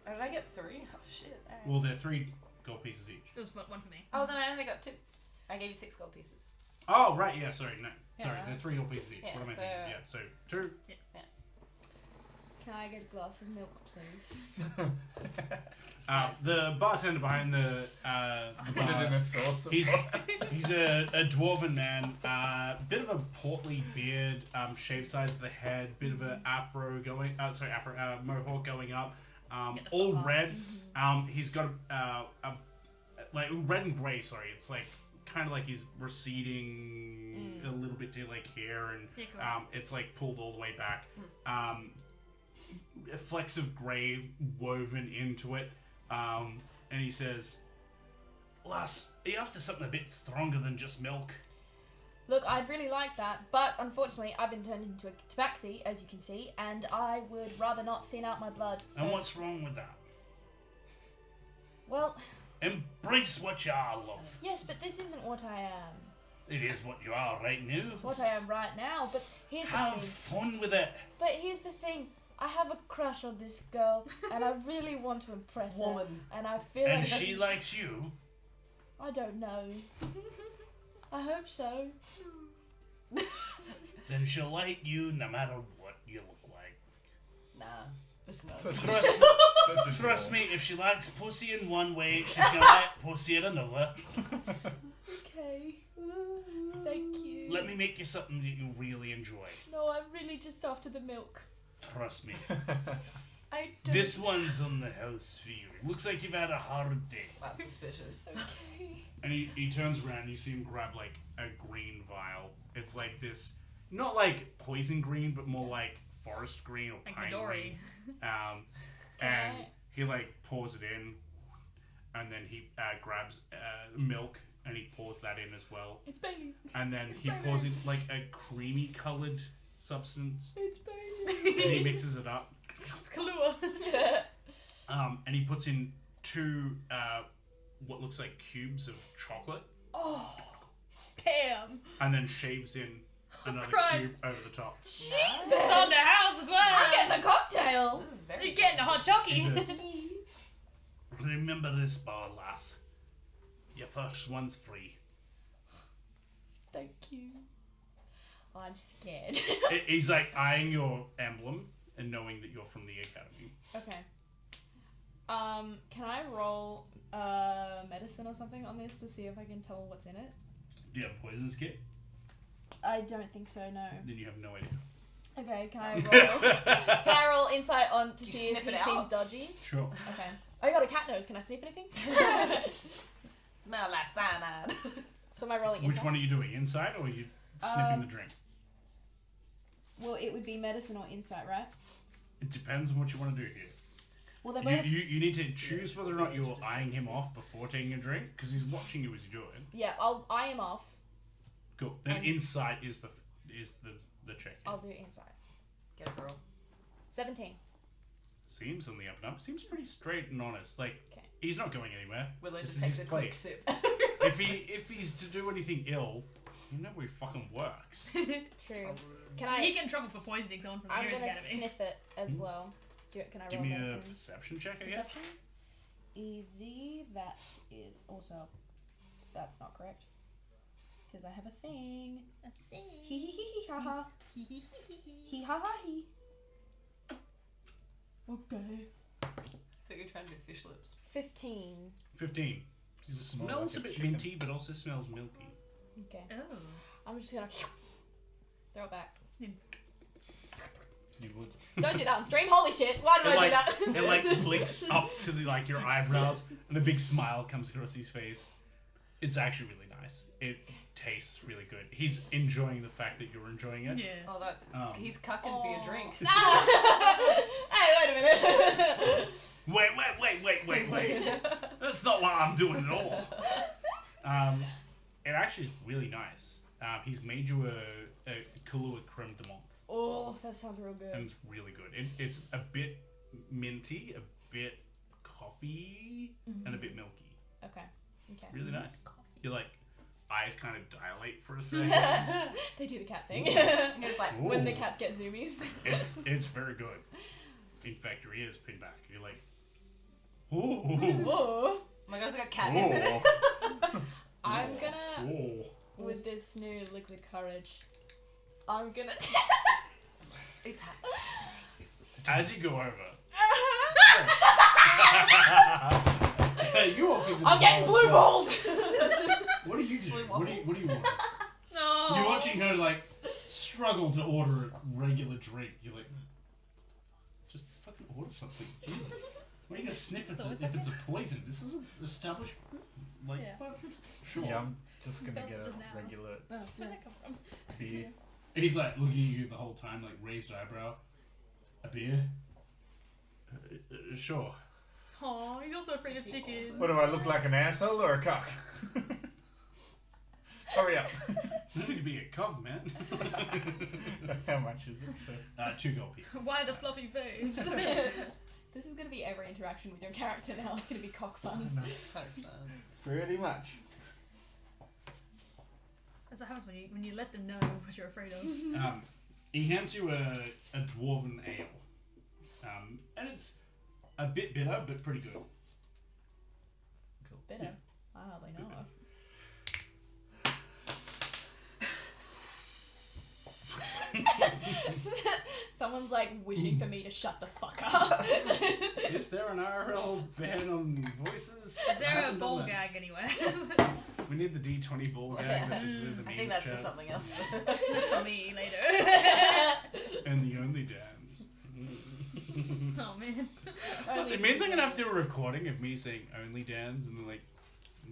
Oh, did I get 3? Oh shit. Alright. Well, they're 3 gold pieces each. It was one for me. Oh, then I only got 2. I gave you 6 gold pieces. Oh, right, yeah, sorry, no. Sorry, Yeah. they're 3 gold pieces each. Yeah, What am I so- thinking? Yeah, so 2. Can I get a glass of milk, please? The bartender behind the Put it in a saucer. he's a dwarven man, bit of a portly beard, shaved sides of the head, bit of a mohawk going up, all red. He's got like red and gray. Sorry, it's like kind of like he's receding a little bit to like here, and it's like pulled all the way back. Flecks of gray woven into it. And he says, "Lass, are you after something a bit stronger than just milk?" Look, I'd really like that, but unfortunately I've been turned into a tabaxi, as you can see, and I would rather not thin out my blood. So... And what's wrong with that? Well... Embrace what you are, love. Yes, but this isn't what I am. It is what you are right now. It's what I am right now, but here's the Have thing. fun with it. But here's the thing. I have a crush on this girl, and I really want to impress her. And I feel And like she likes you. I don't know. I hope so. Then she'll like you no matter what you look like. Nah, it's not. Trust me, if she likes pussy in one way, she's gonna like pussy in another. Okay. Thank you. Let me make you something that you really enjoy. No, I'm really just after the milk. Trust me. I don't. This one's on the house for you. It looks like you've had a hard day. That's suspicious. Okay. And he turns around and you see him grab like a green vial. It's like this, not like poison green, but more like forest green or Like pine Midori. green. And I- he like pours it in, and then he grabs milk and he pours that in as well. It's Bailey's. And then he pours in like a creamy colored substance. It's And Bailey's. he mixes it up. It's Kahlua. And he puts in two what looks like cubes of chocolate, Oh, Damn. and then shaves in another Christ. cube over the top. Jesus! It's on the house as well. I'm getting a cocktail. This is very You're getting a hot jockey. He says, "Remember this bar, lass. Your first one's free." Thank you. I'm scared. He's like eyeing your emblem and knowing that you're from the academy. Okay. Can I roll medicine or something on this to see if I can tell what's in it? Do you have a poison kit? I don't think so, no. Then you have no idea. Okay, can I roll? Can I roll insight on to You see if sniff he it seems out? dodgy? Sure. Okay. Oh, you got a cat nose. Can I sniff anything? Smell like cyanide. So am I rolling Which insight? one are you doing? Inside or are you sniffing the drink? Well, it would be medicine or insight, right? It depends on what you want to do here. Well, they're both... You need to choose whether or not you're eyeing him off before taking a drink, because he's watching you as you do it. Yeah, I am off. Cool. Then And- insight is the check. I'll do insight. Get a girl. 17. Seems on the up and up. Seems pretty straight and honest. Like Okay. he's not going anywhere. Willow This just is takes his a quick place. sip. If he's to do anything ill, you know where he fucking works. True. Can You I... get in trouble for poisoning someone from the I'm Heroes gonna Academy. sniff it as well. Can I Give roll me a medicine? perception check, I guess. Perception? Easy. That is also... That's not correct. Because I have a thing. Hee hee hee hee ha ha. Hee ha ha hee. Okay. I thought you were trying to do fish lips. 15. 15. It Smell smells like a a bit chicken. minty, but also smells milky. Okay. Oh. I'm just gonna throw it back. You would. Don't do that on stream. Holy shit! Why did I do that? It like flicks up to the like your eyebrows, and a big smile comes across his face. It's actually really nice. It tastes really good. He's enjoying the fact that you're enjoying it. Yeah. Oh, that's. He's cucking for your drink. Hey, wait a minute. Wait. That's not what I'm doing at all. It actually is really nice. He's made you a Kahlua creme de menthe. Oh, that sounds real good. And it's really good. It's a bit minty, a bit coffee, and a bit milky. Okay. Really nice. You're like, eyes kind of dilate for a second. They do the cat thing. And it's like, when the Ooh. cats get zoomies. It's very good. In fact, your ears pin back. You're like, ooh. Whoa. oh my gosh, I got cat in there. I'm gonna, Ooh. with this new liquid courage, I'm gonna... It's hot. as you go over. You walk into the I'm getting bar blue as well. balled. What do you do? Blue What do you want? No. You're watching her like struggle to order a regular drink. You're like, just fucking order something. Jesus. Why are you gonna sniff it if it's a poison? This is an established. Like, Yeah. what? Sure. Yeah, I'm just gonna get Felt it a now. regular Where'd that come from? beer. He's like looking at you the whole time, like raised eyebrow. A beer? Sure. Aw, he's also afraid of chickens. What do I look like, an asshole or a cock? Hurry up. You need to be a cock, man. How much is it? So, 2 gold pieces. Why the fluffy face? This is gonna be every interaction with your character now. It's gonna be cock puns. So fun. pretty much. That's what happens when you let them know what you're afraid of. He hands you a dwarven ale. And it's a bit bitter, but pretty good. Bitter. Yeah. I hardly know Bitter. Someone's like wishing for me to shut the fuck up. Is there an IRL ban on voices? Is there a ball gag anywhere? We need the D20 ball gag that is in the I memes think that's for chat. something else. That's for me later. And the only dance. Oh man. It means I'm gonna have to do a recording of me saying only dance and then like.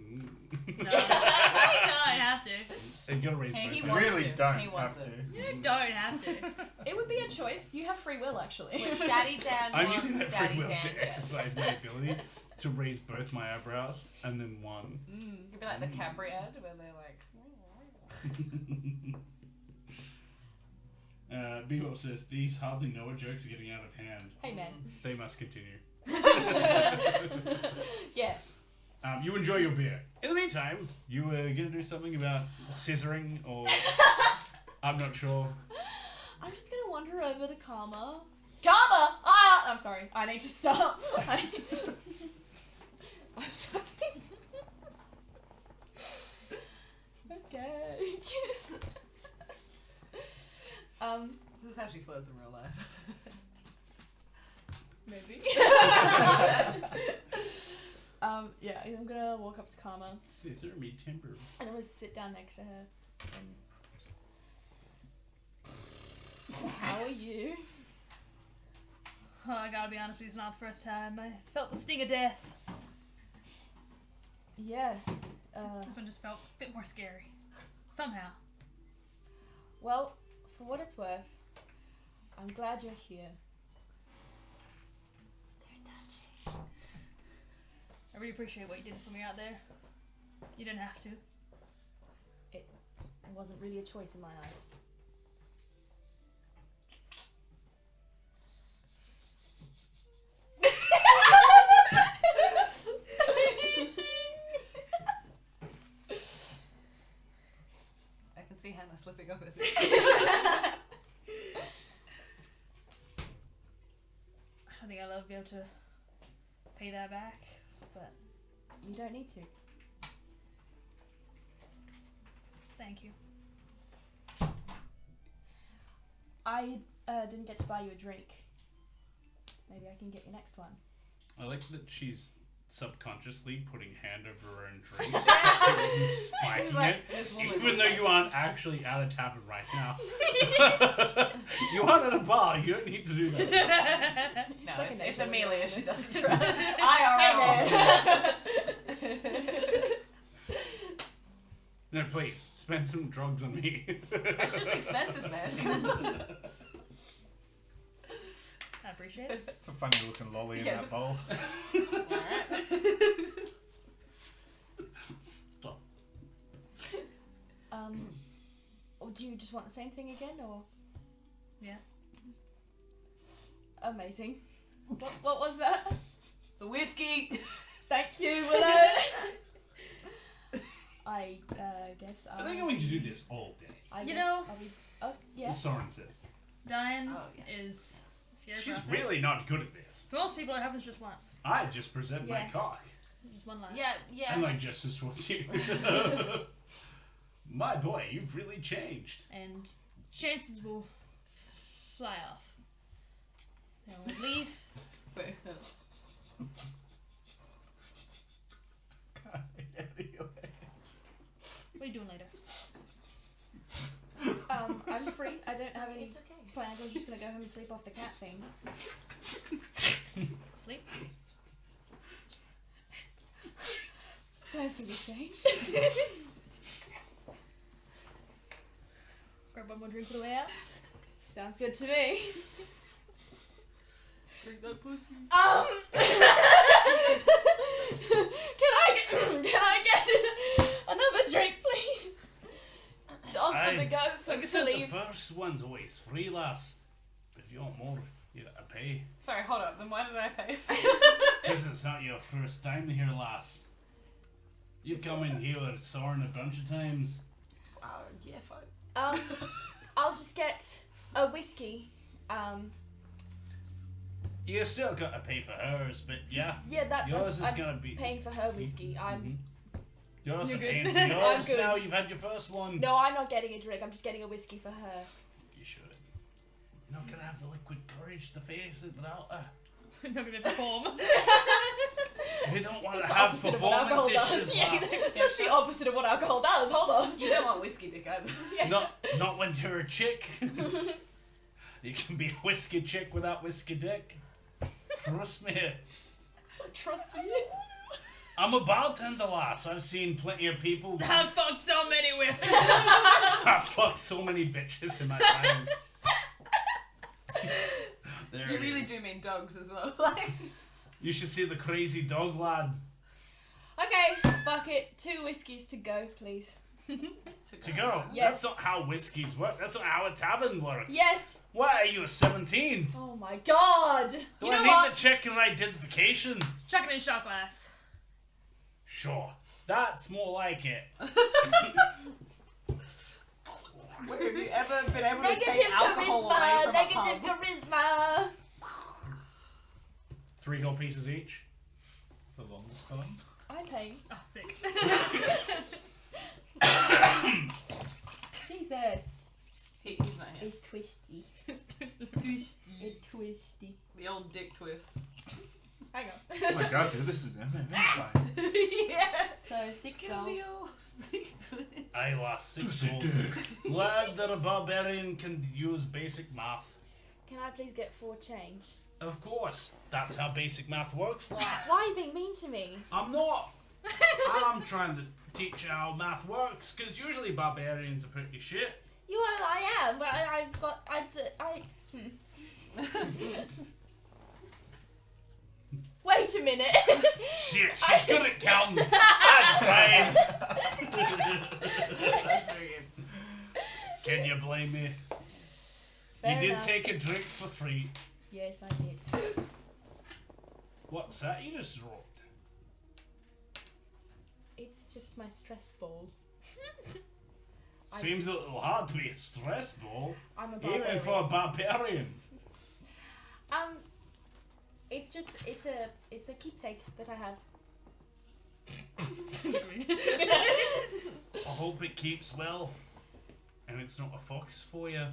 No, I have to. And you gotta raise Hey, he both wants hands. Really to. don't He wants have it. to. You don't have to. It would be a choice. You have free will, actually. Wait, Daddy Dan I'm wants, using that Daddy free will Dan to gets. exercise my ability to raise both my eyebrows and then one. It could be like the Cadbury ad where they're like. Bebop says these hardly know what jokes are getting out of hand. Hey, man. They must continue. Yeah. You enjoy your beer. In the meantime, you were gonna do something about scissoring, or I'm not sure. I'm just gonna wander over to Karma. Karma! Ah! I'm sorry. I need to stop. I'm sorry. Okay. This is how she flirts in real life. Maybe. Yeah, I'm gonna walk up to Karma Thither me timber. and I'm gonna sit down next to her. And... How are you? Oh, I gotta be honest with you, it's not the first time. I felt the sting of death. Yeah. This one just felt a bit more scary. Somehow. Well, for what it's worth, I'm glad you're here. They're touchy. I really appreciate what you did for me out there. You didn't have to. It wasn't really a choice in my eyes. I can see Hannah slipping up as I don't think I'll ever be able to pay that back, but You don't need to. thank you. I didn't get to buy you a drink. Maybe I can get your next one. I like that she's subconsciously putting hand over her own drink, and spiking like, it, this woman even is though like- you aren't actually at a tavern right now. You aren't at a bar. You don't need to do that. No, like a it's neighborhood Amelia. around She it. doesn't trust. IRL. No, please spend some drugs on me. That's just expensive, man. I appreciate it. It's a funny looking lolly in Yeah. that bowl. Alright. Stop. Or do you just want the same thing again, or? Yeah. Amazing. What was that? It's a whiskey. Thank you, Willow. I guess Are they going to do this all day? You know- I'll be. Oh yeah. Soren says. Dying Oh, yeah. is a scary She's process. really not good at this. For most people, it happens just once. I just present my Yeah. cock. Just one line. Yeah. And like gestures towards you. My boy, you've really changed. And chances will fly off. Now we'll leave. Wait, What are you doing later? I'm free. I don't have any it's okay. plans. I'm just gonna go home and sleep off the cat thing. Sleep. Plans can be changed. Grab one more drink for the way out. Sounds good to me. Drink that pussy. Can I get another drink, please? It's on for the go for Like I to said, the leave. first one's always free, lass. If you want more, you gotta pay. Sorry, hold up. Then why did I pay? Because it's not your first time here, lass. You've come in here soaring a bunch of times. Yeah, fine. I'll just get a whiskey. You still gotta pay for hers, but yeah. Yeah, that's Yours is I'm gonna be paying for her whiskey. You're also You're good. paying for I'm yours good. now. You've had your first one. No, I'm not getting a drink. I'm just getting a whiskey for her. You should. You're not gonna have the liquid courage to face it without her. You're not gonna perform. You don't want to That's the have opposite of what alcohol performance does. issues, Yeah, lass. that's the opposite of what alcohol does. Hold on. You don't want whiskey dick either. Yeah. Not when you're a chick. You can be a whiskey chick without whiskey dick. Trust me. I trust you. I'm a bartender, lass. I've seen plenty of people. I've fucked so many women. I've fucked so many bitches in my time. There You it really is. do mean dogs as well. Like, You should see the crazy dog lad. Okay, fuck it. 2 whiskeys to go, please. To go. Yes. That's not how whiskeys work. That's not how a tavern works. Yes. What are you, 17? Oh my god. Do you I know need what? to check your identification? Chuck it in shot glass. Sure. That's more like it. where have you ever been able to Negative take alcohol away charisma. from Negative a pub? charisma. 3 gold pieces each. The longest time. I'm paying. Oh, sick. Jesus. He's not here. It's twisty. It's twisty. The old dick twist. Hang on. Oh my god, dude, this is fine. Yeah. So 6 Give gold. me your dick twist. I lost 6 gold. Glad that a barbarian can use basic math. Can I please get 4 change? Of course. That's how basic math works, lass. Why are you being mean to me? I'm not. I'm trying to teach you how math works, because usually barbarians are pretty shit. You are, I am, but I've got, Wait a minute. Shit, she's good at counting. That's right. That's very good. Can you blame me? Fair You did enough. take a drink for free. Yes, I did. What's that you just rolled? It's just my stress ball. Seems a little hard to be a stress ball, I'm a barbarian. even for a barbarian. It's just, it's a keepsake that I have. I hope it keeps well, and it's not a fox for you.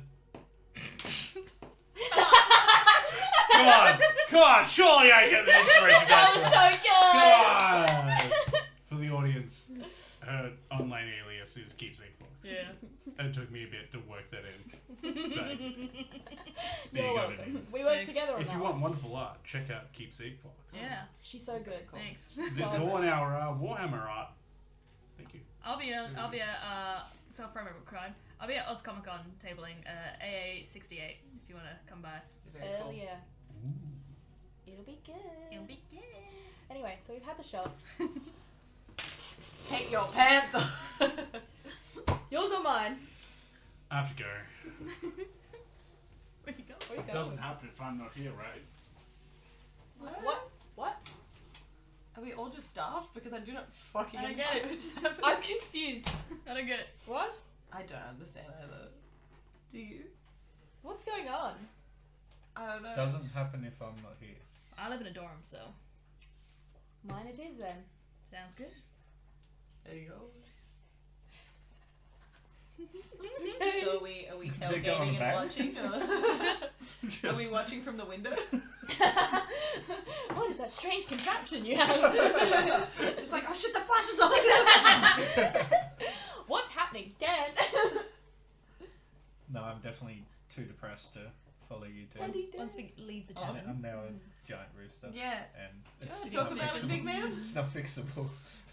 Come on, surely I get the inspiration. That was so good! Come on! For the audience, her online alias is Keepsake Fox. Yeah. It took me a bit to work that in. But there You're you go, welcome. Denise. We work Thanks. together on If that. you want wonderful art, check out Keepsake Fox. Yeah. She's so good. Thanks. It's all in our Warhammer art. Thank you. I'll be at self-promote crime. I'll be at Oz Comic Con tabling AA 68 if you want to come by. Very Hell cool. yeah. It'll be good. It'll be good. Anyway, so we've had the shots. Take your pants off. Yours or mine? I have to go. Where you go? Where you It go? doesn't happen if I'm not here, right? What? Are we all just daft? Because I do not fucking I don't get understand it. what just happened. I'm confused. I don't get it. What? I don't understand either. Do you? What's going on? I don't know. Doesn't happen if I'm not here. I live in a dorm, so Mine it is then. sounds good. There you go. So are we Take it on tailgating the and back. watching? Or are we watching from the window? What is that strange contraption you have? Just like, oh shit, the flash is on! What's happening, Dan? No, I'm definitely too depressed to follow you two. Once we leave the I'm tavern. I'm now a giant rooster. Yeah. And Do you it's want to talk not about it, big fixable. man? It's not fixable.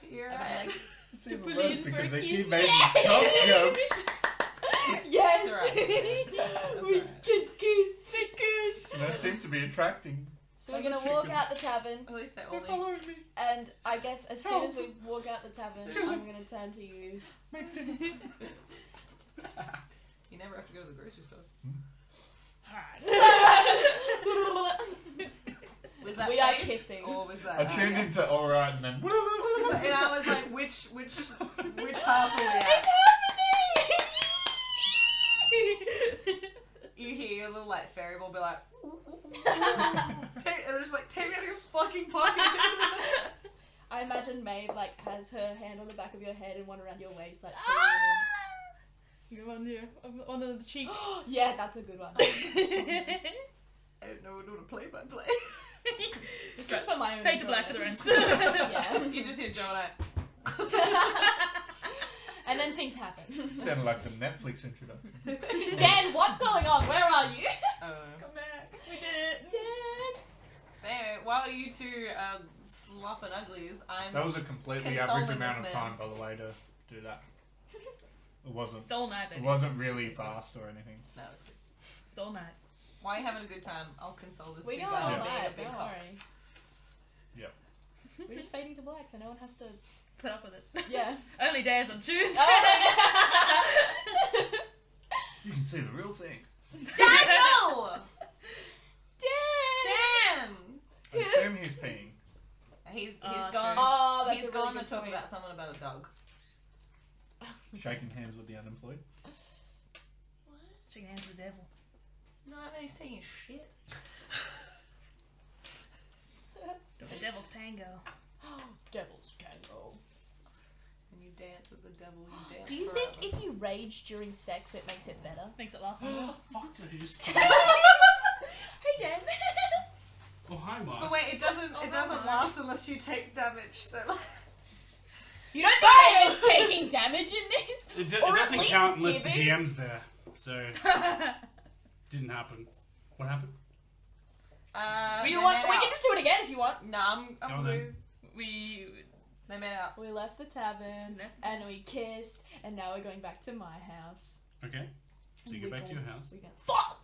You're I'm right. like, It's even pull worse in for because a they keep kiss. making dumb jokes. Yes! It's alright. We can kiss. And they seem to be attracting. So we're gonna walk out the chickens. tavern, At least they're They're only... following me. and I guess as soon as we walk out the tavern, I'm gonna turn to you. You never have to go to the grocery store. Was that We are face, kissing. Or was that... I tuned into alright and then. And I was like, which half are we at? You hear your little like fairy ball be like, and it's just like, take me out of your fucking pocket. I imagine Maeve like has her hand on the back of your head and one around your waist, like. You're on the cheek. Yeah, that's a good one. I don't know, we're doing a play-by-play. This is for my own. Fade to black for the rest. Yeah. You just hear Joe and I. And then things happen. Sounded like the Netflix introduction. Dan, what's going on? Where are you? Come back. We did it. Dan. Anyway, while you two are slopping uglies, I'm... That was a completely Consoling average amount of this time, man. by the way, to do that. It wasn't. It's all night, It baby. wasn't really fast or anything. No, it's good. It's all night. While you're having a good time, I'll console this We big go guy all being a night, big don't cock. worry. Yep. We're just fading to black so no one has to. Put up with it. Yeah. Only days on Tuesday. You can see the real thing. Daniel! Dan! I assume he's peeing. He's Oh, gone. true. Oh, that's He's a really gone good to talk point. about someone about a dog. Shaking hands with the unemployed. Shaking hands with the devil. No, he's taking a shit. The devil's tango. Devil's Tango. When you dance with the devil, you dance Do you forever. think if you rage during sex, it makes it better? Makes it last longer. Fuck did I just... Hey, Dan. Oh, hi, Mark. But wait, it doesn't Oh, doesn't wow. last unless you take damage. So like, You don't think I was taking damage in this? It Or at doesn't least count unless the giving. DM's there. So, didn't happen. What happened? We they want. made We out. can just do it again if you want. Nah, I'm Go then. We They made out. We left the tavern and we kissed, and now we're going back to my house. Okay. So you go back to your house. We go. Fuck.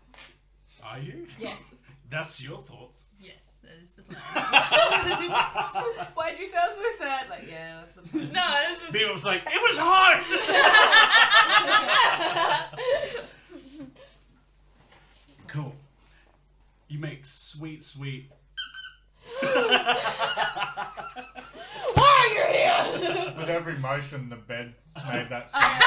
Are you? Yes. That's your thoughts. yes, that is the plan. Why'd you sound so sad? Like, yeah, that's the plan. No, it's Beaver was like, it was hard! Cool. You make sweet, sweet. Why are you here? With every motion, the bed made that sound.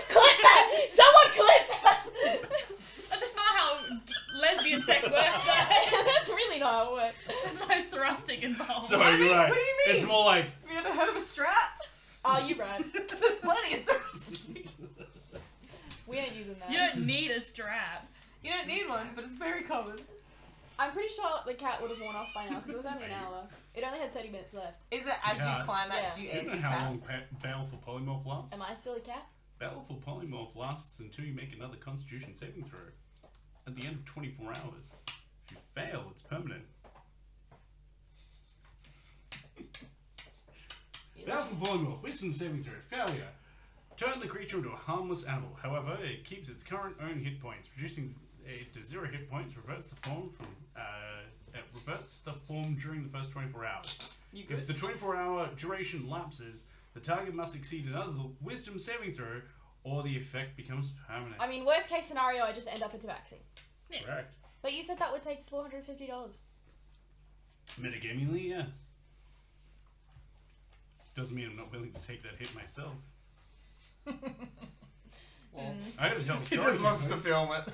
Clip that! Someone clip that! that's just not how lesbian sex works. That's really not how it works. There's no thrusting involved. So I you're mean, like, what do you mean? it's more like, You ever heard of a strap? Oh, you're right. There's plenty of those. We ain't using that. You don't need a strap. You don't need one, but it's very common. I'm pretty sure the cat would have worn off by now because it was only an hour. It only had 30 minutes left. Is it as Yeah. you climax, Yeah. you you know empty how cat? long Baleful Polymorph lasts? Am I still a cat? Baleful Polymorph lasts until you make another Constitution saving throw. At the end of 24 hours. If you fail, it's permanent. Baleful Polymorph, wisdom saving throw, failure. Turn the creature into a harmless animal. However, it keeps its current own hit points, reducing it to 0 hit points. Reverts the form during the first 24 hours. You If good? the 24-hour duration lapses, the target must succeed another wisdom saving throw, or the effect becomes permanent. I mean, worst case scenario, I just end up into vaccine. Correct. But you said that would take $450. Metagamingly, yes. Doesn't mean I'm not willing to take that hit myself. Well, I gotta tell the He story. just wants to film it.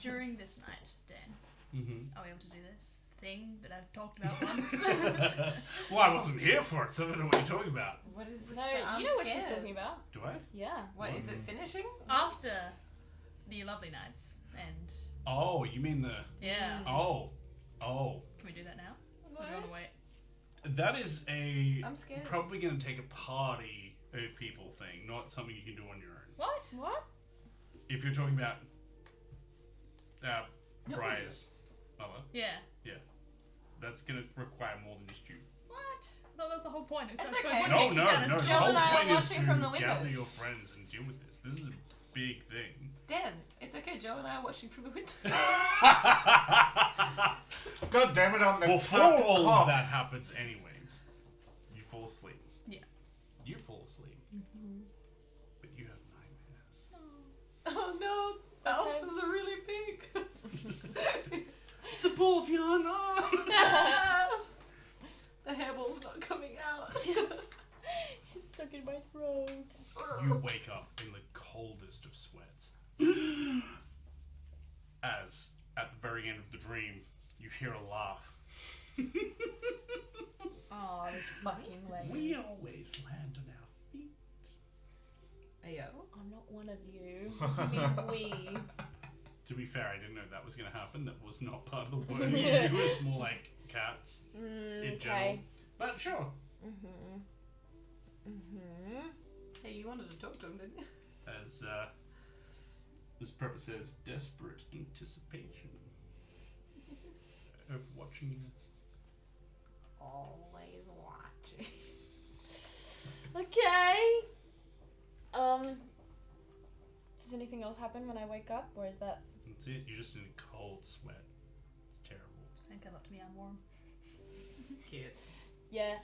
During this night, Dan, Mm-hmm. are we able to do this thing that I've talked about once. Well, I wasn't here for it, so I don't know what you're talking about. What is this? No, I'm you know what scared. she's talking about. Do I? Yeah. What is it finishing? After the lovely nights, and Oh, you mean the... yeah. Oh. Can we do that now? Or do you want to wait? That is I'm scared. probably going to take a party of people thing, not something you can do on your own. What? What? If you're talking about Briar's mother, Yeah. that's going to require more than just you. What? I thought that was the whole point. It's So okay. it No, wouldn't no, get kicked out no. of The Joe whole and I are point is watching to from the windows. gather your friends and deal with this. This is a big thing. Dan, it's okay. Joe and I are watching from the window. God damn it, I'm the Before fucking all cop. of that happens anyway, you fall asleep. Yeah. You fall asleep. But you have nightmares. Oh no, the ulcers are really big. It's a ball of yarn. Oh. The hairball's not coming out. It's stuck in my throat. You wake up in the coldest of sweats. As, at the very end of the dream, you hear a laugh. Oh, this fucking lady. We always land on our feet. Ayo. I'm not one of you. What do you mean we? To be fair, I didn't know that was going to happen. That was not part of the word. It was more like cats in general. But sure. Hey, you wanted to talk to him, didn't you? As Prepper says, desperate anticipation of watching you. Always watching. Okay. Does anything else happen when I wake up, or is that? That's it. You're just in a cold sweat. It's terrible. And come up to me, I'm warm. Cute. Yeah.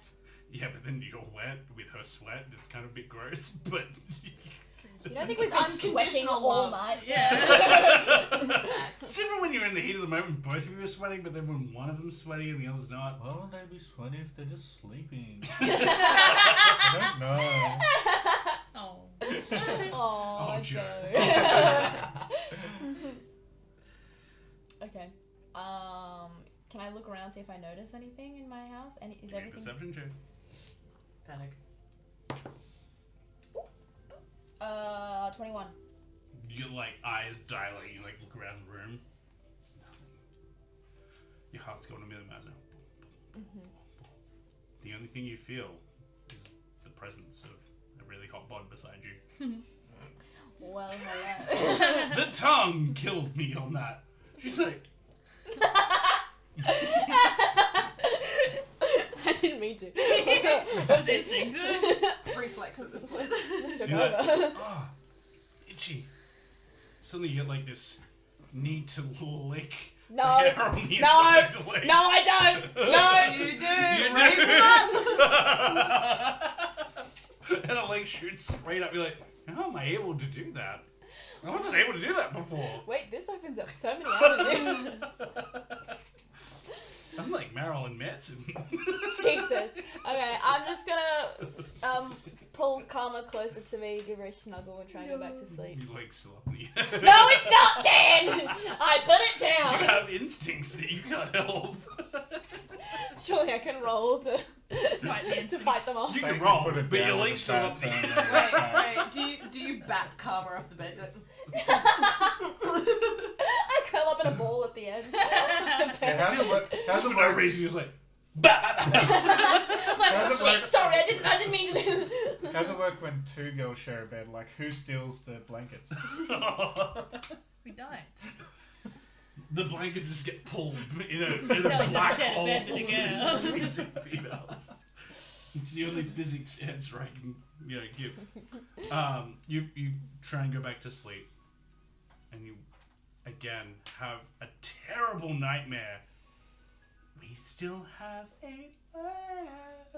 Yeah, but then you're wet with her sweat. It's kind of a bit gross, but... You don't think we've been sweating Unconditional all love. night? Yeah. It's different when you're in the heat of the moment, both of you are sweating, but then when one of them's sweaty and the other's not. Why would they be sweaty if they're just sleeping? I don't know. Oh. Oh, Joe. Okay. Can I look around, see if I notice anything in my house? Is Give me a everything? perception check. Panic. 21. Your eyes dilate. You look around the room. There's nothing. Your heart's going a million miles an hour. The only thing you feel is the presence of a really hot bod beside you. Well, hello. The tongue killed me on that. She's like, I didn't mean to. That was instinct. Reflex at this point. Just took you're like, over. oh, itchy. Suddenly you get this need to lick No. the hair on the inside of the leg. No, I don't. No. You do. You Raise do. him up. And a leg shoots straight up. You're like, how am I able to do that? I wasn't able to do that before. Wait, this opens up so many avenues. I'm like Marilyn Manson. Jesus. Okay, I'm just gonna pull Karma closer to me, give her a snuggle, and try and go back to sleep. Your leg's still up in the air. No, it's not, Dan! I put it You down! have instincts that you can't help. Surely I can roll to Fight to fight them off. You Thank can you, roll, put it but your down leg's with still a up in the bad air. turn. Wait. Do you bat Karma off the bed? I curl up in a ball at the end. Yeah, how's it work? How's Just it for no work? reason, you're just like, bah, bah, bah. Like, How's it shit, work? sorry, I didn't mean to do How's it work when two girls share a bed? Like, who steals the blankets? We don't. The blankets just get pulled in a Tell black you to share a hole bed with a girl. between two females. It's the only physics answer I can, give. You try and go back to sleep, and you again have a terrible nightmare. We still have 8 left.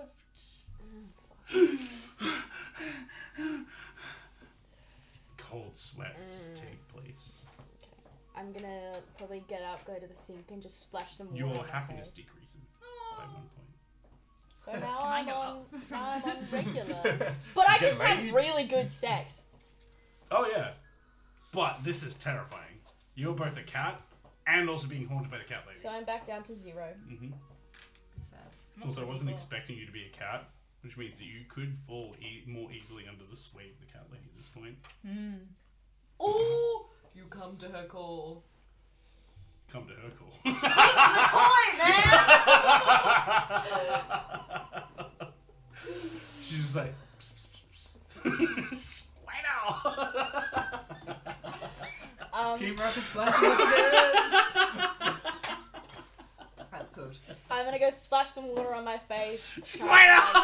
Cold sweats take place. I'm gonna probably get up, go to the sink, and just splash some water Your on my happiness face. decreases by 1 point. So now Can I I'm go on, up? now I'm on regular. But I Get just had laid? really good sex. Oh yeah, but this is terrifying. You're both a cat, and also being haunted by the cat lady. So I'm back down to 0. Mm-hmm. So, Also, I wasn't expecting you to be a cat, which means that you could fall more easily under the sway of the cat lady at this point. oh, you come to her call. Come to her call. The toy, man. She's just like, Squirtle! Team Rocket splashing up again! That's good. I'm gonna go splash some water on my face. Squirtle!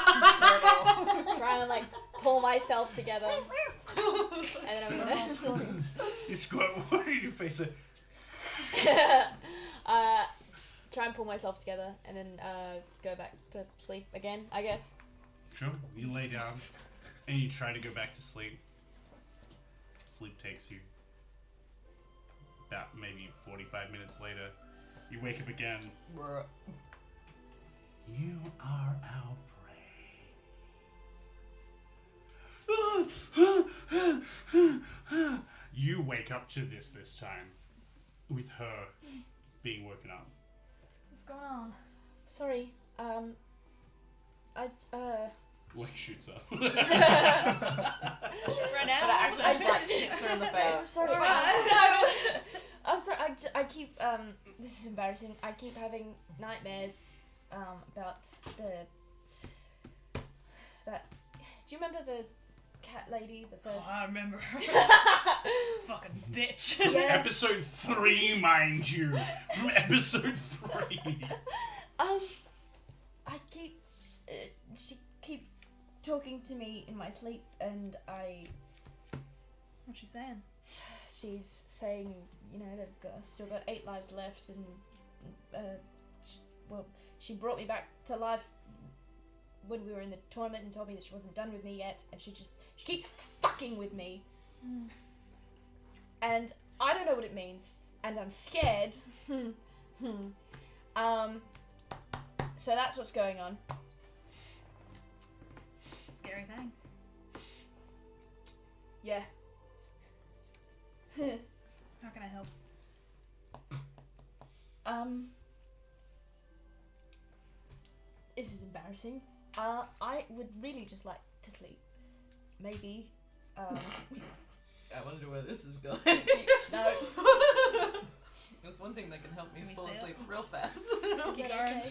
Try and like pull myself together. And then I'm gonna You squirt water in your face. try and pull myself together and then go back to sleep again, I guess. Sure. You lay down and you try to go back to sleep. Sleep takes you about maybe 45 minutes later. You wake up again. You are our prey. You wake up to this time with her being woken up. What's going on? Sorry, Like shoots her. Right now? But actually, I just like just- hits her in the I'm face. sorry. Alright. No, I'm sorry. I keep this is embarrassing. I keep having nightmares about that. Do you remember the cat lady? The first. Oh, I remember. Fucking bitch. Yeah. Episode 3, mind you. From episode 3. I keep. She keeps talking to me in my sleep, and What's she saying? she's saying, you know, still got 8 lives left, and she brought me back to life when we were in the tournament and told me that she wasn't done with me yet, and she keeps fucking with me, and I don't know what it means, and I'm scared. So that's what's going on. Scary thing. Yeah. How can I help? This is embarrassing. I would really just like to sleep. Maybe. I wonder where this is going. No. There's one thing that can help me Can we fall stay asleep real fast. Is that okay?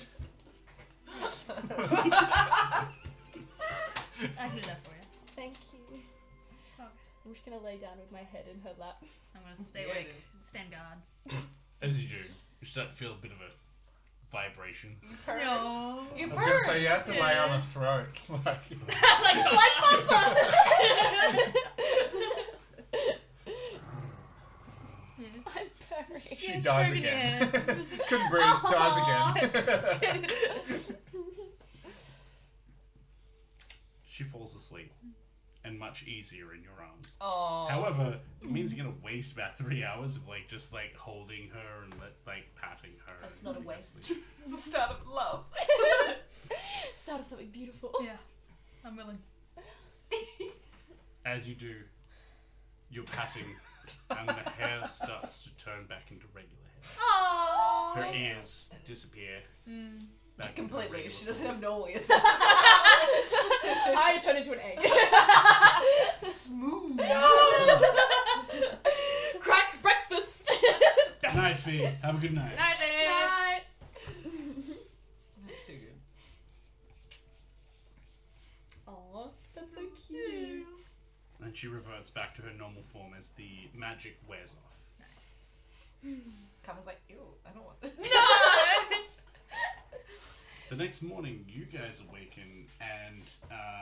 I can do that for you. Thank you. It's all good. I'm just gonna lay down with my head in her lap. I'm gonna stay Yeah, awake. dude. Stand guard. As you do, you start to feel a bit of a vibration. You purr. No. You I was gonna purr. say you have to lay on a throat. Like, Like Papa! I'm purring. she Yeah, dies stroking again. your Couldn't breathe, dies again. She falls asleep, and much easier in your arms. Oh. However, it means you're gonna waste about 3 hours of just holding her and patting her. That's and not a putting her to waste. sleep. It's the start of love. Start of something beautiful. Yeah. I'm willing. As you do, you're patting, and the hair starts to turn back into regular hair. Oh. Her ears disappear. Back into Completely. regular She doesn't form. have normal ears. I turn into an egg. Smooth. Crack breakfast. Night, Fee. Have a good night. Night, babe. Night. That's too good. Aw, that's so cute. And she reverts back to her normal form as the magic wears off. Kama's like, ew, I don't want this. The next morning, you guys awaken and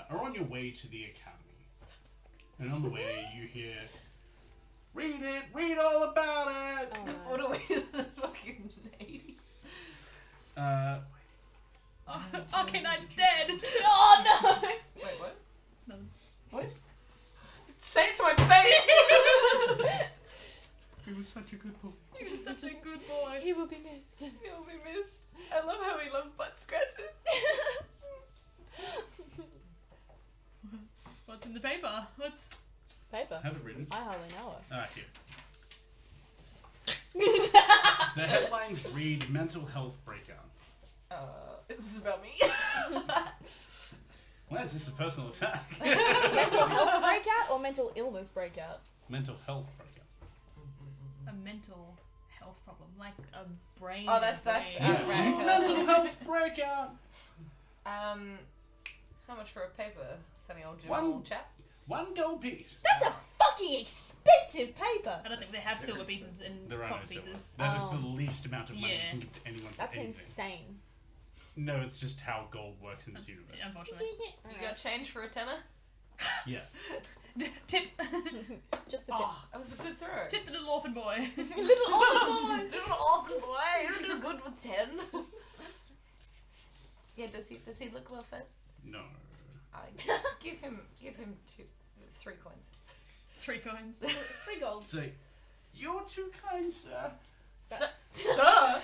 are on your way to the academy. And on the way, you hear, "Read it! Read all about it!" Oh, What no. are we in the fucking 80s? Okay, Knight's dead. Oh no! Wait, what? No. What? Say it to my face! He was such a good boy. He was such a good boy. He will be missed. He'll be missed. I love how he loves butt scratches. What's in the paper? What's... Paper. Have it written. I hardly know her. Here. The headlines read mental health breakout. Is this about me? Why is this a personal attack? Mental health breakout or mental illness breakout? Mental health breakout. A mental health problem, like a brain. Oh, that's brain. right. Mental health breakout. How much for a paper, Sunny old Jim, One- old chap? 1 gold piece. That's a fucking expensive paper. I don't think they have silver pieces in There are no copper silver. pieces. That is the least amount of money you Yeah. can give to anyone for That's anything. insane. No, it's just how gold works in this universe. Unfortunately. You got change for a tenner? Yeah. Tip. Just the tip. Oh, that was a good throw. Tip the little orphan boy. Little orphan boy. Little orphan boy, you do good with 10. Yeah, does he look well fed? No. Give him 3 coins. 3 coins. 3 gold. Say, you're too kind, sir. Sir?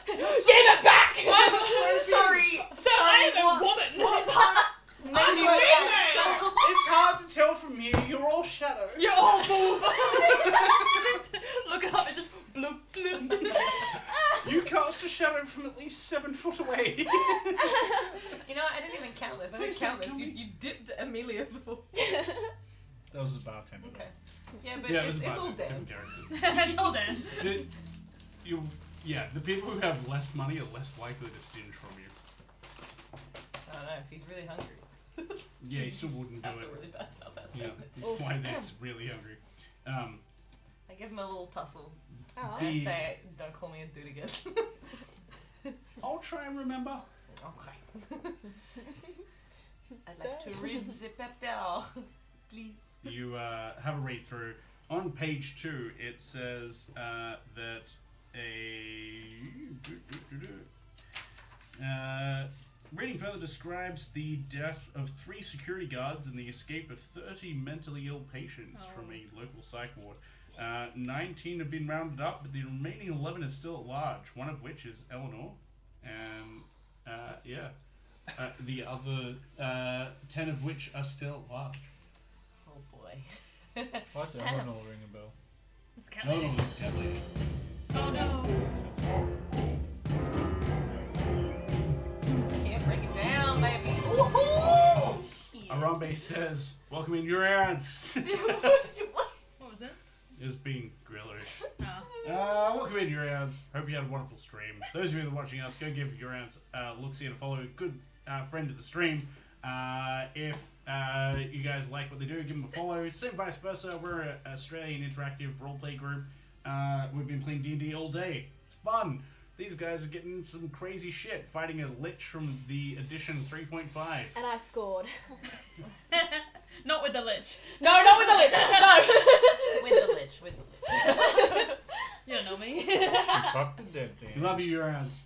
Give it back! I'm so sorry. So I am a woman. What part? It's, it's hard to tell from here. You're all shadow. You're all boob. Look it up. It's just bloop bloop. You cast a shadow from at least 7 foot away. You know, I didn't even count this. I didn't Please count don't this. kill You dipped Amelia before. That was the bartender. Okay. Yeah, but Yeah, it it's was all about dead. different characters. It's all dead. The people who have less money are less likely to stinge from you. I don't know if he's really hungry. Yeah, he still wouldn't do I feel it. really bad about that. Yeah, statement. it's why that's really hungry. I give him a little tussle. Oh. And I say, don't call me a dude again. I'll try and remember. Okay. I'd like to read the paper. Please. You have a read through. On page 2, it says that reading further describes the death of 3 security guards and the escape of 30 mentally ill patients from a local psych ward. 19 have been rounded up, but the remaining 11 are still at large, one of which is Eleanor. And, the other 10 of which are still at large. Oh boy. Why is Eleanor ring a bell? It's the cat No, lady. no, it's a cat lady. Oh no. Can't break it down, baby. Woohoo! Shit. Arambe says, welcome in your aunts. What was it? Is being grillerish. Oh. Welcome in your aunts. Hope you had a wonderful stream. Those of you that are watching us, go give your aunts a look-see and a follow. Good friend of the stream. If you guys like what they do, give them a follow. Same vice versa. We're an Australian interactive roleplay group. We've been playing D&D all day. It's fun. These guys are getting some crazy shit, fighting a lich from the edition 3.5. And I scored. Not with the lich. No, not with the lich. No. With the lich, with the lich. You don't know me. She fucked the dead thing. Love you, your aunts.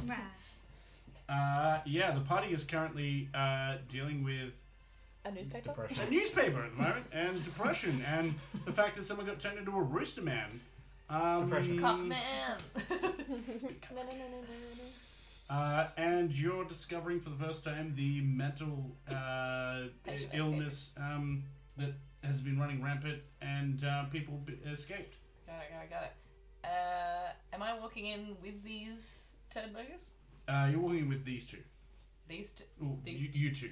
Right. The party is currently dealing with A newspaper? Depression. a newspaper at the moment, and depression, and the fact that someone got turned into a rooster man. Depression. Cockman. No. And you're discovering for the first time the mental Patient illness that has been running rampant, and people escaped. Got it. Am I walking in with these turd burgers? You're walking with these two. These two. Ooh, These you two.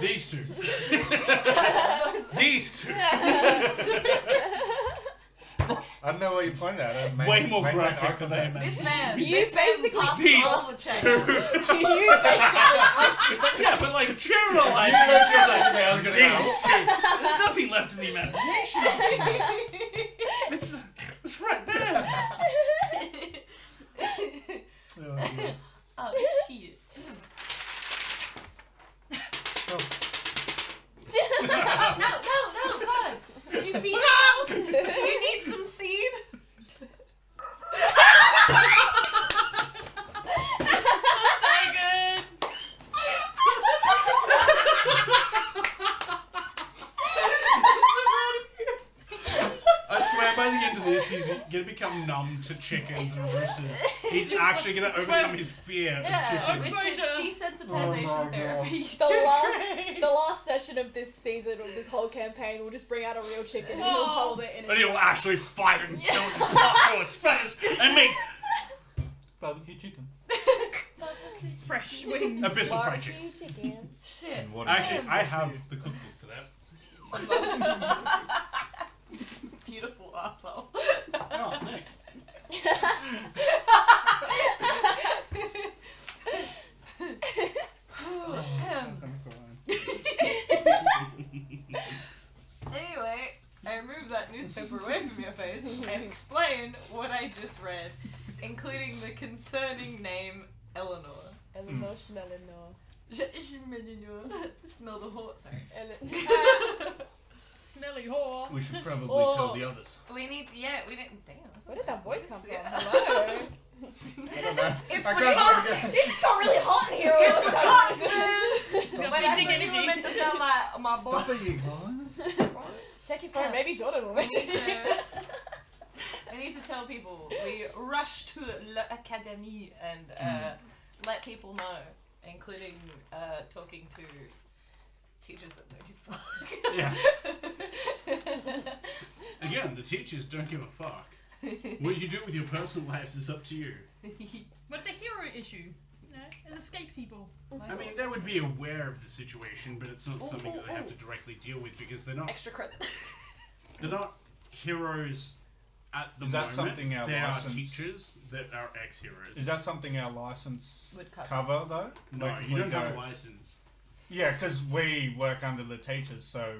These two. These two. I don't know what you pointed at. Way more graphic than I imagined. This man. You this man basically passes These all the checks. You basically Yeah, but like generalizing, You it's just like I was gonna go. these two. There's nothing left in the imagination. It's right there. Oh, dear. Oh, shit. No, God. Did you feed yourself? Do you need some seed? So good. I swear by the end of this, he's gonna become numb to chickens and roosters. He's actually gonna overcome his fear of Yeah, chickens. which Exposure. desensitization desensitization therapy. The last session of this season, of this whole campaign, we'll just bring out a real chicken and he'll hold it in And his he'll actually fight and kill and throw its face and make Barbecue chicken. Fresh wings. abyssal fried chicken. barbecue chicken. Shit. And what Actually, I have the cookbook for that. Beautiful asshole. Oh, thanks. Anyway, I removed that newspaper away from your face and explained what I just read, including the concerning name Eleanor. Eleanor Schmellenor. Smell the horse. Sorry. Smelly whore. We should probably Or- tell the others. We need to, yeah, we didn't, damn. that's Where not did that nice voice come from? Yeah. Hello? I don't know. It's I really can't hot. forget. It's got really hot in here all of a sudden. But I Big thought you were energy. meant to sound like my boy. Stop it, you guys. Check your phone. Maybe Jordan will message you. I need to tell people we rush to l'académie and let people know, including talking to teachers that don't give a fuck. Yeah. Again, the teachers don't give a fuck. What you do with your personal lives is up to you. But it's a hero issue. You know, it escaped people. I mean, they would be aware of the situation, but it's not something that they have to directly deal with because they're not. Extra credit. They're not heroes at the Is that moment. something our they license- are teachers that are ex-heroes. Is that something our license Would cover. cover though? No, Like if you we don't have a go- license. Yeah, because we work under the teachers, so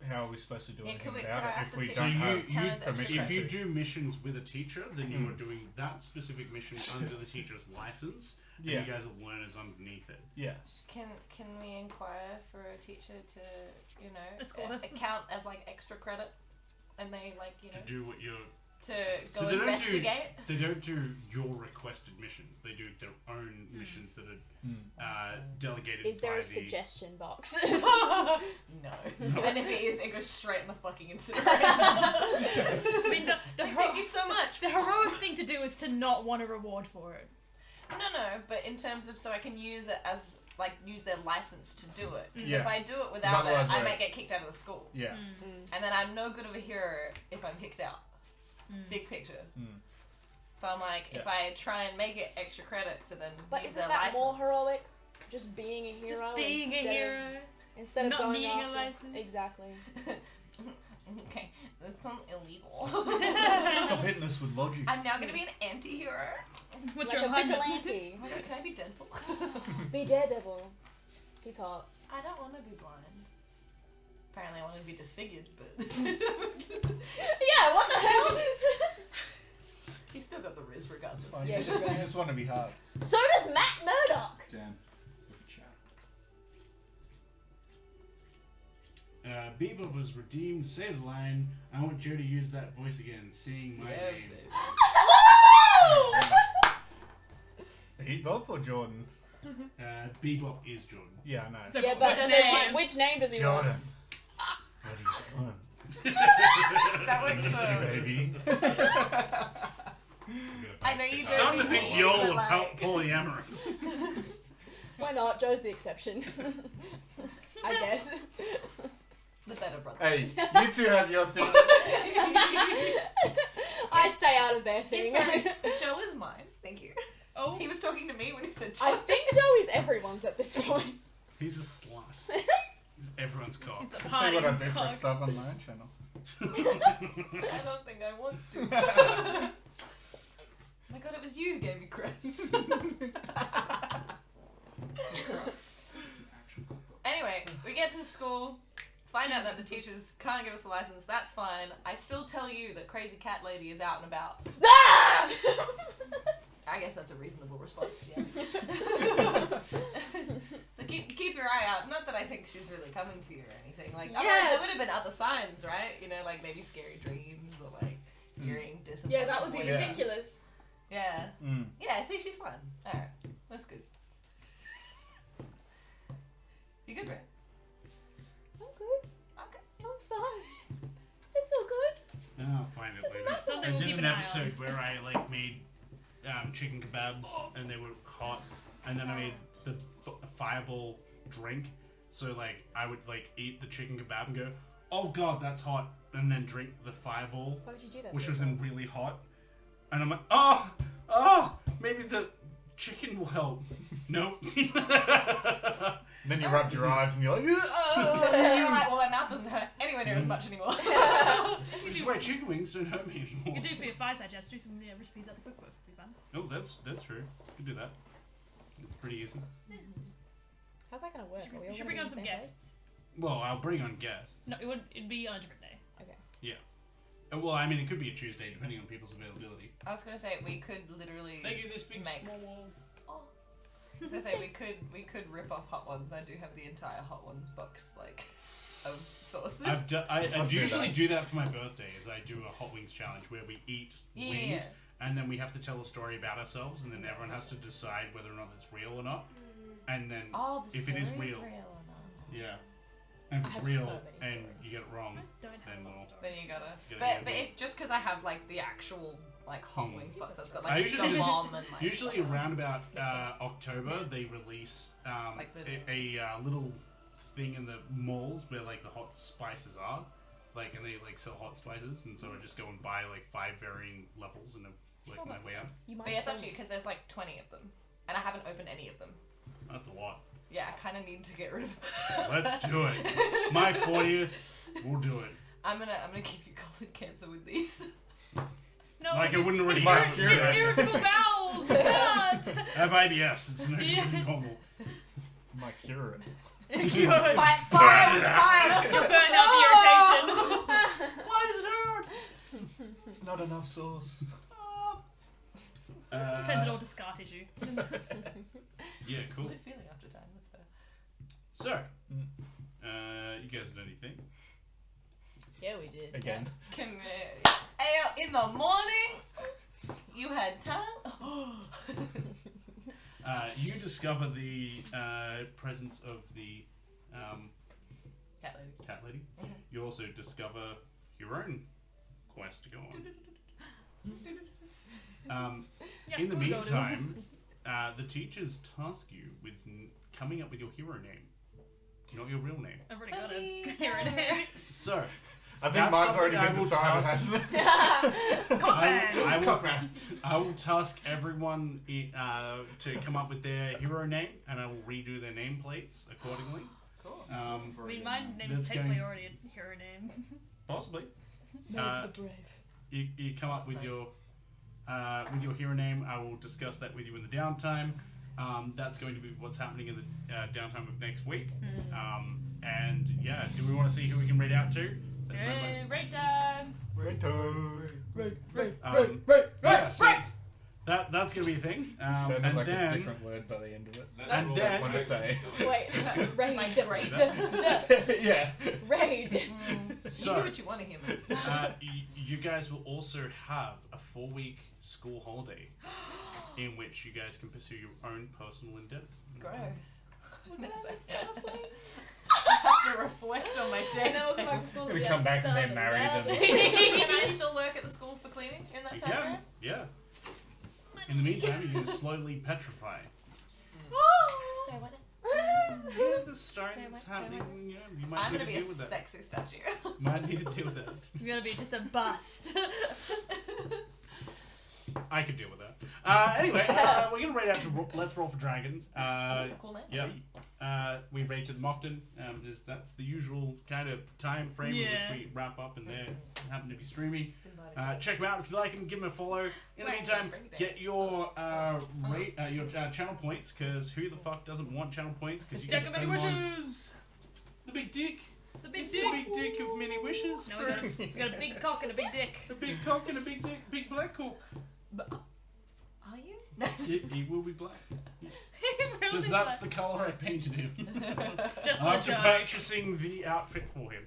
how are we supposed to do Yeah, anything could I about it ask if the we teacher- So don't you, have Count as extra permission if you to? do missions with a teacher, then you Mm. are doing that specific mission under the teacher's license, and Yeah. you guys are learners underneath it. Yes. Can we inquire for a teacher to, you know, Escort us. account as like extra credit, and they like, you To know, do what you're. to So go they don't do- investigate? They don't do your requested missions. They do their own missions that are delegated Is there by a the. suggestion box? No. And if it is, it goes straight in the fucking incinerator. I mean, the Thank you so much. the heroic thing to do is to not want a reward for it. No, but in terms of so I can use it as like use their license to do it. Because Yeah. if I do it without it, Otherwise I we're- might get kicked out of the school, Yeah. and then I'm no good of a hero if I'm kicked out. Big picture. Mm. So I'm like, if Yeah. I try and make it extra credit to then But use isn't their that license. more heroic? Just being a hero Just being a instead hero. instead of not going needing a after... license. Exactly. Okay, that sounds illegal. Stop hitting us with logic. I'm now gonna be an anti-hero. What's Like your a alignment? vigilante. Oh my god, can I be Deadpool? Be Daredevil. He's hot. I don't want to be blind. Apparently, I want to be disfigured, but Yeah, what the hell? he's still got the riz regardless. Fine. Yeah, you, you're just, you right. just want to be hard. So does Matt Murdock. Damn. Look at chat. Bebop was redeemed. Save the line. I want Joe to use that voice again, saying my Yeah, name. Heat Bob or Jordan? Bebop is Jordan. Yeah, I know. So Yeah, but what's his there's name? like, which name does he want? Jordan. What do you want? That works Miss you, for. baby. I know you It's don't. time to think y'all but are like, polyamorous. Why not? Joe's the exception. I guess. the better brother. Hey, you two have your thing. I stay out of their thing. It's fine. Joe is mine. Thank you. Oh, He was talking to me when he said Joe. I think Joe is everyone's at this point. He's a slut. He's everyone's cock. he's the See party what I did for a cock. sub on my own channel. I don't think I want to. My god, it was you who gave me cramps. It's an actual cookbook. Anyway, we get to school, find out that the teachers can't give us a license. That's fine. I still tell you that Crazy Cat Lady is out and about. Ah! I guess that's a reasonable response, yeah. So keep your eye out. Not that I think she's really coming for you or anything. Like, otherwise Yeah. there would have been other signs, right? You know, like maybe scary dreams or like hearing disembodied Yeah, that would be voices. ridiculous. Yeah. Mm. Yeah, see, she's fine. Alright, that's good. You good, Brett? I'm good. Okay. I'm fine. It's all good. I'll find it Doesn't later. matter. Something I we'll did keep an an eye episode where I like made chicken kebabs and they were hot, and then I made the fireball drink. So like I would like eat the chicken kebab and go, oh god, that's hot, and then drink the fireball, Why would you do that? which to was yourself? in really hot, and I'm like, maybe the chicken will help. Nope. Then you rubbed your eyes and you're like, And you're like, well, my mouth doesn't hurt anywhere near as much anymore. Which is why chicken wings don't hurt me You anymore. could do for your fireside chest, do some recipes at the cookbook. It'd be fun. Oh, that's true. You can do that. It's pretty easy. How's that gonna work? Are we You all should gonna bring be on in the some same place? guests. Well, I'll bring on guests. No, it'd be on a different day. Okay. Well, I mean, it could be a Tuesday depending on people's availability. I was gonna say we could literally. Thank you, this big Make- small wall. I was gonna say we could rip off Hot Ones. I do have the entire Hot Ones box like of sauces. I I'll do usually that. do that for my birthday. Is I do a hot wings challenge where we eat wings, and then we have to tell a story about ourselves, and then everyone has to decide whether or not it's real or not. And then Oh, the if it is story's real, or not. yeah, and if I it's have real so many and stories. you get it wrong, Don't have Then a lot we'll- of story. Then you gotta. Gotta But get if just because I have like the actual like Hot Hmm. Wings box, that's got I like usually the just- mom and like. usually around about October they release Like the- a little thing in the malls where like the hot spices are, like, and they like sell hot spices, and so I just go and buy like 5 varying levels and work Oh, my that's way up. You might But yeah, it's up film to you because there's like 20 of them, and I haven't opened any of them. That's a lot. Yeah, I kind of need to get rid of. Let's do it. My 40th, we'll do it. I'm gonna give you colon cancer with these. No, Like I his- wouldn't already his have irri- his irritable bowels. I can't. I have IBS. It's not Yeah. normal. might cure it. Fire! Fire! You'll burn out the irritation. Why does it hurt? It's not enough sauce. Turns it all to scar tissue. Yeah, cool. Good feeling after time. That's fair. So, you guys done anything? Yeah, we did. Again. Can in the morning, you had time. You discover the presence of the Cat lady. cat lady. Mhm. You also discover your own quest to go on. Yes, In the we'll go to- meantime, the teachers task you with coming up with your hero name, not your real name. I've already got Pussy. it. Here it is. So, I think That's mine's already something I been will decided, task- hasn't it? I will task everyone to come up with their hero name, and I will redo their nameplates accordingly. Cool. I mean, my name's That's technically going- already a hero name. Possibly. Brave the brave. You come up That's with nice. your hero name. I will discuss that with you in the downtime. That's going to be what's happening in the downtime of next week. And yeah, do we want to see who we can read out to? Right time. Yeah, so that's going to be a thing. Sounded And like then a different word by the end of it. And All then- I want to say. Wait, raid. Like raid. Yeah. Raid. You So- do what you want to hear. you guys will also have a 4-week school holiday in which you guys can pursue your own personal endeavors. Gross. So funny. I have to reflect on my day. And then we'll come back to school and Gonna be come like, back and they're 7-Eleven. married and- Can I still work at the school for cleaning in that You time can, frame? yeah. In the meantime, you can slowly petrify. Sorry, what? Yeah, the story's happening. Yeah, you might I'm need gonna to be a deal with that. sexy statue. Might need to deal with that. You're gonna be just a bust. I could deal with that. Anyway, we're gonna raid out to Let's Roll for Dragons. Cool name. Yeah. We raid to them often. That's the usual kind of time frame in which Yeah. we wrap up, and they happen to be streaming. Symbiotic. Check them out if you like them. Give them a follow. In the Right, meantime, bring it down. get your channel points, because who the fuck doesn't want channel points? Because you can Deck of spend many them on wishes. the big dick. The big It's dick. the big dick of many wishes. No, we got a big cock and a big dick. A big cock and a big dick, big black cock. Are you? He will be black. Really Because that's black. the colour I painted him. Just for After joke. purchasing the outfit for him.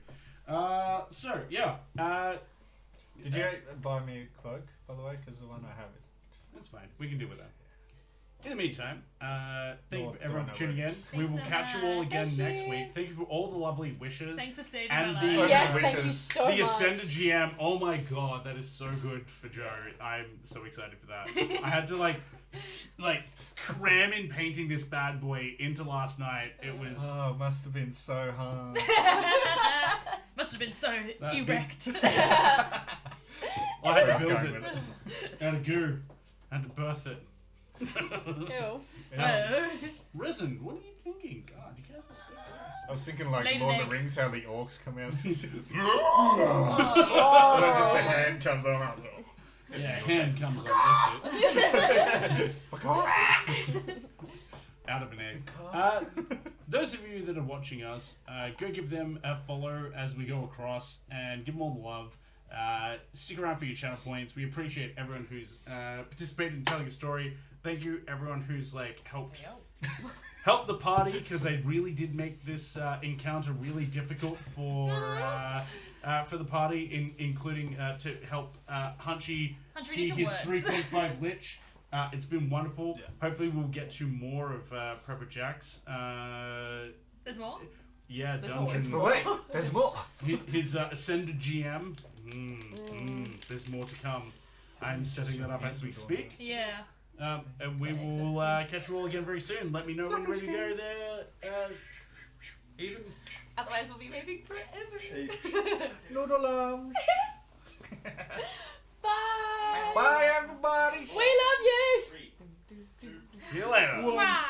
So, yeah. Did you buy me a cloak, by the way? Because the one I have is. That's fine. We can deal with that. In the meantime, thank you Oh, for everyone I for know tuning in. We Thanks will so catch you all much. again Thank next you. week. Thank you for all the lovely wishes. Thanks for saving And my the- life. Yes, wishes. thank you so The much. Ascended GM, oh my god, that is so good for Joe. I'm so excited for that. I had to cram in painting this bad boy into last night. It was Oh, must have been so hard. Must have been so That big- erect. I had Where I to was build going it. with I had to go. I had to birth it. Ew. Oh. Risen, what are you thinking? God, you guys are so gross. I was thinking like Laid an Lord of egg. the Rings, how the orcs come out. Oh. And then just a hand comes on up. Yeah, hand comes on. That's it. Out of an egg. Those of you that are watching us, go give them a follow as we go across and give them all the love. Stick around for your channel points. We appreciate everyone who's participated in telling a story. Thank you everyone who's helped the party, because they really did make this encounter really difficult for the party, including to help Hunchy Hunchy, see need his some words. 3.5 lich. It's been wonderful. Yeah. Hopefully we'll get to more of Prepper Jack's. There's more? Yeah, There's dungeon. always Wait, there's more. His Ascended GM. There's more to come. I'm setting that up as we speak. Yeah. And we will catch you all again very soon. Let me know when you're ready to go there. Ethan. Otherwise, we'll be waiting forever. Noodle lunch. Bye. Bye, everybody. We love you. See you later. Wow.